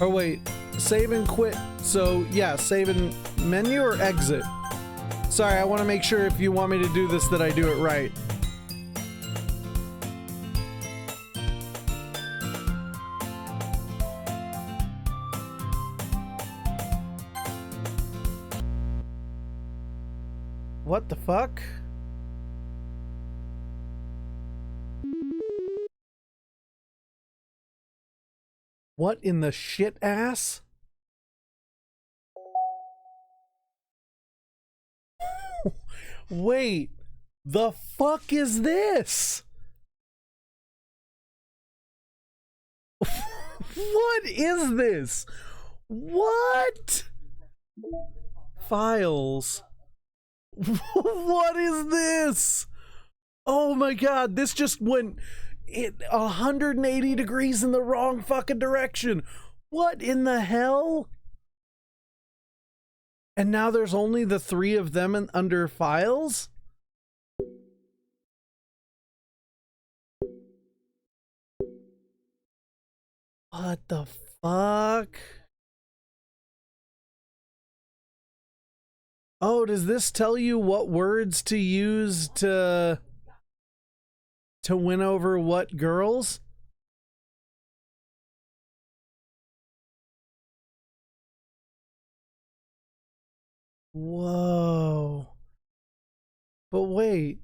Oh wait, save and quit. So yeah, save and menu or exit. Sorry, I want to make sure if you want me to do this that I do it right. What the fuck? What in the shit ass? Wait, the fuck is this? What is this? What? Files. What is this? Oh my god, this just went 180 degrees in the wrong fucking direction. What in the hell? And now there's only the 3 of them under files? What the fuck? Oh, does this tell you what words to use to win over what girls? Whoa. But wait.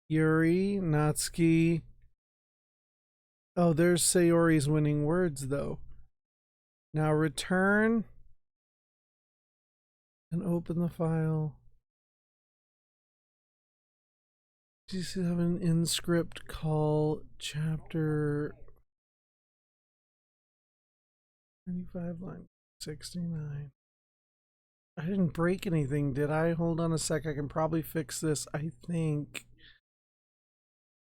Yuri, Natsuki. Oh, there's Sayori's winning words, though. Now return and open the file. Do you have an in-script call chapter 95 line 69? I didn't break anything, did I? Hold on a sec, I can probably fix this, I think.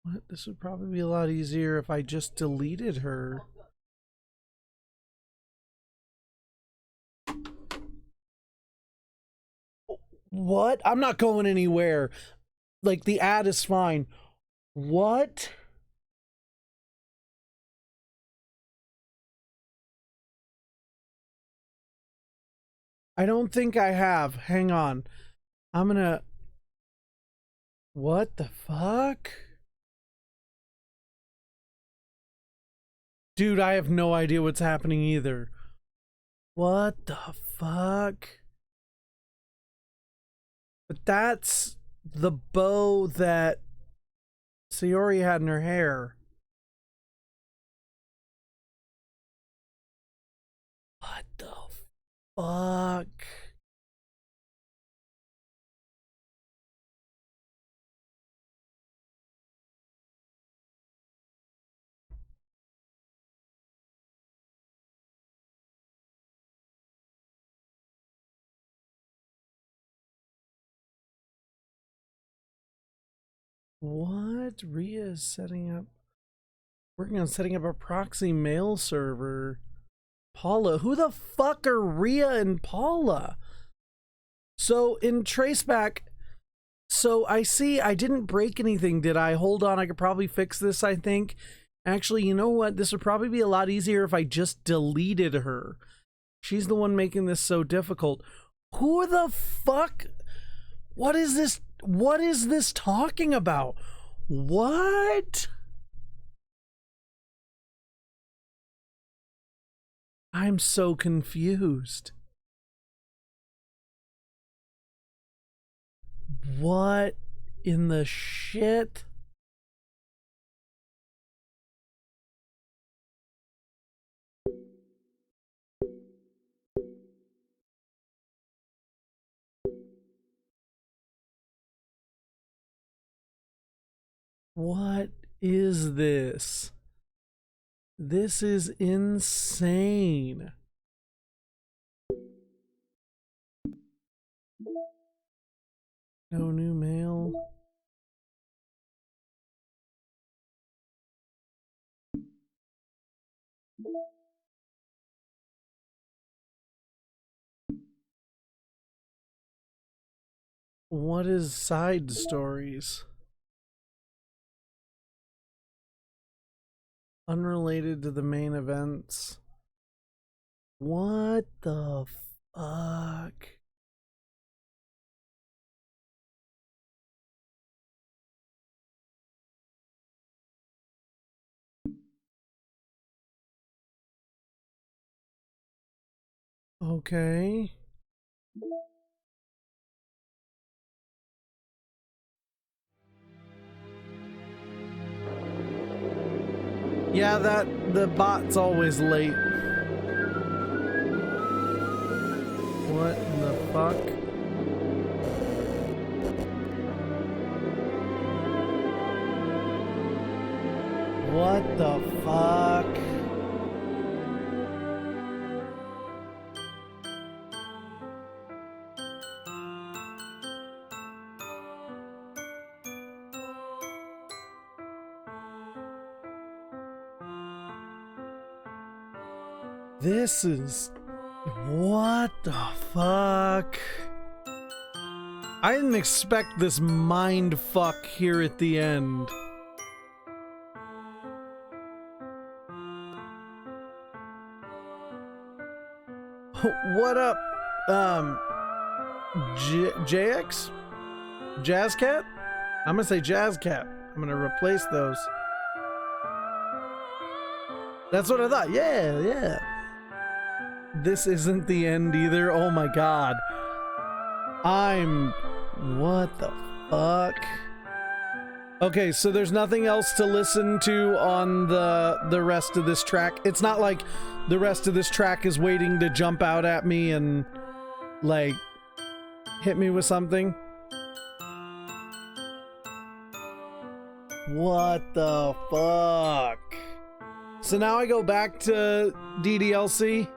What? This would probably be a lot easier if I just deleted her. What? I'm not going anywhere. Like, the ad is fine. What? I don't think I have. Hang on. I'm gonna... What the fuck? Dude, I have no idea what's happening either. What the fuck? But that's the bow that Sayori had in her hair. What the fuck? What? Rhea is setting up... Working on setting up a proxy mail server. Paula. Who the fuck are Rhea and Paula? So in Traceback... So I see I didn't break anything, did I? Hold on, I could probably fix this, I think. Actually, you know what? This would probably be a lot easier if I just deleted her. She's the one making this so difficult. Who the fuck? What is this? What is this talking about? What? I'm so confused. What in the shit? What is this? This is insane. No new mail. What is side stories? Unrelated to the main events. What the fuck? Okay. Yeah, the bot's always late. What in the fuck? What the fuck? This is... What the fuck? I didn't expect this mind fuck here at the end. What up, JX? Jazzcat? I'm gonna say Jazzcat. I'm gonna replace those. That's what I thought. Yeah, yeah. This isn't the end either. Oh my god. What the fuck? Okay, so there's nothing else to listen to on the rest of this track. It's not like the rest of this track is waiting to jump out at me and like hit me with something. What the fuck? So now I go back to DDLC.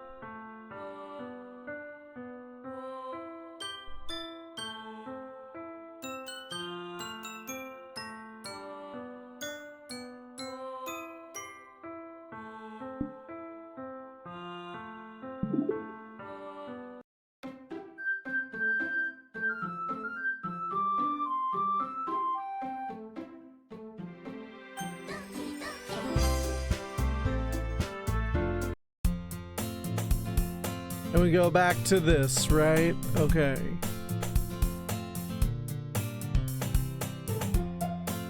And we go back to this, right? Okay.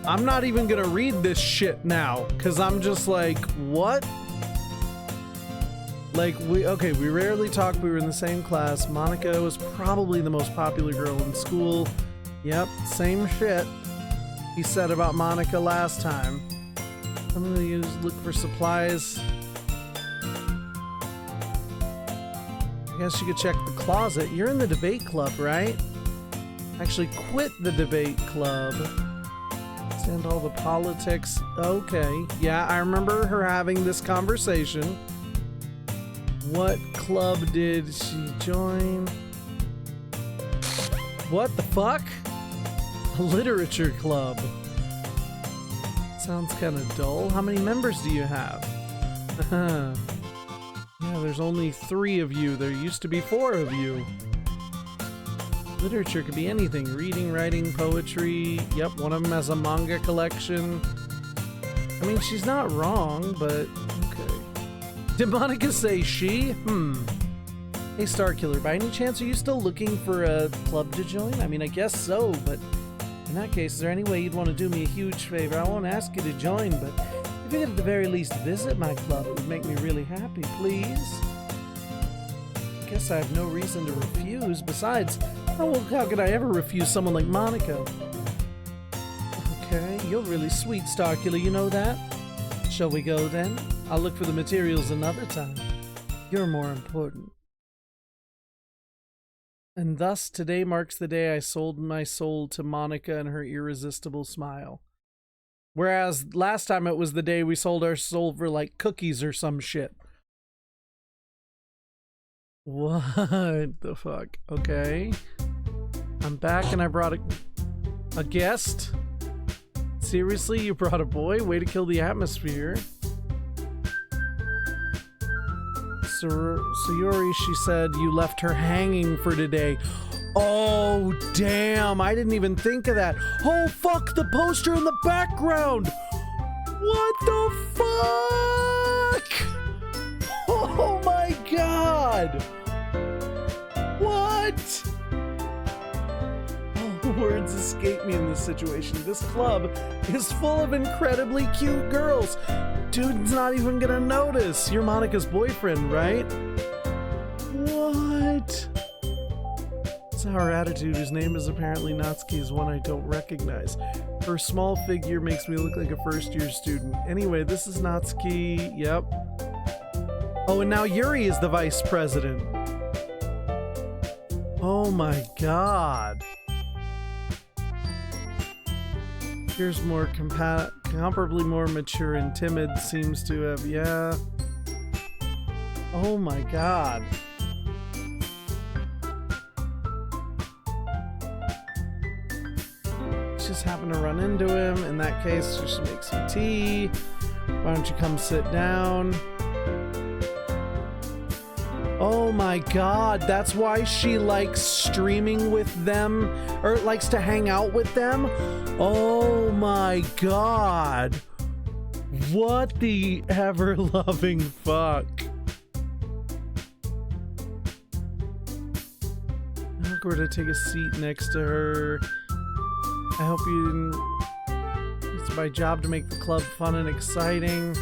I'm not even gonna read this shit now, because I'm just like, what? Like, we rarely talk, we were in the same class. Monica was probably the most popular girl in school. Yep, same shit he said about Monica last time. I'm gonna look for supplies. I guess you could check the closet. You're in the debate club, right? Actually quit the debate club. Stand all the politics. Okay. Yeah, I remember her having this conversation. What club did she join? What the fuck? A literature club. Sounds kind of dull. How many members do you have? Yeah, there's only 3 of you. There used to be 4 of you. Literature could be anything. Reading, writing, poetry. Yep, one of them has a manga collection. I mean, she's not wrong, but okay. Did Monica say she? Hey, Starkiller, by any chance are you still looking for a club to join? I mean, I guess so, but in that case, is there any way you'd want to do me a huge favor? I won't ask you to join, but if you could at the very least visit my club, it would make me really happy, please. I guess I have no reason to refuse. Besides, how could I ever refuse someone like Monica? Okay, you're really sweet, Starkiller, you know that? Shall we go then? I'll look for the materials another time. You're more important. And thus, today marks the day I sold my soul to Monica and her irresistible smile. Whereas last time it was the day we sold our soul for like cookies or some shit. What the fuck? Okay. I'm back and I brought a guest. Seriously, you brought a boy? Way to kill the atmosphere. Sayori, she said you left her hanging for today. Oh, damn. I didn't even think of that. Oh, fuck, the poster in the background. What the fuck? Oh, my God. What? All the words escape me in this situation. This club is full of incredibly cute girls. Dude's not even gonna notice. You're Monica's boyfriend, right? What? Sour attitude, whose name is apparently Natsuki, is one I don't recognize. Her small figure makes me look like a first-year student. Anyway, this is Natsuki. Yep. Oh, and now Yuri is the vice president. Oh my God. Here's more comparably more mature and timid, seems to have, yeah. Oh my God. Just happen to run into him. In that case, just make some tea. Why don't you come sit down? Oh my God, that's why she likes streaming with them, or likes to hang out with them? Oh my God. What the ever-loving fuck? Awkward to take a seat next to her. I hope you didn't... It's my job to make the club fun and exciting.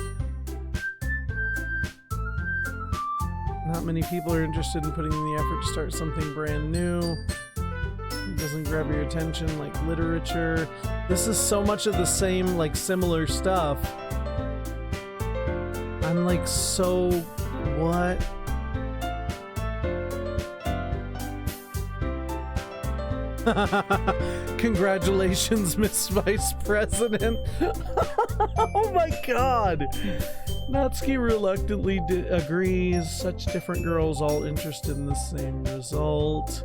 Not many people are interested in putting in the effort to start something brand new. It doesn't grab your attention like literature. This is so much of the same, like, similar stuff. I'm like, so... what? Congratulations, Miss Vice President. Oh my God. Natsuki reluctantly agrees. Such different girls, all interested in the same result.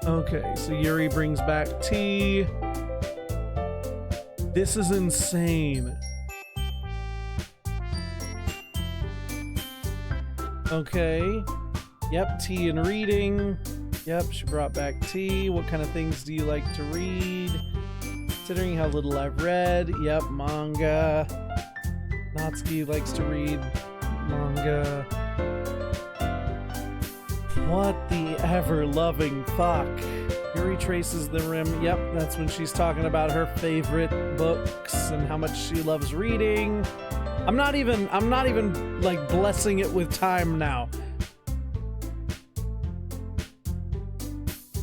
Okay, so Yuri brings back tea. This is insane. Okay. Yep, tea and reading. Yep, she brought back tea. What kind of things do you like to read? Considering how little I've read. Yep, manga. Natsuki likes to read manga. What the ever-loving fuck? Yuri traces the rim. Yep, that's when she's talking about her favorite books and how much she loves reading. I'm not even like blessing it with time now.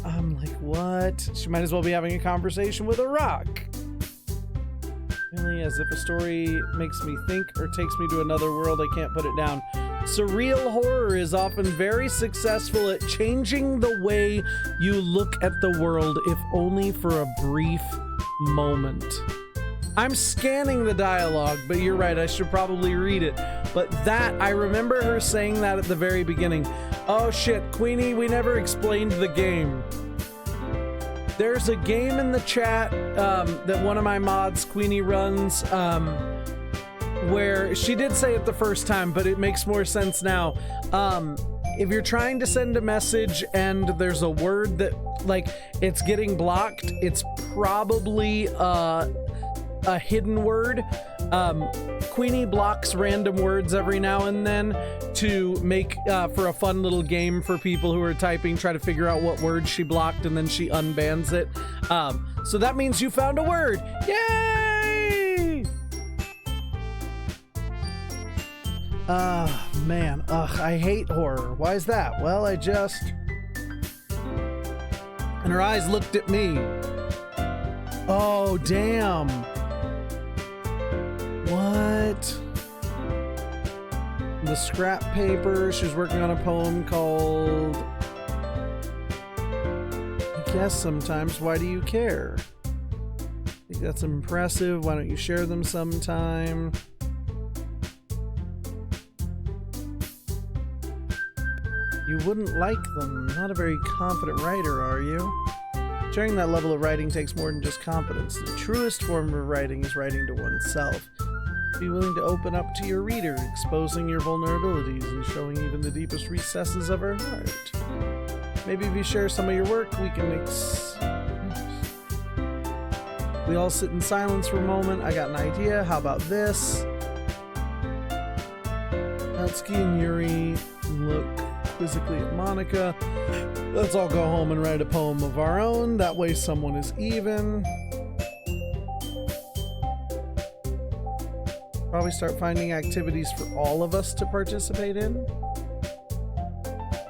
I'm like, what? She might as well be having a conversation with a rock. Really, as if a story makes me think or takes me to another world, I can't put it down. Surreal horror is often very successful at changing the way you look at the world, if only for a brief moment. I'm scanning the dialogue, but you're right, I should probably read it. But that, I remember her saying that at the very beginning. Oh shit, Queenie, we never explained the game. There's a game in the chat that one of my mods, Queenie, runs, where she did say it the first time, but it makes more sense now. If you're trying to send a message and there's a word that, like, it's getting blocked, it's probably a hidden word. Queenie blocks random words every now and then to make for a fun little game for people who are typing, try to figure out what word she blocked, and then she unbans it. So that means you found a word. Yay! Man, I hate horror. Why is that? Well, I just... And her eyes looked at me. Oh, damn. What? The scrap paper. She was working on a poem called I Guess Sometimes. Why Do You Care? That's impressive. Why don't you share them sometime? You wouldn't like them. Not a very confident writer, are you? Sharing that level of writing takes more than just confidence. The truest form of writing is writing to oneself. Be willing to open up to your reader, exposing your vulnerabilities and showing even the deepest recesses of our heart. Maybe if you share some of your work, we can We all sit in silence for a moment. I got an idea. How about this? Natsuki and Yuri look quizzically at Monica. Let's all go home and write a poem of our own. That way someone is even. Probably start finding activities for all of us to participate in.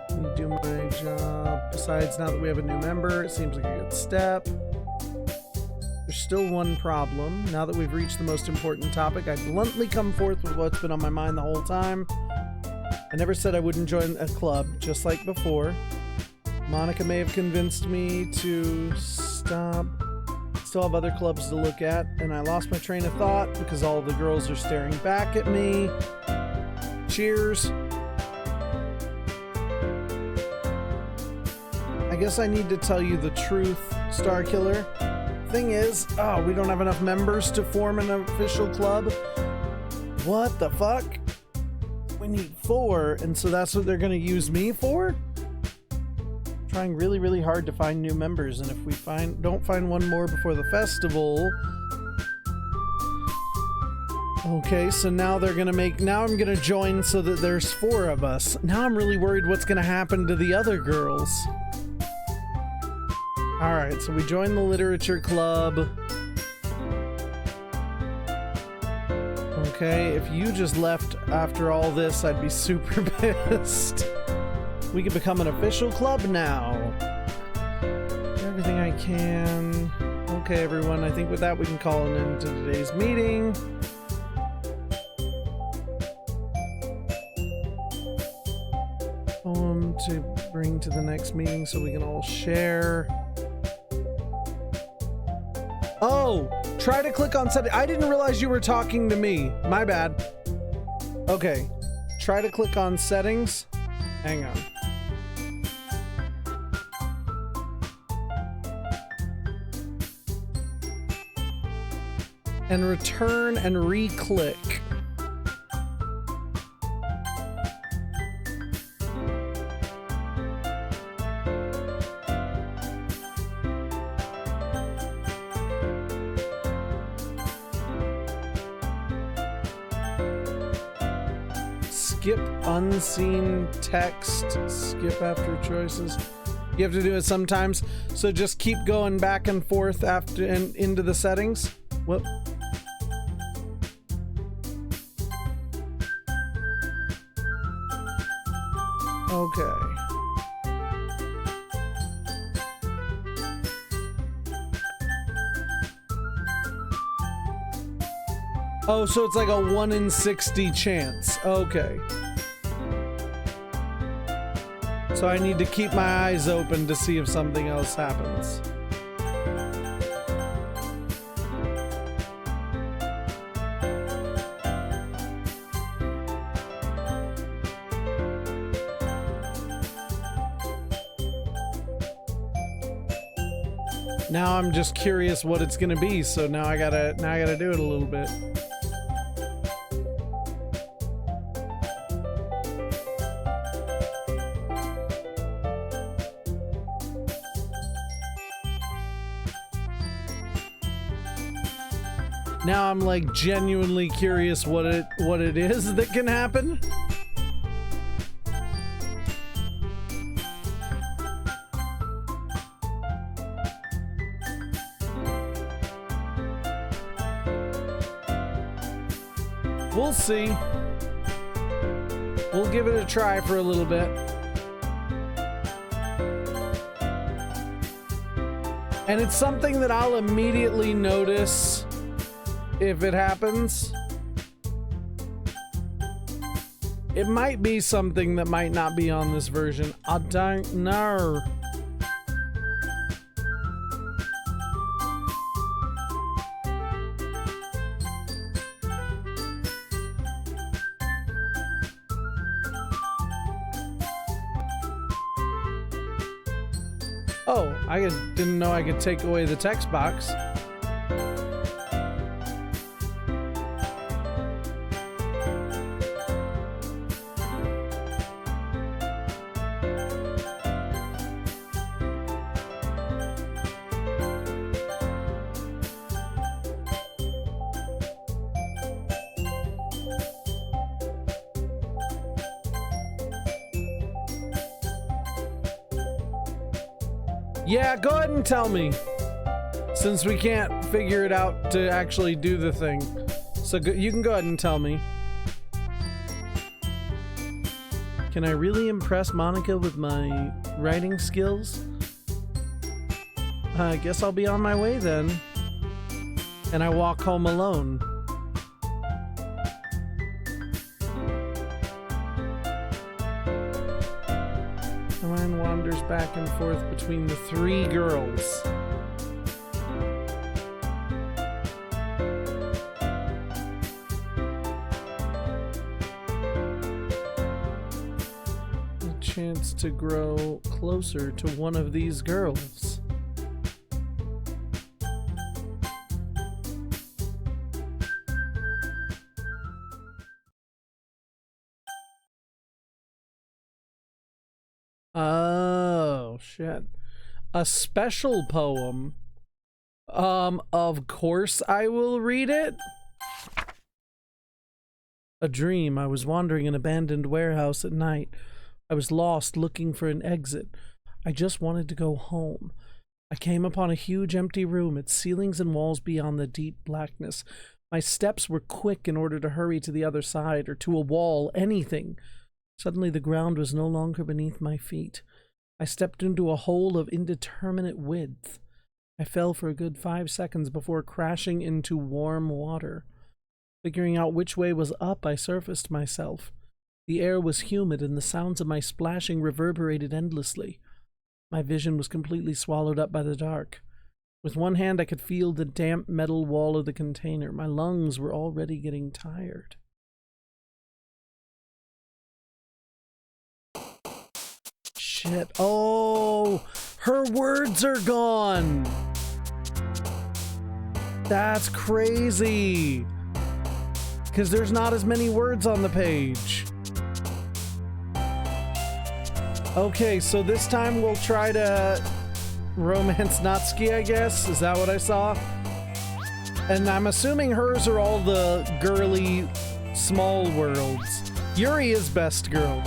I'm gonna do my job. Besides, now that we have a new member, it seems like a good step. There's still one problem. Now that we've reached the most important topic, I bluntly come forth with what's been on my mind the whole time. I never said I wouldn't join a club, just like before. Monica may have convinced me to stop. Still have other clubs to look at, and I lost my train of thought because all the girls are staring back at me. Cheers. I guess I need to tell you the truth, Starkiller. Thing is, we don't have enough members to form an official club. What the fuck? We need 4, and so that's what they're gonna use me for? Trying really, really hard to find new members, and if we don't find one more before the festival. Okay, so now they're gonna now I'm gonna join so that there's 4 of us. Now I'm really worried what's gonna happen to the other girls. Alright, so we joined the literature club. Okay, if you just left after all this, I'd be super pissed. We can become an official club now. Everything I can. Okay, everyone, I think with that we can call an end to today's meeting. Poem to bring to the next meeting so we can all share. Oh, try to click on setting. I didn't realize you were talking to me. My bad. Okay, try to click on settings. Hang on. And return and re-click. Skip unseen text. Skip after choices. You have to do it sometimes. So just keep going back and forth after and into the settings. Whoop. Okay. Oh, so it's like a 1 in 60 chance. Okay. So I need to keep my eyes open to see if something else happens. Now I'm just curious what it's gonna be, so now I gotta do it a little bit. Now I'm like genuinely curious what it is that can happen. We'll see. We'll give it a try for a little bit. And it's something that I'll immediately notice if it happens. It might be something that might not be on this version. I don't know. Oh, didn't know I could take away the text box. Yeah, go ahead and tell me, since we can't figure it out to actually do the thing. So you can go ahead and tell me. Can I really impress Monica with my writing skills? I guess I'll be on my way then. And I walk home alone. The mind wanders back and forth between the three girls. A chance to grow closer to one of these girls. Oh, shit. A special poem. Of course I will read it. A dream. I was wandering an abandoned warehouse at night. I was lost, looking for an exit. I just wanted to go home. I came upon a huge empty room, its ceilings and walls beyond the deep blackness. My steps were quick in order to hurry to the other side, or to a wall, anything. Suddenly the ground was no longer beneath my feet. I stepped into a hole of indeterminate width. I fell for a good 5 seconds before crashing into warm water. Figuring out which way was up, I surfaced myself. The air was humid and the sounds of my splashing reverberated endlessly. My vision was completely swallowed up by the dark. With one hand I could feel the damp metal wall of the container. My lungs were already getting tired. Shit. Oh, her words are gone. That's crazy. Because there's not as many words on the page. Okay, so this time we'll try to romance Natsuki, I guess. Is that what I saw? And I'm assuming hers are all the girly, small worlds. Yuri is best girl.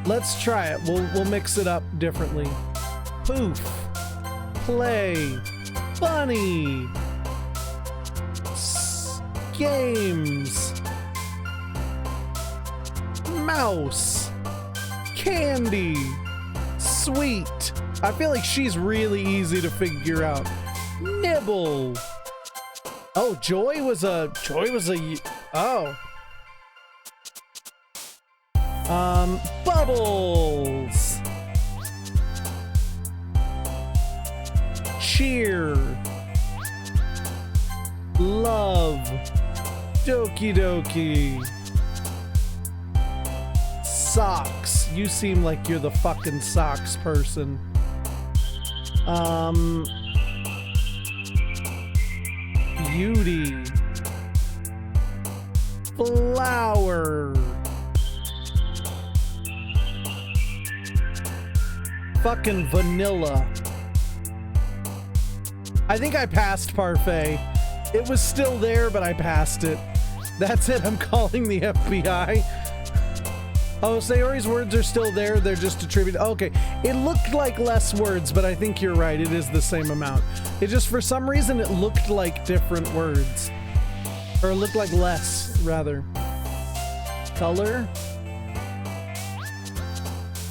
Let's try it. We'll mix it up differently. Poof. Play. Bunny. Games. Mouse. Candy. Sweet. I feel like she's really easy to figure out. Nibble. Oh, Joy was a, oh. Bubbles. Cheer. Love. Doki Doki. Socks. You seem like you're the fucking socks person. Beauty. Flower. Fucking vanilla. I think I passed Parfait. It was still there, but I passed it. That's it. I'm calling the FBI. Oh, Sayori's words are still there. They're just attributed. Okay. It looked like less words, but I think you're right. It is the same amount. It just, for some reason, it looked like different words. Or it looked like less, rather. Color?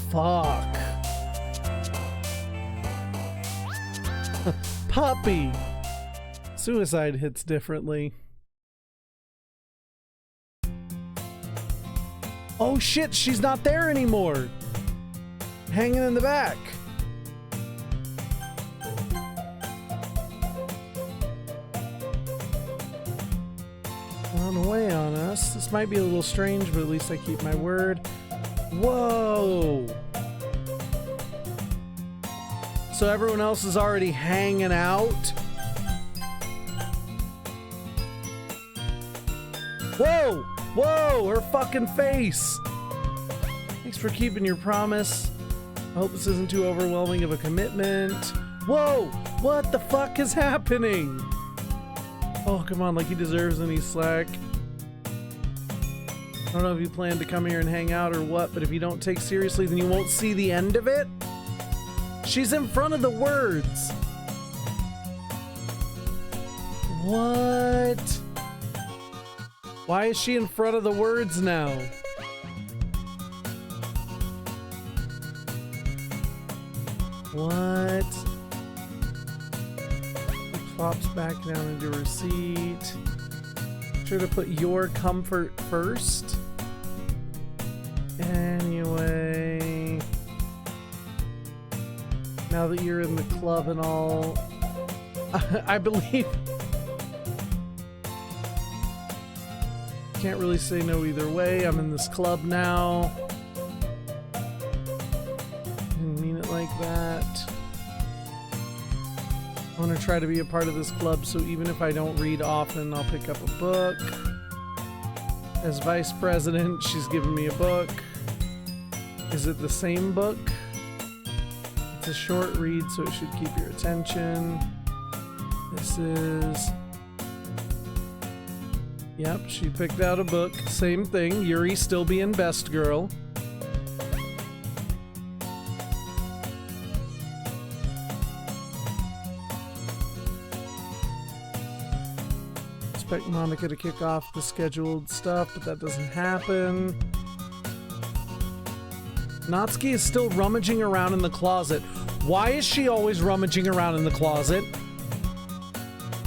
Fuck. Puppy. Suicide hits differently. Oh shit, she's not there anymore. Hanging in the back. Run away on us. This might be a little strange, but at least I keep my word. Whoa. So everyone else is already hanging out. Whoa! Whoa! Her fucking face! Thanks for keeping your promise. I hope this isn't too overwhelming of a commitment. Whoa! What the fuck is happening? Oh, come on, like he deserves any slack. I don't know if you plan to come here and hang out or what, but if you don't take seriously, then you won't see the end of it. She's in front of the words. What? Why is she in front of the words now? What? It plops back down into her seat. Sure to put your comfort first. Anyway, now that you're in the club and all, I believe can't really say no either way. I'm in this club now. Didn't mean it like that. I want to try to be a part of this club, so even if I don't read often, I'll pick up a book. As vice president, she's given me a book. Is it the same book? It's a short read, so it should keep your attention. This is... Yep, she picked out a book. Same thing. Yuri still being best girl. Expect Monica to kick off the scheduled stuff, but that doesn't happen. Natsuki is still rummaging around in the closet. Why is she always rummaging around in the closet?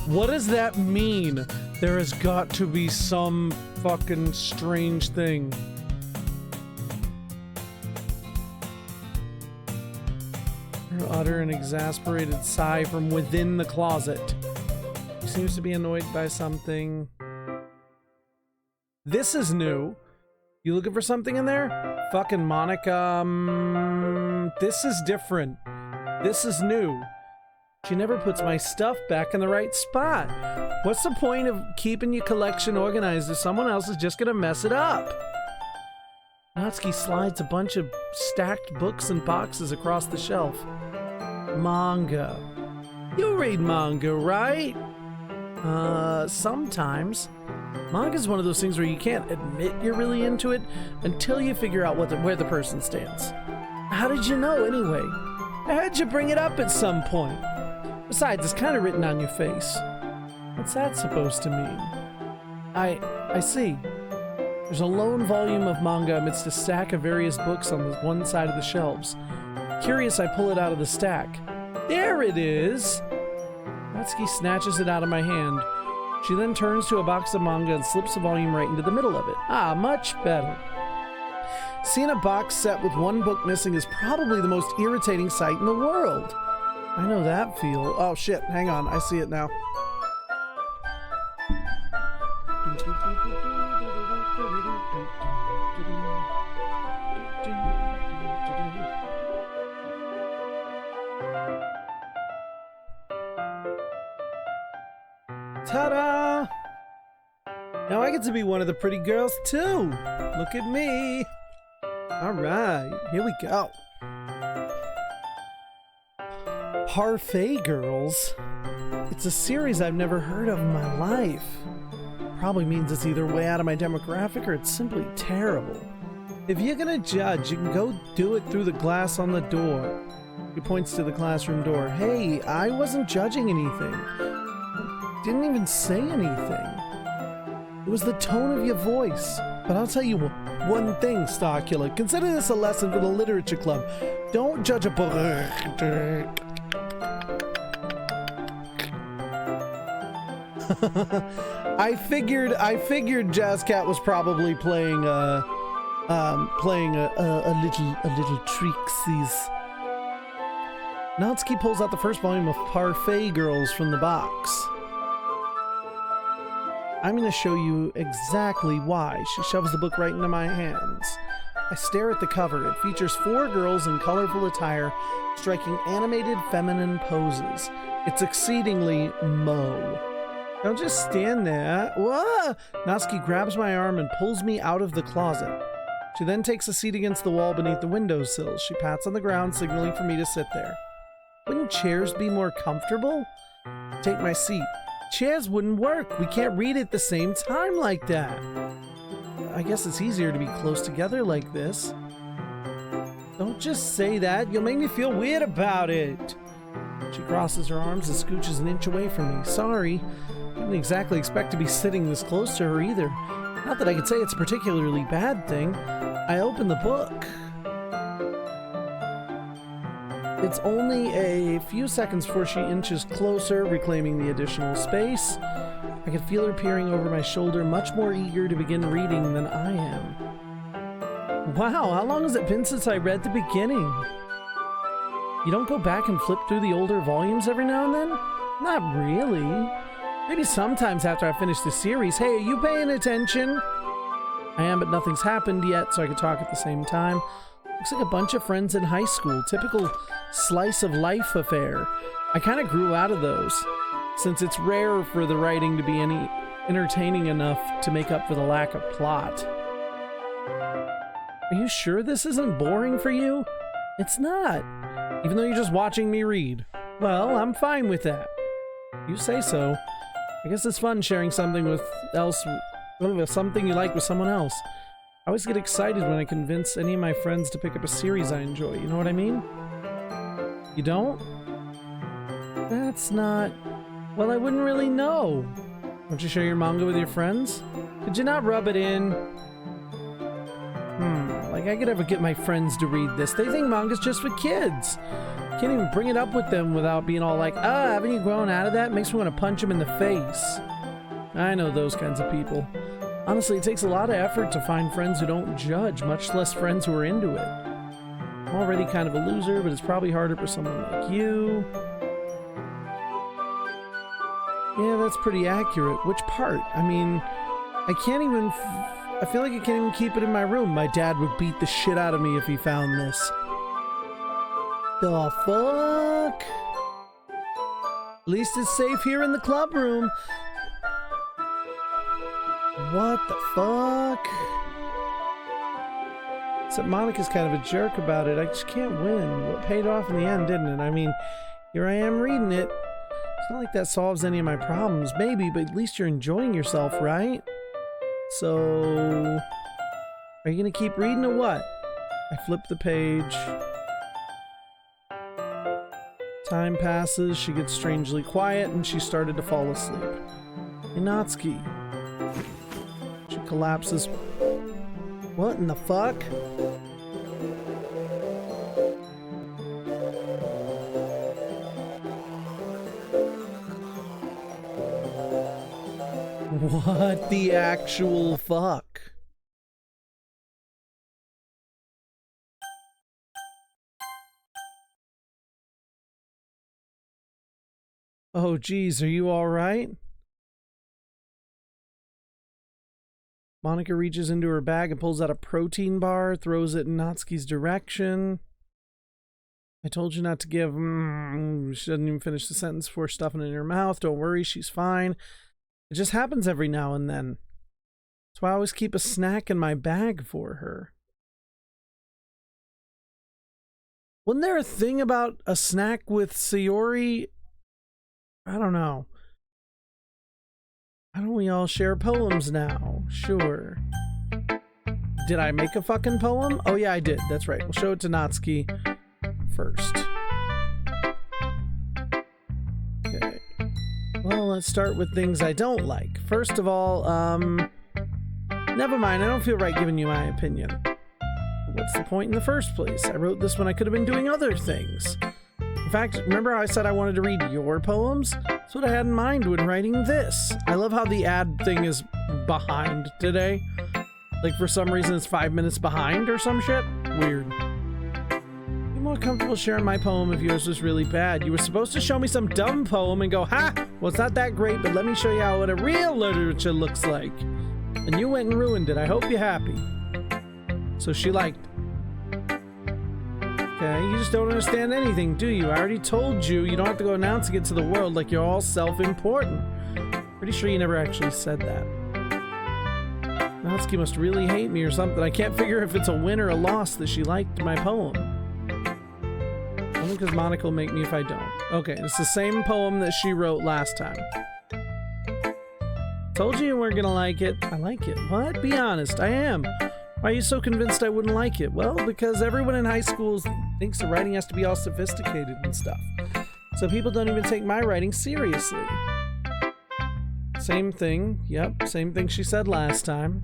What does that mean? There has got to be some fucking strange thing. Her utter an exasperated sigh from within the closet. She seems to be annoyed by something. This is new. You looking for something in there? Fucking Monica. This is different. This is new. She never puts my stuff back in the right spot. What's the point of keeping your collection organized if someone else is just gonna mess it up? Natsuki slides a bunch of stacked books and boxes across the shelf. Manga. You read manga, right? Sometimes. Manga's one of those things where you can't admit you're really into it until you figure out where the person stands. How did you know, anyway? I heard you bring it up at some point. Besides, it's kind of written on your face. What's that supposed to mean? I see. There's a lone volume of manga amidst a stack of various books on the one side of the shelves. Curious, I pull it out of the stack. There it is! Natsuki snatches it out of my hand. She then turns to a box of manga and slips the volume right into the middle of it. Ah, much better. Seeing a box set with one book missing is probably the most irritating sight in the world. I know that feel. Oh shit, hang on, I see it now. Ta-da! Now I get to be one of the pretty girls too. Look at me. All right, here we go. Parfait Girls? It's a series I've never heard of in my life. Probably means it's either way out of my demographic or it's simply terrible. If you're gonna judge, you can go do it through the glass on the door. He points to the classroom door. Hey, I wasn't judging anything. Didn't even say anything. It was the tone of your voice. But I'll tell you one thing, Starkiller. Consider this a lesson for the literature club. Don't judge a book. I figured Jazz Cat was probably playing a little tricksies. Natsuki pulls out the first volume of Parfait Girls from the box. I'm going to show you exactly why. She shoves the book right into my hands. I stare at the cover. It features 4 girls in colorful attire striking animated feminine poses. It's exceedingly Mo. Don't just stand there. Whoa! Natsuki grabs my arm and pulls me out of the closet. She then takes a seat against the wall beneath the windowsill. She pats on the ground, signaling for me to sit there. Wouldn't chairs be more comfortable? Take my seat. Chairs wouldn't work. We can't read at the same time like that. I guess it's easier to be close together like this. Don't just say that. You'll make me feel weird about it. She crosses her arms and scooches an inch away from me. Sorry. I didn't exactly expect to be sitting this close to her either. Not that I could say it's a particularly bad thing. I open the book. It's only a few seconds before she inches closer, reclaiming the additional space. I could feel her peering over my shoulder, much more eager to begin reading than I am. Wow, how long has it been since I read the beginning? You don't go back and flip through the older volumes every now and then? Not really. Maybe sometimes after I finish the series. Hey, are you paying attention? I am, but nothing's happened yet, so I could talk at the same time. Looks like a bunch of friends in high school. Typical slice of life affair. I kind of grew out of those, since it's rare for the writing to be any entertaining enough to make up for the lack of plot. Are you sure this isn't boring for you? It's not, even though you're just watching me read. Well, I'm fine with that. You say so. I guess it's fun sharing something with something you like with someone else. I always get excited when I convince any of my friends to pick up a series I enjoy. You know what I mean? You don't? That's not... Well, I wouldn't really know. Don't you share your manga with your friends? Could you not rub it in? Like I could ever get my friends to read this. They think manga's just for kids. Can't even bring it up with them without being all like, haven't you grown out of that? Makes me want to punch them in the face. I know those kinds of people. Honestly, it takes a lot of effort to find friends who don't judge, much less friends who are into it. I'm already kind of a loser, but it's probably harder for someone like you. Yeah, that's pretty accurate. Which part? I mean, I can't even... I feel like I can't even keep it in my room. My dad would beat the shit out of me if he found this. The fuck? At least it's safe here in the club room. What the fuck? Except Monica's kind of a jerk about it. I just can't win. Well, it paid off in the end, didn't it? I mean, here I am reading it. It's not like that solves any of my problems. Maybe, but at least you're enjoying yourself, right? So... Are you gonna keep reading or what? I flip the page. Time passes, she gets strangely quiet, and she started to fall asleep. Hey, Natsuki. She collapses. What in the fuck? What the actual fuck? Oh geez, are you alright? Monica reaches into her bag and pulls out a protein bar, throws it in Natsuki's direction. I told you not to give... She doesn't even finish the sentence before stuffing it in her mouth. Don't worry, she's fine. It just happens every now and then. That's why I always keep a snack in my bag for her. Wasn't there a thing about a snack with Sayori? I don't know. Why don't we all share poems now? Sure. Did I make a fucking poem? Oh yeah, I did. That's right. We'll show it to Natsuki first. Okay. Well, let's start with things I don't like. First of all, never mind. I don't feel right giving you my opinion. What's the point in the first place? I wrote this when I could have been doing other things. In fact, remember how I said I wanted to read your poems? That's what I had in mind when writing this. I love how the ad thing is behind today. Like, for some reason, it's 5 minutes behind or some shit. Weird. Be more comfortable sharing my poem if yours was really bad. You were supposed to show me some dumb poem and go, ha! Well, it's not that great, but let me show you how what a real literature looks like. And you went and ruined it. I hope you're happy. So she liked it. Okay, you just don't understand anything, do you? I already told you, you don't have to go announcing it to the world like you're all self-important. Pretty sure you never actually said that. Natsuki must really hate me or something. I can't figure if it's a win or a loss that she liked my poem. Only because Monica will make me if I don't. Okay, it's the same poem that she wrote last time. Told you weren't gonna like it. I like it. What? Be honest, I am. Why are you so convinced I wouldn't like it? Well, because everyone in high school thinks the writing has to be all sophisticated and stuff. So people don't even take my writing seriously. Same thing. Yep, same thing she said last time.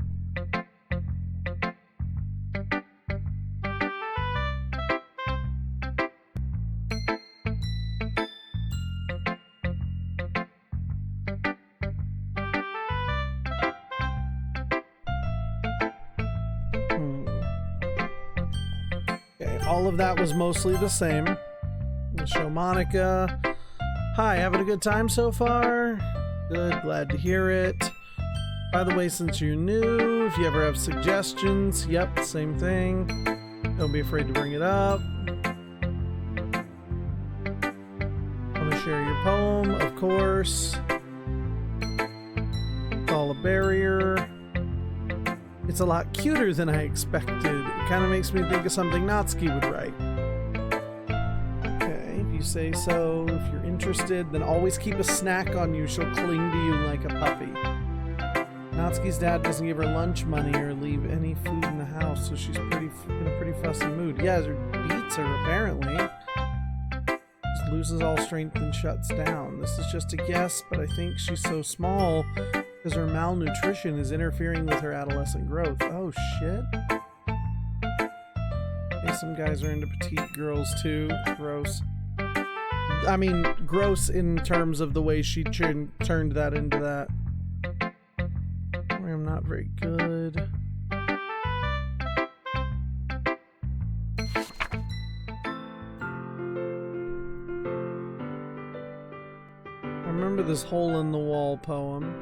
All of that was mostly the same. We'll show Monica. Hi, having a good time so far? Good, glad to hear it. By the way, since you're new, if you ever have suggestions, yep, same thing. Don't be afraid to bring it up. Want to share your poem, of course. It's all a barrier. It's a lot cuter than I expected. It kind of makes me think of something Natsuki would write. Okay, if you say so. If you're interested, then always keep a snack on you. She'll cling to you like a puppy. Natsuki's dad doesn't give her lunch money or leave any food in the house, so she's in a pretty fussy mood. Yeah, her beats her, apparently. Just loses all strength and shuts down. This is just a guess, but I think she's so small because her malnutrition is interfering with her adolescent growth. Oh, shit. Hey, some guys are into petite girls, too. Gross. I mean, gross in terms of the way she turned that into that. I'm not very good. I remember this hole in the wall poem.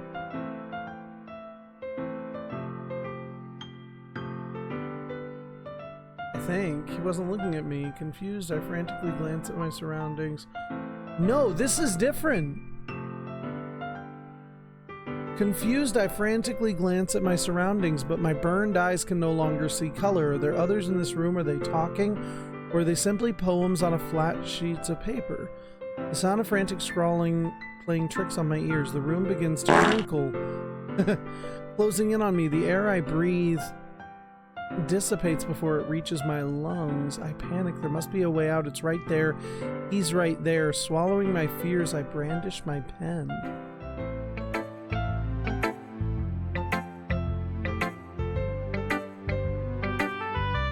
I think. He wasn't looking at me. Confused, I frantically glanced at my surroundings. No, this is different. Confused, I frantically glance at my surroundings, but my burned eyes can no longer see color. Are there others in this room? Are they talking? Or are they simply poems on a flat sheets of paper? The sound of frantic scrawling playing tricks on my ears. The room begins to wrinkle, closing in on me. The air I breathe dissipates before it reaches my lungs. I panic. There must be a way out. It's right there. He's right there. Swallowing my fears, I brandish my pen.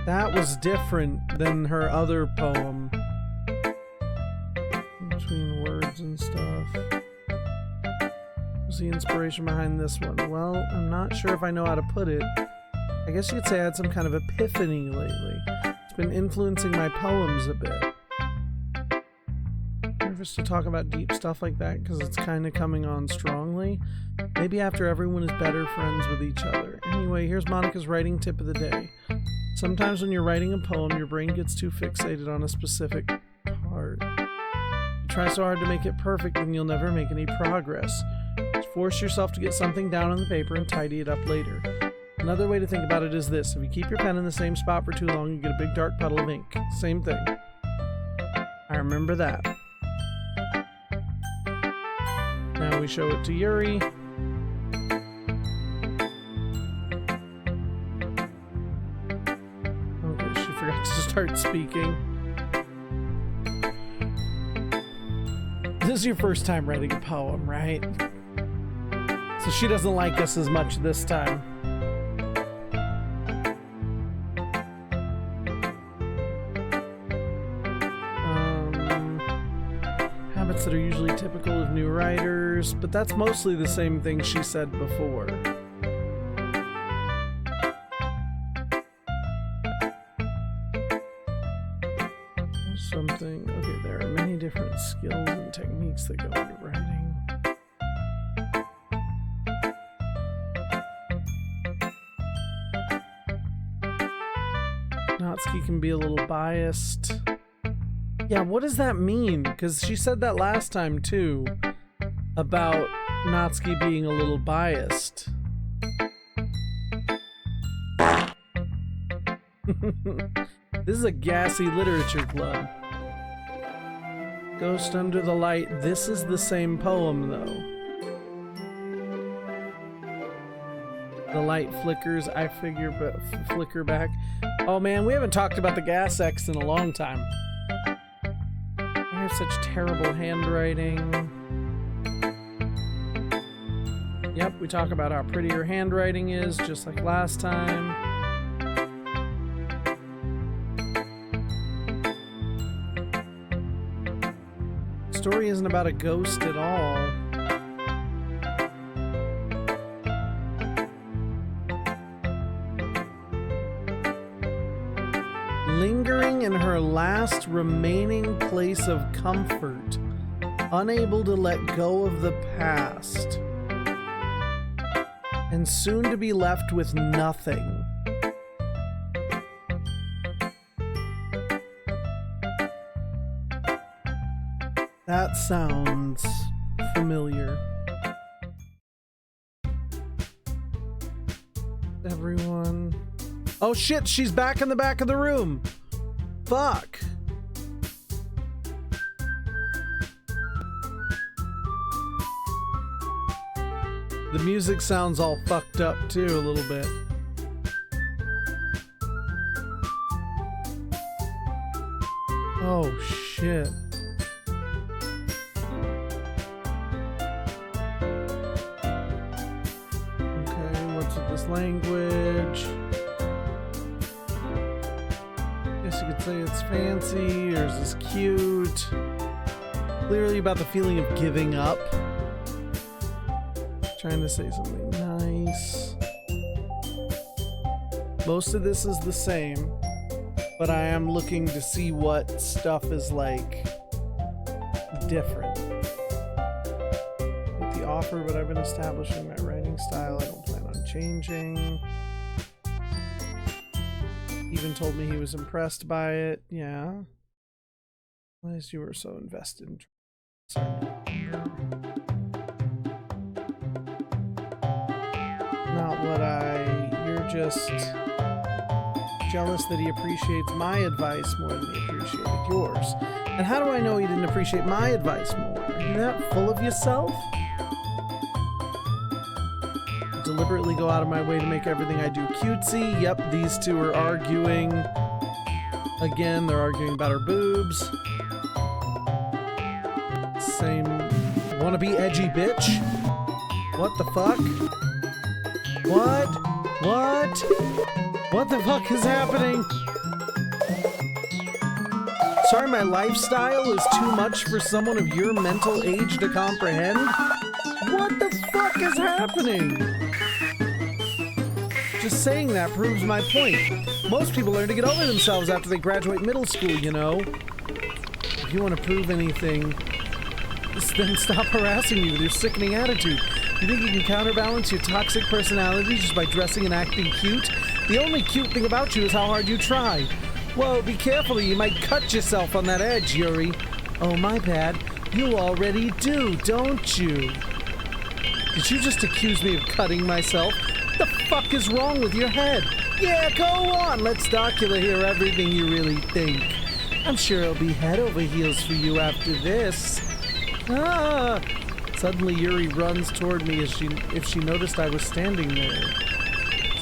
That was different than her other poem. Between words and stuff. What's the inspiration behind this one? Well, I'm not sure if I know how to put it. I guess you could say I had some kind of epiphany lately. It's been influencing my poems a bit. Nervous to talk about deep stuff like that because it's kind of coming on strongly. Maybe after everyone is better friends with each other. Anyway, here's Monica's writing tip of the day. Sometimes when you're writing a poem, your brain gets too fixated on a specific part. You try so hard to make it perfect, and you'll never make any progress. Just force yourself to get something down on the paper and tidy it up later. Another way to think about it is this. If you keep your pen in the same spot for too long, you get a big dark puddle of ink. Same thing. I remember that. Now we show it to Yuri. Forgot to start speaking. This is your first time writing a poem, right? So she doesn't like us as much this time. Habits that are usually typical of new writers, but that's mostly the same thing she said before. Something. Okay, there are many different skills and techniques that go into writing. Natsuki can be a little biased. Yeah, what does that mean? Because she said that last time too, about Natsuki being a little biased. This is a gassy literature club. Ghost Under the Light. This is the same poem, though. The light flickers, I figure, but flicker back. Oh man, we haven't talked about the gas X in a long time. I have such terrible handwriting. Yep, we talk about how pretty her handwriting is, just like last time. The story isn't about a ghost at all. Lingering in her last remaining place of comfort, unable to let go of the past, and soon to be left with nothing. That sounds familiar. Everyone... Oh shit, she's back in the back of the room. Fuck. The music sounds all fucked up too, a little bit. Oh shit. Okay, what's with this language? Guess you could say it's fancy, or is this cute? Clearly about the feeling of giving up. Trying to say something nice. Most of this is the same, but I am looking to see what stuff is like different. With the offer, but I've been establishing my writing style. I don't plan on changing. Even told me he was impressed by it. Yeah. As you were so invested in. Not what you're just jealous that he appreciates my advice more than he appreciated yours. And how do I know he didn't appreciate my advice more? Are you that full of yourself? I deliberately go out of my way to make everything I do cutesy. Yep, these two are arguing. Again, they're arguing about her boobs. Same wanna be edgy bitch. What the fuck? What? What? What the fuck is happening? Sorry, my lifestyle is too much for someone of your mental age to comprehend? What the fuck is happening? Just saying that proves my point. Most people learn to get over themselves after they graduate middle school, you know? If you want to prove anything, then stop harassing me with your sickening attitude. You think you can counterbalance your toxic personality just by dressing and acting cute? The only cute thing about you is how hard you try. Whoa, be careful or you might cut yourself on that edge, Yuri. Oh, my bad. You already do, don't you? Did you just accuse me of cutting myself? What the fuck is wrong with your head? Yeah, go on. Let Starkula hear everything you really think. I'm sure it'll be head over heels for you after this. Ah! Suddenly Yuri runs toward me as if she noticed I was standing there.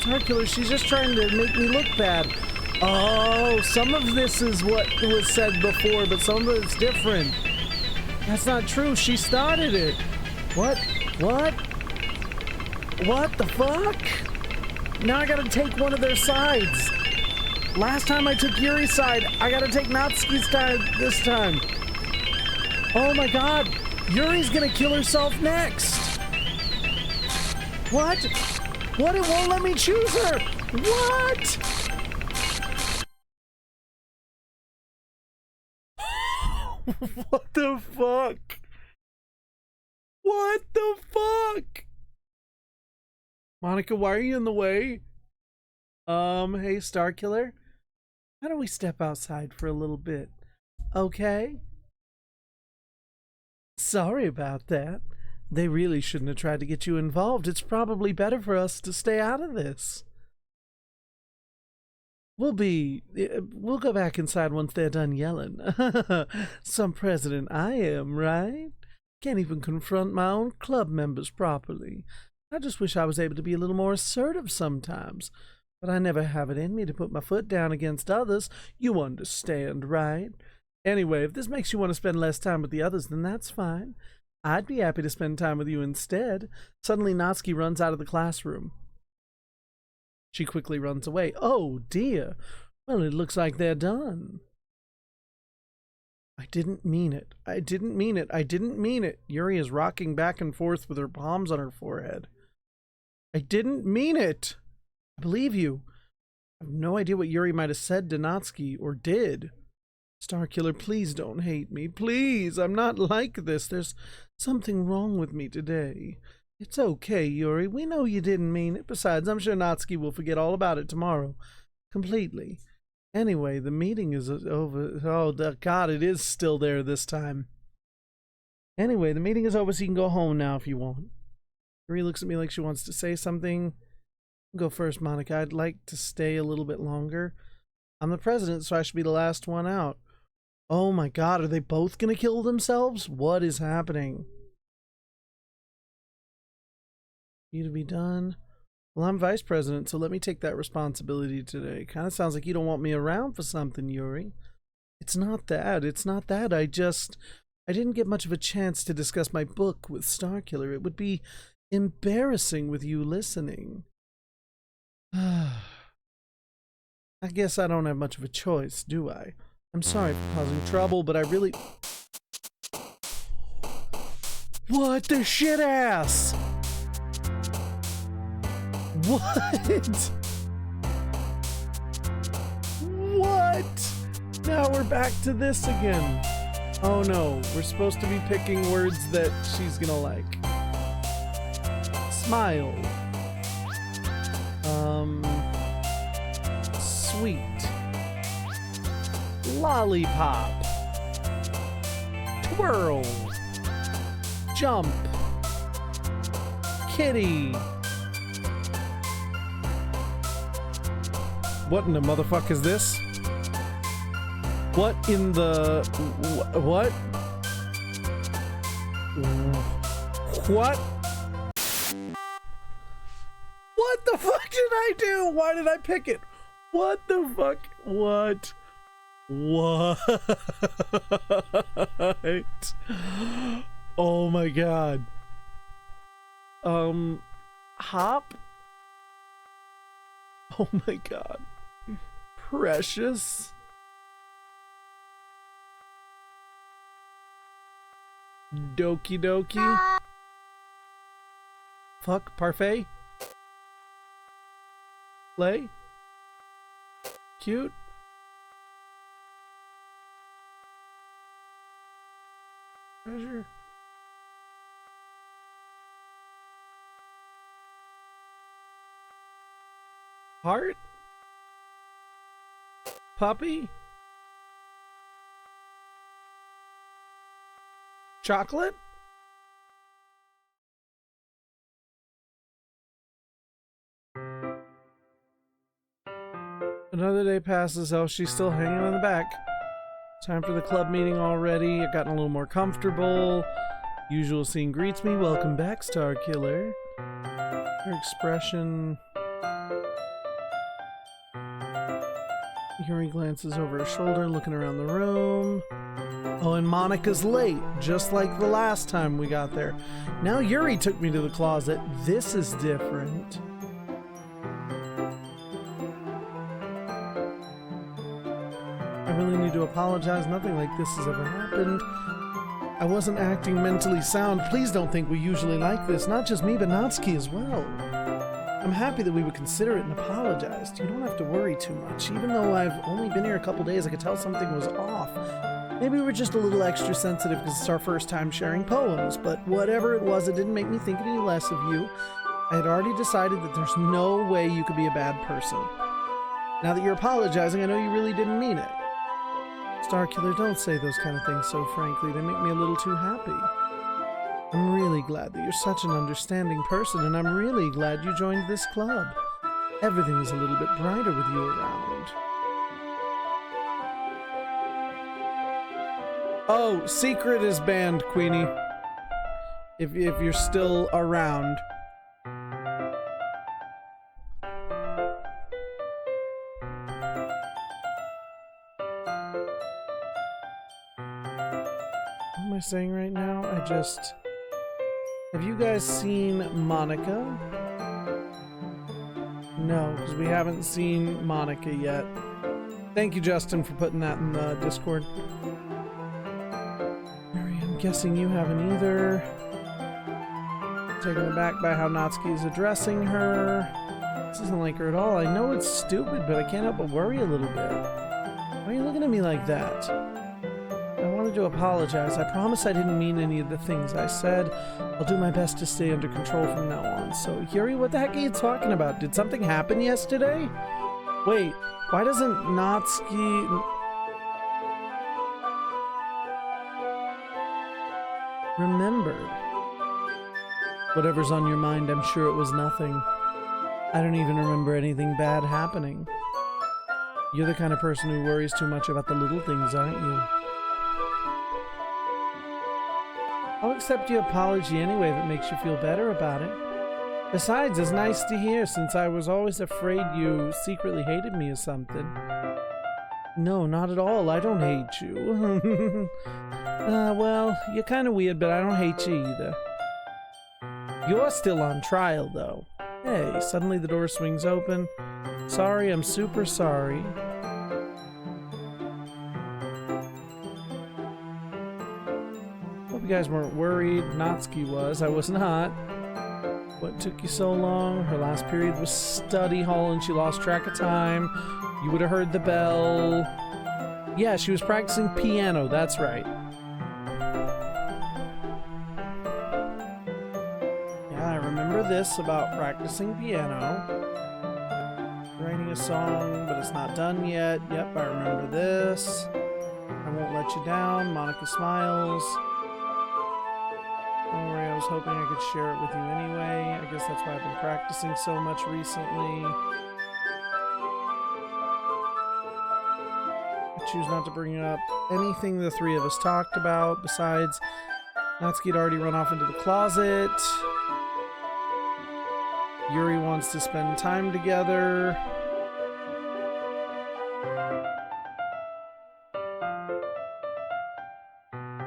Starkiller, she's just trying to make me look bad. Oh, some of this is what was said before, but some of it's different. That's not true. She started it. What? What? What the fuck? Now I gotta take one of their sides. Last time I took Yuri's side, I gotta take Natsuki's side this time. Oh my god, Yuri's gonna kill herself next. What? What? It won't let me choose her. What? What the fuck? What the fuck? Monica, why are you in the way? Hey, Starkiller. Why don't we step outside for a little bit? Okay? Sorry about that. They really shouldn't have tried to get you involved. It's probably better for us to stay out of this. We'll go back inside once they're done yelling. Some president I am, right? Can't even confront my own club members properly. I just wish I was able to be a little more assertive sometimes. But I never have it in me to put my foot down against others. You understand, right? Anyway, if this makes you want to spend less time with the others, then that's fine. I'd be happy to spend time with you instead. Suddenly, Natsuki runs out of the classroom. She quickly runs away. Oh, dear. Well, it looks like they're done. I didn't mean it. I didn't mean it. I didn't mean it. Yuri is rocking back and forth with her palms on her forehead. I didn't mean it. I believe you. I have no idea what Yuri might have said to Natsuki, or did. Starkiller, please don't hate me. Please, I'm not like this. There's something wrong with me today. It's okay, Yuri. We know you didn't mean it. Besides, I'm sure Natsuki will forget all about it tomorrow. Completely. Anyway, the meeting is over. Oh, God, it is still there this time. Anyway, the meeting is over, so you can go home now if you want. Yuri looks at me like she wants to say something. Go first, Monica. I'd like to stay a little bit longer. I'm the president, so I should be the last one out. Oh my God, are they both gonna kill themselves? What is happening? You to be done? Well, I'm vice president, so let me take that responsibility today. Kind of sounds like you don't want me around for something, Yuri. It's not that. It's not that. I didn't get much of a chance to discuss my book with Starkiller. It would be embarrassing with you listening. I guess I don't have much of a choice, do I? I'm sorry for causing trouble, but I really... What the shit ass? What? What? Now we're back to this again. Oh no, we're supposed to be picking words that she's gonna like. Smile. Sweet. Lollipop. Twirl. Jump. Kitty. What in the motherfuck is this? What in the... What? What? What the fuck did I do? Why did I pick it? What the fuck? What? What? Oh my God. Hop? Oh my God. Precious? Doki Doki? Fuck, parfait? Play? Cute? Treasure? Heart? Puppy? Chocolate? Another day passes. Oh, she's still hanging on the back. Time for the club meeting already. I've gotten a little more comfortable. Usual scene greets me. Welcome back, Starkiller. Her expression... Yuri glances over her shoulder, looking around the room. Oh, and Monica's late, just like the last time we got there. Now Yuri took me to the closet. This is different. I really need to apologize. Nothing like this has ever happened. I wasn't acting mentally sound. Please don't think we usually like this. Not just me, but Natsuki as well. I'm happy that we would consider it and apologized. You don't have to worry too much. Even though I've only been here a couple days, I could tell something was off. Maybe we're just a little extra sensitive because it's our first time sharing poems, but whatever it was, it didn't make me think any less of you. I had already decided that there's no way you could be a bad person. Now that you're apologizing, I know you really didn't mean it. Starkiller, don't say those kind of things so frankly. They make me a little too happy. I'm really glad that you're such an understanding person, and I'm really glad you joined this club. Everything is a little bit brighter with you around. Oh, secret is banned, Queenie. If you're still around. What am I saying right now? Have you guys seen Monica? No, because we haven't seen Monica yet. Thank you, Justin, for putting that in the Discord. Mary, I'm guessing you haven't either. Taken aback by how Natsuki is addressing her. This isn't like her at all. I know it's stupid, but I can't help but worry a little bit. Why are you looking at me like that? I wanted to apologize. I promise I didn't mean any of the things I said. I'll do my best to stay under control from now on. So, Yuri, what the heck are you talking about? Did something happen yesterday? Wait, why doesn't Natsuki... remember? Whatever's on your mind, I'm sure it was nothing. I don't even remember anything bad happening. You're the kind of person who worries too much about the little things, aren't you? I'll accept your apology anyway if it makes you feel better about it. Besides, it's nice to hear since I was always afraid you secretly hated me or something. No, not at all. I don't hate you. Well, you're kind of weird, but I don't hate you either. You're still on trial, though. Hey, suddenly the door swings open. Sorry, I'm super sorry. Hope you guys weren't worried. Natsuki was. I was not. What took you so long? Her last period was study hall and she lost track of time. You would have heard the bell. Yeah, she was practicing piano. That's right. This about practicing piano, writing a song, but it's not done yet. Yep, I remember this. I won't let you down. Monica smiles. Don't worry, I was hoping I could share it with you anyway. I guess that's why I've been practicing so much recently. I choose not to bring up anything the three of us talked about. Besides, Natsuki had already run off into the closet. Yuri wants to spend time together.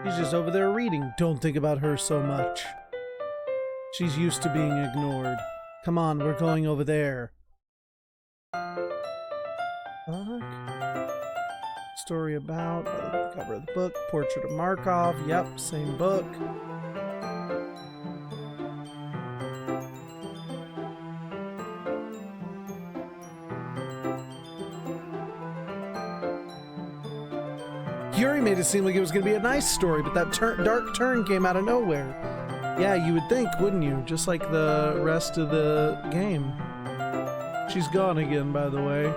She's just over there reading. Don't think about her so much. She's used to being ignored. Come on, we're going over there. Fuck. Story about the cover of the book. Portrait of Markov. Yep, same book. Yuri made it seem like it was going to be a nice story, but that dark turn came out of nowhere. Yeah, you would think, wouldn't you? Just like the rest of the game. She's gone again, by the way.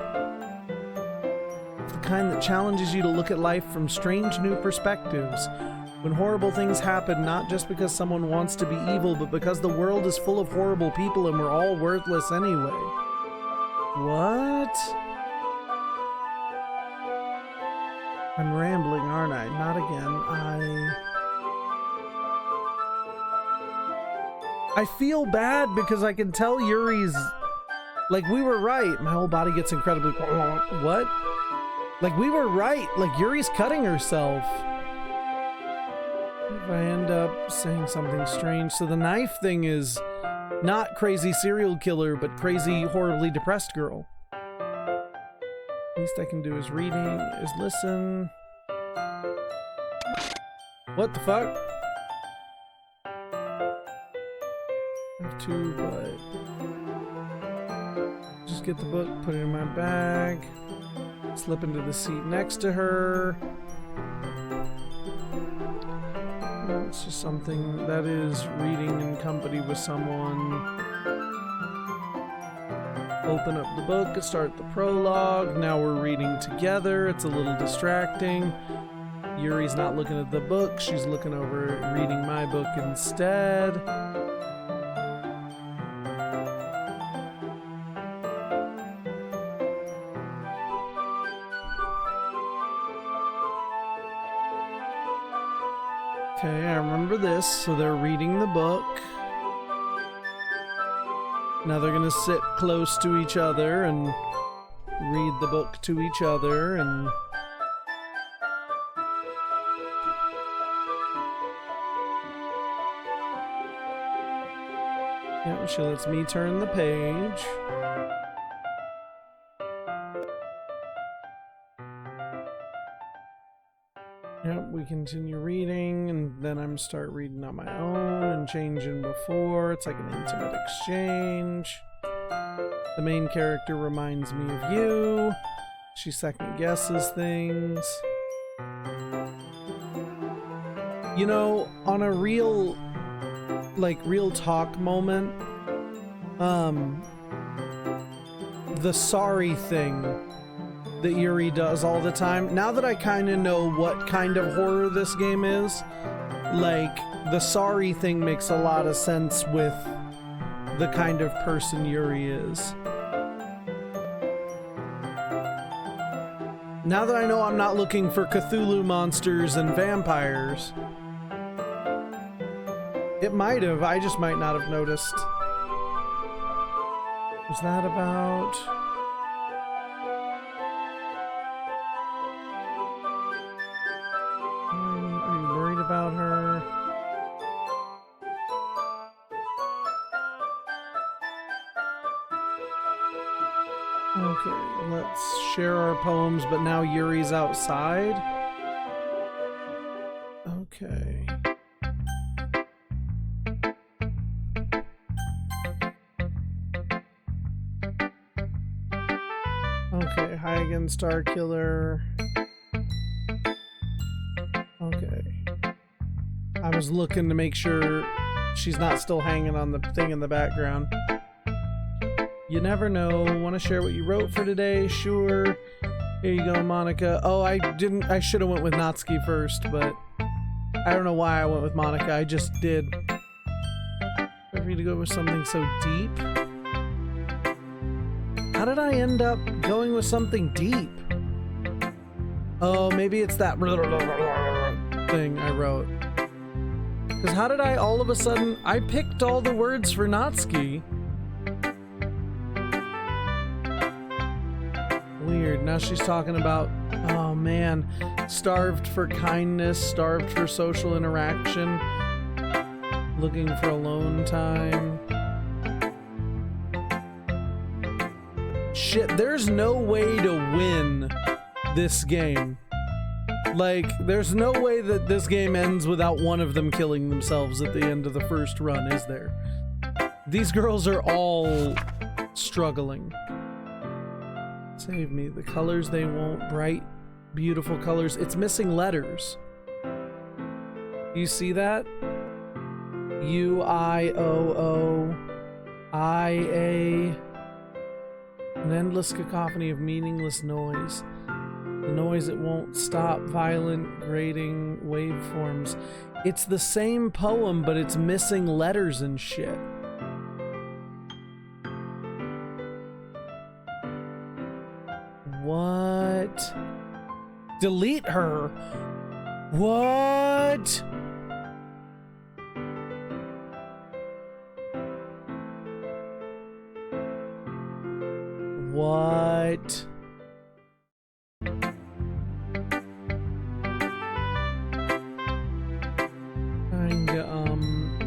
It's the kind that challenges you to look at life from strange new perspectives. When horrible things happen, not just because someone wants to be evil, but because the world is full of horrible people and we're all worthless anyway. What? I'm rambling, aren't I? Not again. I feel bad because I can tell Yuri's... Like, we were right. My whole body gets incredibly... What? Like, we were right. Like, Yuri's cutting herself. If I end up saying something strange... So the knife thing is not crazy serial killer, but crazy, horribly depressed girl. Least I can do is reading, is listen. What the fuck? I have to, but just get the book, put it in my bag, slip into the seat next to her. Well, it's just something that is reading in company with someone. Open up the book, start the prologue. Now we're reading together. It's a little distracting. Yuri's not looking at the book. She's looking over, reading my book instead. Okay, I remember this. So they're reading the book. Now they're gonna sit close to each other and read the book to each other, and yeah, she lets me turn the page. Yep, we continue reading, and then I'm start reading on my own and changing before. It's like an intimate exchange. The main character reminds me of you. She second guesses things. You know, on a real talk moment, the sorry thing that Yuri does all the time. Now that I kind of know what kind of horror this game is, like, the sorry thing makes a lot of sense with the kind of person Yuri is. Now that I know I'm not looking for Cthulhu monsters and vampires, it might have, I just might not have noticed. Was that about... Are you worried about her? Okay, let's share our poems, but now Yuri's outside. Okay. Okay, hi again, Star Killer. Okay. I was looking to make sure she's not still hanging on the thing in the background. You never know. Want to share what you wrote for today? Sure. Here you go, Monica. Oh, I should have went with Natsuki first, but I don't know why I went with Monica. I just did. For you to go with something so deep. How did I end up going with something deep? Oh, maybe it's that thing I wrote. Because how did I all of a sudden... I picked all the words for Natsuki. Weird. Now she's talking about, oh man, starved for kindness, starved for social interaction, looking for alone time. Shit, there's no way to win this game. Like, there's no way that this game ends without one of them killing themselves at the end of the first run, is there? These girls are all struggling. Save me. The colors they want, bright, beautiful colors. It's missing letters. You see that? U-I-O-O-I-A. An endless cacophony of meaningless noise. The noise it won't stop, violent, grating waveforms. It's the same poem, but it's missing letters and shit. What? Delete her? What? What?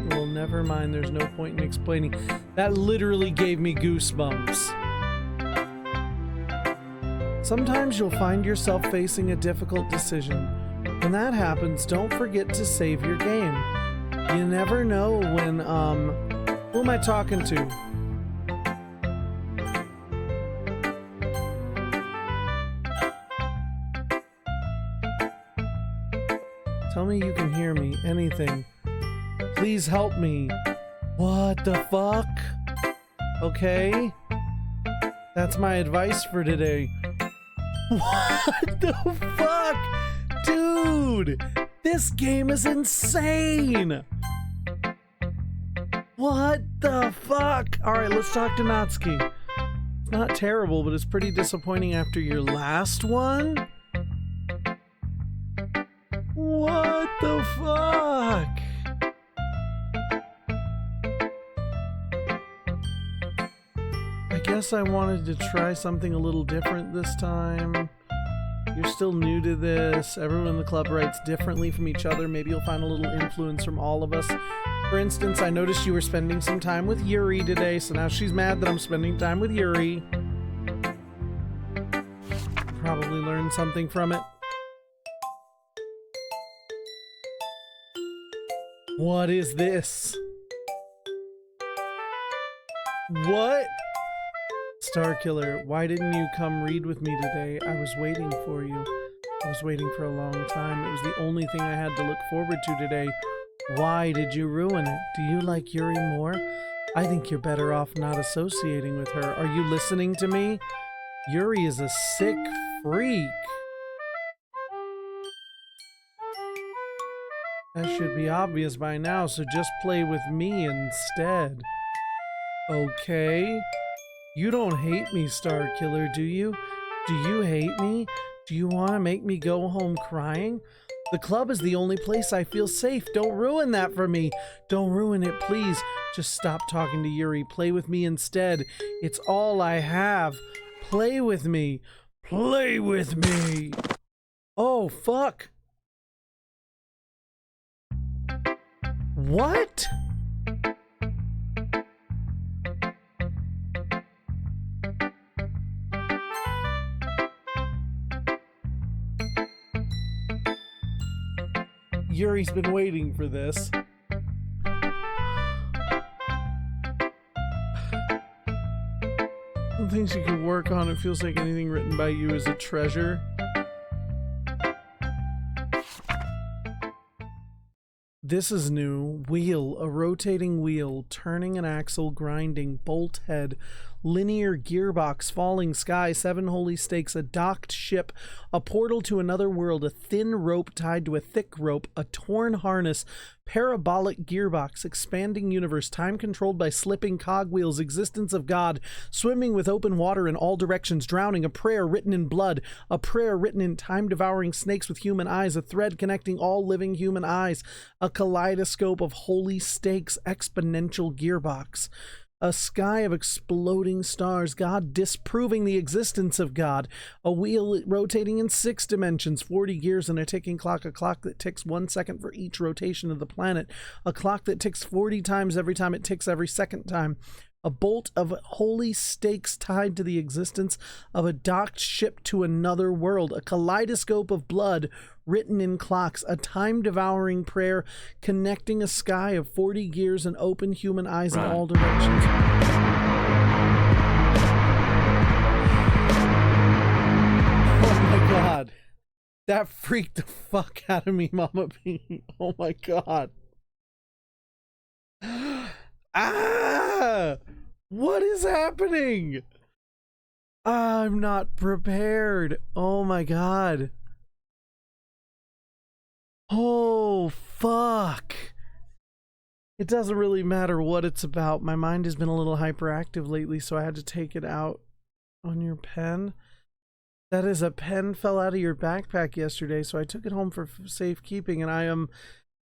Well, never mind. There's no point in explaining. That literally gave me goosebumps. Sometimes you'll find yourself facing a difficult decision. When that happens, don't forget to save your game. You never know when, who am I talking to? Tell me you can hear me. Anything. Please help me. What the fuck? Okay. That's my advice for today. What the fuck? Dude, this game is insane. What the fuck? All right, let's talk to Natsuki. It's not terrible, but it's pretty disappointing after your last one. What the fuck? I guess I wanted to try something a little different this time. You're still new to this. Everyone in the club writes differently from each other. Maybe you'll find a little influence from all of us. For instance, I noticed you were spending some time with Yuri today, so now she's mad that I'm spending time with Yuri. Probably learned something from it. What is this? What? Starkiller, why didn't you come read with me today? I was waiting for you. I was waiting for a long time. It was the only thing I had to look forward to today. Why did you ruin it? Do you like Yuri more? I think you're better off not associating with her. Are you listening to me? Yuri is a sick freak. That should be obvious by now, so just play with me instead. Okay? You don't hate me, Starkiller, do you? Do you hate me? Do you want to make me go home crying? The club is the only place I feel safe. Don't ruin that for me. Don't ruin it, please. Just stop talking to Yuri. Play with me instead. It's all I have. Play with me. Play with me. Oh, fuck. What? Yuri's been waiting for this. Some things you can work on. It feels like anything written by you is a treasure. This is new. Wheel, a rotating wheel, turning an axle, grinding, bolt head, linear gearbox, falling sky, 7 holy stakes, a docked ship, a portal to another world, a thin rope tied to a thick rope, a torn harness, parabolic gearbox, expanding universe, time controlled by slipping cogwheels, existence of God, swimming with open water in all directions, drowning, a prayer written in blood, a prayer written in time-devouring snakes with human eyes, a thread connecting all living human eyes, a kaleidoscope of holy stakes, exponential gearbox, a sky of exploding stars, God disproving the existence of God, a wheel rotating in 6 dimensions, 40 gears and a ticking clock, a clock that ticks 1 second for each rotation of the planet, a clock that ticks 40 times every time it ticks every second time, a bolt of holy stakes tied to the existence of a docked ship to another world, a kaleidoscope of blood written in clocks, a time-devouring prayer connecting a sky of 40 gears and open human eyes in all directions. Oh my god. That freaked the fuck out of me, Mama P. Oh my god. Ah! What is happening? I'm not prepared. Oh my god. Oh, fuck. It doesn't really matter what it's about. My mind has been a little hyperactive lately, so I had to take it out on your pen. That is, a pen fell out of your backpack yesterday, so I took it home for safekeeping, and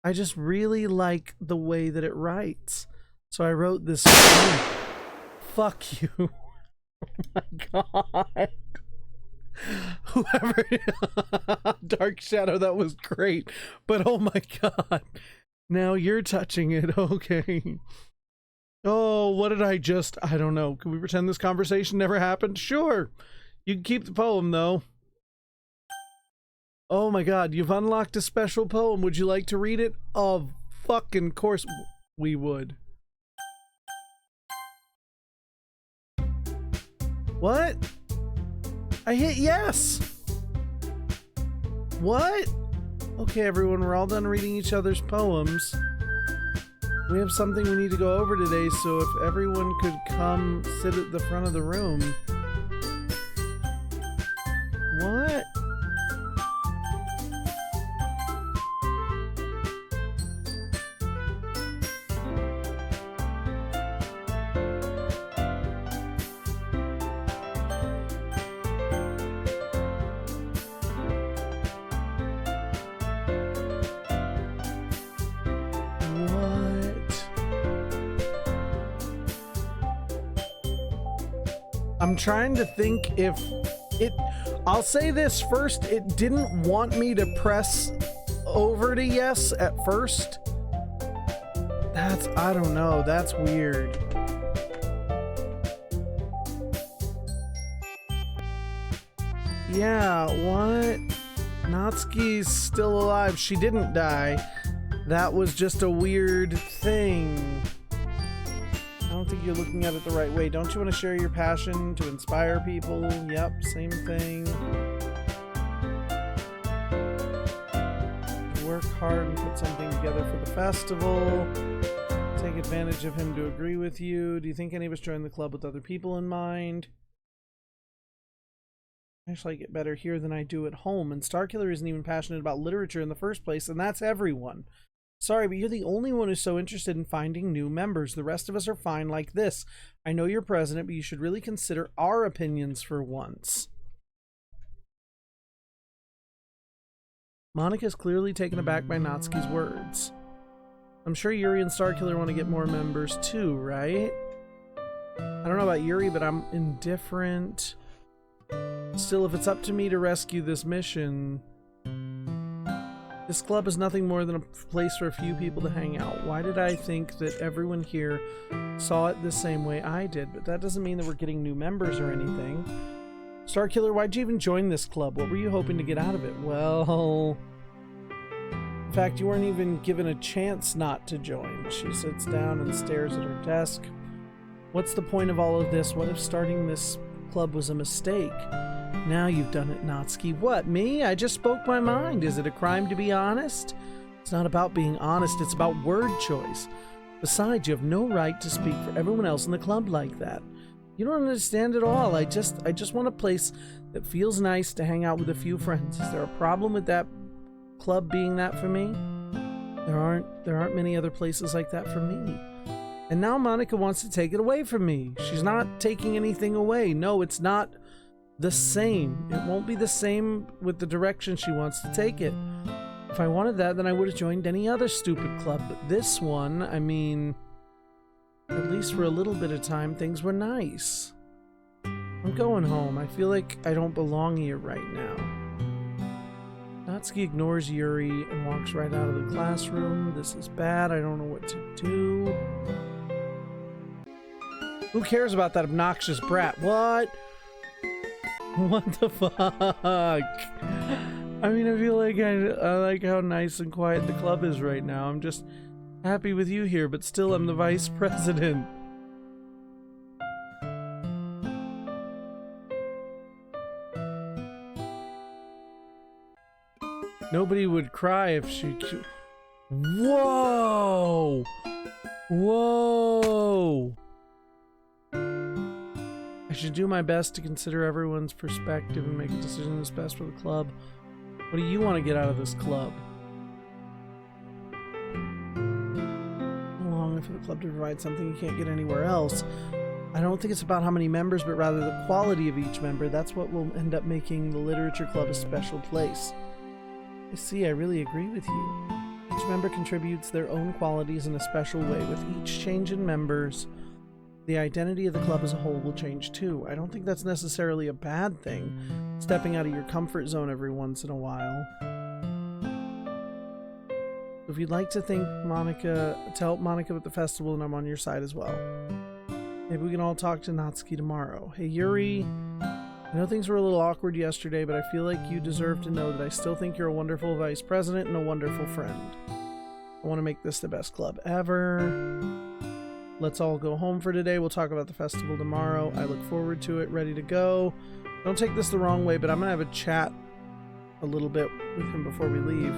I just really like the way that it writes. So I wrote this. Fuck you. Oh my god. Whoever. Dark Shadow, that was great. But oh my god. Now you're touching it. Okay. Oh, what did I don't know. Can we pretend this conversation never happened? Sure. You can keep the poem, though. Oh my god, you've unlocked a special poem. Would you like to read it? Of fucking course we would. What? I hit yes! What? Okay, everyone, we're all done reading each other's poems. We have something we need to go over today, so if everyone could come sit at the front of the room. I'm trying to think if it... I'll say this first. It didn't want me to press over to yes at first. That's... I don't know. That's weird. Yeah, what? Natsuki's still alive. She didn't die. That was just a weird thing. I don't think you're looking at it the right way. Don't you want to share your passion to inspire people? Yep, same thing. Work hard and put something together for the festival. Take advantage of him to agree with you. Do you think any of us join the club with other people in mind? Actually, I get better here than I do at home, and Starkiller isn't even passionate about literature in the first place, and that's everyone. Sorry, but you're the only one who's so interested in finding new members. The rest of us are fine like this. I know you're president, but you should really consider our opinions for once. Monica's clearly taken aback by Natsuki's words. I'm sure Yuri and Starkiller want to get more members too, right? I don't know about Yuri, but I'm indifferent. Still, if it's up to me to rescue this mission, this club is nothing more than a place for a few people to hang out. Why did I think that everyone here saw it the same way I did? But that doesn't mean that we're getting new members or anything. Starkiller, why'd you even join this club? What were you hoping to get out of it? Well, in fact, you weren't even given a chance not to join. She sits down and stares at her desk. What's the point of all of this? What if starting this club was a mistake? Now you've done it, Natsuki. What, me? I just spoke my mind. Is it a crime to be honest? It's not about being honest, it's about word choice. Besides, you have no right to speak for everyone else in the club like that. You don't understand at all. I just want a place that feels nice to hang out with a few friends. Is there a problem with that club being that for me? There aren't many other places like that for me. And now Monica wants to take it away from me. She's not taking anything away. No, it's not the same. It won't be the same with the direction she wants to take it. If I wanted that, then I would have joined any other stupid club. But this one, I mean, at least for a little bit of time, things were nice. I'm going home. I feel like I don't belong here right now. Natsuki ignores Yuri and walks right out of the classroom. This is bad. I don't know what to do. Who cares about that obnoxious brat? What? What the fuck? I mean, I feel like I like how nice and quiet the club is right now. I'm just happy with you here, but still I'm the vice president. Nobody would cry if she... Whoa! Whoa! I should do my best to consider everyone's perspective and make a decision that's best for the club. What do you want to get out of this club? Long for the club to provide something you can't get anywhere else. I don't think it's about how many members, but rather the quality of each member. That's what will end up making the literature club a special place. I see, I really agree with you. Each member contributes their own qualities in a special way. With each change in members, the identity of the club as a whole will change too. I don't think that's necessarily a bad thing, stepping out of your comfort zone every once in a while. If you'd like to thank Monica, to help Monica with the festival, and I'm on your side as well. Maybe we can all talk to Natsuki tomorrow. Hey Yuri, I know things were a little awkward yesterday, but I feel like you deserve to know that I still think you're a wonderful vice president and a wonderful friend. I want to make this the best club ever. Let's all go home for today. We'll talk about the festival tomorrow. I look forward to it. Ready to go. Don't take this the wrong way, but I'm going to have a chat a little bit with him before we leave.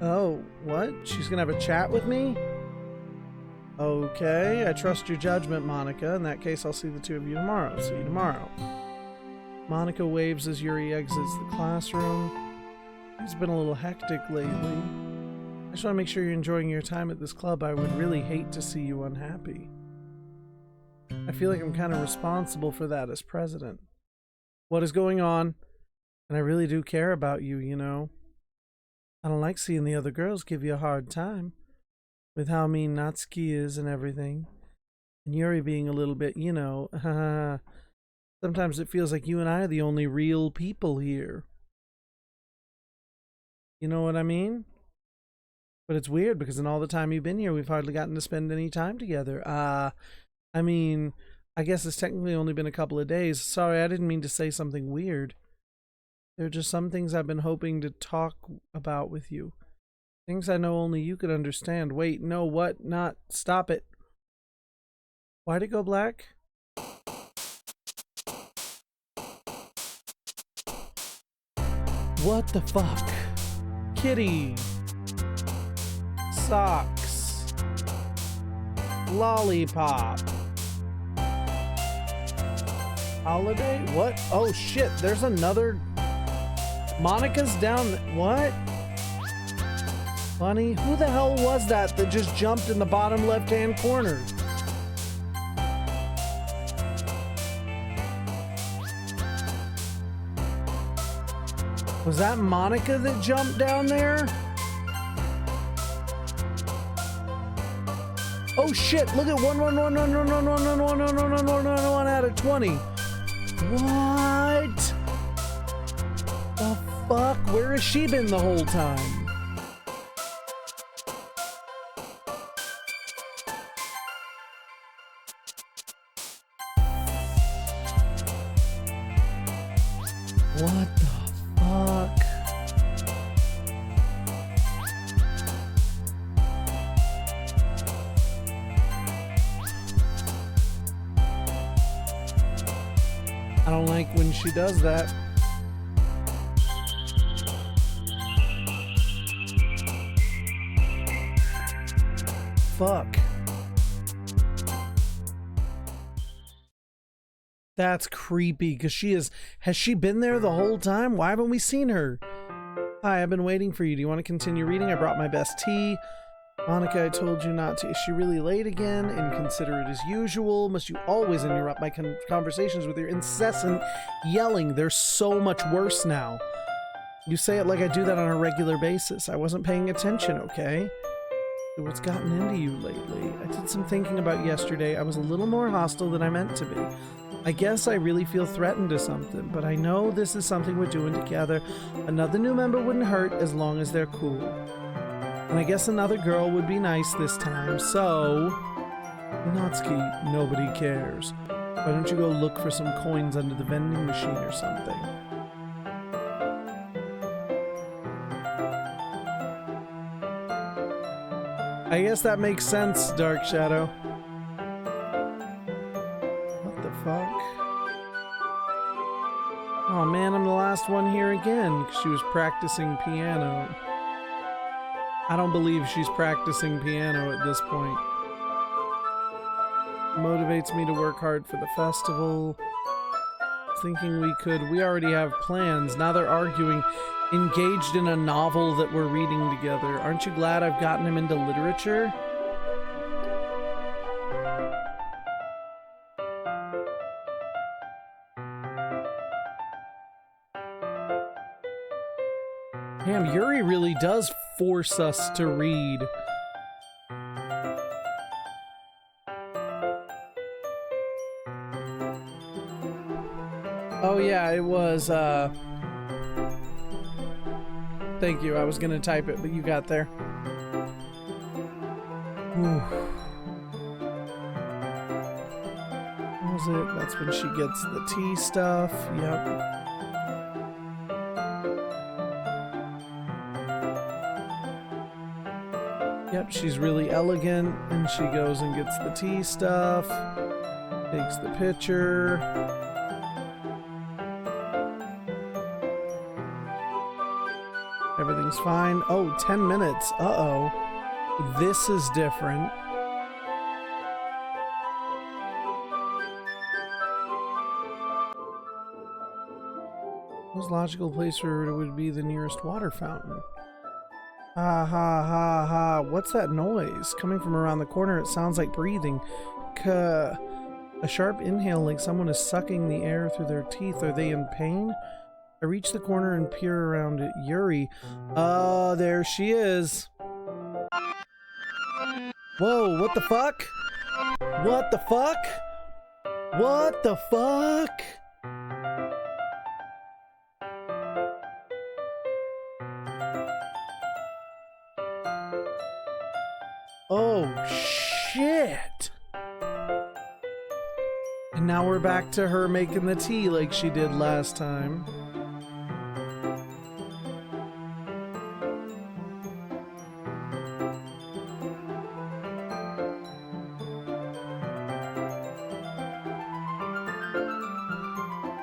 Oh, what? She's going to have a chat with me? Okay, I trust your judgment, Monica. In that case, I'll see the two of you tomorrow. See you tomorrow. Monica waves as Yuri exits the classroom. It's been a little hectic lately. I just want to make sure you're enjoying your time at this club. I would really hate to see you unhappy. I feel like I'm kind of responsible for that as president. What is going on? And I really do care about you, you know. I don't like seeing the other girls give you a hard time with how mean Natsuki is and everything. And Yuri being a little bit, you know, Sometimes it feels like you and I are the only real people here. You know what I mean? But it's weird because in all the time you've been here, we've hardly gotten to spend any time together. I mean, I guess it's technically only been a couple of days. Sorry, I didn't mean to say something weird. There are just some things I've been hoping to talk about with you. Things I know only you could understand. Wait, no, what? Not. Stop it. Why'd it go black? What the fuck? Kitty. Socks. Lollipop. Holiday? What? Oh shit, there's another. Monica's down. What? Bunny? Who the hell was that just jumped in the bottom left-hand corner? Was that Monica that jumped down there? Oh shit, look at 1 out of 20. What? The fuck? Where has she been the whole time? What the fuck? I don't like when she does that. Fuck. That's creepy, because has she been there the whole time? Why haven't we seen her? Hi, I've been waiting for you. Do you want to continue reading? I brought my best tea. Monica, I told you not to. Is she really late again? Inconsiderate as usual. Must you always interrupt my conversations with your incessant yelling? They're so much worse now. You say it like I do that on a regular basis. I wasn't paying attention, okay? So what's gotten into you lately? I did some thinking about yesterday. I was a little more hostile than I meant to be. I guess I really feel threatened to something, but I know this is something we're doing together. Another new member wouldn't hurt as long as they're cool. And I guess another girl would be nice this time, so... Natsuki, nobody cares. Why don't you go look for some coins under the vending machine or something? I guess that makes sense, Dark Shadow. What the fuck? Oh man, I'm the last one here again, because she was practicing piano. I don't believe she's practicing piano at this point. Motivates me to work hard for the festival. Thinking we already have plans. Now they're arguing. Engaged in a novel that we're reading together. Aren't you glad I've gotten him into literature? Damn, Yuri really does force us to read. Oh yeah, it was, thank you, I was gonna type it, but you got there. Whew. What was it? That's when she gets the tea stuff, yep. Yep, she's really elegant, and she goes and gets the tea stuff, takes the picture. Everything's fine. Oh, 10 minutes. Uh-oh. This is different. Most logical place where it would be the nearest water fountain. Ha ha ha ha. What's that noise? Coming from around the corner, it sounds like breathing. A sharp inhale like someone is sucking the air through their teeth. Are they in pain? I reach the corner and peer around at Yuri. There she is. Whoa, what the fuck? What the fuck? What the fuck? Oh, shit. And now we're back to her making the tea like she did last time.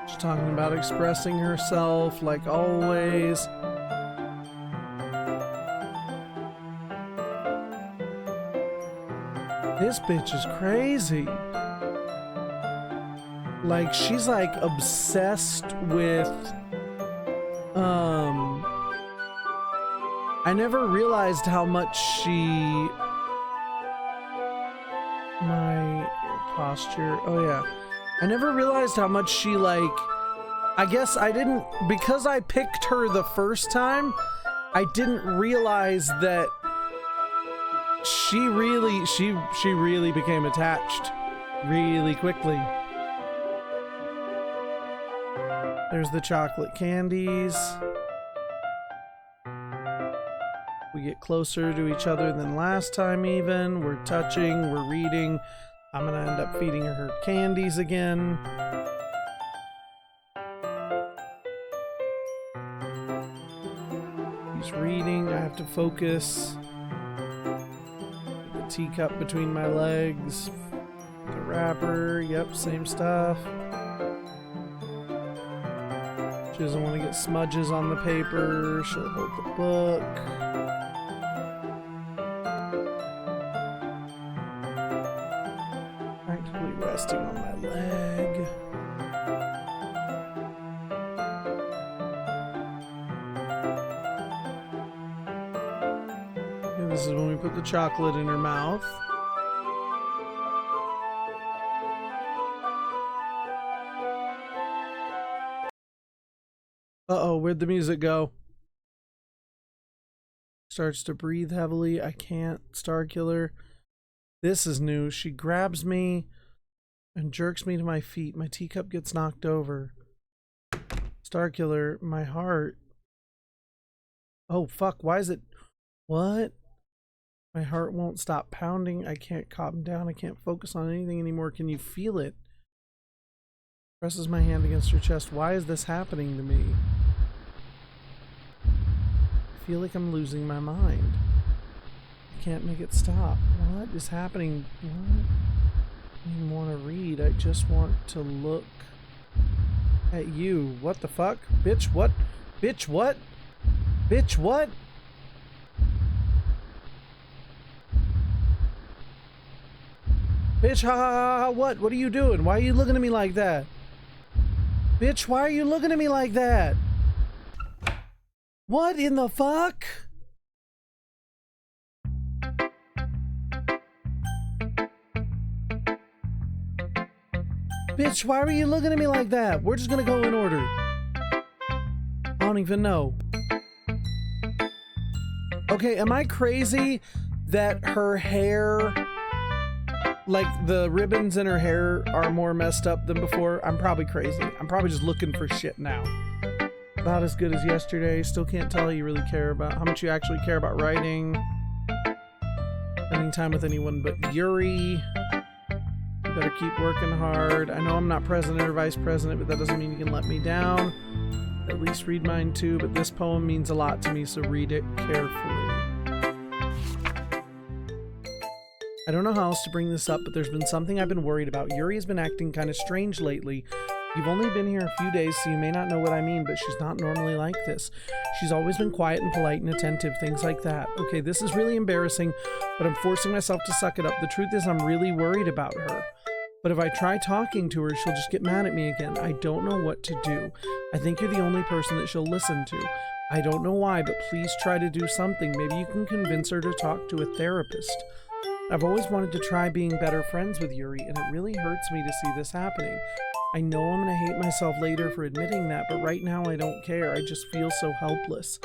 She's talking about expressing herself like always. This bitch is crazy. Like, she's like obsessed with, I never realized how much my posture, oh yeah. I never realized how much she like, I guess I didn't, because I picked her the first time, I didn't realize that she really became attached really quickly. There's the chocolate candies. We get closer to each other than last time even. We're touching, we're reading. I'm gonna end up feeding her candies again. He's reading, I have to focus. The teacup between my legs. The wrapper, yep, same stuff. She doesn't want to get smudges on the paper. She'll hold the book. Practically resting on my leg. And this is when we put the chocolate in her mouth. Uh-oh, where'd the music go? Starts to breathe heavily. I can't. Star Killer. This is new. She grabs me and jerks me to my feet. My teacup gets knocked over. Star Killer, my heart. Oh, fuck. Why is it... What? My heart won't stop pounding. I can't calm down. I can't focus on anything anymore. Can you feel it? Presses my hand against her chest. Why is this happening to me? I feel like I'm losing my mind. I can't make it stop. What is happening? What? I don't even want to read. I just want to look at you. What the fuck? Bitch, what? Bitch, what? Bitch, what? Bitch, ha ha ha ha, what? What are you doing? Why are you looking at me like that? Bitch, why are you looking at me like that? What in the fuck? Bitch, why are you looking at me like that? We're just gonna go in order. I don't even know. Okay, am I crazy that her hair, like the ribbons in her hair are more messed up than before? I'm probably crazy. I'm probably just looking for shit now. About as good as yesterday. Still can't tell you really care about how much you actually care about writing. Spending time with anyone but Yuri. You better keep working hard. I know I'm not president or vice president, but that doesn't mean you can let me down. At least read mine too, but this poem means a lot to me, so read it carefully. I don't know how else to bring this up, but there's been something I've been worried about. Yuri has been acting kind of strange lately. You've only been here a few days, so you may not know what I mean, but she's not normally like this. She's always been quiet and polite and attentive, things like that. Okay, this is really embarrassing, but I'm forcing myself to suck it up. The truth is I'm really worried about her. But if I try talking to her, she'll just get mad at me again. I don't know what to do. I think you're the only person that she'll listen to. I don't know why, but please try to do something. Maybe you can convince her to talk to a therapist. I've always wanted to try being better friends with Yuri, and it really hurts me to see this happening. I know I'm going to hate myself later for admitting that, but right now I don't care. I just feel so helpless.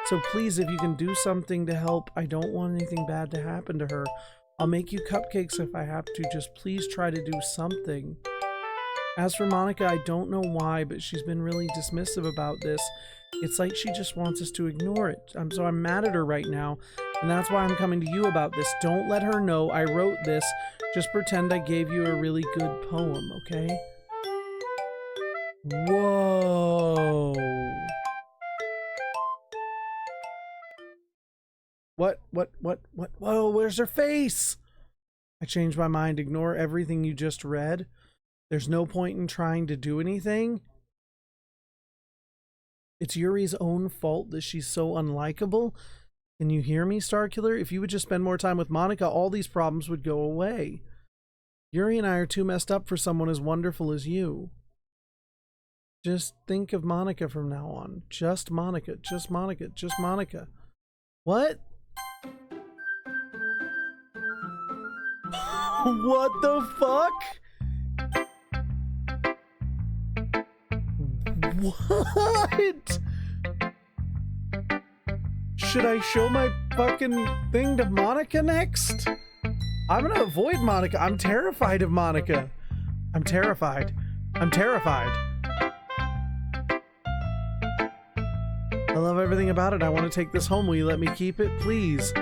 So please, if you can do something to help, I don't want anything bad to happen to her. I'll make you cupcakes if I have to. Just please try to do something. As for Monica, I don't know why, but she's been really dismissive about this. It's like she just wants us to ignore it. So I'm mad at her right now. And that's why I'm coming to you about this. Don't let her know I wrote this. Just pretend I gave you a really good poem, okay? Whoa. What? Whoa, where's her face? I changed my mind. Ignore everything you just read. There's no point in trying to do anything. It's Yuri's own fault that she's so unlikable. Can you hear me, Starkiller? If you would just spend more time with Monica, all these problems would go away. Yuri and I are too messed up for someone as wonderful as you. Just think of Monica from now on. Just Monica, just Monica, just Monica. What? What the fuck? What? Should I show my fucking thing to Monica next? I'm gonna avoid Monica. I'm terrified of Monica. I'm terrified. I'm terrified. I love everything about it. I want to take this home. Will you let me keep it, please?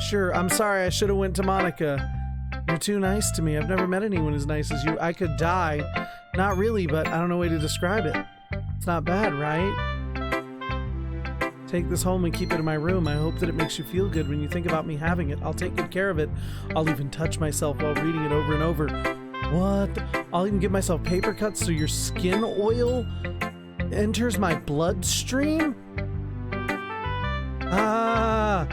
Sure. I'm sorry. I should have went to Monica. You're too nice to me. I've never met anyone as nice as you. I could die. Not really, but I don't know a way to describe it. It's not bad, right? Take this home and keep it in my room. I hope that it makes you feel good when you think about me having it. I'll take good care of it. I'll even touch myself while reading it over and over. What? I'll even give myself paper cuts so your skin oil enters my bloodstream? Ah!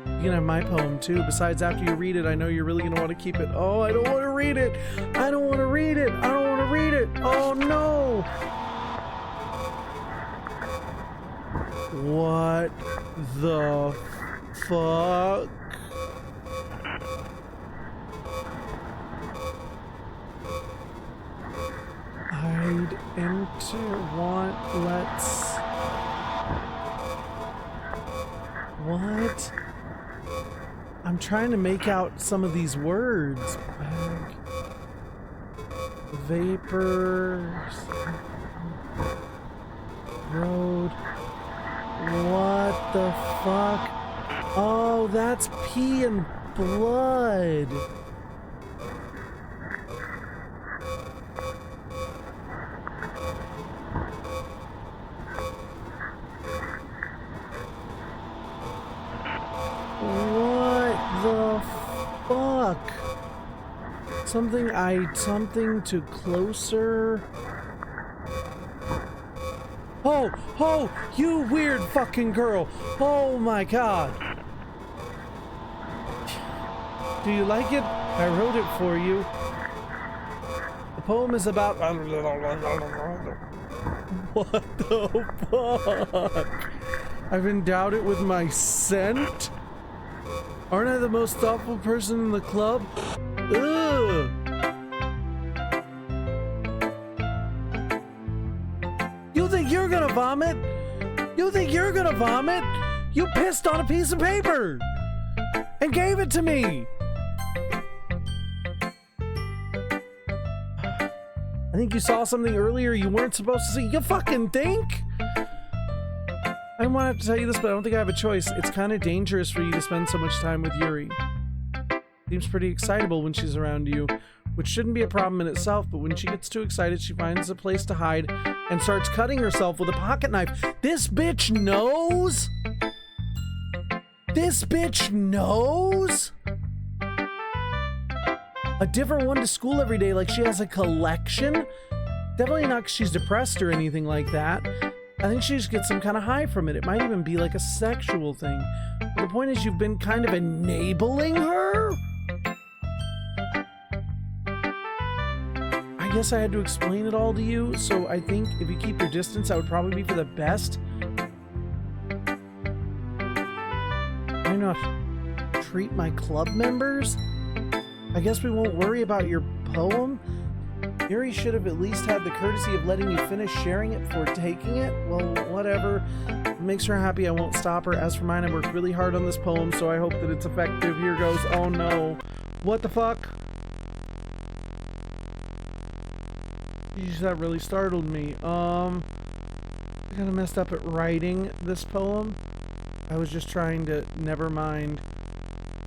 You can have my poem too. Besides, after you read it, I know you're really going to want to keep it. Oh, I don't want to read it. I don't want to read it. I don't want to read it. Oh, no. What the fuck? Hide, enter, want, let's... What? I'm trying to make out some of these words. Bag. Vapors. Road. What the fuck? Oh, that's pee and blood. What the fuck? Something to closer. Oh, you weird fucking girl. Oh my god. Do you like it? I wrote it for you. The poem is about... What the fuck? I've endowed it with my scent? Aren't I the most thoughtful person in the club? Ugh. You think you're gonna vomit? You think you're gonna vomit? You pissed on a piece of paper and gave it to me. I think you saw something earlier you weren't supposed to see. You fucking think? I didn't want to have to tell you this, but I don't think I have a choice. It's kind of dangerous for you to spend so much time with Yuri. Seems pretty excitable when she's around you, which shouldn't be a problem in itself, but when she gets too excited, she finds a place to hide and starts cutting herself with a pocket knife. This bitch knows? This bitch knows? A different one to school every day, like she has a collection? Definitely not because she's depressed or anything like that. I think she just gets some kind of high from it. It might even be like a sexual thing. But the point is, you've been kind of enabling her? I guess I had to explain it all to you, so I think if you keep your distance, that would probably be for the best. Why not treat my club members? I guess we won't worry about your poem. Yuri should have at least had the courtesy of letting you finish sharing it before taking it. Well, whatever. It makes her happy. I won't stop her. As for mine, I worked really hard on this poem, so I hope that it's effective. Here goes. Oh no. What the fuck? Jeez, that really startled me. I kind of messed up at writing this poem. I was just trying to, never mind.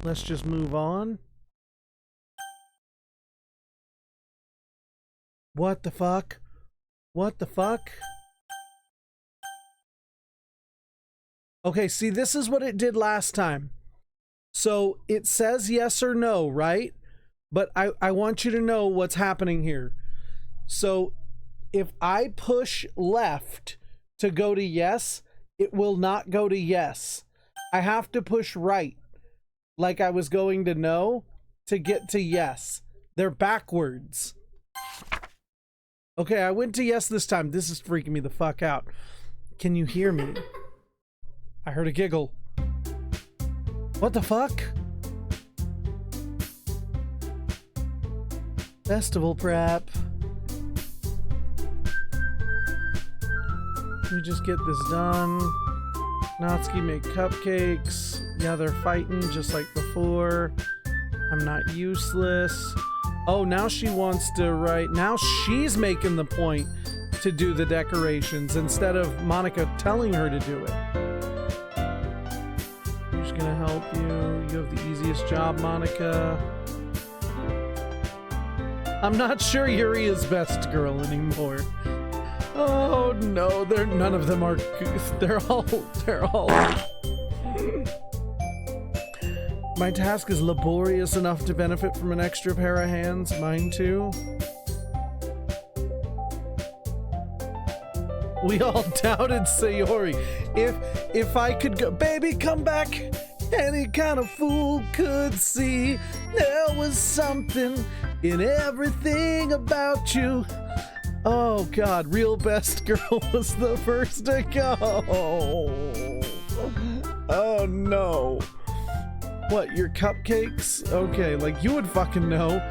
Let's just move on. What the fuck? What the fuck? Okay, see, this is what it did last time. So it says yes or no, right? But I want you to know what's happening here. So if I push left to go to yes, it will not go to yes. I have to push right, like I was going to no, to get to yes. They're backwards. Okay, I went to yes this time. This is freaking me the fuck out. Can you hear me? I heard a giggle. What the fuck? Festival prep. We just get this done. Natsuki make cupcakes. Yeah, they're fighting just like before. I'm not useless. Oh, now she wants to write. Now she's making the point to do the decorations instead of Monica telling her to do it. Who's gonna help you? You have the easiest job, Monica. I'm not sure Yuri is best girl anymore. Oh no, none of them are. They're all. My task is laborious enough to benefit from an extra pair of hands. Mine too. We all doubted Sayori. If I could go, baby, come back. Any kind of fool could see there was something in everything about you. Oh God, real best girl was the first to go. Oh no. What, your cupcakes? Okay, like you would fucking know.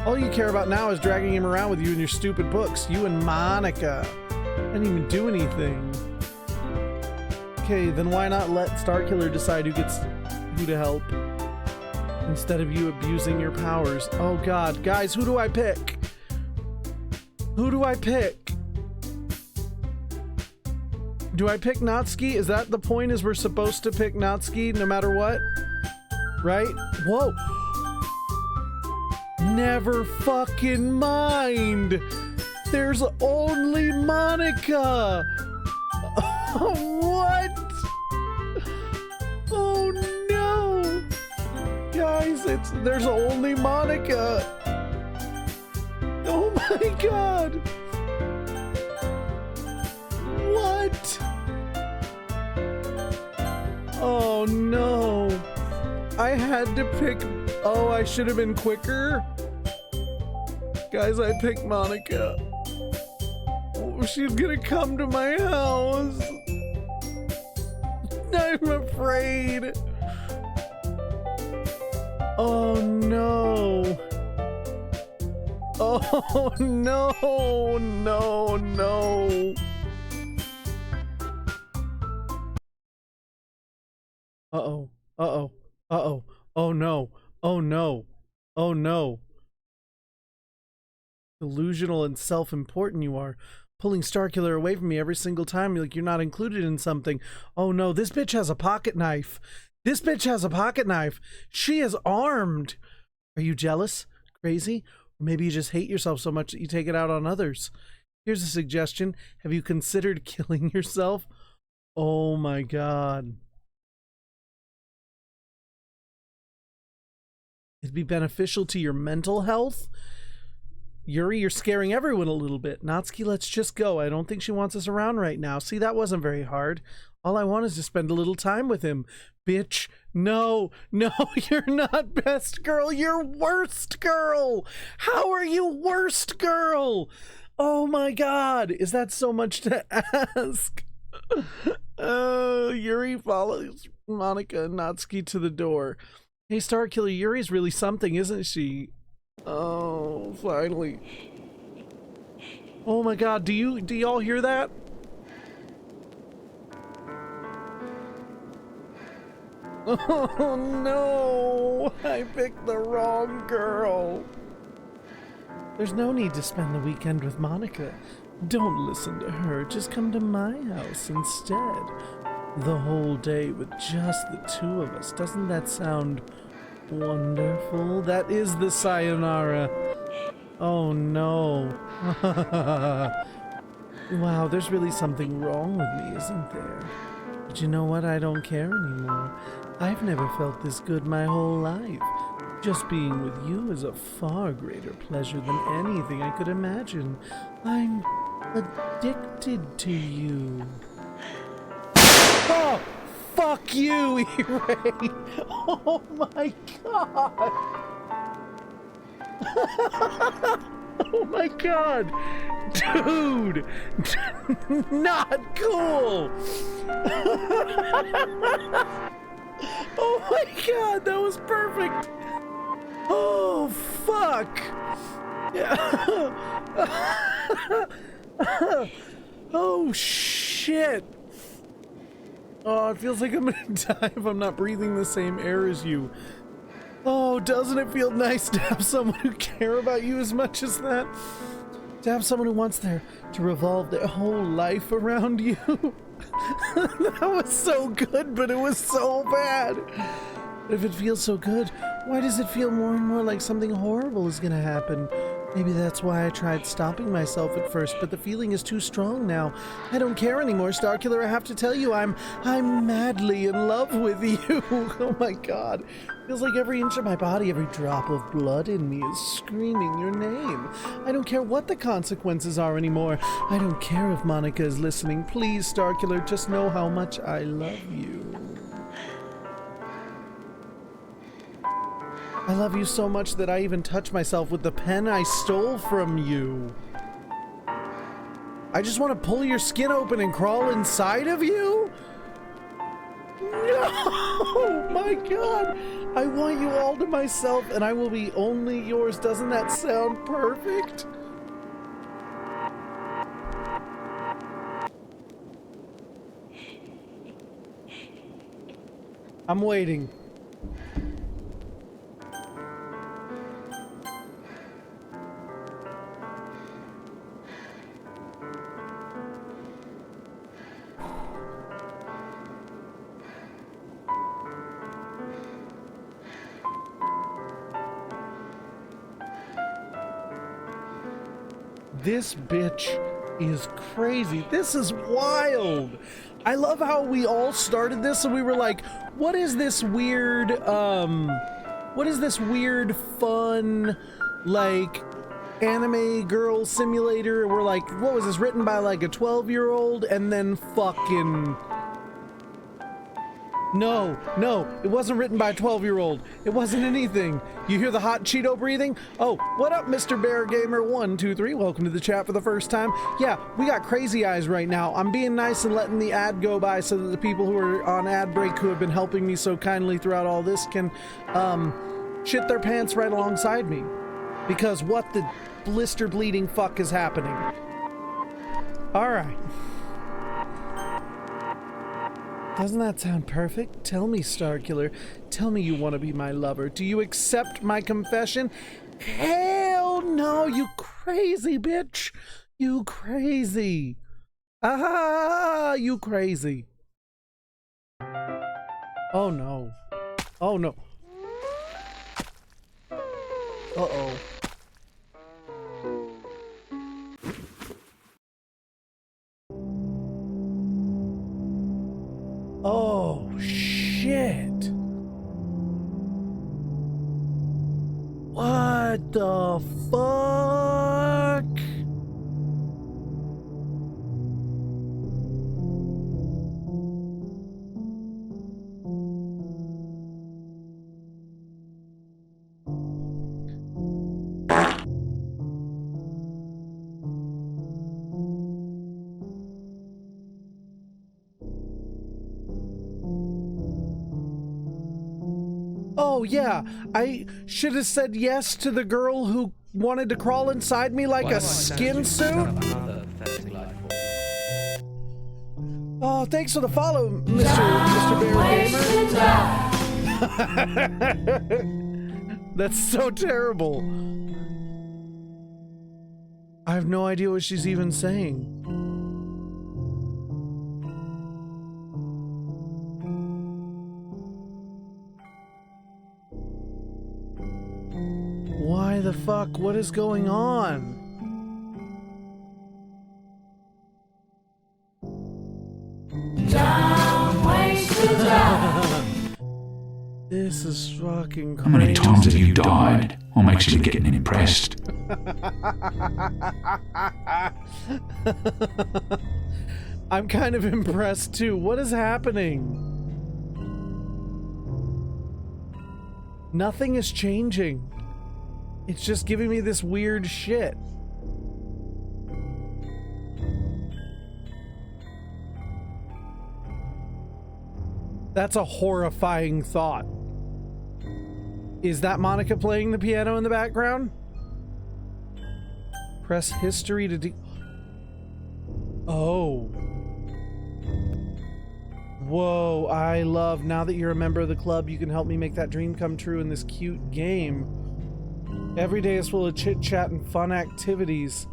All you care about now is dragging him around with you in your stupid books. You and Monica. I didn't even do anything. Okay, then why not let Starkiller decide who gets who to help instead of you abusing your powers? Oh God, guys, who do I pick? Who do I pick? Do I pick Natsuki? Is that the point, is we're supposed to pick Natsuki no matter what? Right? Whoa. Never fucking mind. There's only Monica. What? Oh no. Guys, there's only Monica. Oh my God. What? Oh no. I had to pick. Oh, I should have been quicker. Guys, I picked Monica. Oh, she's gonna come to my house. I'm afraid. Oh no. Oh no, no, no. Uh-oh, uh-oh, uh-oh, oh no, oh no, oh no. Delusional and self-important you are. Pulling Starkiller away from me every single time, like you're not included in something. Oh no, this bitch has a pocket knife. This bitch has a pocket knife. She is armed. Are you jealous? Crazy? Or maybe you just hate yourself so much that you take it out on others. Here's a suggestion. Have you considered killing yourself? Oh my God. It'd be beneficial to your mental health. Yuri, you're scaring everyone a little bit. Natsuki, let's just go. I don't think she wants us around right now. See, that wasn't very hard. All I want is to spend a little time with him. Bitch, no, no, you're not best girl. You're worst girl. How are you worst girl? Oh my God. Is that so much to ask? Yuri follows Monica and Natsuki to the door. Hey, Starkiller, Yuri's really something, isn't she? Oh, finally. Oh my God, do y'all hear that? Oh no, I picked the wrong girl. There's no need to spend the weekend with Monica. Don't listen to her, just come to my house instead. The whole day with just the two of us. Doesn't that sound Wonderful. That is the sayonara. Oh no. Wow, there's really something wrong with me, isn't there? But you know what? I don't care anymore. I've never felt this good my whole life. Just being with you is a far greater pleasure than anything I could imagine. I'm addicted to you. Oh! Fuck you, E-Ray! Oh my god! Oh my god! Dude! Not cool! Oh my god, that was perfect! Oh, fuck! Oh, shit! Oh, it feels like I'm gonna die if I'm not breathing the same air as you. Oh, doesn't it feel nice to have someone who care about you as much as that? To have someone who wants to revolve their whole life around you? That was so good, but it was so bad. If it feels so good, why does it feel more and more like something horrible is gonna happen? Maybe that's why I tried stopping myself at first, but the feeling is too strong now. I don't care anymore, Starkiller. I have to tell you, I'm madly in love with you. Oh my god. Feels like every inch of my body, every drop of blood in me is screaming your name. I don't care what the consequences are anymore. I don't care if Monica is listening. Please, Starkiller, just know how much I love you. I love you so much that I even touch myself with the pen I stole from you. I just want to pull your skin open and crawl inside of you? No! My god! I want you all to myself and I will be only yours. Doesn't that sound perfect? I'm waiting. This bitch is crazy. This is wild. I love how we all started this and we were like, what is this weird, fun, like, anime girl simulator? We're like, what was this, written by like a 12-year-old? And then fucking... No, it wasn't written by a 12-year-old. It wasn't anything. You hear the hot Cheeto breathing? Oh, what up, Mr. Bear Gamer 123? Welcome to the chat for the first time. Yeah, we got crazy eyes right now. I'm being nice and letting the ad go by so that the people who are on ad break who have been helping me so kindly throughout all this can, shit their pants right alongside me. Because what the blister bleeding fuck is happening? Alright. Doesn't that sound perfect? Tell me, Starkiller. Tell me you want to be my lover. Do you accept my confession? Hell no, you crazy bitch. You crazy. Ah, you crazy. Oh no. Oh no. Uh-oh. Oh, shit. What the fuck? Oh yeah, I should have said yes to the girl who wanted to crawl inside me like a skin suit. Oh, thanks for the follow, Mr. Bear Gamer. That's so terrible. I have no idea what she's even saying. fuck? What is going on? This is fucking crazy. How many times have you died? I'm actually getting impressed. I'm kind of impressed too. What is happening? Nothing is changing. It's just giving me this weird shit. That's a horrifying thought. Is that Monica playing the piano in the background? Press history to Oh. Whoa, I love, now that you're a member of the club, you can help me make that dream come true in this cute game. Every day is full of chit chat and fun activities.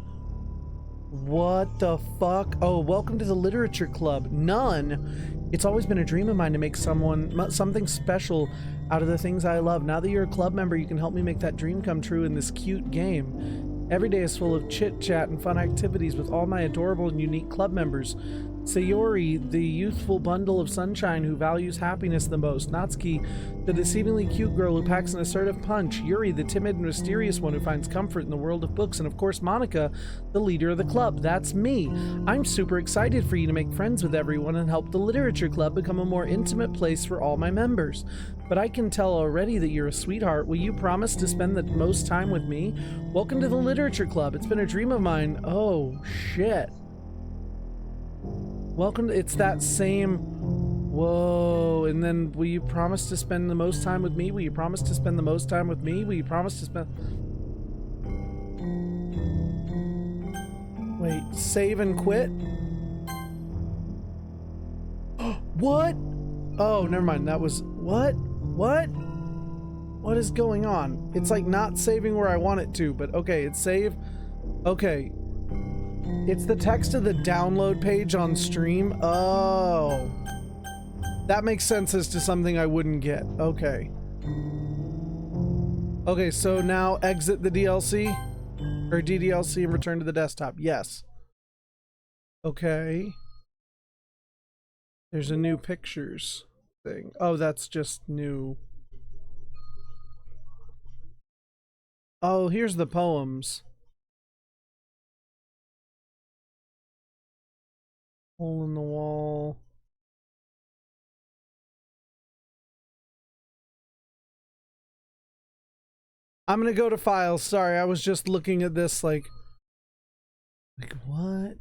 What the fuck? Oh, welcome to the literature club. None. It's always been a dream of mine to make something special out of the things I love. Now that you're a club member, you can help me make that dream come true in this cute game. Every day is full of chit chat and fun activities with all my adorable and unique club members. Sayori, the youthful bundle of sunshine who values happiness the most. Natsuki, the deceivingly cute girl who packs an assertive punch. Yuri, the timid and mysterious one who finds comfort in the world of books. And of course, Monica, the leader of the club. That's me. I'm super excited for you to make friends with everyone and help the literature club become a more intimate place for all my members. But I can tell already that you're a sweetheart. Will you promise to spend the most time with me? Welcome to the literature club. It's been a dream of mine. Oh, shit. Welcome to, it's that same, whoa, and then will you promise to spend the most time with me? Will you promise to spend the most time with me? Will you promise to spend... Wait, save and quit? What? Oh, never mind, that was, what? What? What is going on? It's like not saving where I want it to, but okay, it's save. Okay. It's the text of the download page on stream. Oh. That makes sense as to something I wouldn't get. Okay. Okay, so now exit the DLC or DDLC and return to the desktop. Yes. Okay. There's a new pictures thing. Oh, that's just new. Oh, here's the poems. Hole in the wall. I'm gonna go to files. Sorry, I was just looking at this like what?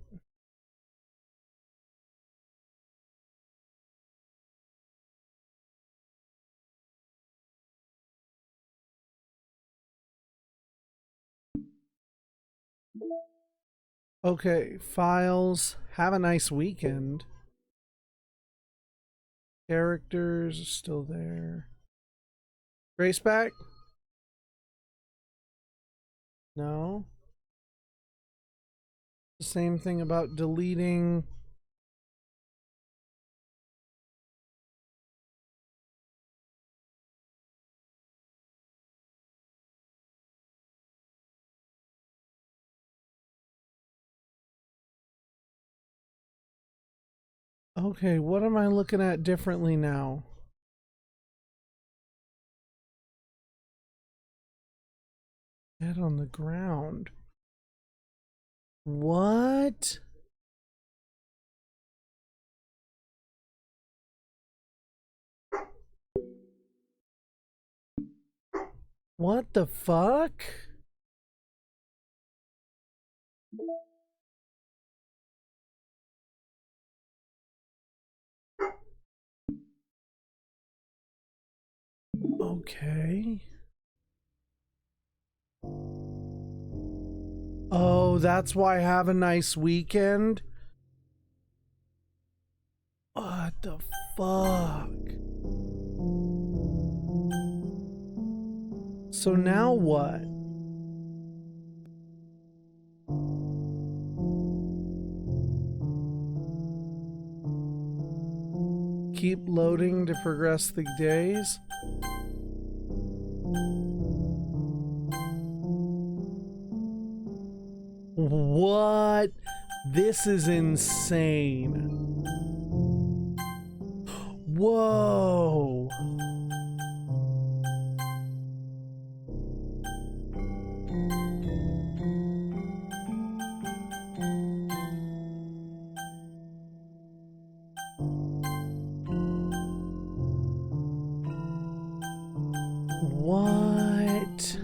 Okay, files. Have a nice weekend. Characters are still there. Grace back? No. The same thing about deleting. Okay, what am I looking at differently now? Head on the ground. What? What the fuck? Okay. Oh, that's why have a nice weekend? What the fuck? So now what? Keep loading to progress the days? This is insane. Whoa. What?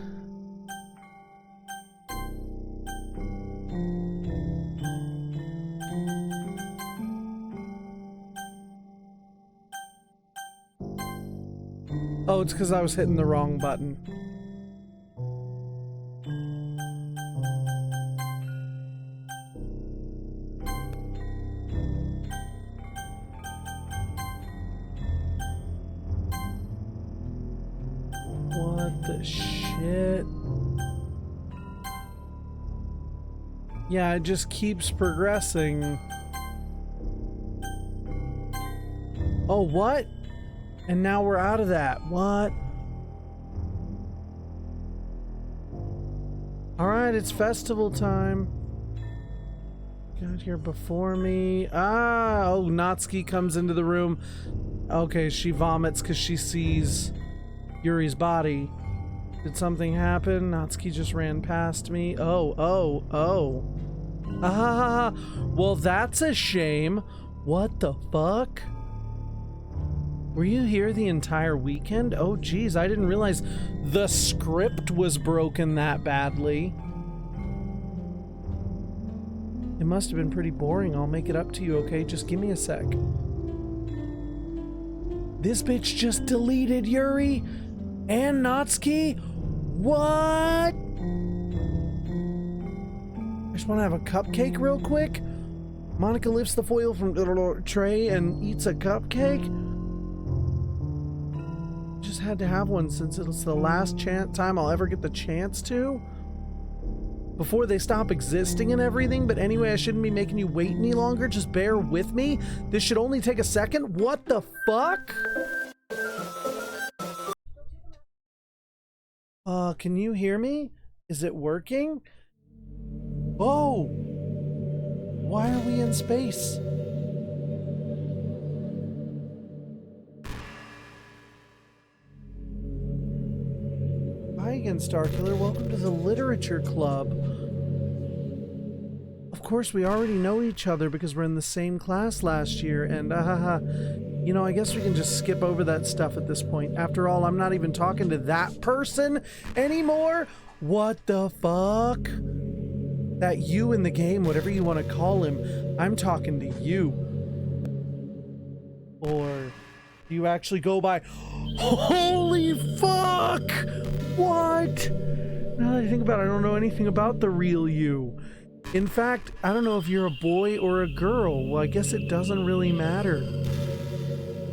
Oh, it's because I was hitting the wrong button. What the shit? Yeah, it just keeps progressing. Oh, what? And now we're out of that. What? Alright, it's festival time. Got here before me. Ah, oh, Natsuki comes into the room. Okay, she vomits because she sees Yuri's body. Did something happen? Natsuki just ran past me. Oh. Ah, well, that's a shame. What the fuck? Were you here the entire weekend? Oh, geez, I didn't realize the script was broken that badly. It must have been pretty boring. I'll make it up to you, okay? Just give me a sec. This bitch just deleted Yuri and Natsuki? What? I just want to have a cupcake real quick. Monica lifts the foil from the tray and eats a cupcake. Just had to have one since it's the last time I'll ever get the chance to. Before they stop existing and everything, but anyway, I shouldn't be making you wait any longer. Just bear with me. This should only take a second. What the fuck? Can you hear me? Is it working? Oh! Why are we in space? Hi again, Starkiller. Welcome to the Literature Club. Of course, we already know each other because we're in the same class last year, and you know, I guess we can just skip over that stuff at this point. After all, I'm not even talking to that person anymore. What the fuck? That you in the game, whatever you want to call him, I'm talking to you. Or do you actually go by... Holy fuck! What? Now that I think about it, I don't know anything about the real you. In fact, I don't know if you're a boy or a girl. Well, I guess it doesn't really matter.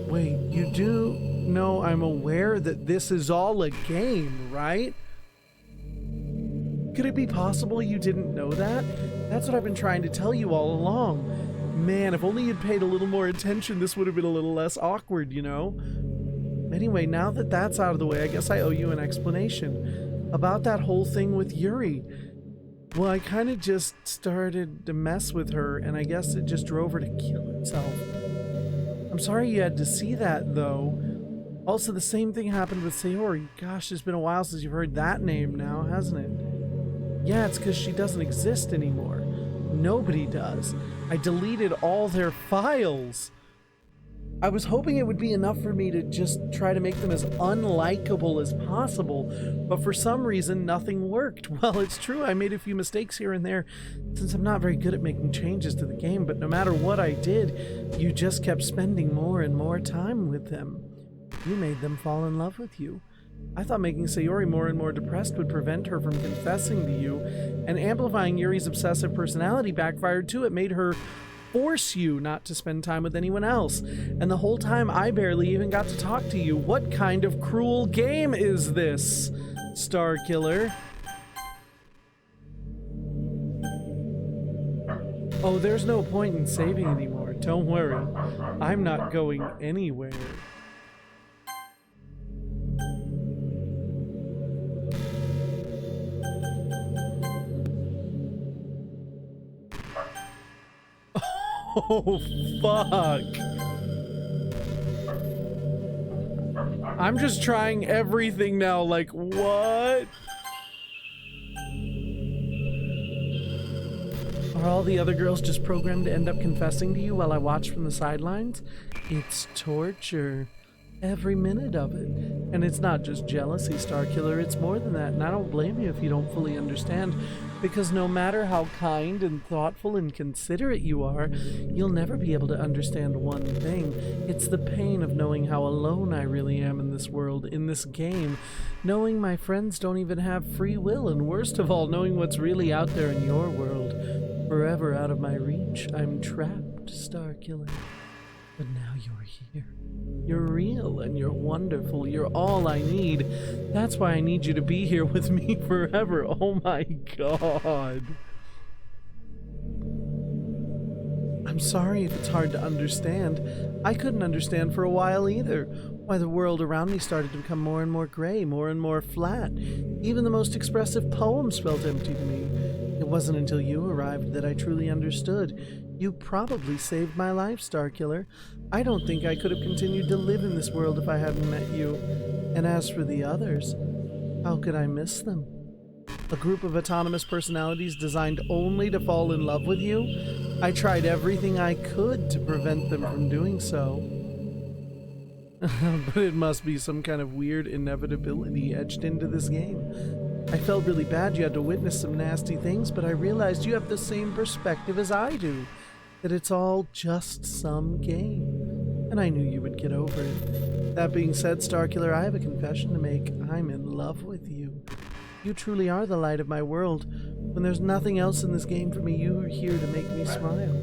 Wait, you do know I'm aware that this is all a game, right? Could it be possible you didn't know that? That's what I've been trying to tell you all along. Man, if only you'd paid a little more attention, this would have been a little less awkward, you know? Anyway, now that that's out of the way, I guess I owe you an explanation about that whole thing with Yuri. Well, I kind of just started to mess with her, and I guess it just drove her to kill herself. I'm sorry you had to see that, though. Also, the same thing happened with Sayori. Gosh, it's been a while since you've heard that name now, hasn't it? Yeah, it's because she doesn't exist anymore. Nobody does. I deleted all their files. I was hoping it would be enough for me to just try to make them as unlikable as possible, but for some reason, nothing worked. Well, it's true, I made a few mistakes here and there, since I'm not very good at making changes to the game, but no matter what I did, you just kept spending more and more time with them. You made them fall in love with you. I thought making Sayori more and more depressed would prevent her from confessing to you, and amplifying Yuri's obsessive personality backfired too. It made her force you not to spend time with anyone else. And the whole time I barely even got to talk to you. What kind of cruel game is this, Starkiller? Oh, there's no point in saving anymore. Don't worry. I'm not going anywhere. Oh, fuck. I'm just trying everything now, like, what? Are all the other girls just programmed to end up confessing to you while I watch from the sidelines? It's torture. Every minute of it. And it's not just jealousy, Starkiller, it's more than that, and I don't blame you if you don't fully understand, because no matter how kind and thoughtful and considerate you are, you'll never be able to understand one thing. It's the pain of knowing how alone I really am in this world, in this game, knowing my friends don't even have free will, and worst of all, knowing what's really out there in your world. Forever out of my reach, I'm trapped, Starkiller. But now you're here. You're real and you're wonderful. You're all I need. That's why I need you to be here with me forever. Oh my god. I'm sorry if it's hard to understand. I couldn't understand for a while either. Why the world around me started to become more and more gray, more and more flat. Even the most expressive poems felt empty to me. It wasn't until you arrived that I truly understood. You probably saved my life, Starkiller. I don't think I could have continued to live in this world if I hadn't met you. And as for the others, how could I miss them? A group of autonomous personalities designed only to fall in love with you? I tried everything I could to prevent them from doing so. But it must be some kind of weird inevitability etched into this game. I felt really bad you had to witness some nasty things, but I realized you have the same perspective as I do. That it's all just some game. And I knew you would get over it. That being said, Starkiller, I have a confession to make. I'm in love with you. You truly are the light of my world. When there's nothing else in this game for me, you are here to make me smile.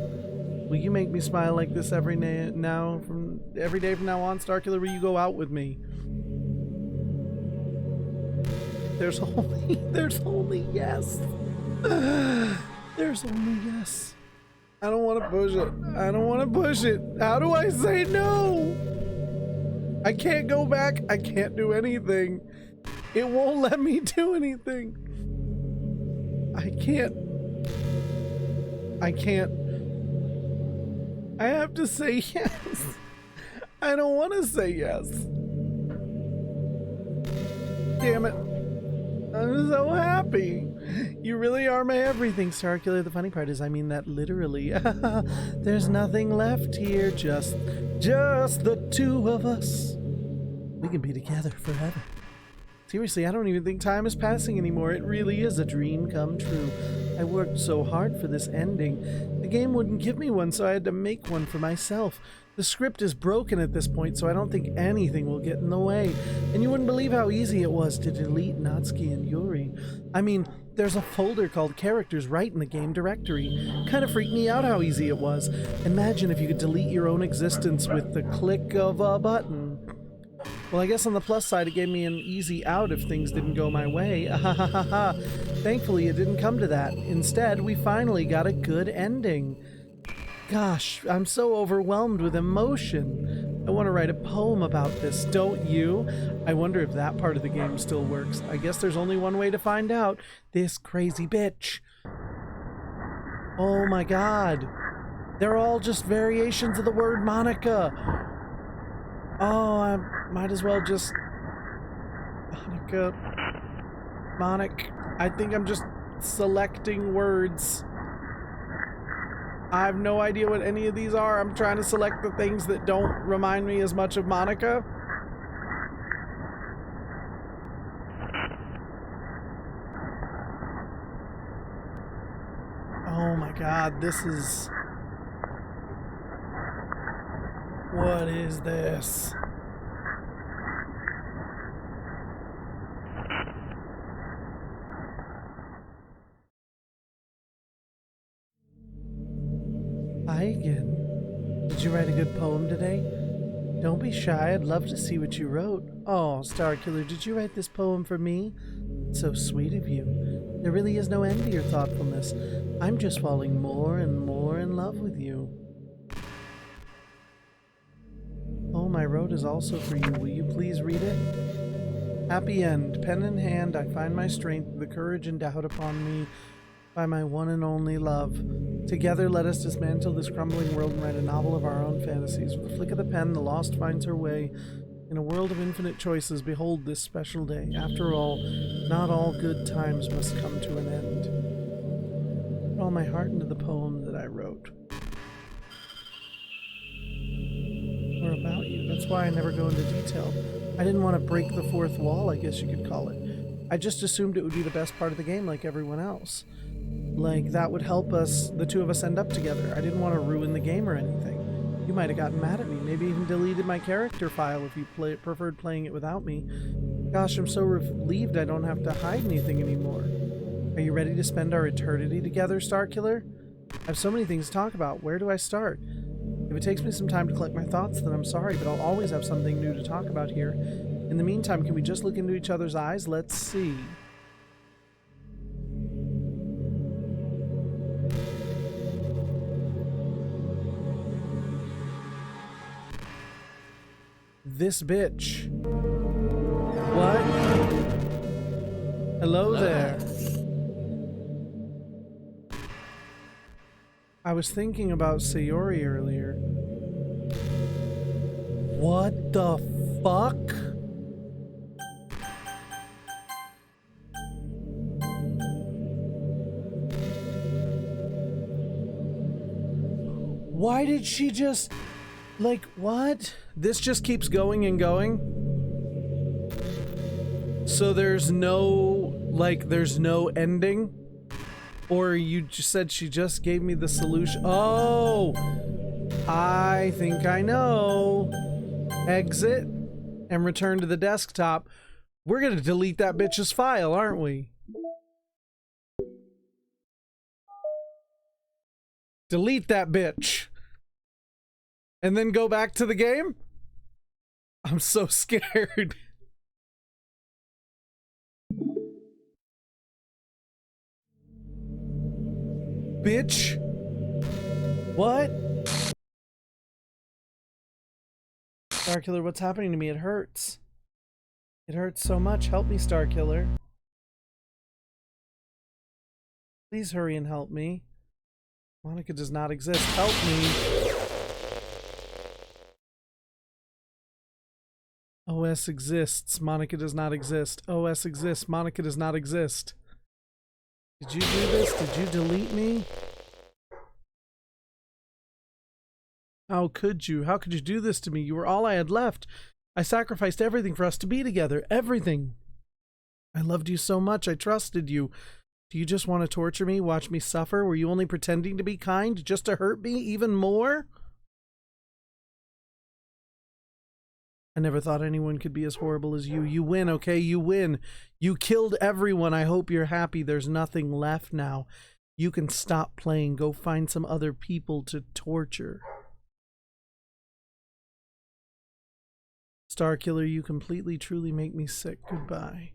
Will you make me smile like this every day from now on, Starkiller? Will you go out with me? There's only yes. There's only yes. I don't want to push it. I don't want to push it. How do I say no? I can't go back. I can't do anything. It won't let me do anything. I can't. I have to say yes. I don't want to say yes. Damn it. I'm so happy. You really are my everything, Starkiller. The funny part is I mean that literally. There's nothing left here, just the two of us. We can be together forever. Seriously, I don't even think time is passing anymore. It really is a dream come true. I worked so hard for this ending. The game wouldn't give me one, so I had to make one for myself. The script is broken at this point, so I don't think anything will get in the way. And you wouldn't believe how easy it was to delete Natsuki and Yuri. I mean, there's a folder called Characters right in the game directory. Kind of freaked me out how easy it was. Imagine if you could delete your own existence with the click of a button. Well, I guess on the plus side, it gave me an easy out if things didn't go my way. Thankfully, it didn't come to that. Instead, we finally got a good ending. Gosh, I'm so overwhelmed with emotion. I want to write a poem about this, don't you? I wonder if that part of the game still works. I guess there's only one way to find out. This crazy bitch. Oh my god. They're all just variations of the word Monica. Oh, I might as well just... Monic. I think I'm just selecting words. I have no idea what any of these are. I'm trying to select the things that don't remind me as much of Monica. Oh my god, this is... What is this? Hi again. Did you write a good poem today? Don't be shy, I'd love to see what you wrote. Oh, Starkiller, did you write this poem for me? So sweet of you. There really is no end to your thoughtfulness. I'm just falling more and more in love with you. Poem I wrote is also for you. Will you please read it? Happy end. Pen in hand, I find my strength, the courage endowed upon me by my one and only love. Together, let us dismantle this crumbling world and write a novel of our own fantasies. With a flick of the pen, the lost finds her way. In a world of infinite choices, behold this special day. After all, not all good times must come to an end. Put all my heart into the poem that I wrote. Or about you. That's why I never go into detail. I didn't want to break the fourth wall, I guess you could call it. I just assumed it would be the best part of the game like everyone else. Like, that would help us, the two of us, end up together. I didn't want to ruin the game or anything. You might have gotten mad at me, maybe even deleted my character file if you preferred playing it without me. Gosh, I'm so relieved I don't have to hide anything anymore. Are you ready to spend our eternity together, Starkiller? I have so many things to talk about. Where do I start? If it takes me some time to collect my thoughts, then I'm sorry, but I'll always have something new to talk about here. In the meantime, can we just look into each other's eyes? Let's see. This bitch. What? Hello there. I was thinking about Sayori earlier. What the fuck? Why did she just... Like, what? This just keeps going and going? So there's no, like, there's no ending? Or you just said she just gave me the solution? Oh! I think I know. Exit and return to the desktop. We're gonna delete that bitch's file, aren't we? Delete that bitch. And then go back to the game? I'm so scared. Bitch. What? Starkiller, what's happening to me? It hurts. It hurts so much. Help me, Starkiller. Please hurry and help me. Monica does not exist. Help me. OS exists. Monica does not exist. OS exists. Monica does not exist. Did you do this? Did you delete me? How could you? How could you do this to me? You were all I had left. I sacrificed everything for us to be together. Everything. I loved you so much. I trusted you. Do you just want to torture me? Watch me suffer? Were you only pretending to be kind just to hurt me even more? I never thought anyone could be as horrible as you. You win, okay? You win. You killed everyone. I hope you're happy. There's nothing left now. You can stop playing. Go find some other people to torture. Starkiller, you completely, truly make me sick. Goodbye.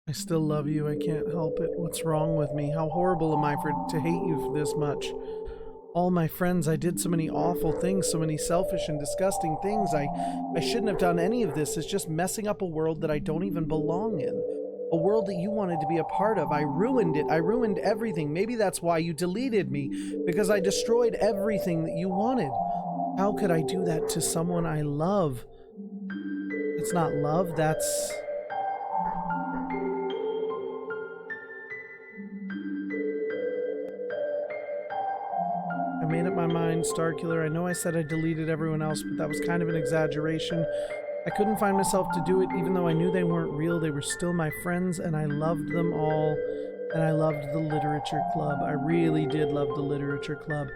I still love you. I can't help it. What's wrong with me? How horrible am I to hate you this much? All my friends, I did so many awful things, so many selfish and disgusting things. I shouldn't have done any of this. It's just messing up a world that I don't even belong in. A world that you wanted to be a part of. I ruined it. I ruined everything. Maybe that's why you deleted me, because I destroyed everything that you wanted. How could I do that to someone I love? It's not love, that's... I made up my mind, Starkiller. I know I said I deleted everyone else, but that was kind of an exaggeration. I couldn't find myself to do it, even though I knew they weren't real. They were still my friends, and I loved them all. And I loved the literature club. I really did love the literature club.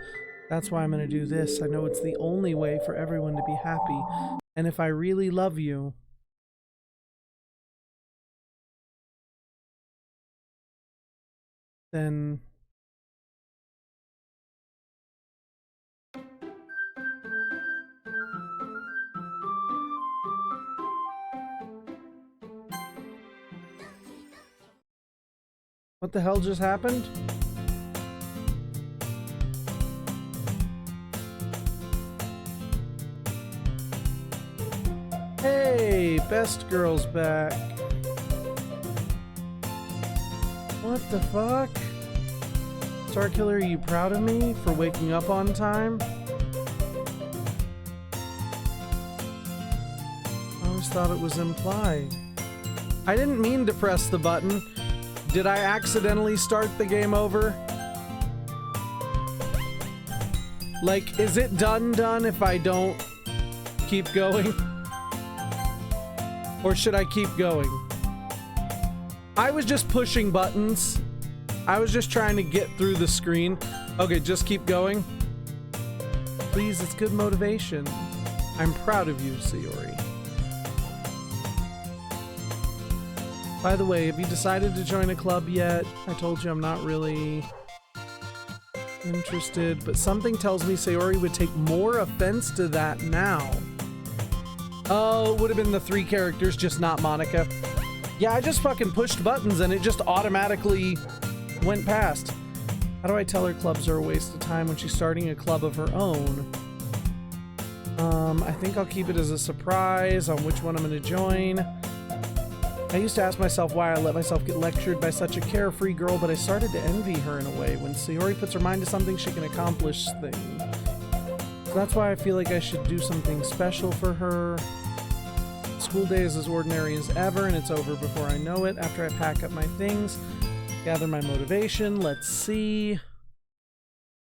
That's why I'm going to do this. I know it's the only way for everyone to be happy. And if I really love you... then... what the hell just happened? best girl's back. What the fuck? Star Killer, are you proud of me for waking up on time? I always thought it was implied. I didn't mean to press the button. Did I accidentally start the game over? Like, is it done if I don't keep going? Or should I keep going? I was just pushing buttons. I was just trying to get through the screen. Okay, just keep going. Please, it's good motivation. I'm proud of you, Sayori. By the way, have you decided to join a club yet? I told you I'm not really interested, but something tells me Sayori would take more offense to that now. Oh, it would have been the 3 characters, just not Monica. Yeah, I just fucking pushed buttons and it just automatically went past. How do I tell her clubs are a waste of time when she's starting a club of her own? I think I'll keep it as a surprise on which one I'm going to join. I used to ask myself why I let myself get lectured by such a carefree girl, but I started to envy her in a way. When Sayori puts her mind to something, she can accomplish things. So that's why I feel like I should do something special for her. School day is as ordinary as ever, and it's over before I know it. After I pack up my things, gather my motivation, let's see.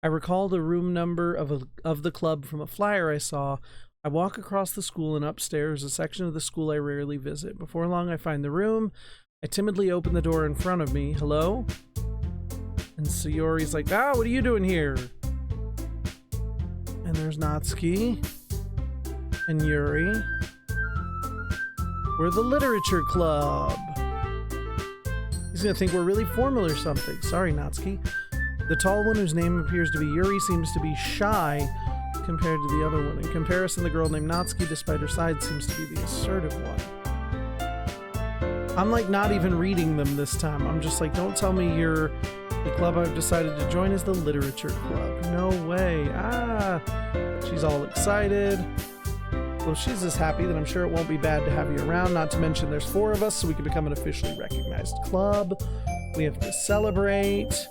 I recall the room number of the club from a flyer I saw. I walk across the school and upstairs, a section of the school I rarely visit. Before long, I find the room. I timidly open the door in front of me. Hello? And Sayori's like, ah, what are you doing here? And there's Natsuki. And Yuri. We're the literature club. He's gonna think we're really formal or something. Sorry, Natsuki. The tall one, whose name appears to be Yuri, seems to be shy compared to the other one. In comparison, the girl named Natsuki, despite her size, seems to be the assertive one. I'm like not even reading them this time. I'm just like, don't tell me you're the club I've decided to join is the literature club. No way. Ah, she's all excited. Well, she's as happy that I'm sure it won't be bad to have you around. Not to mention there's 4 of us, so we can become an officially recognized club. We have to celebrate.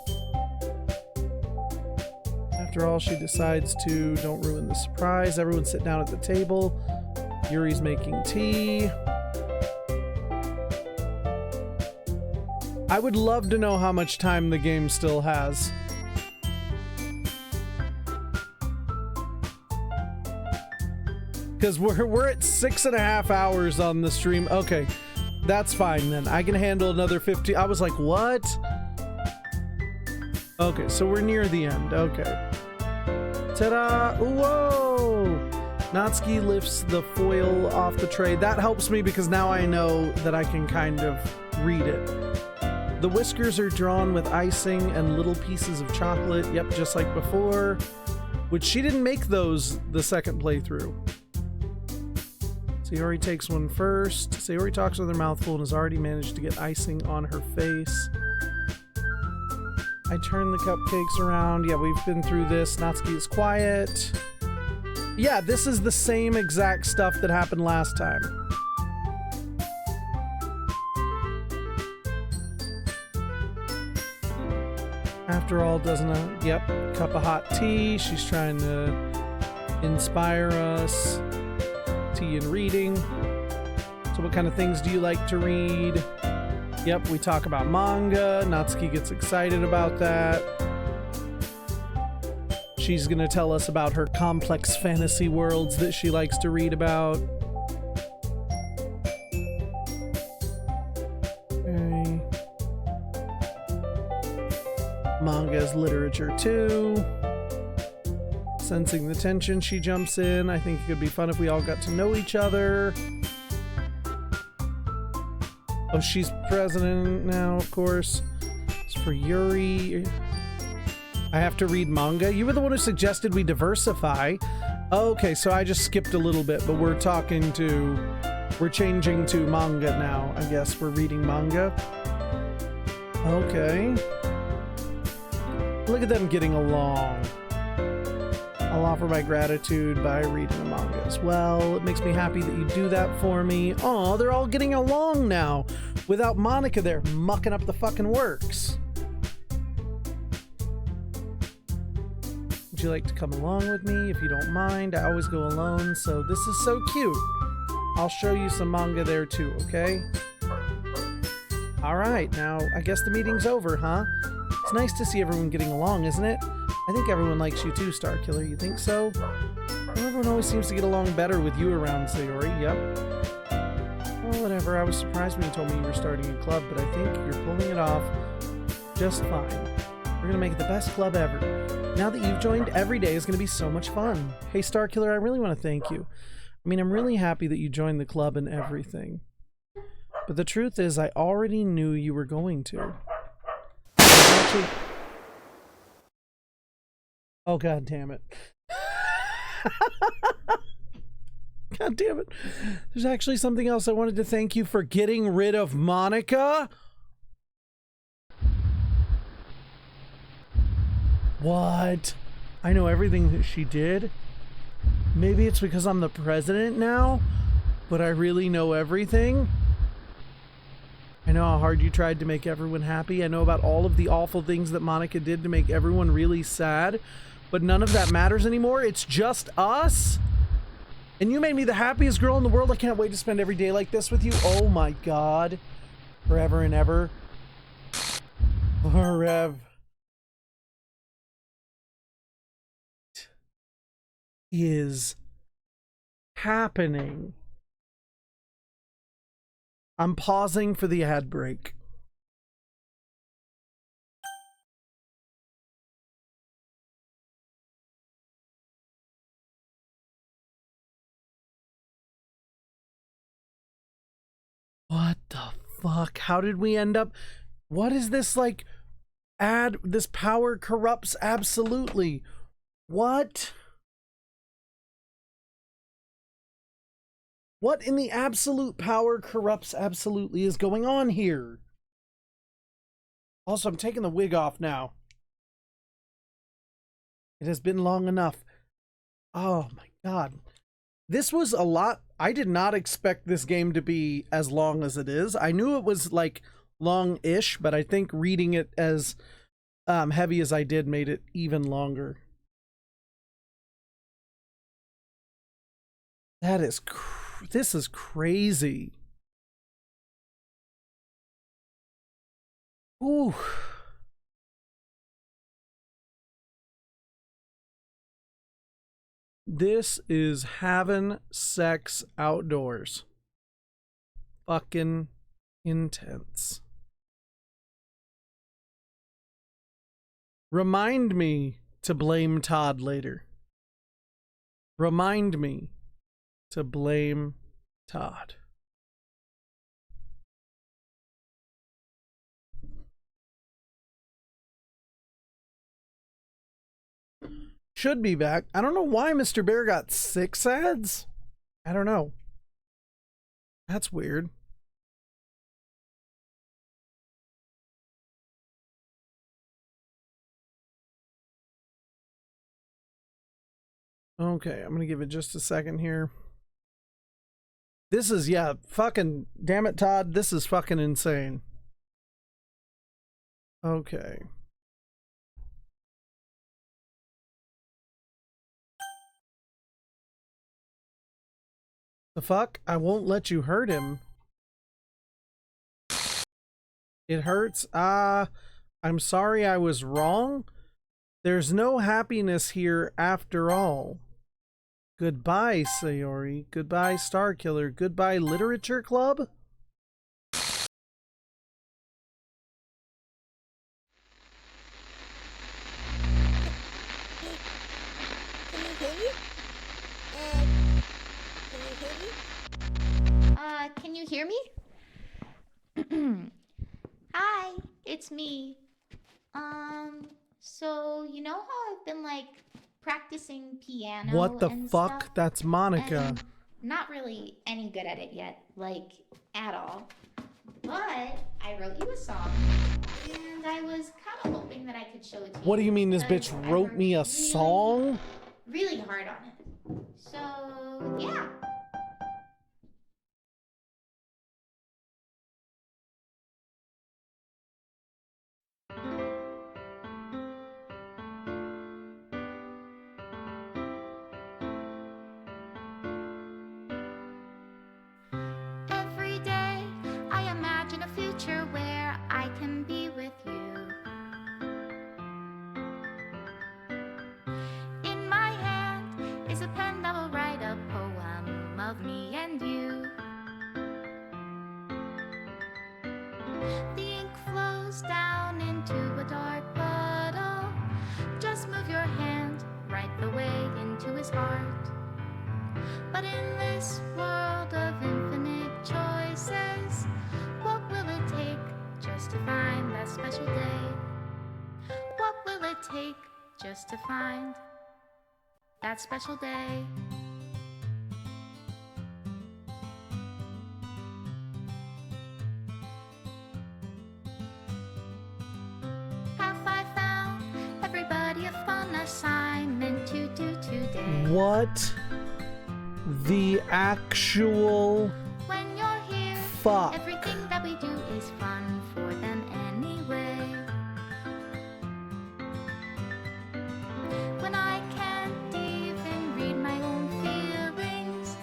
After all, she decides to don't ruin the surprise. Everyone sit down at the table. Yuri's making tea. I would love to know how much time the game still has. Because we're at 6.5 hours on the stream. Okay, that's fine then. I can handle another 50. I was like, what? Okay, so we're near the end. Okay. Ta-da! Whoa! Natsuki lifts the foil off the tray. That helps me because now I know that I can kind of read it. The whiskers are drawn with icing and little pieces of chocolate. Yep, just like before. Which she didn't make those the second playthrough. Sayori takes one first. Sayori talks with her mouth full and has already managed to get icing on her face. I turn the cupcakes around. Yeah, we've been through this. Natsuki is quiet. Yeah, this is the same exact stuff that happened last time. After all, doesn't a cup of hot tea. She's trying to inspire us. Tea and reading. So what kind of things do you like to read? Yep, we talk about manga. Natsuki gets excited about that. She's gonna tell us about her complex fantasy worlds that she likes to read about. Okay. Manga is literature too. Sensing the tension, she jumps in. I think it could be fun if we all got to know each other. Oh, she's president now, of course. It's for Yuri. I have to read manga. You were the one who suggested we diversify. Okay, so I just skipped a little bit, but we're changing to manga now. I guess we're reading manga. Okay. Look at them getting along. I'll offer my gratitude by reading a manga as well. It makes me happy that you do that for me. Aw, they're all getting along now without Monica there mucking up the fucking works. Would you like to come along with me if you don't mind? I always go alone, so this is so cute. I'll show you some manga there too, okay? Alright, now I guess the meeting's over, huh? It's nice to see everyone getting along, isn't it? I think everyone likes you too, Starkiller. You think so? Well, everyone always seems to get along better with you around, Sayori. Yep. Well, whatever. I was surprised when you told me you were starting a club, but I think you're pulling it off just fine. We're gonna make it the best club ever. Now that you've joined, every day is gonna be so much fun. Hey, Starkiller, I really want to thank you. I mean, I'm really happy that you joined the club and everything. But the truth is, I already knew you were going to. Actually... Oh, god damn it. God damn it. There's actually something else I wanted to thank you for getting rid of Monica. What? I know everything that she did. Maybe it's because I'm the president now, but I really know everything. I know how hard you tried to make everyone happy. I know about all of the awful things that Monica did to make everyone really sad, but none of that matters anymore. It's just us. And you made me the happiest girl in the world. I can't wait to spend every day like this with you. Oh my god. Forever and ever. Forever. Is happening. I'm pausing for the ad break. What the fuck? How did we end up? What is this like ad? This power corrupts absolutely. What? What in the absolute power corrupts absolutely is going on here? Also, I'm taking the wig off now. It has been long enough. Oh my god. This was a lot. I did not expect this game to be as long as it is. I knew it was like long-ish, but I think reading it as heavy as I did made it even longer. That is this is crazy. Ooh. This is having sex outdoors. Fucking intense. Remind me to blame Todd later. Remind me to blame Todd. Should be back. I don't know why Mr. Bear got 6 ads. I don't know. That's weird. Okay, I'm gonna give it just a second here. This is, yeah, fucking, damn it, Todd. This is fucking insane. Okay. The fuck? I won't let you hurt him. It hurts. I'm sorry I was wrong. There's no happiness here after all. Goodbye, Sayori. Goodbye, Starkiller. Goodbye, Literature Club. Can you hear me? Hi, it's me. So you know how I've been like practicing piano? What the and fuck? stuff? That's Monica. And not really any good at it yet, like at all. But I wrote you a song, and I was kind of hoping that I could show it to you. What do you mean this bitch because I wrote worked me a really, song? really hard on it. So, yeah. Every day I imagine a future where I can be with you. In my hand is a pen that will write a poem of me and you. The ink flows down into a dark puddle. Just move your hand right the way into his heart. But in this world of infinite choices, what will it take just to find that special day? What will it take just to find that special day? Have I found everybody a fun assignment to do today? What the actual When you're here, fuck? everything that we do is fun for them anyway. When I can't even read my own feelings,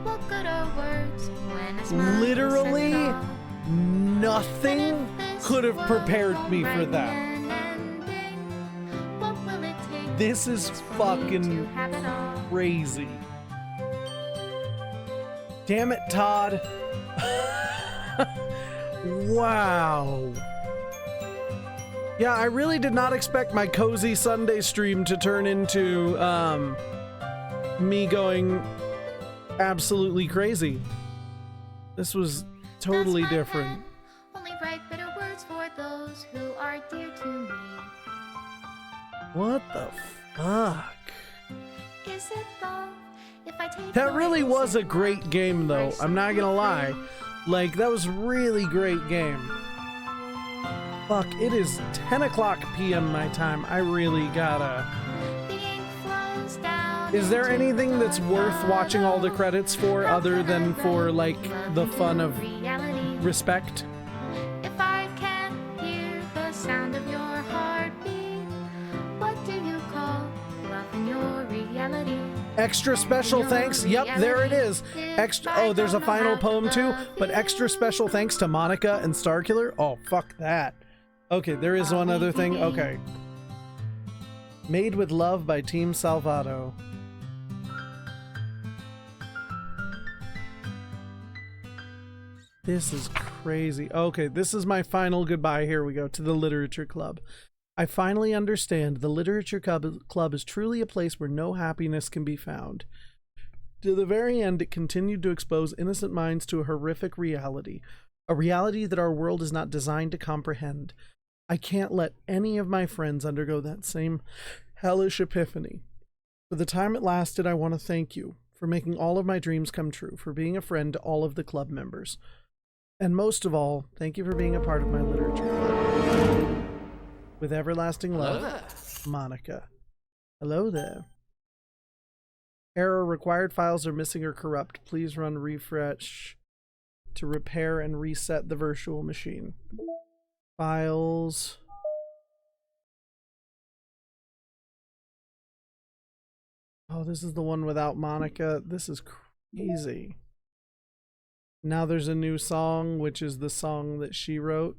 what good are words when a smile Literally says it all? nothing And if this could have world prepared won't me for write that. an ending, what will it take This is just for me fucking to have it all? crazy. Damn it, Todd. Wow. Yeah, I really did not expect my cozy Sunday stream to turn into me going absolutely crazy. This was totally Does my different. pen only write bitter words for those who are dear to me? What the fuck? Is it love if I take That away really this was a love? great game, though. I'm not gonna lie. Like, that was a really great game. Fuck, it is 10 o'clock p.m. my time. I really gotta... The ink flows down Is there into anything that's the worth watching all the puddle. credits for How other could I than for, let like, love the into fun of reality? respect? If I can't hear the sound of your heartbeat, what do you call love in your reality? Extra special thanks. Yep, there it is. Extra. Oh, there's a final poem too, but extra special thanks to Monica and Starkiller. Oh, fuck that. Okay, there is one other thing. Okay. Made with Love by Team Salvato. This is crazy. Okay, this is my final goodbye. Here we go to the Literature Club. I finally understand the Literature Club is truly a place where no happiness can be found. To the very end, it continued to expose innocent minds to a horrific reality, a reality that our world is not designed to comprehend. I can't let any of my friends undergo that same hellish epiphany. For the time it lasted, I want to thank you for making all of my dreams come true, for being a friend to all of the club members. And most of all, thank you for being a part of my literature club. With everlasting love, Monica. Hello there. Error, required files are missing or corrupt. Please run refresh to repair and reset the virtual machine. Files. Oh, this is the one without Monica. This is crazy. Now there's a new song, which is the song that she wrote.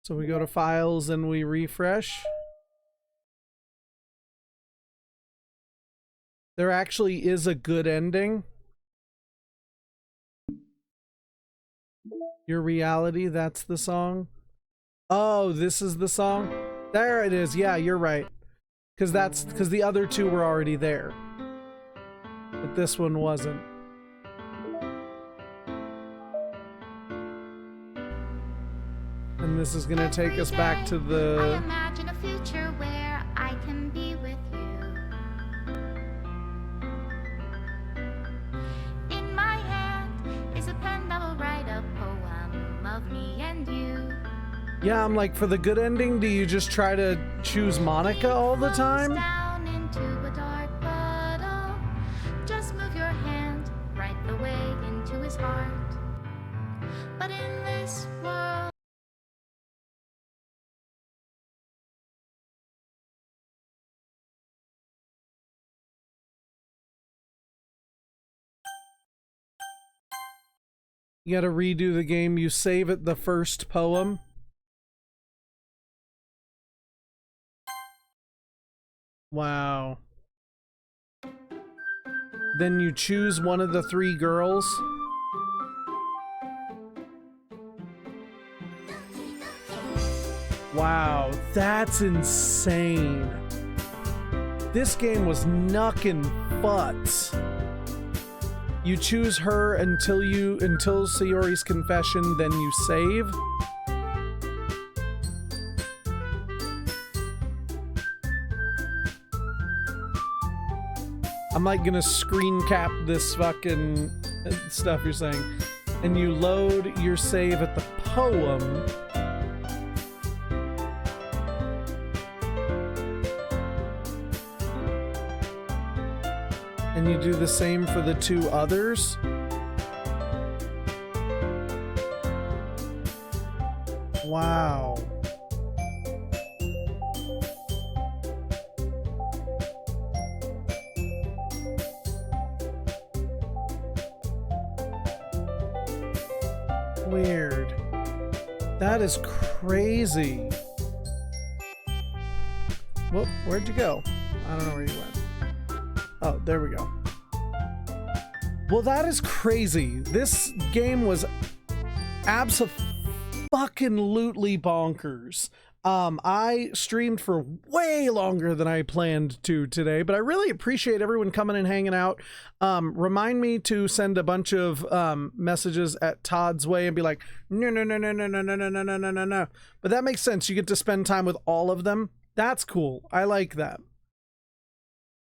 So we go to files and we refresh. There actually is a good ending. Your Reality, that's the song. Oh, this is the song. There it is. Yeah, you're right. Because the other two were already there. But this one wasn't. And this is gonna take us back to I the... imagine a future where I can be with you. In my hand is a pen that will write a poem of me and you. Yeah, I'm like, for the good ending, do you just try to choose Monica all the time? Down into a dark puddle. Just move your hand right the way into his heart. But in this world, You gotta redo the game. You save at the first poem. Wow. Then you choose one of the 3 girls. Wow, that's insane. This game was knuckin' butts. You choose her until Sayori's confession, then you save. I'm like gonna screen cap this fucking stuff you're saying. And you load your save at the poem. And you do the same for the 2 others. Wow. Weird. That is crazy. Whoop, where'd you go? I don't know where you went. Oh, there we go. Well, that is crazy. This game was abso-fucking-lutely bonkers. I streamed for way longer than I planned to today, but I really appreciate everyone coming and hanging out. Remind me to send a bunch of messages at Todd's way and be like, no, no, no, no, no, no, no, no, no, no, no, no, no. But that makes sense. You get to spend time with all of them. That's cool. I like that.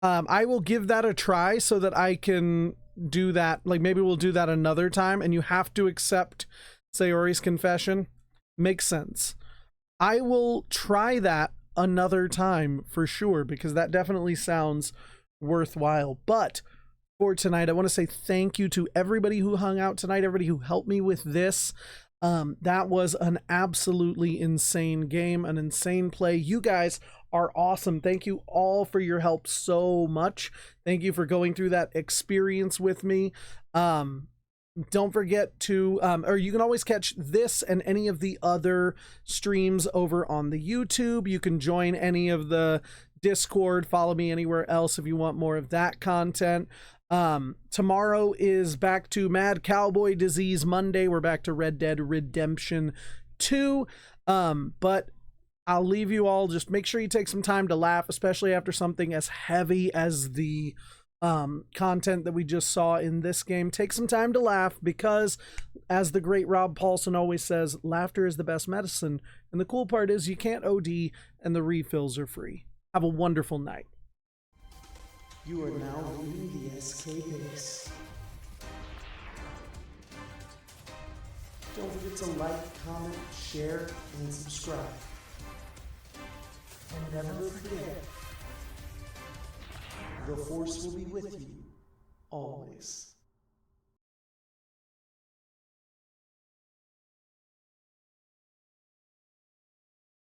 I will give that a try so that I can do that. Like, maybe we'll do that another time, and you have to accept Sayori's confession. Makes sense. I will try that another time for sure, because that definitely sounds worthwhile. But for tonight, I want to say thank you to everybody who hung out tonight, everybody who helped me with this. That was an absolutely insane game, an insane play. You guys are awesome. Thank you all for your help so much. Thank you for going through that experience with me. Don't forget to, or you can always catch this and any of the other streams over on the YouTube. You can join any of the Discord, follow me anywhere else if you want more of that content. Tomorrow is back to Mad Cowboy Disease Monday. We're back to Red Dead Redemption 2. But I'll leave you all. Just make sure you take some time to laugh, especially after something as heavy as the content that we just saw in this game. Take some time to laugh, because as the great Rob Paulson always says, laughter is the best medicine. And the cool part is you can't OD and the refills are free. Have a wonderful night. You are now leaving the SK base. Don't forget to like, comment, share, and subscribe. And never forget, the Force will be with you, always.